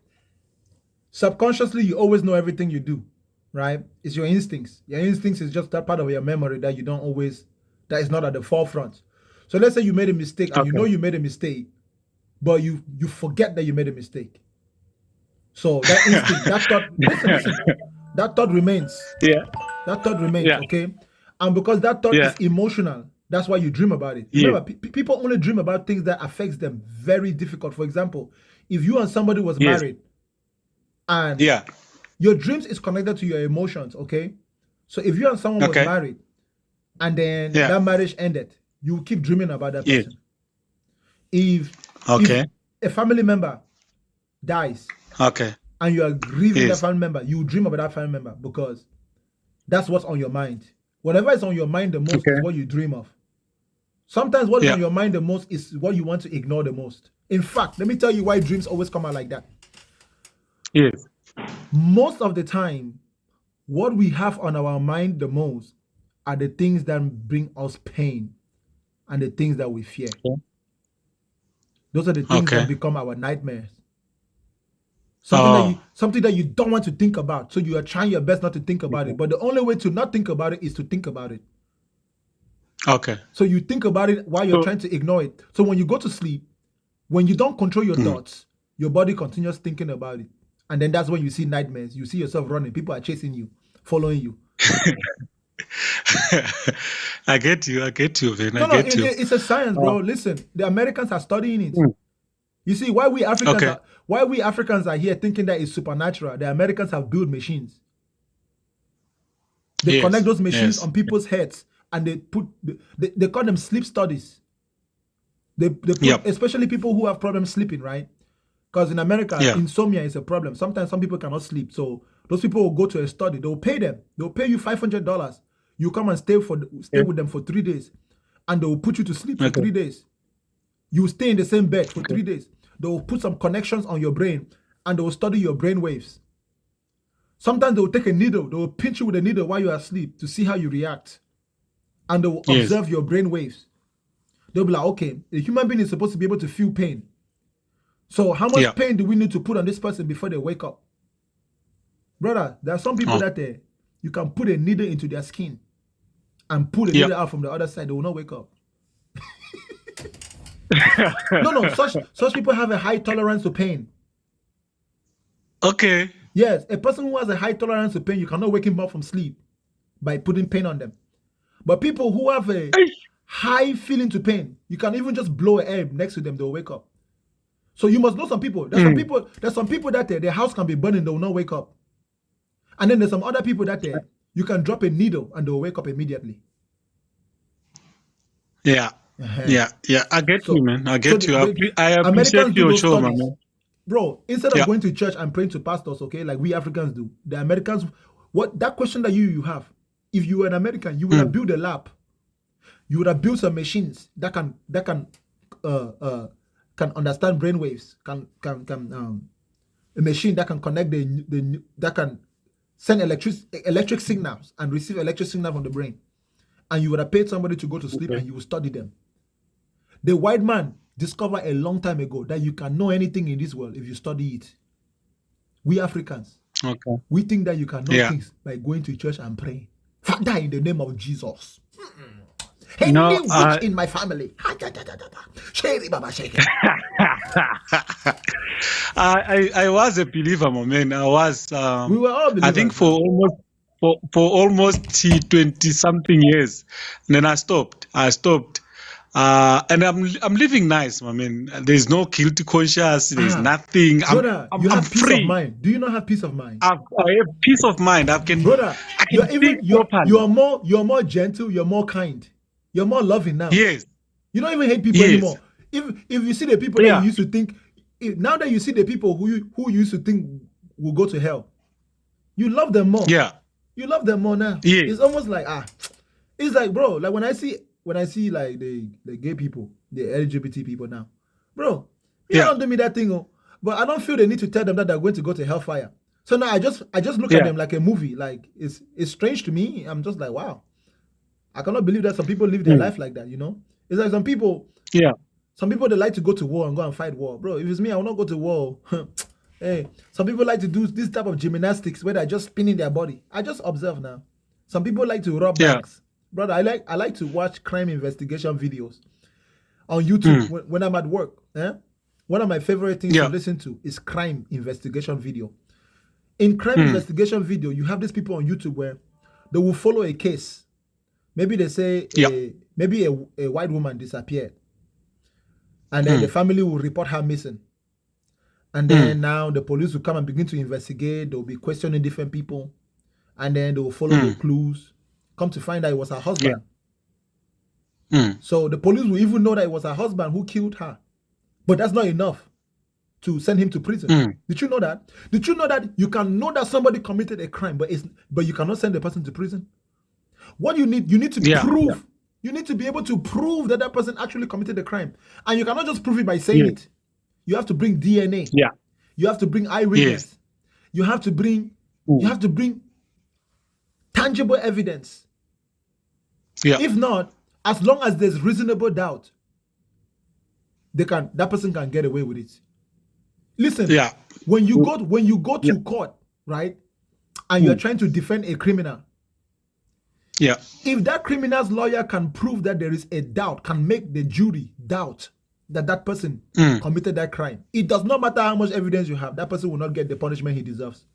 Subconsciously, you always know everything you do, right? It's your instincts. Your instincts is just that part of your memory that you don't always, that is not at the forefront. So let's say you made a mistake and you know you made a mistake, but you forget that you made a mistake. So that instinct, that thought, listen, that thought remains. Yeah. That thought remains, okay? And because that thought is emotional, that's why you dream about it. Remember, people only dream about things that affects them very difficult. For example, if you and somebody was married, and your dreams is connected to your emotions, okay? So if you and someone was married, and then that marriage ended, you will keep dreaming about that person. If a family member dies, and you are grieving that family member, you dream about that family member because that's what's on your mind. Whatever is on your mind the most is Okay. what you dream of. Sometimes what is Yeah. on your mind the most is what you want to ignore the most. In fact, let me tell you why dreams always come out like that. Yes. Most of the time, what we have on our mind the most are the things that bring us pain and the things that we fear. Okay. Those are the things that Okay. become our nightmares. Oh. Something that you don't want to think about. So you are trying your best not to think about Okay. it. But the only way to not think about it is to think about it. Okay. So you think about it while you're So, trying to ignore it. So when you go to sleep, when you don't control your mm. thoughts, your body continues thinking about it. And then that's when you see nightmares. You see yourself running. People are chasing you, following you. I get you, man. I No, get you. it's a science, Uh, bro. Listen, the Americans are studying it. mm. You see, why we Africans Okay. are here thinking that it's supernatural. The Americans have built machines. They connect Yes. those machines Yes. on people's heads and they call them sleep studies. They put, Yep. especially people who have problems sleeping, right? Because in America, Yeah. insomnia is a problem. Sometimes some people cannot sleep. So those people will go to a study. They'll pay them. They'll pay you $500. You come and stay Yeah. with them for 3 days. And they will put you to sleep for Okay. 3 days. You stay in the same bed for Okay. 3 days. They will put some connections on your brain and they will study your brain waves. Sometimes they will take a needle. They will pinch you with a needle while you are asleep to see how you react. And they will Yes. observe your brain waves. They'll be like, okay, a human being is supposed to be able to feel pain. So how much Yeah. pain do we need to put on this person before they wake up? Brother, there are some people Oh. that you can put a needle into their skin and pull a Yeah. needle out from the other side. They will not wake up. No. Such people have a high tolerance to pain. Okay. Yes, a person who has a high tolerance to pain, you cannot wake him up from sleep by putting pain on them. But people who have a high feeling to pain, you can even just blow an air next to them, they'll wake up. So you must know some people. There's some people that their house can be burning, they will not wake up. And then there's some other people that you can drop a needle and they'll wake up immediately. Yeah. Uh-huh. Yeah. I get So, you, man. I so get you. I appreciate Americans do your those show, my studies. man. Bro, instead of Yeah. going to church and praying to pastors, okay, like we Africans do, the Americans, what that question that you have, if you were an American, you would have built a lab. You would have built some machines that can understand brainwaves, a machine that can connect that can send electric signals and receive electric signal from the brain. And you would have paid somebody to go to sleep and you will study them. The white man discovered a long time ago that you can know anything in this world if you study it. We Africans, Okay. we think that you can know Yeah. things by going to church and praying. Father, in the name of Jesus. No, Any witch in my family. I was a believer, my man. I was. We were all I think believers, man. for almost 20 something years, and then I stopped. And I'm living nice, my man. There's no guilty conscience. There's nothing. Brother, you I'm have peace of free. mind. Do you not have peace of mind? I have peace of mind. I can Brother, think properly. you're more gentle, you're more kind, you're more loving now. Yes. You don't even hate people Yes. anymore. If you see the people that you used to think, now that you see the people who you used to think will go to hell, you love them more. Yeah. You love them more now. Yes. It's almost like it's like, bro, like when I see like the gay people, the LGBT people now, bro, you don't do me that thing, but I don't feel the need to tell them that they're going to go to hellfire. So now I just look at them like a movie. Like it's strange to me. I'm just like, wow, I cannot believe that some people live their life like that. You know, it's like some people. Yeah. Some people, they like to go to war and go and fight war, bro. If it's me, I will not go to war. Hey, some people like to do this type of gymnastics where they're just spinning their body. I just observe now. Some people like to rob banks, brother. I like to watch crime investigation videos on YouTube when I'm at work. One of my favorite things to listen to is crime investigation video. In crime investigation video, you have these people on YouTube where they will follow a case. Maybe they say maybe a white woman disappeared, and then the family will report her missing. And then now the police will come and begin to investigate. They'll be questioning different people, and then they will follow the clues. Come to find out it was her husband. So the police will even know that it was her husband who killed her. But that's not enough. to send him to prison. Did you know that? Did you know that you can know that somebody committed a crime, but you cannot send the person to prison? What you need to prove. You need to be able to prove that that person actually committed the crime, and you cannot just prove it by saying it. You have to bring DNA. You have to bring eyewitness. You have to bring. You have to bring tangible evidence. If not, as long as there's reasonable doubt, that person can get away with it. Listen, when you go to court, right, and you're trying to defend a criminal, if that criminal's lawyer can prove that there is a doubt, can make the jury doubt that that person committed that crime, it does not matter how much evidence you have, that person will not get the punishment he deserves.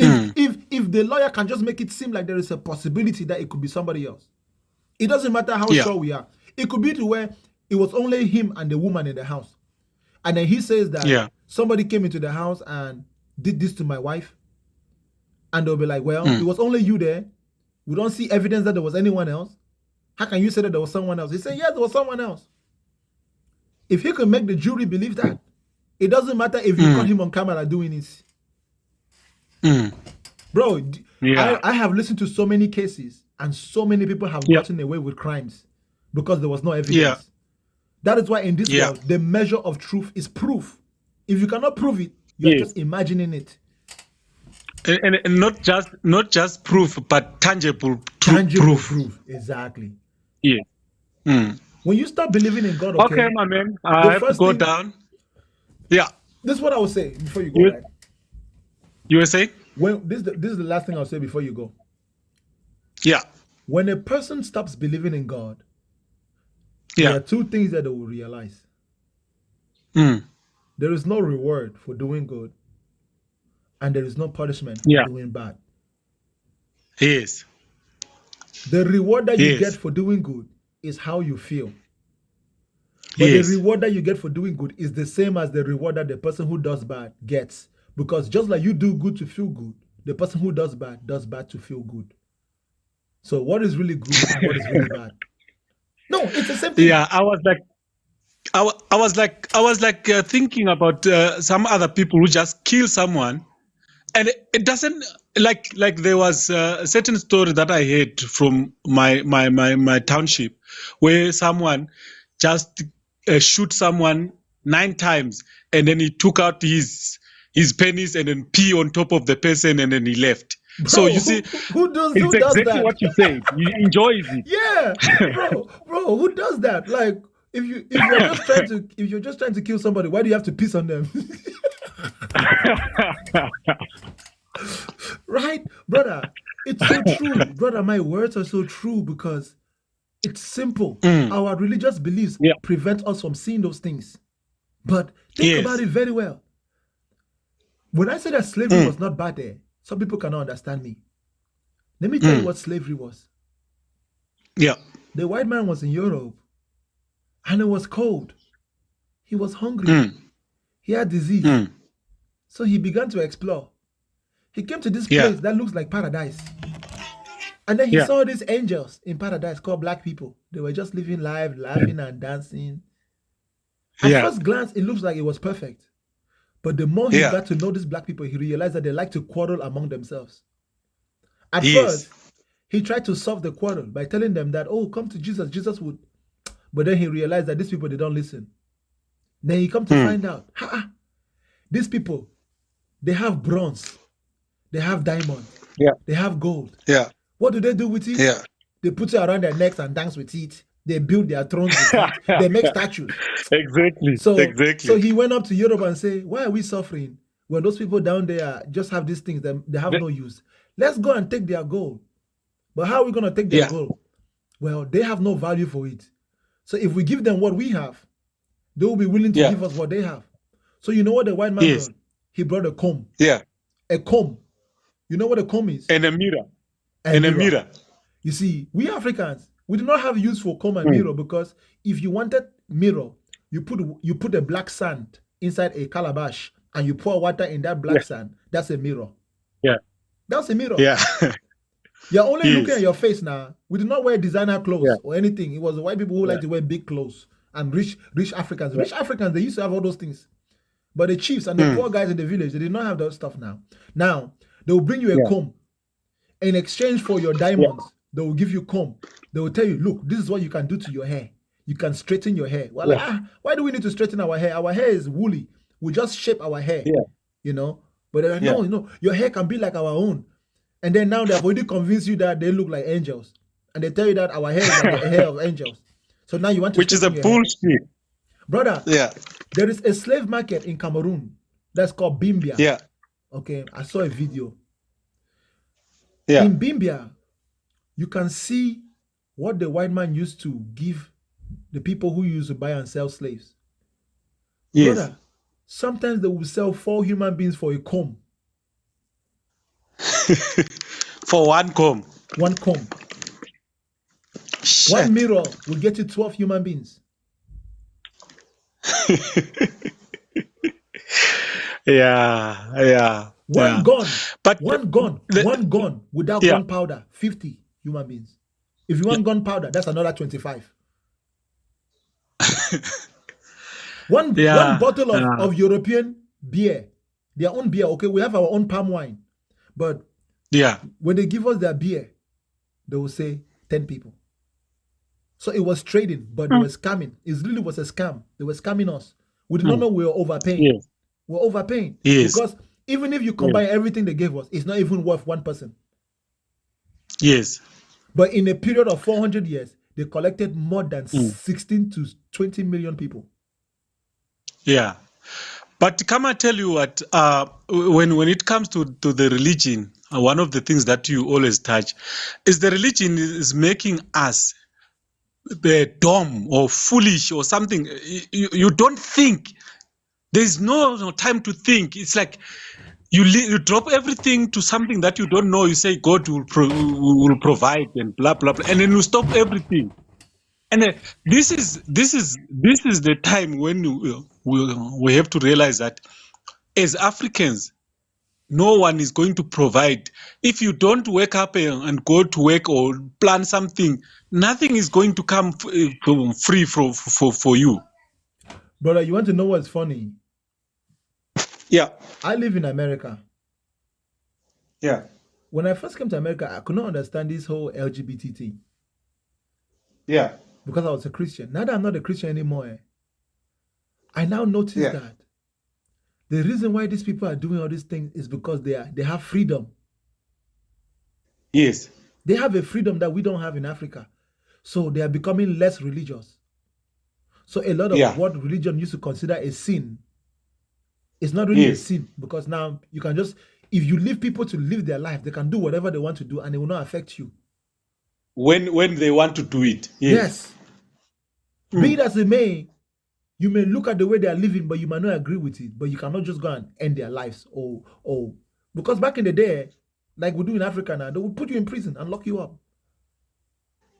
If the lawyer can just make it seem like there is a possibility that it could be somebody else, it doesn't matter how sure we are. It could be to where it was only him and the woman in the house, and then he says that somebody came into the house and did this to my wife, and they'll be like, well, it was only you there. We don't see evidence that there was anyone else. How can you say that there was someone else? He said, yes, there was someone else. If he could make the jury believe that, it doesn't matter if you caught him on camera doing it. Bro, I have listened to so many cases, and so many people have gotten away with crimes because there was no evidence. That is why in this world, the measure of truth is proof. If you cannot prove it, you are just imagining it. And not just proof, but tangible proof. Exactly. Yeah. When you start believing in God, okay, my man, I have to go down. Yeah. This is what I will say before you go. Right? You were saying? This is the last thing I'll say before you go. Yeah. When a person stops believing in God, there are two things that they will realize. There is no reward for doing good, and there is no punishment for doing bad. Yes. The reward that you get for doing good is how you feel. But the reward that you get for doing good is the same as the reward that the person who does bad gets. Because just like you do good to feel good, the person who does bad to feel good. So what is really good and what is really bad? No, it's the same thing. Yeah, I was like thinking about some other people who just kill someone, and it doesn't like there was a certain story that I heard from my township where someone just shoot someone 9 times, and then he took out his penis and then pee on top of the person, and then he left. Bro, so you see, who does exactly that? What you said. He enjoys it. Yeah, bro, who does that? Like, if you're just trying to kill somebody, why do you have to piss on them? Right, brother? It's so true, brother. My words are so true because it's simple. Our religious beliefs prevent us from seeing those things. But think about it very well. When I say that slavery was not bad there, some people cannot understand me. Let me tell you what slavery was. Yeah. The white man was in Europe, and it was cold. He was hungry. He had disease. So he began to explore. He came to this place that looks like paradise. And then he saw these angels in paradise called black people. They were just living life, laughing and dancing. At first glance, it looks like it was perfect. But the more he got to know these black people, he realized that they like to quarrel among themselves. At first, he tried to solve the quarrel by telling them that, oh, come to Jesus. Jesus would. But then he realized that these people, they don't listen. Then he come to find out, these people, they have bronze. They have diamond. They have gold. What do they do with it? They put it around their necks and dance with it. They build their thrones with it. They make statues. Exactly. So he went up to Europe and said, why are we suffering when those people down there just have these things that they have no use? Let's go and take their gold. But how are we going to take their gold? Well, they have no value for it. So if we give them what we have, they will be willing to give us what they have. So you know what the white man brought? He brought a comb. A comb. You know what a comb is? And a mirror. And a mirror. You see, we Africans, we do not have use for comb and mirror, because if you wanted mirror, you put a black sand inside a calabash and you pour water in that black sand. That's a mirror. That's a mirror. You're only looking at your face now. We do not wear designer clothes or anything. It was the white people who like to wear big clothes, and rich Africans. Rich Africans, they used to have all those things. But the chiefs and the poor guys in the village, they did not have that stuff now. Now, they will bring you a Yeah. comb. In exchange for your diamonds, they will give you comb. They will tell you, look, this is what you can do to your hair. You can straighten your hair. Well, Yeah. why do we need to straighten our hair? Our hair is woolly. We just shape our hair, Yeah. you know. But they're like, Yeah. no, your hair can be like our own. And then now they've already convinced you that they look like angels. And they tell you that our hair is like the hair of angels. So now you want to Which is a straighten your hair. bullshit. Brother, Yeah. there is a slave market in Cameroon that's called Bimbia. Yeah. Okay, I saw a video. Yeah. In Bimbia, you can see what the white man used to give the people who used to buy and sell slaves. Yes. Brother, sometimes they will sell 4 human beings for a comb. For one comb. One comb. Shit. One mirror will get you 12 human beings. Yeah. Yeah. One Yeah. gun, But one gun without yeah. gunpowder, 50 human beings. If you want gunpowder, that's another 25. One Yeah. bottle Yeah. of European beer, their own beer. Okay, we have our own palm wine, but Yeah. when they give us their beer, they will say 10 people. So it was trading, but they were scamming. It really was a scam. They were scamming us. We did not know we were overpaying. Yes. We're overpaying Yes. because even if you combine everything they gave us, it's not even worth one person. Yes. But in a period of 400 years, they collected more than 16 to 20 million people. Yeah. But come I tell you what, when it comes to the religion, one of the things that you always touch is the religion is making us dumb or foolish or something. You don't think. There's no time to think. It's like you drop everything to something that you don't know. You say God will provide and blah blah blah, and then you stop everything. And this is the time when we have to realize that as Africans, no one is going to provide. If you don't wake up and go to work or plan something, nothing is going to come free for you. Brother, you want to know what's funny? Yeah. I live in America. Yeah. When I first came to America, I could not understand this whole LGBT thing. Yeah. Because I was a Christian. Now that I'm not a Christian anymore, I now notice that the reason why these people are doing all these things is because they have freedom. Yes. They have a freedom that we don't have in Africa. So they are becoming less religious. So a lot of what religion used to consider a sin is not really a sin, because now you can just, if you leave people to live their life, they can do whatever they want to do and it will not affect you. When they want to do it. Yes. Be it as it may, you may look at the way they are living, but you might not agree with it. But you cannot just go and end their lives. Or because back in the day, like we do in Africa now, they will put you in prison and lock you up.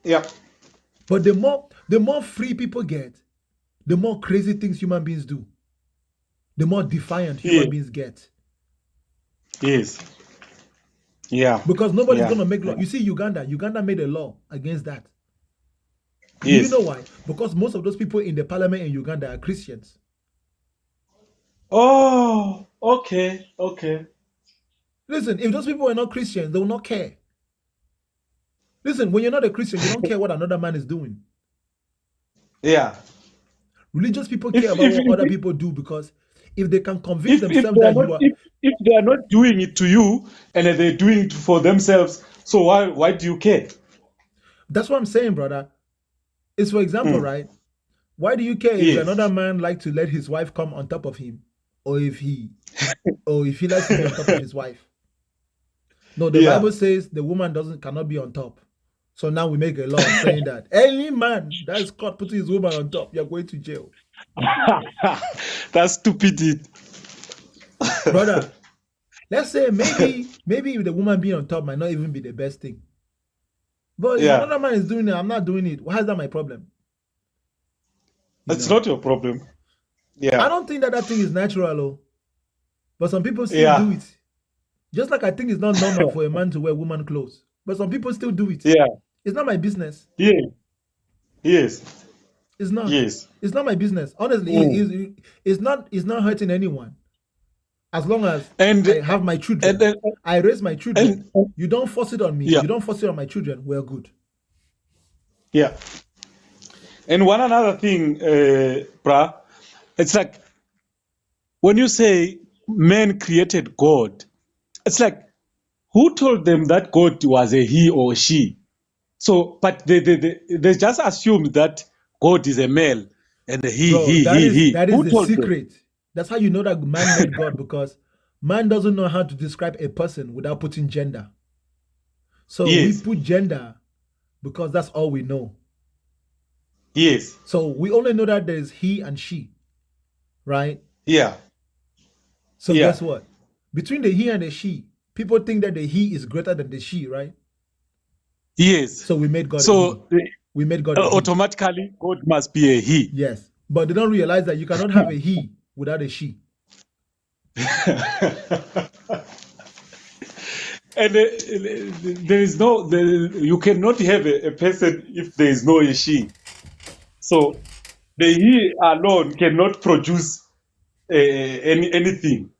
Yeah. But the more free people get, the more crazy things human beings do. The more defiant human beings get. Yes. Yeah. Because nobody's going to make law. You see, Uganda made a law against that. Do you know why? Because most of those people in the parliament in Uganda are Christians. Oh, okay, okay. Listen, if those people were not Christians, they will not care. Listen, when you're not a Christian, you don't care what another man is doing. Yeah. Religious people care about what other people do, because if they can convince themselves that you are... If they are not doing it to you and they're doing it for themselves, so why do you care? That's what I'm saying, brother. It's, for example, right? Why do you care if another man likes to let his wife come on top of him, or if he likes to be on top of his wife? No, the Bible says the woman cannot be on top. So now we make a law saying that any man that is caught putting his woman on top, you're going to jail. That's stupidity. Brother, let's say maybe if the woman being on top might not even be the best thing. But if another man is doing it, I'm not doing it. Why is that my problem? It's not your problem. Yeah. I don't think that thing is natural, though. But some people still do it. Just like I think it's not normal for a man to wear woman clothes. But some people still do it. Yeah. It's not my business. Yeah. Yes. It's not. Yes. It's not my business. Honestly, Mm. it's not hurting anyone. As long as And I have my and children, and, I raise my children. and You don't force it on me. yeah, You don't force it on my children. We're good. yeah. And one another thing, Bra, it's like when you say man created God, it's like who told them that God was a he or she? So, but they just assume that God is a male and a he, Bro, he, he, he. that is Who the told them? secret. That's how you know that man made God, because man doesn't know how to describe a person without putting gender. So we Yes, put gender because that's all we know. yes, So we only know that there's he and she, right? yeah, So yeah, guess what? Between the he and the she, people think that the he is greater than the she, right? yes. So we made God a he. So We made God a he. automatically, God must be a he. Yes. But they don't realize that you cannot have a he without a she. And there is no, you cannot have a person if there is no a she. So the he alone cannot produce anything.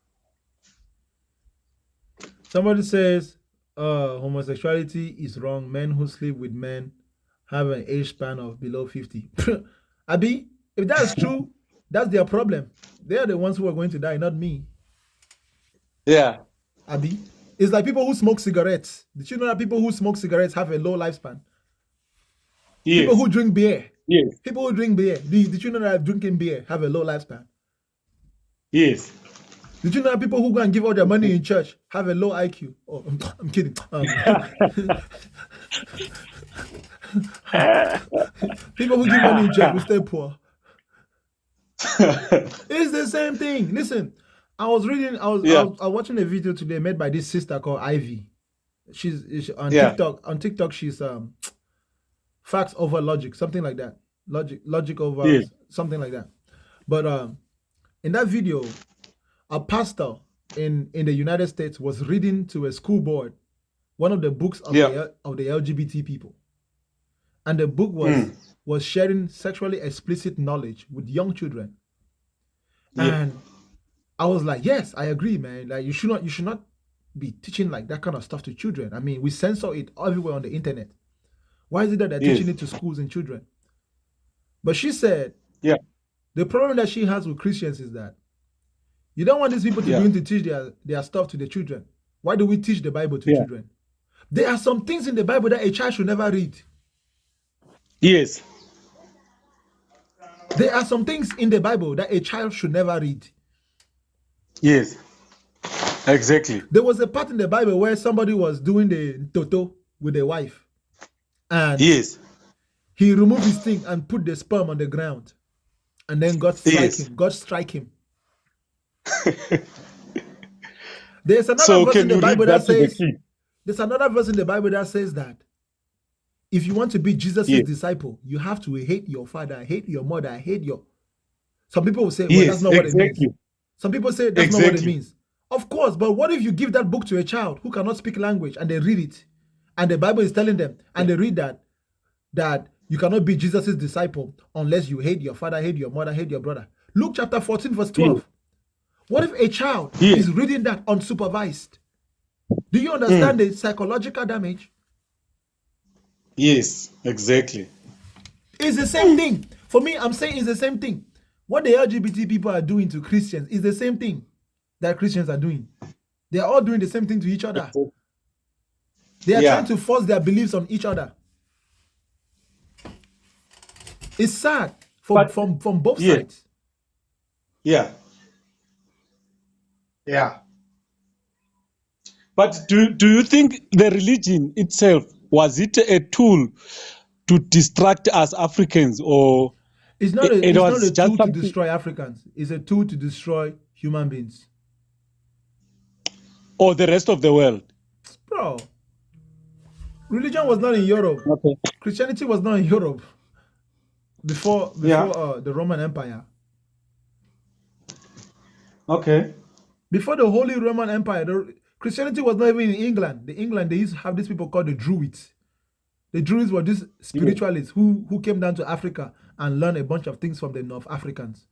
Somebody says homosexuality is wrong. Men who sleep with men have an age span of below 50. Abi, if that's true, that's their problem. They are the ones who are going to die, not me. Yeah. Abi. It's like people who smoke cigarettes. Did you know that people who smoke cigarettes have a low lifespan? People Yes. who drink beer. Yes. People who drink beer. Did you know that drinking beer have a low lifespan? Yes. Did you know that people who go and give all their money in church have a low IQ? Oh, I'm kidding. People who give money in church will stay poor. It's the same thing. Listen, I was Yeah. watching a video today made by this sister called Ivy. She's on Yeah. TikTok. On TikTok, she's facts over logic, something like that. Logic over Yes. something like that. But in that video, a pastor in the United States was reading to a school board one of the books of Yeah. the LGBT people, and the book was sharing sexually explicit knowledge with young children. Yeah. And I was like, yes, I agree, man. Like you should not be teaching like that kind of stuff to children. I mean, we censor it everywhere on the internet. Why is it that they're Yes. teaching it to schools and children? But she said, Yeah. the problem that she has with Christians is that you don't want these people to Yeah. begin to teach their stuff to the children. Why do we teach the Bible to Yeah. children? There are some things in the Bible that a child should never read. Yes. There are some things in the Bible that a child should never read. Yes. Exactly. There was a part in the Bible where somebody was doing the toto with a wife, and Yes. he removed his thing and put the sperm on the ground, and then God strike Yes. him. God strike him. There's another So verse in can the you read Bible that that to the says, kid? there's another verse in the Bible that says that if you want to be Jesus' Yes. disciple, you have to hate your father, hate your mother, hate your. Some people will say, well, that's Yes. not what it means. Exactly. Some people say that's not what it Exactly. means. Of course, but what if you give that book to a child who cannot speak language and they read it, and the Bible is telling them, and they read that you cannot be Jesus' disciple unless you hate your father, hate your mother, hate your brother. Luke chapter 14, verse 12. What if a child Yes. is reading that unsupervised? Do you understand the psychological damage? Yes. Exactly. It's the same thing. For me, I'm saying it's the same thing. What the LGBT people are doing to Christians is the same thing that Christians are doing. They are all doing the same thing to each other. They are trying to force their beliefs on each other. It's sad from both sides. Yeah. Yeah. But do you think the religion itself, was it a tool to distract us Africans, or It's not it a was just tool to something? destroy Africans. It's a tool to destroy human beings. Or the rest of the world? Bro, religion was not in Europe. Okay. Christianity was not in Europe before the Roman Empire. Okay. Before the Holy Roman Empire, Christianity was not even in England. The England, they used to have these people called the Druids. The Druids were these spiritualists who came down to Africa and learned a bunch of things from the North Africans.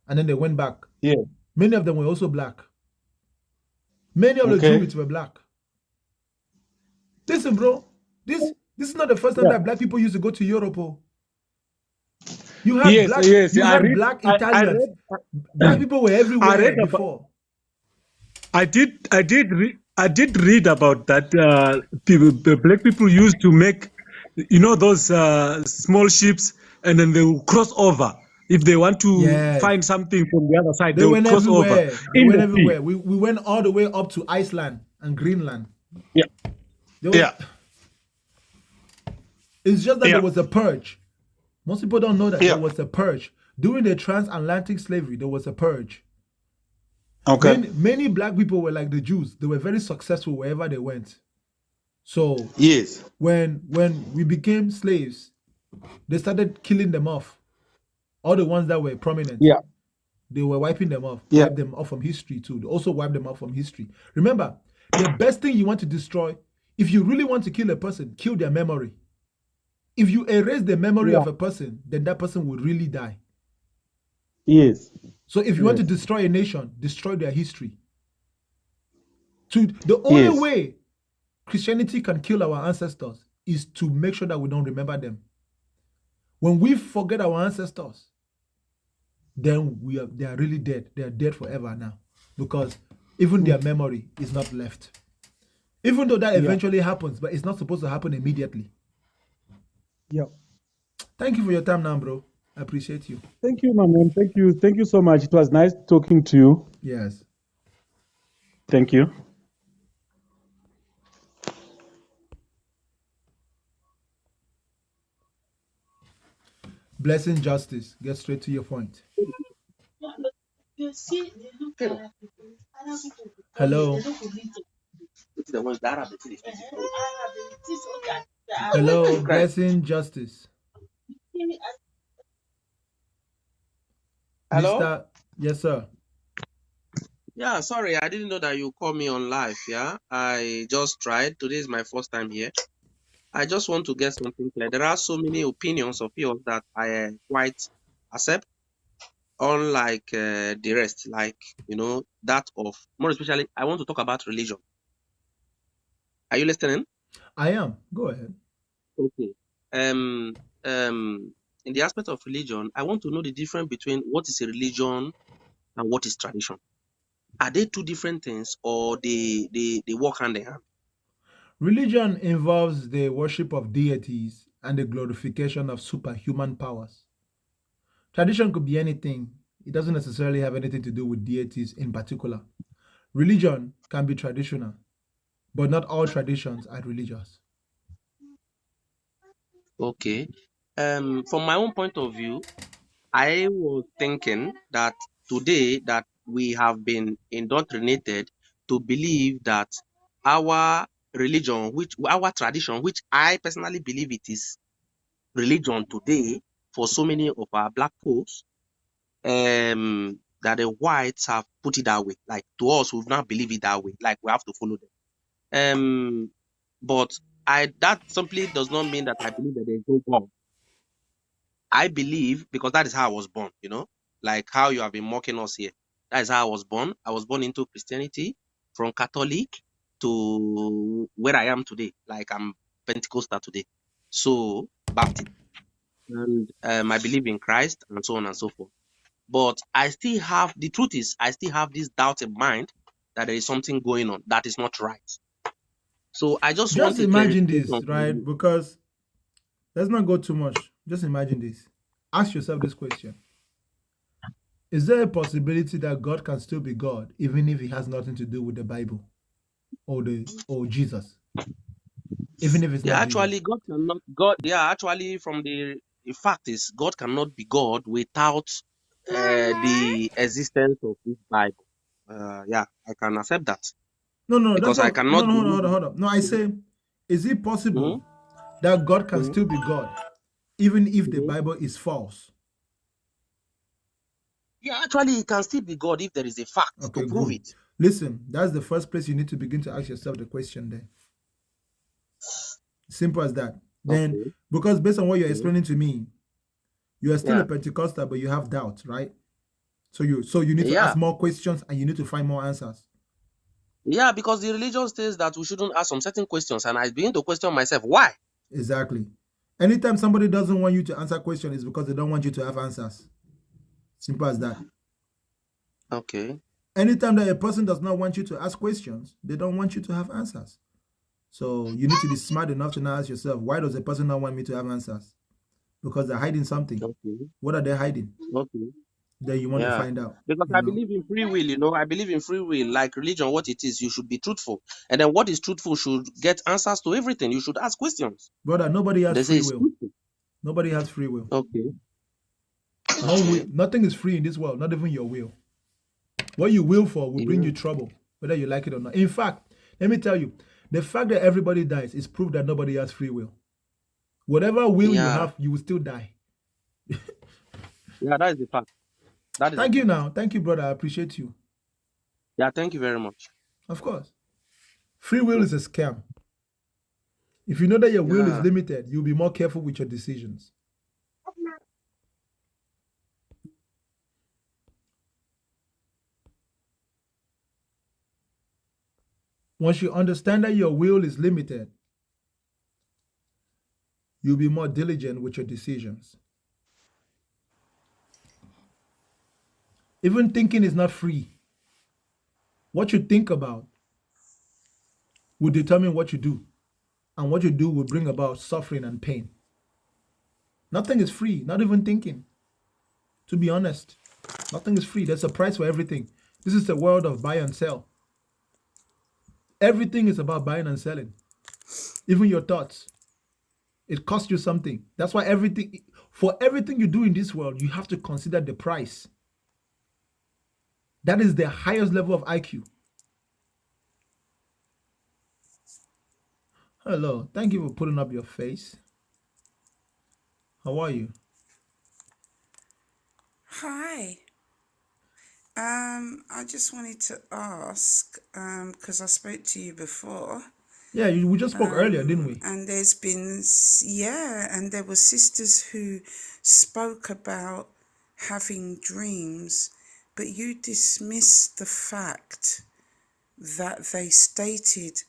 And then they went back. Yeah. Many of them were also black. Many of the Okay. Druids were black. Listen, bro, this is not the first time Yeah. that black people used to go to Europe. Oh. You had Yes. black, Yes. you I had read. black I Italians. read. Black people were I everywhere read about. before. I did read about that. The black people used to make, those small ships, and then they will cross over if they want to Yes. find something from the other side. They They will went cross over everywhere. They in went the sea. everywhere. We went all the way up to Iceland and Greenland. Yeah. There was, Yeah. It's just that Yeah. there was a purge. Most people don't know that Yeah. there was a purge. During the transatlantic slavery, there was a purge. Okay. Many black people were like the Jews. They were very successful wherever they went. So Yes. when we became slaves, they started killing them off. All the ones that were prominent. Yeah. They were wiping them off. Yeah. Wipe them off from history too. They also wipe them off from history. Remember, the best thing you want to destroy, if you really want to kill a person, kill their memory. If you erase the memory Yeah. of a person, then that person would really die. Yes. So if you want to Yes. destroy a nation, destroy their history. The only Yes. way Christianity can kill our ancestors is to make sure that we don't remember them. When we forget our ancestors, then they are really dead. They are dead forever now, because even their memory is not left. Even though that Yeah. eventually happens, but it's not supposed to happen immediately. Yeah. Thank you for your time now, bro. I appreciate you. Thank you, my man. Thank you. Thank you so much. It was nice talking to you. Yes. Thank you. Blessing justice. Get straight to your point. Hello. Hello. Blessing justice. Hello? Mr. Yes, sir. Yeah, sorry, I didn't know that you called me on live. Yeah, I just tried. Today is my first time here. I just want to get something clear. There are so many opinions of yours that I quite accept, unlike the rest. Like, that of, more especially, I want to talk about religion. Are you listening? I am. Go ahead. Okay. In the aspect of religion, I want to know the difference between what is a religion and what is tradition. Are they two different things, or they work hand in hand? Religion involves the worship of deities and the glorification of superhuman powers. Tradition could be anything. It doesn't necessarily have anything to do with deities in particular. Religion can be traditional, but not all traditions are religious. Okay. From my own point of view, I was thinking that today that we have been indoctrinated to believe that our religion, our tradition, which I personally believe it is religion today for so many of our black folks, that the whites have put it that way. Like, to us, we've not believed it that way. Like, we have to follow them. But that simply does not mean that I believe that there is no God. I believe, because that is how I was born, like how you have been mocking us here. That is how I was born. I was born into Christianity, from Catholic to where I am today. Like, I'm Pentecostal today. So, Baptist. And I believe in Christ and so on and so forth. But the truth is, I still have this doubt in mind that there is something going on that is not right. So I just want a imagine clarification this, from right? you. Because let's not go too much. Just imagine this. Ask yourself this question. Is there a possibility that God can still be God even if he has nothing to do with the Bible or Jesus? Even if it's Yeah, not actually, Jesus. actually, from the fact is, God cannot be God without the existence of this Bible. Yeah, I can accept that, No, that's because I what no, cannot no, believe. hold on. No, I say, is it possible Mhm, that God can mhm, still be God even if the mhm. Bible is false? Yeah, actually, it can still be God if there is a fact to Okay, prove good. it. Listen, that's the first place you need to begin to ask yourself the question there. Simple as that. Then, Okay. because based on what you're Okay. explaining to me, you are still a Yeah. Pentecostal, but you have doubt, right? So you need to Yeah. ask more questions and you need to find more answers. Yeah, because the religion says that we shouldn't ask some certain questions, and I begin to question myself, why? Exactly. Anytime somebody doesn't want you to answer questions, it's because they don't want you to have answers. Simple as that. Okay. Anytime that a person does not want you to ask questions, they don't want you to have answers. So you need to be smart enough to now ask yourself, why does a person not want me to have answers? Because they're hiding something. Okay. What are they hiding? Okay. Then you want to Yeah. find out, Because you I know. believe in free will, I believe in free will, like religion, what it is, you should be truthful. And then what is truthful should get answers to everything. You should ask questions. Brother, nobody has They say free it's will. truthful. Nobody has free will. Okay. No will, Okay. nothing is free in this world, not even your will. What you will for will bring Yeah. you trouble, whether you like it or not. In fact, let me tell you, the fact that everybody dies is proof that nobody has free will. Whatever will you Yeah. have, you will still die. Yeah, that is the fact. That is the Thank you fact. now. Thank you, brother. I appreciate you. Yeah, thank you very much. Of course. Free will is a scam. If you know that your will is Yeah. limited, you'll be more careful with your decisions. Once you understand that your will is limited, you'll be more diligent with your decisions. Even thinking is not free. What you think about will determine what you do, and what you do will bring about suffering and pain. Nothing is free, not even thinking. To be honest, nothing is free. There's a price for everything. This is the world of buy and sell. Everything is about buying and selling. Even your thoughts. It costs you something. That's why for everything you do in this world, you have to consider the price. That is the highest level of IQ. Hello, thank you for putting up your face. How are you? Hi. I just wanted to ask, because I spoke to you before, Yeah, we just spoke earlier, didn't we? and and there were sisters who spoke about having dreams, but you dismissed the fact that they stated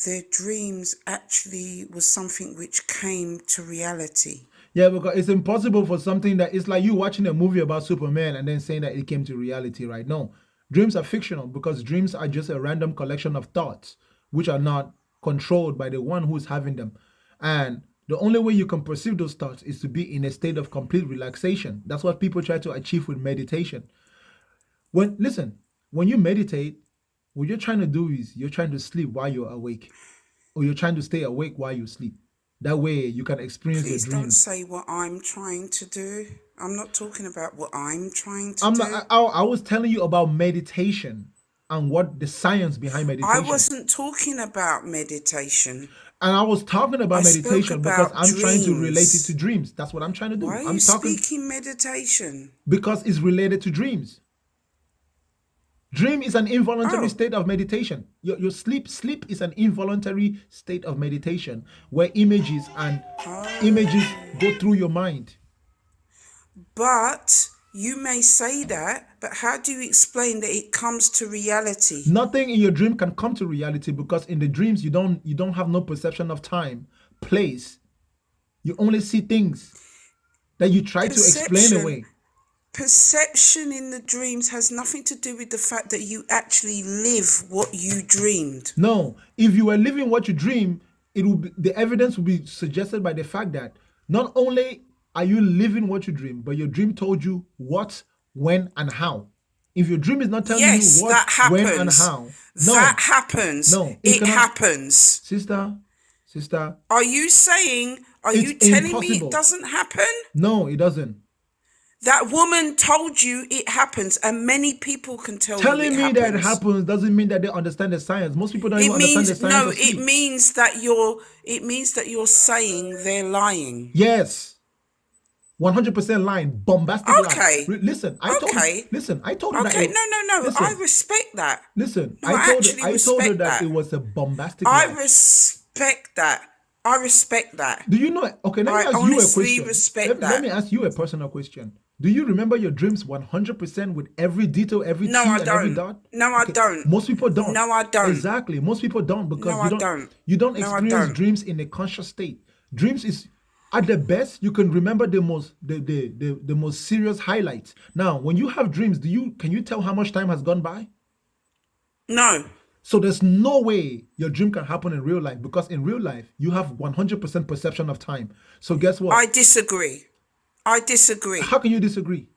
their dreams actually was something which came to reality. Yeah, because it's impossible for something that it's like you watching a movie about Superman and then saying that it came to reality, right? No, dreams are fictional because dreams are just a random collection of thoughts which are not controlled by the one who's having them. And the only way you can perceive those thoughts is to be in a state of complete relaxation. That's what people try to achieve with meditation. When you meditate, what you're trying to do is you're trying to sleep while you're awake, or you're trying to stay awake while you sleep. That way you can experience your Please don't dreams. say what I'm trying to do. I'm not talking about what I'm trying to I'm do. not. I was telling you about meditation and what the science behind I meditation. wasn't talking about meditation. And I was talking I about spoke meditation because about I'm trying to relate it to dreams. dreams. That's what I'm trying to Why do. are you I'm talking speaking meditation? because it's related to dreams. Dream is an involuntary Oh, state of meditation. Your sleep is an involuntary state of meditation where images oh. go through your mind. But you may say that, but how do you explain that it comes to reality? Nothing in your dream can come to reality because in the dreams you don't have no perception of time, place. You only see things that you try to explain Perception. away. Perception in the dreams has nothing to do with the fact that you actually live what you dreamed. No, if you were living what you dream, the evidence will be suggested by the fact that not only are you living what you dream, but your dream told you what, when, and how. If your dream is not telling you Yes, what, that when, and happens. how, That no, happens. no, it It cannot. happens. Sister, Are you saying, are it's you telling me it impossible. doesn't happen? No, it doesn't. That woman told you it happens, and many people can tell you it Telling me that it happens. happens doesn't mean that they understand the science. Most people don't It even understand the means science no, of sleep. it means that you're saying they're lying. Yes, 100% lying, bombastic lie. Okay. Listen, I told her. Okay. Listen, I told her that. Okay. No. I Listen, respect that. listen. No, I I told her. actually I told her respect that it that. was a bombastic I lie. respect that. I respect that. Do you know? Okay, let me I ask you a honestly question. respect Let me that. ask you a personal question. Do you remember your dreams 100% with every detail, every No, I T and every don't. dot? No, I Okay, don't. most people don't. No, I don't. Exactly, most people don't No, because I don't. you don't No, I experience don't. dreams in a conscious state. Dreams is at the best you can remember the most serious highlights. Now, when you have dreams, can you tell how much time has gone by? No, So there's no way your dream can happen in real life because in real life you have 100% perception of time. So guess what? I disagree. I disagree How can you disagree?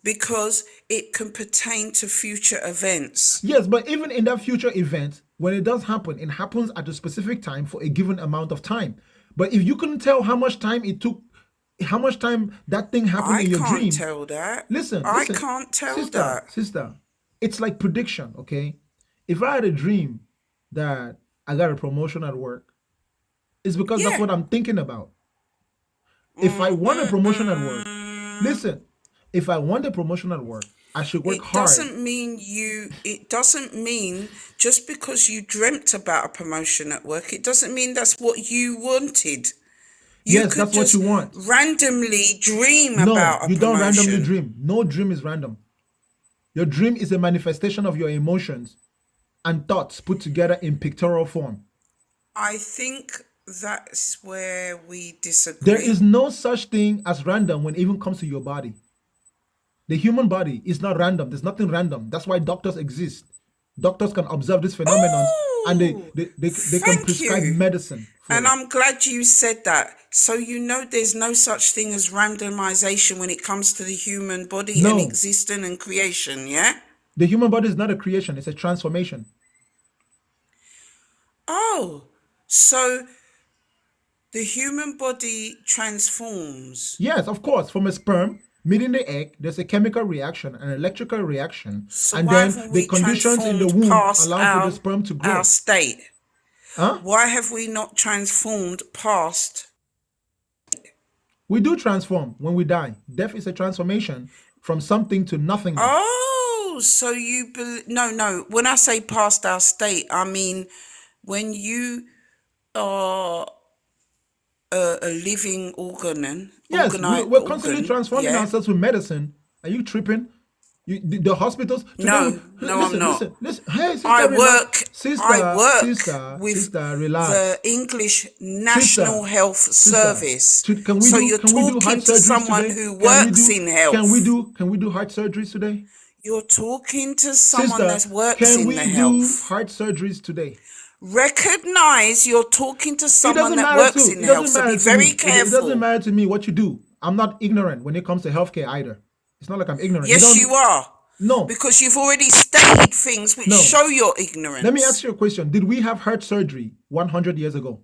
because it can pertain to future events. Yes, but even in that future event, when it does happen, it happens at a specific time for a given amount of time. But if you couldn't tell how much time it took, how much time that thing happened I in your can't dream, tell that. I listen, can't tell sister, that. sister, it's like prediction, okay? If I had a dream that I got a promotion at work, it's because that's Yeah. what I'm thinking about. If I want a promotion at work, Mm. listen, if I want a promotion at work, I should work hard. It doesn't mean just because you dreamt about a promotion at work, it doesn't mean that's what you wanted. You Yes, could that's what you just want. randomly dream No, about a you don't randomly promotion. dream. No dream is random. Your dream is a manifestation of your emotions and thoughts put together in pictorial form. I think that's where we There is disagree. no such thing as random when it even comes to your body. The human body is not random. There's nothing random. That's why doctors exist. Doctors can observe these phenomena and Oh, they can thank prescribe you. medicine for And it. I'm glad you said that. So you know there's no such thing as randomization when it comes to the human body and No, existence and creation, yeah? the human body is not a creation, it's a transformation. Oh, so the human body transforms. Yes, of course, from a sperm meeting the egg, there's a chemical reaction, an electrical reaction, So and why then haven't the we conditions in the transformed womb past allow for the sperm to our grow. state? Huh? Why have we not transformed past? We do transform when we die. Death is a transformation from something to nothingness. Oh, so no. When I say past our state, I mean when you are a living Yes, we're constantly organ, transforming yeah. ourselves with medicine. Are you tripping? The hospitals today. No, I'm not. Listen. Hey, I sister, relax. work. I Sister, work sister, with sister, the relax. English Sister, National Health sister. Service. Can we So do you're heart talking to surgeries someone today? who works in health. Can we do heart surgeries today? You're talking to someone Sister, that works can in the we do health. heart surgeries today? Recognize you're talking to It someone doesn't that matter works to in it the health. doesn't So matter be to very me. It doesn't careful. matter to me what you do. I'm not ignorant when it comes to healthcare either. It's not like I'm ignorant. You Yes, you don't are. no, Because you've already stated things which no. show your Let me ask ignorance. you a question. Did we have heart surgery 100 years ago?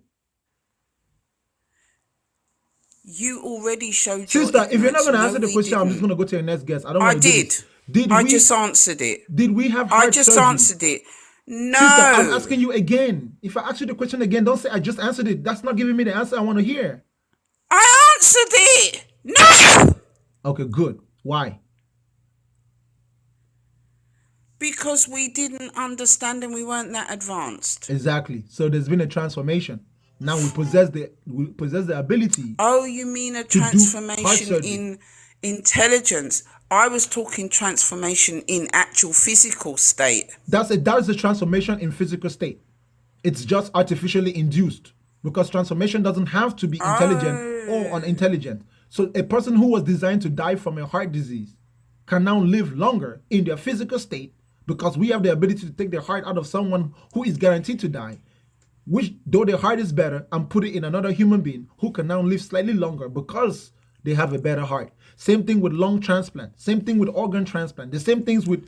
You already showed your Sister, if you're not ignorance. going to No, answer the we question, I'm just didn't. going to go to your next guest. I don't I want to do this. did. Did I we just answered it. did we have I heart just surgery? answered it. Sister, I'm No. asking you again. If I ask you the question again, don't say I just answered it. That's not giving me the answer I want to hear. I answered it. No. Okay, good. Why? Because we didn't understand and we weren't that advanced. Exactly. So there's been a transformation. Now we possess the ability Oh, you mean a to do heart transformation surgery. in intelligence? I was talking transformation in actual physical state. That is a transformation in physical state. It's just artificially induced because transformation doesn't have to be intelligent or Oh. unintelligent. So a person who was designed to die from a heart disease can now live longer in their physical state because we have the ability to take the heart out of someone who is guaranteed to die, which though their heart is better, and put it in another human being who can now live slightly longer because they have a better heart. Same thing with lung transplant. Same thing with organ transplant. The same things with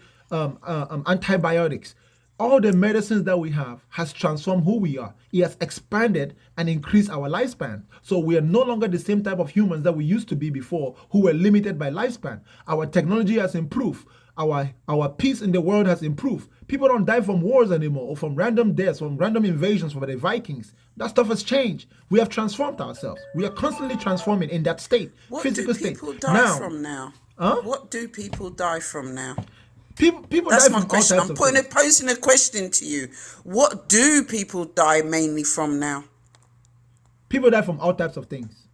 antibiotics. All the medicines that we have has transformed who we are. It has expanded and increased our lifespan. So we are no longer the same type of humans that we used to be before, who were limited by lifespan. Our technology has improved. Our peace in the world has improved. People don't die from wars anymore or from random deaths, from random invasions from the Vikings. That stuff has changed. We have transformed ourselves. We are constantly transforming in that state, What do physical state. people die Now, from now? huh? What do people die from now? People die That's my from all question. types I'm of things. posing a question to you. What do people die mainly from now? People die from all types of things.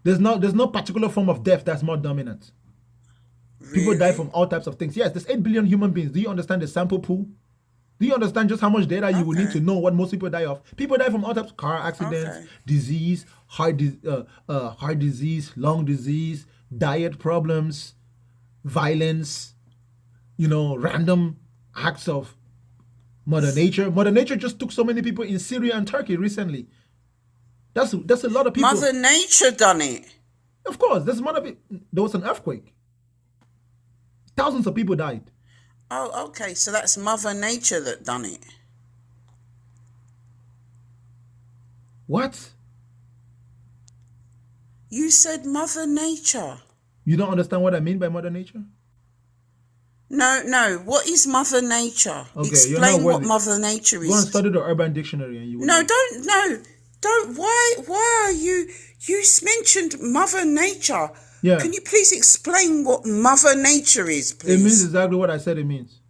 There's no particular form of death that's more dominant. People die Really? from all types of things. Yes, there's 8 billion human beings. Do you understand the sample pool? Do you understand just how much data you will need to Okay. know what most people die of? People die from all types of car accidents, Okay. disease, heart disease, lung disease, diet problems, violence, random acts of Mother Nature. Mother Nature just took so many people in Syria and Turkey recently. That's a lot of people. Mother Nature done it. Of course, there was an earthquake. Thousands of people died. Oh, okay. So that's Mother Nature that done it. What? You said Mother Nature. You don't understand what I mean by Mother Nature? No. What is Mother Nature? Okay, you're not Explain what worthy. Mother Nature Go and is. study the Urban Dictionary and you will No, know. don't. Why are you mentioned Mother Nature? Yeah. Can you please explain what Mother Nature is, It means please? exactly what I said it means.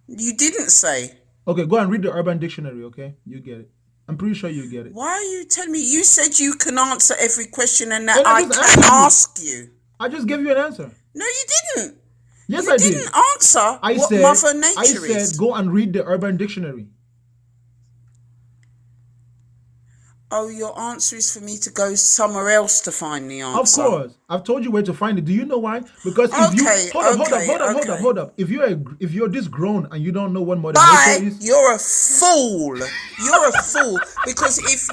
You didn't say. Okay, go and read the Urban Dictionary, okay? You get it. I'm pretty sure you get it. Why are you telling me? You said you can answer every question and that And I I just can answered you. ask you. I just gave you an answer. No, you didn't. Yes, You I didn't did. answer I what said, Mother I Nature said, is. go and read the Urban Dictionary. Oh, your answer is for me to go somewhere else to find the Of answer. course, I've told you where to find it. Do you know why? Because if you Okay. hold up. If you're this grown and you don't know what Mother Nature Bye. is, You're a fool. You're a fool because if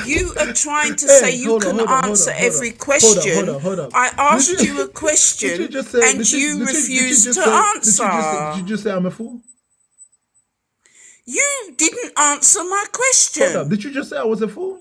you are trying to say hey, you hold on, can hold on, hold answer on, every question. hold up. I Did asked you a you did you question just say and you did you refused just to say did answer. you just say I'm a fool? You didn't answer my Hold up. question. Did you just say I was a fool?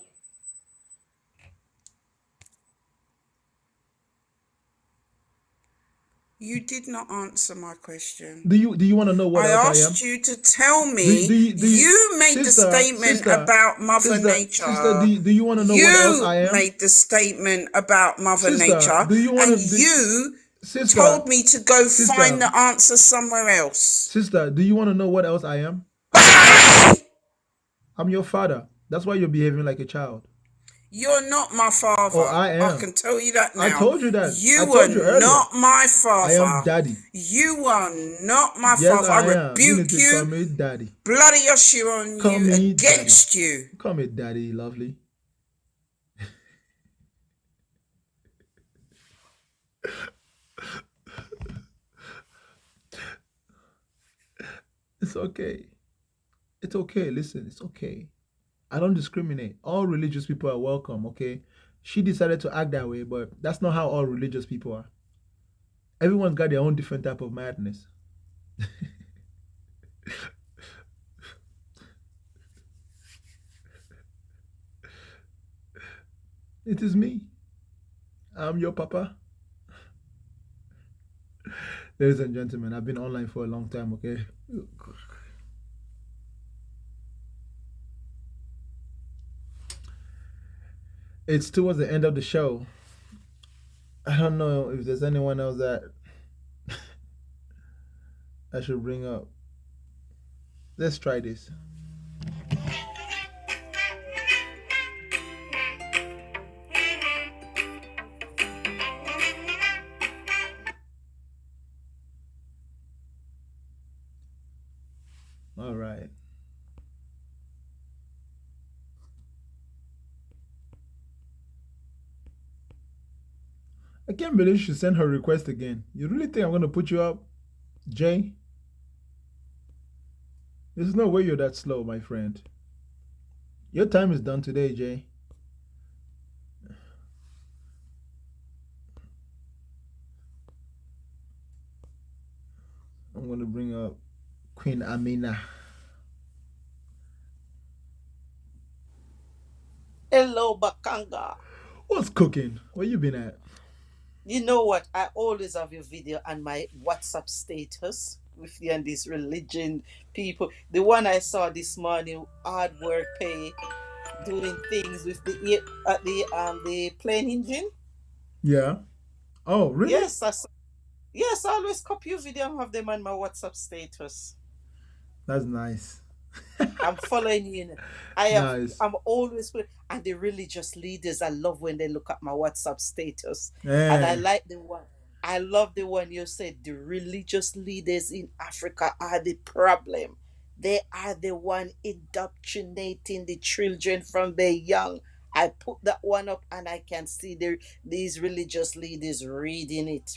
You did not answer my question. Do you want to know what I else I am? asked you to tell Do me you do you you made the sister statement about Mother sister Nature. do you want to know what else You I am? made the statement about Mother Sister, Nature do you want and to you sister told me to go find sister the answer somewhere else. sister, do you want to know what else I am? Bye! I'm your father. That's why you're behaving like a child. You're not my Oh, father. I I am. can tell you that I now. told you that. I You are told you earlier. not my I am father. daddy. You are not my Yes, father. I I am. You need rebuke to call you. me daddy. Bloody Yeshua on Call you, me daddy. against you. Call me daddy, lovely. It's okay. It's okay. Listen, it's okay. I don't discriminate. All religious people are welcome, okay? She decided to act that way, but that's not how all religious people are. Everyone's got their own different type of madness. It is me. I'm your papa. Ladies and gentlemen, I've been online for a long time, okay? It's towards the end of the show. I don't know if there's anyone else that I should bring up. Let's try this. All right. I can't believe she sent her request again. You really think I'm going to put you up, Jay? There's no way you're that slow, my friend. Your time is done today, Jay. I'm going to bring up Queen Amina. Hello, Bakanga. What's cooking? Where you been at? You know what? I always have your video on my WhatsApp status with you and these religion people. The one I saw this morning, hard work pay, doing things with the plane engine. Yeah. Oh, really? Yes, yes, I always copy your video and have them on my WhatsApp status. That's nice. I'm following you. I have. Nice. I'm always with, and the religious leaders. I love when they look at my WhatsApp status, and I Eh. like the one. I love the one you said. The religious leaders in Africa are the problem. They are the one indoctrinating the children from their young. I put that one up, and I can see these religious leaders reading it,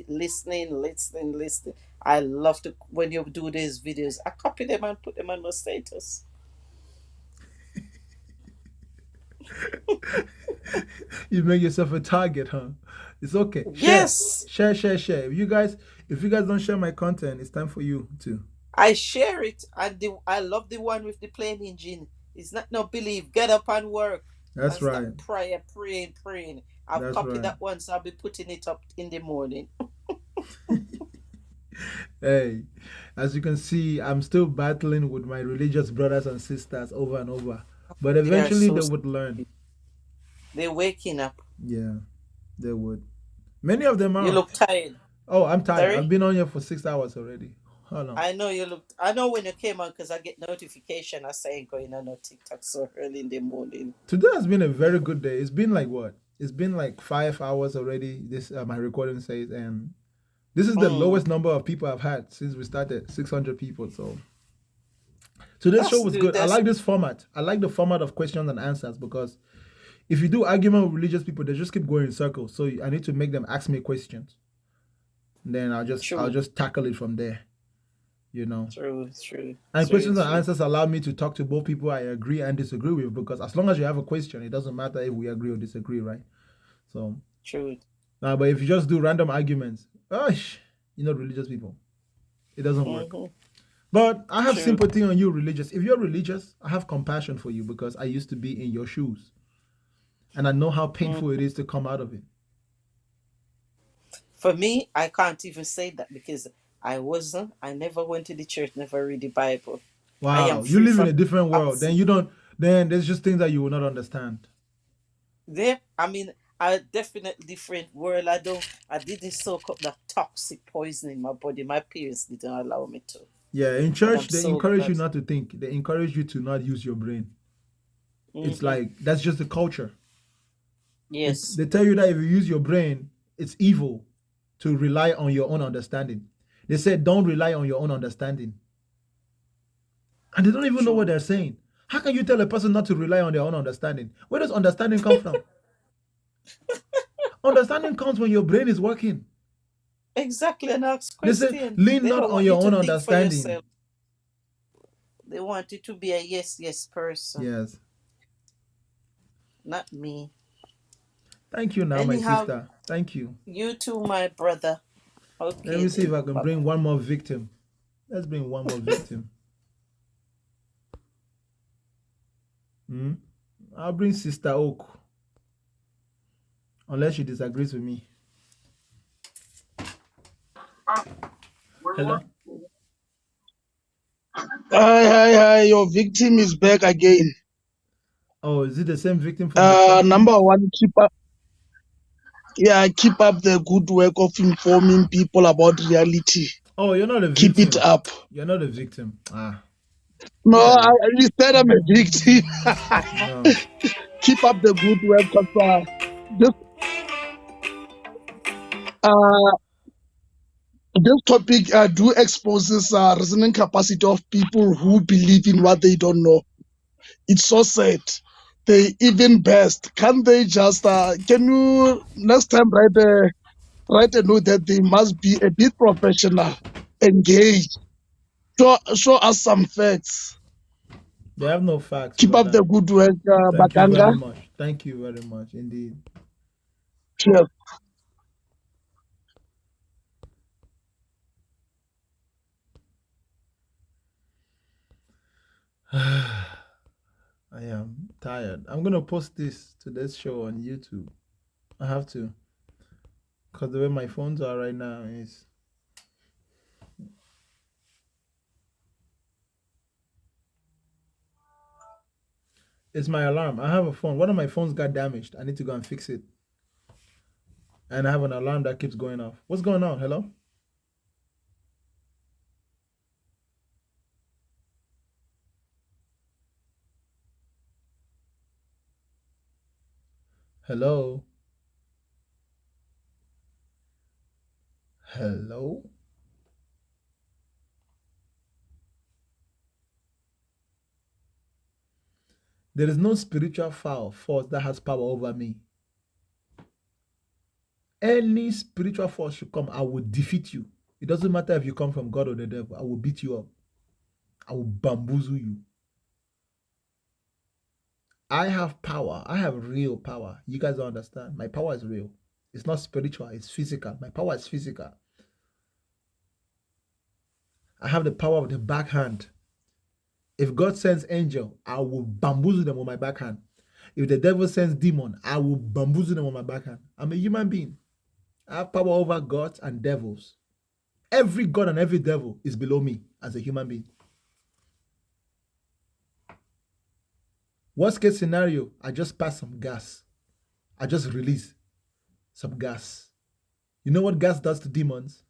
listening. I love to when you do these videos. I copy them and put them on my status. You make yourself a target, huh? It's okay. Share, Yes, share. If you guys don't share my content, it's time for you to. I share it, and I love the one with the plain engine. It's not no believe. Get up and work, That's and stop right. praying. I've That's copied right. that one, so I'll be putting it up in the morning. Hey, as you can see, I'm still battling with my religious brothers and sisters over and over. But They are eventually so they would learn. stupid. They're waking up. Yeah, they would. Many of them You are. look tired. Oh, I'm tired. I've Sorry. been on here for 6 hours already. Hold on. I know you looked. I know when you came on because I get notification. I saying going on no TikTok so early in the morning. Today has been a very good day. It's been like what? It's been like 5 hours already. This my recording says, and this is the Mm, lowest number of people I've had since we started. 600 people. So today's show that's was good. good. I That's like this format. I like the format of questions and answers because if you do argument with religious people, they just keep going in circles. So I need to make them ask me questions. Then I'll true. just tackle it from there. You know. True. True. And True. questions and True. answers allow me to talk to both people I agree and disagree with because as long as you have a question, it doesn't matter if we agree or disagree, right? So, True. but if you just do random arguments, gosh, religious people, it doesn't work. Mm-hmm. But I have True. sympathy on you, religious. If you're religious, I have compassion for you because I used to be in your shoes. And I know how Mm. painful it is to come out of it. For me, I can't even say that because I wasn't. I never went to the church. Never read the Bible. I am Wow, you free live in from a different world. Then toxic. you don't, then there's just things that you will not understand. There, I mean, a definite different world. I don't. I didn't soak up that toxic poison in my body. My parents didn't allow me to, Yeah, in and church, I'm they so encourage glad. you not to think, they encourage you to not use your brain. It's Mm-hmm. like, that's just the culture. Yes. They tell you that if you use your brain, it's evil to rely on your own understanding. They said, don't rely on your own understanding. And they don't even know what True. they're saying. How can you tell a person not to rely on their own understanding? Where does understanding come from? Understanding comes when your brain is working. Exactly. And ask They say, question. lean They not don't on want you your to own think for understanding. yourself. They want you to be a yes person, Yes. not me. Thank you now, my Anyhow, sister. Thank you. you too, my brother. Let Okay me see if then. I can Bye bring bye. one more victim. Let's bring one more victim. Hmm? I'll bring Sister Oak, unless she disagrees with me. Hello? Hi, your victim is back again. Oh, is it the same victim from before? Number one, keep up the good work of informing people about reality. Oh, you're not a Keep it victim. up. You're not a victim. Ah, No, look at you. you said I'm a victim. No. Keep up the good work. 'Cause, this, uh, this topic do exposes reasoning capacity of people who believe in what they don't know. It's so sad. They even best. Can they just can you next time write a note that they must be a bit professional, engaged, show us some facts. They have no facts, Keep up brother. the good work, Thank you Bakanga. very much. Thank you very much indeed. Cheers. I am tired. I'm gonna post this show on YouTube. I have to, because the way my phones are right now is. It's my alarm. I have a phone. One of my phones got damaged. I need to go and fix it. And I have an alarm that keeps going off. What's going on? Hello? Hello? Hello? There is no spiritual force that has power over me. Any spiritual force should come, I will defeat you. It doesn't matter if you come from God or the devil, I will beat you up. I will bamboozle you. I have power. I have real power. You guys don't understand. My power is real. It's not spiritual, it's physical. My power is physical. I have the power of the backhand. If God sends angel, I will bamboozle them with my backhand. If the devil sends demon, I will bamboozle them with my backhand. I'm a human being. I have power over gods and devils. Every god and every devil is below me as a human being. Worst case scenario, I just pass some gas. I just release some gas. You know what gas does to demons?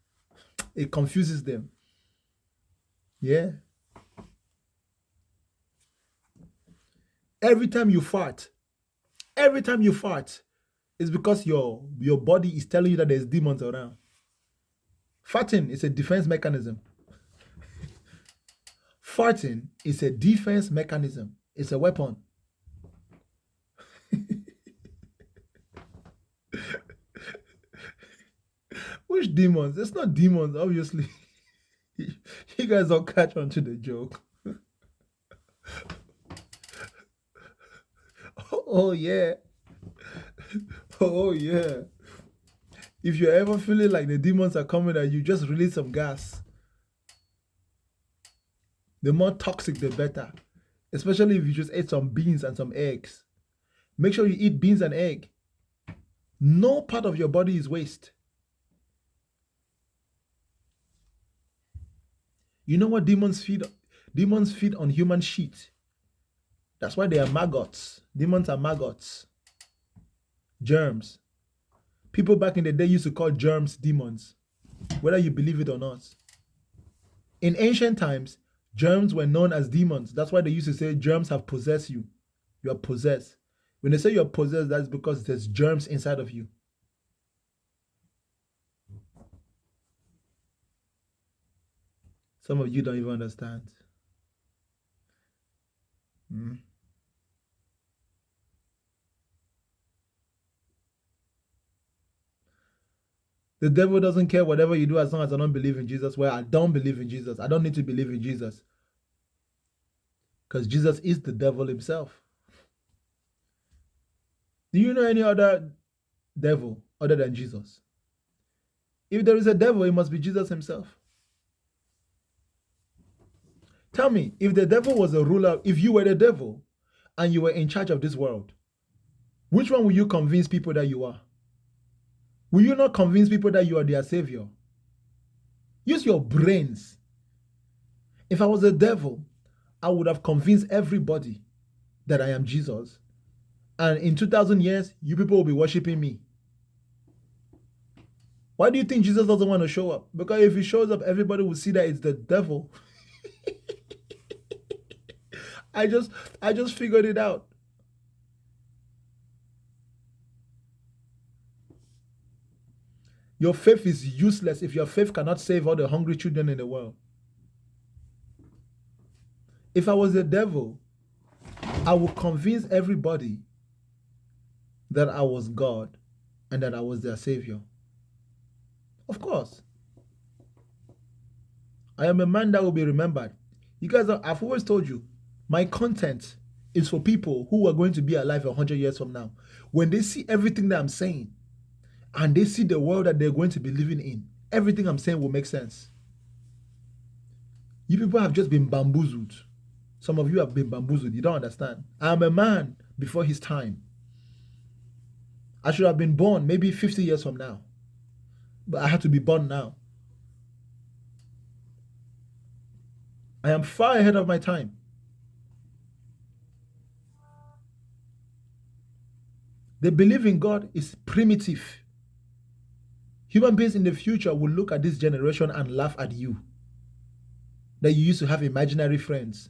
It confuses them. Yeah. Every time you fart, it's because your body is telling you that there's demons around. Farting is a defense mechanism. Farting is a defense mechanism. It's a weapon. Which demons? It's not demons, obviously. You guys don't catch on to the joke. Oh yeah. Oh yeah. If you're ever feeling like the demons are coming at you, just release some gas. The more toxic, the better. Especially if you just ate some beans and some eggs. Make sure you eat beans and egg. No part of your body is waste. You know what demons feed? Demons feed on human shit. That's why they are maggots. Demons are maggots. Germs. People back in the day used to call germs demons, whether you believe it or not. In ancient times, germs were known as demons. That's why they used to say germs have possessed you. You are possessed. When they say you're possessed, that's because there's germs inside of you. Some of you don't even understand. Mm. The devil doesn't care whatever you do as long as I don't believe in Jesus. Well, I don't believe in Jesus. I don't need to believe in Jesus. Because Jesus is the devil himself. Do you know any other devil other than Jesus? If there is a devil, it must be Jesus himself. Tell me, if the devil was a ruler, if you were the devil and you were in charge of this world, which one will you convince people that you are? Will you not convince people that you are their savior? Use your brains. If I was a devil, I would have convinced everybody that I am Jesus. And in 2,000 years, you people will be worshiping me. Why do you think Jesus doesn't want to show up? Because if he shows up, everybody will see that it's the devil. I just figured it out. Your faith is useless if your faith cannot save all the hungry children in the world. If I was the devil, I would convince everybody that I was God and that I was their savior. Of course. I am a man that will be remembered. You guys, I've always told you, my content is for people who are going to be alive 100 years from now. When they see everything that I'm saying and they see the world that they're going to be living in, everything I'm saying will make sense. You people have just been bamboozled. Some of you have been bamboozled. You don't understand. I'm a man before his time. I should have been born maybe 50 years from now. But I had to be born now. I am far ahead of my time. The belief in God is primitive. Human beings in the future will look at this generation and laugh at you. That you used to have imaginary friends.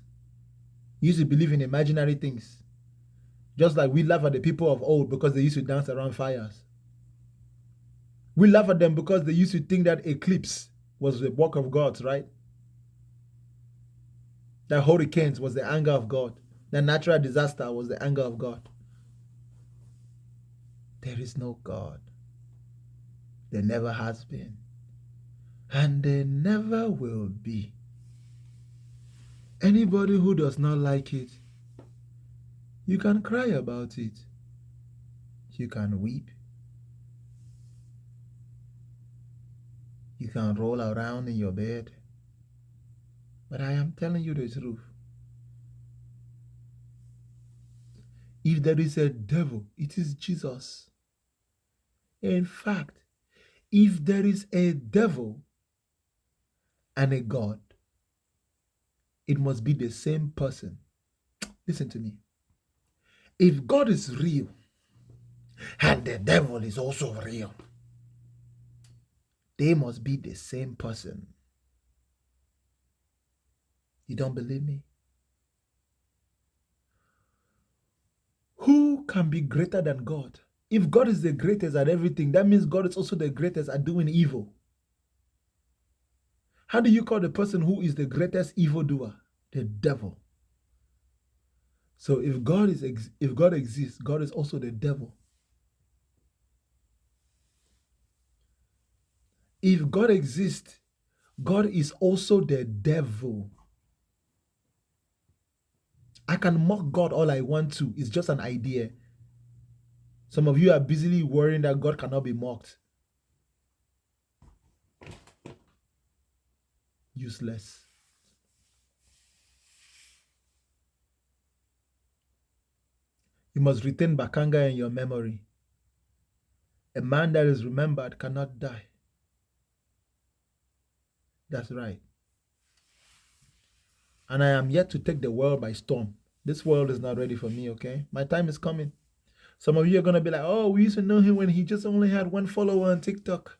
You used to believe in imaginary things. Just like we laugh at the people of old because they used to dance around fires. We laugh at them because they used to think that eclipse was the work of God, right? That hurricanes was the anger of God. That natural disaster was the anger of God. There is no God. There never has been. And there never will be. Anybody who does not like it, you can cry about it. You can weep. You can roll around in your bed. But I am telling you the truth. If there is a devil, it is Jesus. In fact, if there is a devil and a God, it must be the same person. Listen to me. If God is real and the devil is also real, they must be the same person. You don't believe me? Who can be greater than God? If God is the greatest at everything, that means God is also the greatest at doing evil. How do you call the person who is the greatest evildoer? The devil. So if God exists, God is also the devil. If God exists, God is also the devil. I can mock God all I want to. It's just an idea. Some of you are busily worrying that God cannot be mocked. Useless. You must retain Bakanga in your memory. A man that is remembered cannot die. That's right. And I am yet to take the world by storm. This world is not ready for me, okay? My time is coming. Some of you are going to be like, oh, we used to know him when he just only had one follower on TikTok.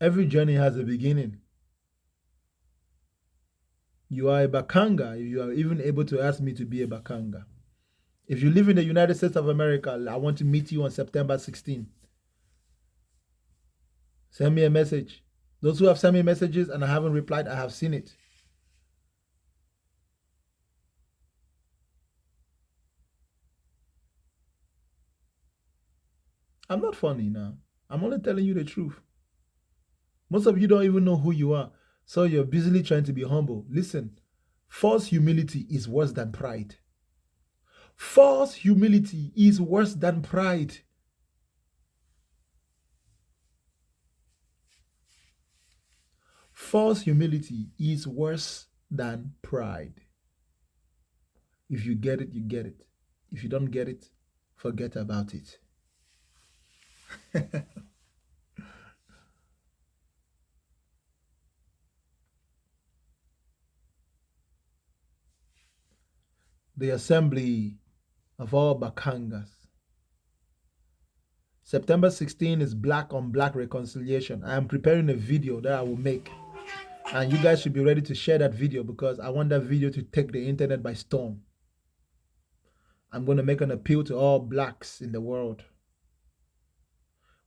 Every journey has a beginning. You are a Bakanga if you are even able to ask me to be a Bakanga. If you live in the United States of America, I want to meet you on September 16th. Send me a message. Those who have sent me messages and I haven't replied, I have seen it. I'm not funny now. I'm only telling you the truth. Most of you don't even know who you are, so you're busily trying to be humble. Listen, false humility is worse than pride. False humility is worse than pride. False humility is worse than pride. If you get it, you get it. If you don't get it, forget about it. The assembly of all Bakangas. September 16 is black on black reconciliation. I am preparing a video that I will make. And you guys should be ready to share that video because I want that video to take the internet by storm. I'm going to make an appeal to all blacks in the world.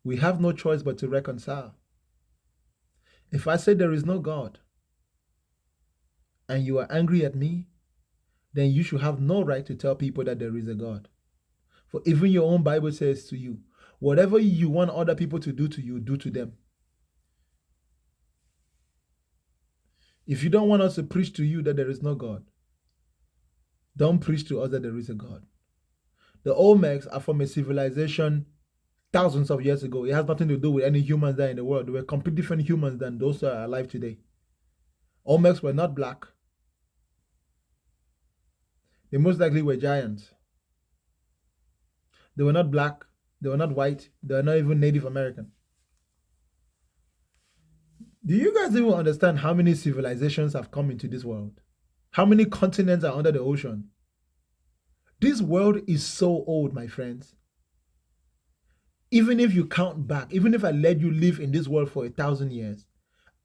We have no choice but to reconcile. If I say there is no God and you are angry at me, then you should have no right to tell people that there is a God. For even your own Bible says to you, whatever you want other people to do to you, do to them. If you don't want us to preach to you that there is no God, don't preach to us that there is a God. The Olmecs are from a civilization thousands of years ago. It has nothing to do with any humans that are in the world. They were completely different humans than those that are alive today. Olmecs were not black. They most likely were giants. They were not black. They were not white. They were not even Native American. Do you guys even understand how many civilizations have come into this world? How many continents are under the ocean? This world is so old, my friends. Even if you count back, even if I let you live in this world for 1,000 years,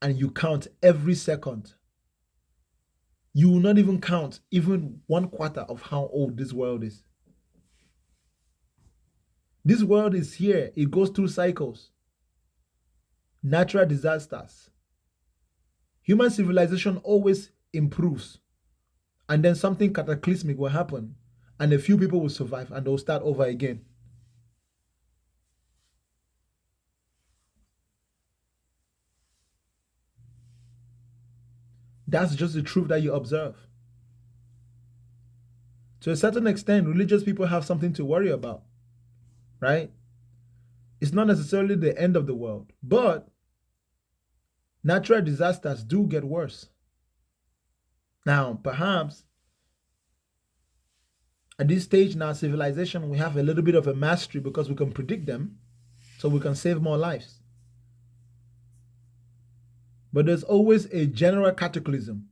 and you count every second, you will not even count even 1/4 of how old this world is. This world is here, it goes through cycles, natural disasters. Human civilization always improves, and then something cataclysmic will happen, and a few people will survive and they'll start over again. That's just the truth that you observe. To a certain extent, religious people have something to worry about, right? It's not necessarily the end of the world, but natural disasters do get worse. Now, perhaps at this stage in our civilization, we have a little bit of a mastery because we can predict them, so we can save more lives. But there's always a general cataclysm,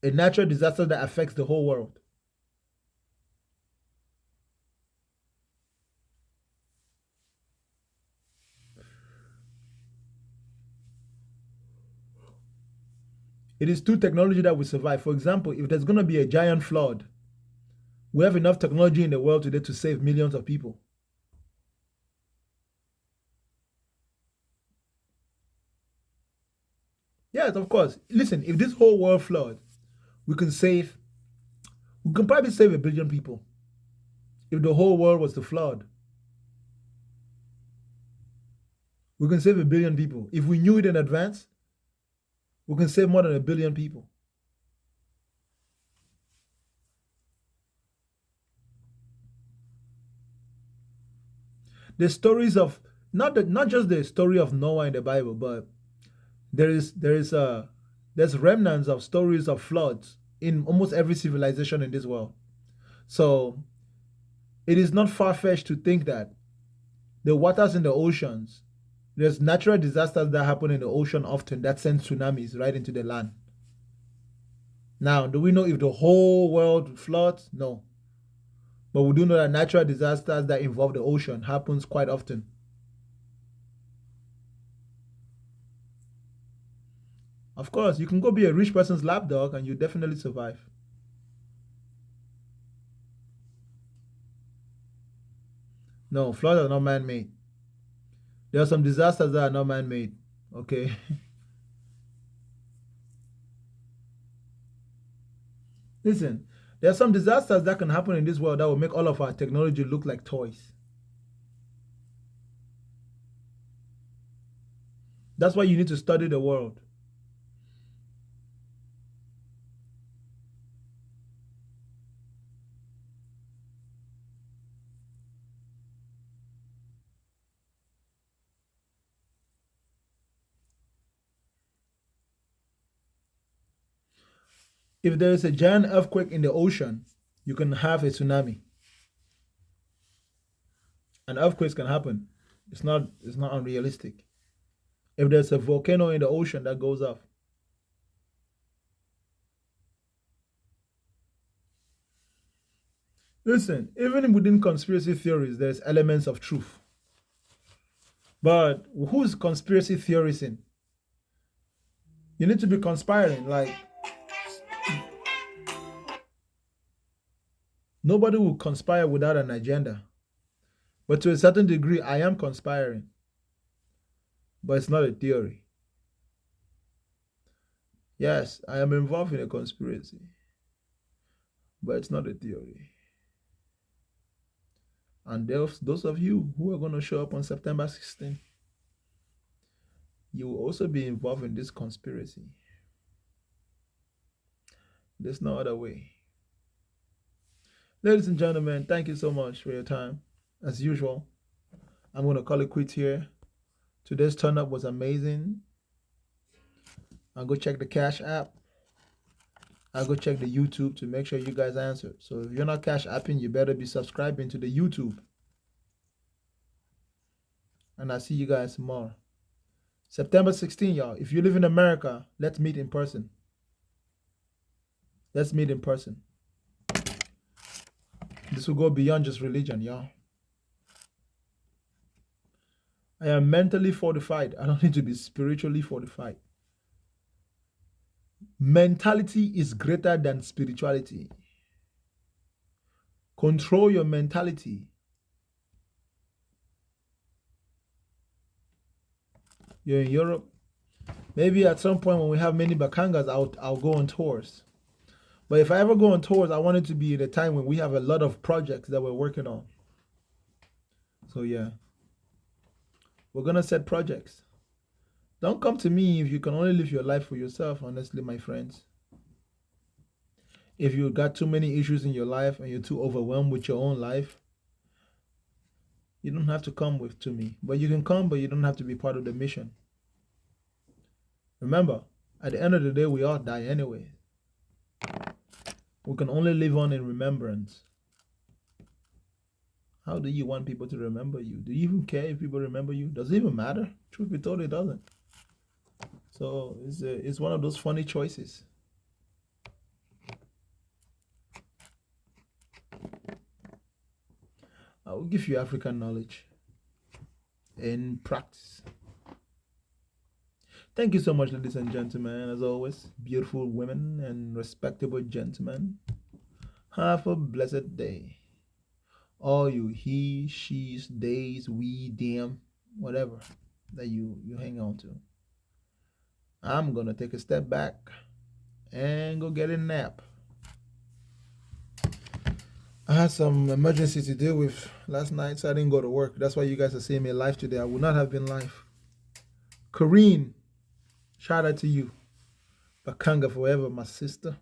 a natural disaster that affects the whole world. It is through technology that we survive. For example, if there's going to be a giant flood, we have enough technology in the world today to save millions of people. Yes, of course. Listen, if this whole world flood, we can probably save 1 billion people. If the whole world was to flood, we can save 1 billion people. If we knew it in advance, we can save more than 1 billion people. The stories of not just the story of Noah in the Bible, but there's remnants of stories of floods in almost every civilization in this world. So it is not far-fetched to think that the waters in the oceans, there's natural disasters that happen in the ocean often that send tsunamis right into the land. Now, do we know if the whole world floods? No. But we do know that natural disasters that involve the ocean happens quite often. Of course, you can go be a rich person's lapdog and you definitely survive. No, floods are not man-made. There are some disasters that are not man-made. Okay. Listen, there are some disasters that can happen in this world that will make all of our technology look like toys. That's why you need to study the world. If there is a giant earthquake in the ocean, you can have a tsunami. And earthquakes can happen. It's not unrealistic. If there's a volcano in the ocean that goes off. Listen, even within conspiracy theories, there's elements of truth. But who's conspiracy theorizing? You need to be conspiring. Like, nobody will conspire without an agenda. But to a certain degree, I am conspiring. But it's not a theory. Yes, I am involved in a conspiracy. But it's not a theory. And those of you who are going to show up on September 16th, you will also be involved in this conspiracy. There's no other way. Ladies and gentlemen, thank you so much for your time. As usual, I'm going to call it quits here. Today's turn up was amazing. I'll go check the Cash app. I'll go check the YouTube to make sure you guys answer. So if you're not Cash apping, you better be subscribing to the YouTube. And I'll see you guys tomorrow. September 16th, y'all. If you live in America, let's meet in person. Let's meet in person. This will go beyond just religion, y'all. I am mentally fortified. I don't need to be spiritually fortified. Mentality is greater than spirituality. Control your mentality. You're in Europe. Maybe at some point when we have many bakangas, I'll go on tours. But if I ever go on tours, I want it to be at a time when we have a lot of projects that we're working on. So yeah, we're gonna set projects. Don't come to me if you can only live your life for yourself, honestly, my friends. If you got too many issues in your life and you're too overwhelmed with your own life, you don't have to come to me. But you can come, but you don't have to be part of the mission. Remember, at the end of the day, we all die anyway. We can only live on in remembrance. How do you want people to remember you? Do you even care if people remember you? Does it even matter? Truth be told, it doesn't. So it's one of those funny choices. I will give you African knowledge in practice. Thank you so much, ladies and gentlemen. As always, beautiful women and respectable gentlemen. Have a blessed day. All you he, she's, theys, we, them, whatever that you hang on to. I'm gonna take a step back and go get a nap. I had some emergency to deal with last night, so I didn't go to work. That's why you guys are seeing me live today. I would not have been live. Kareen, shout out to you. Bakanga forever, my sister.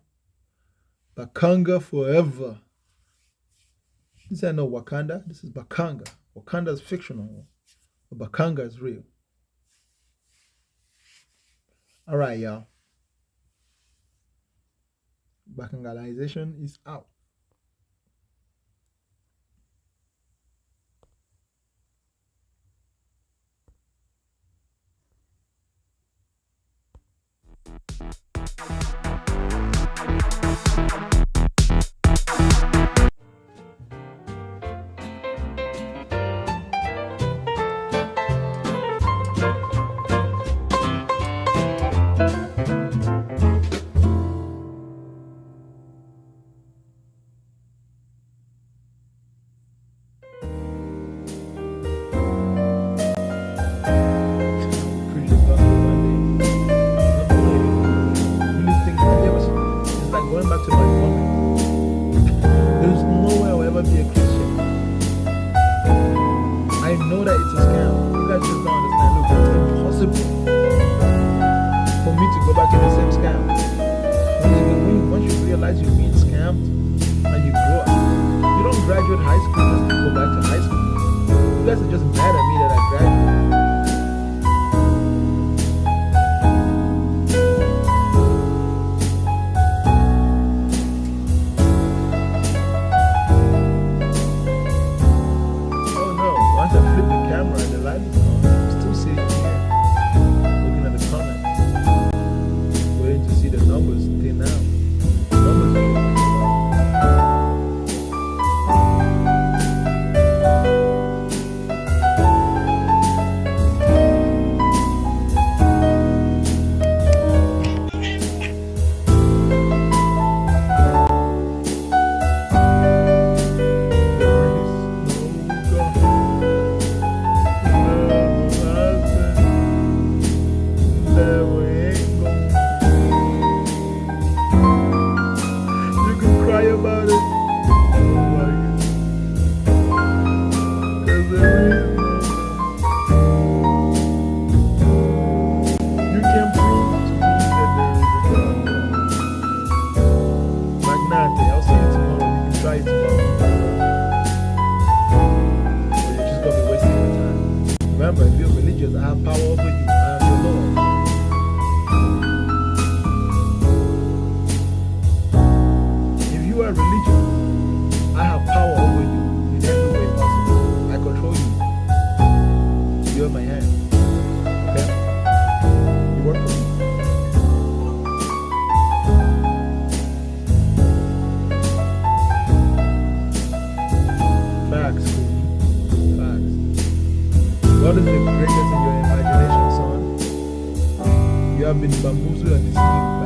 Bakanga forever. This ain't no Wakanda. This is Bakanga. Wakanda is fictional, but Bakanga is real. All right, y'all. Bakangalization is out. Preach the gospel one day. Really think it's like going back to my comment. There's no way I'll ever be a Christian. I know that it's a scam. You guys just don't understand. Look, it's impossible for me to go back in the same scam. Once you realize you're being scammed and you grow up, you don't graduate high school just to go back to high school. You guys are just mad at me that I graduated. Oh no, once I flip the camera and the light is on, I'm still sitting here looking at the comments, waiting to see the numbers thin out. Numbers are showing you can cry about it. Oh my God. 'Cause there is you can prove to me that there is a God. Magnate, I'll see you tomorrow. You can try it tomorrow. Or you're just gonna be wasting your time. Remember, if you're religious, I have power over you. I am your Lord. If you are religious, I have power over you in every way possible. I control you. You're my hand. Okay? You work for me. Facts, Queenie. Facts. God is the greatest in your imagination, son. You have been bamboozled and deceived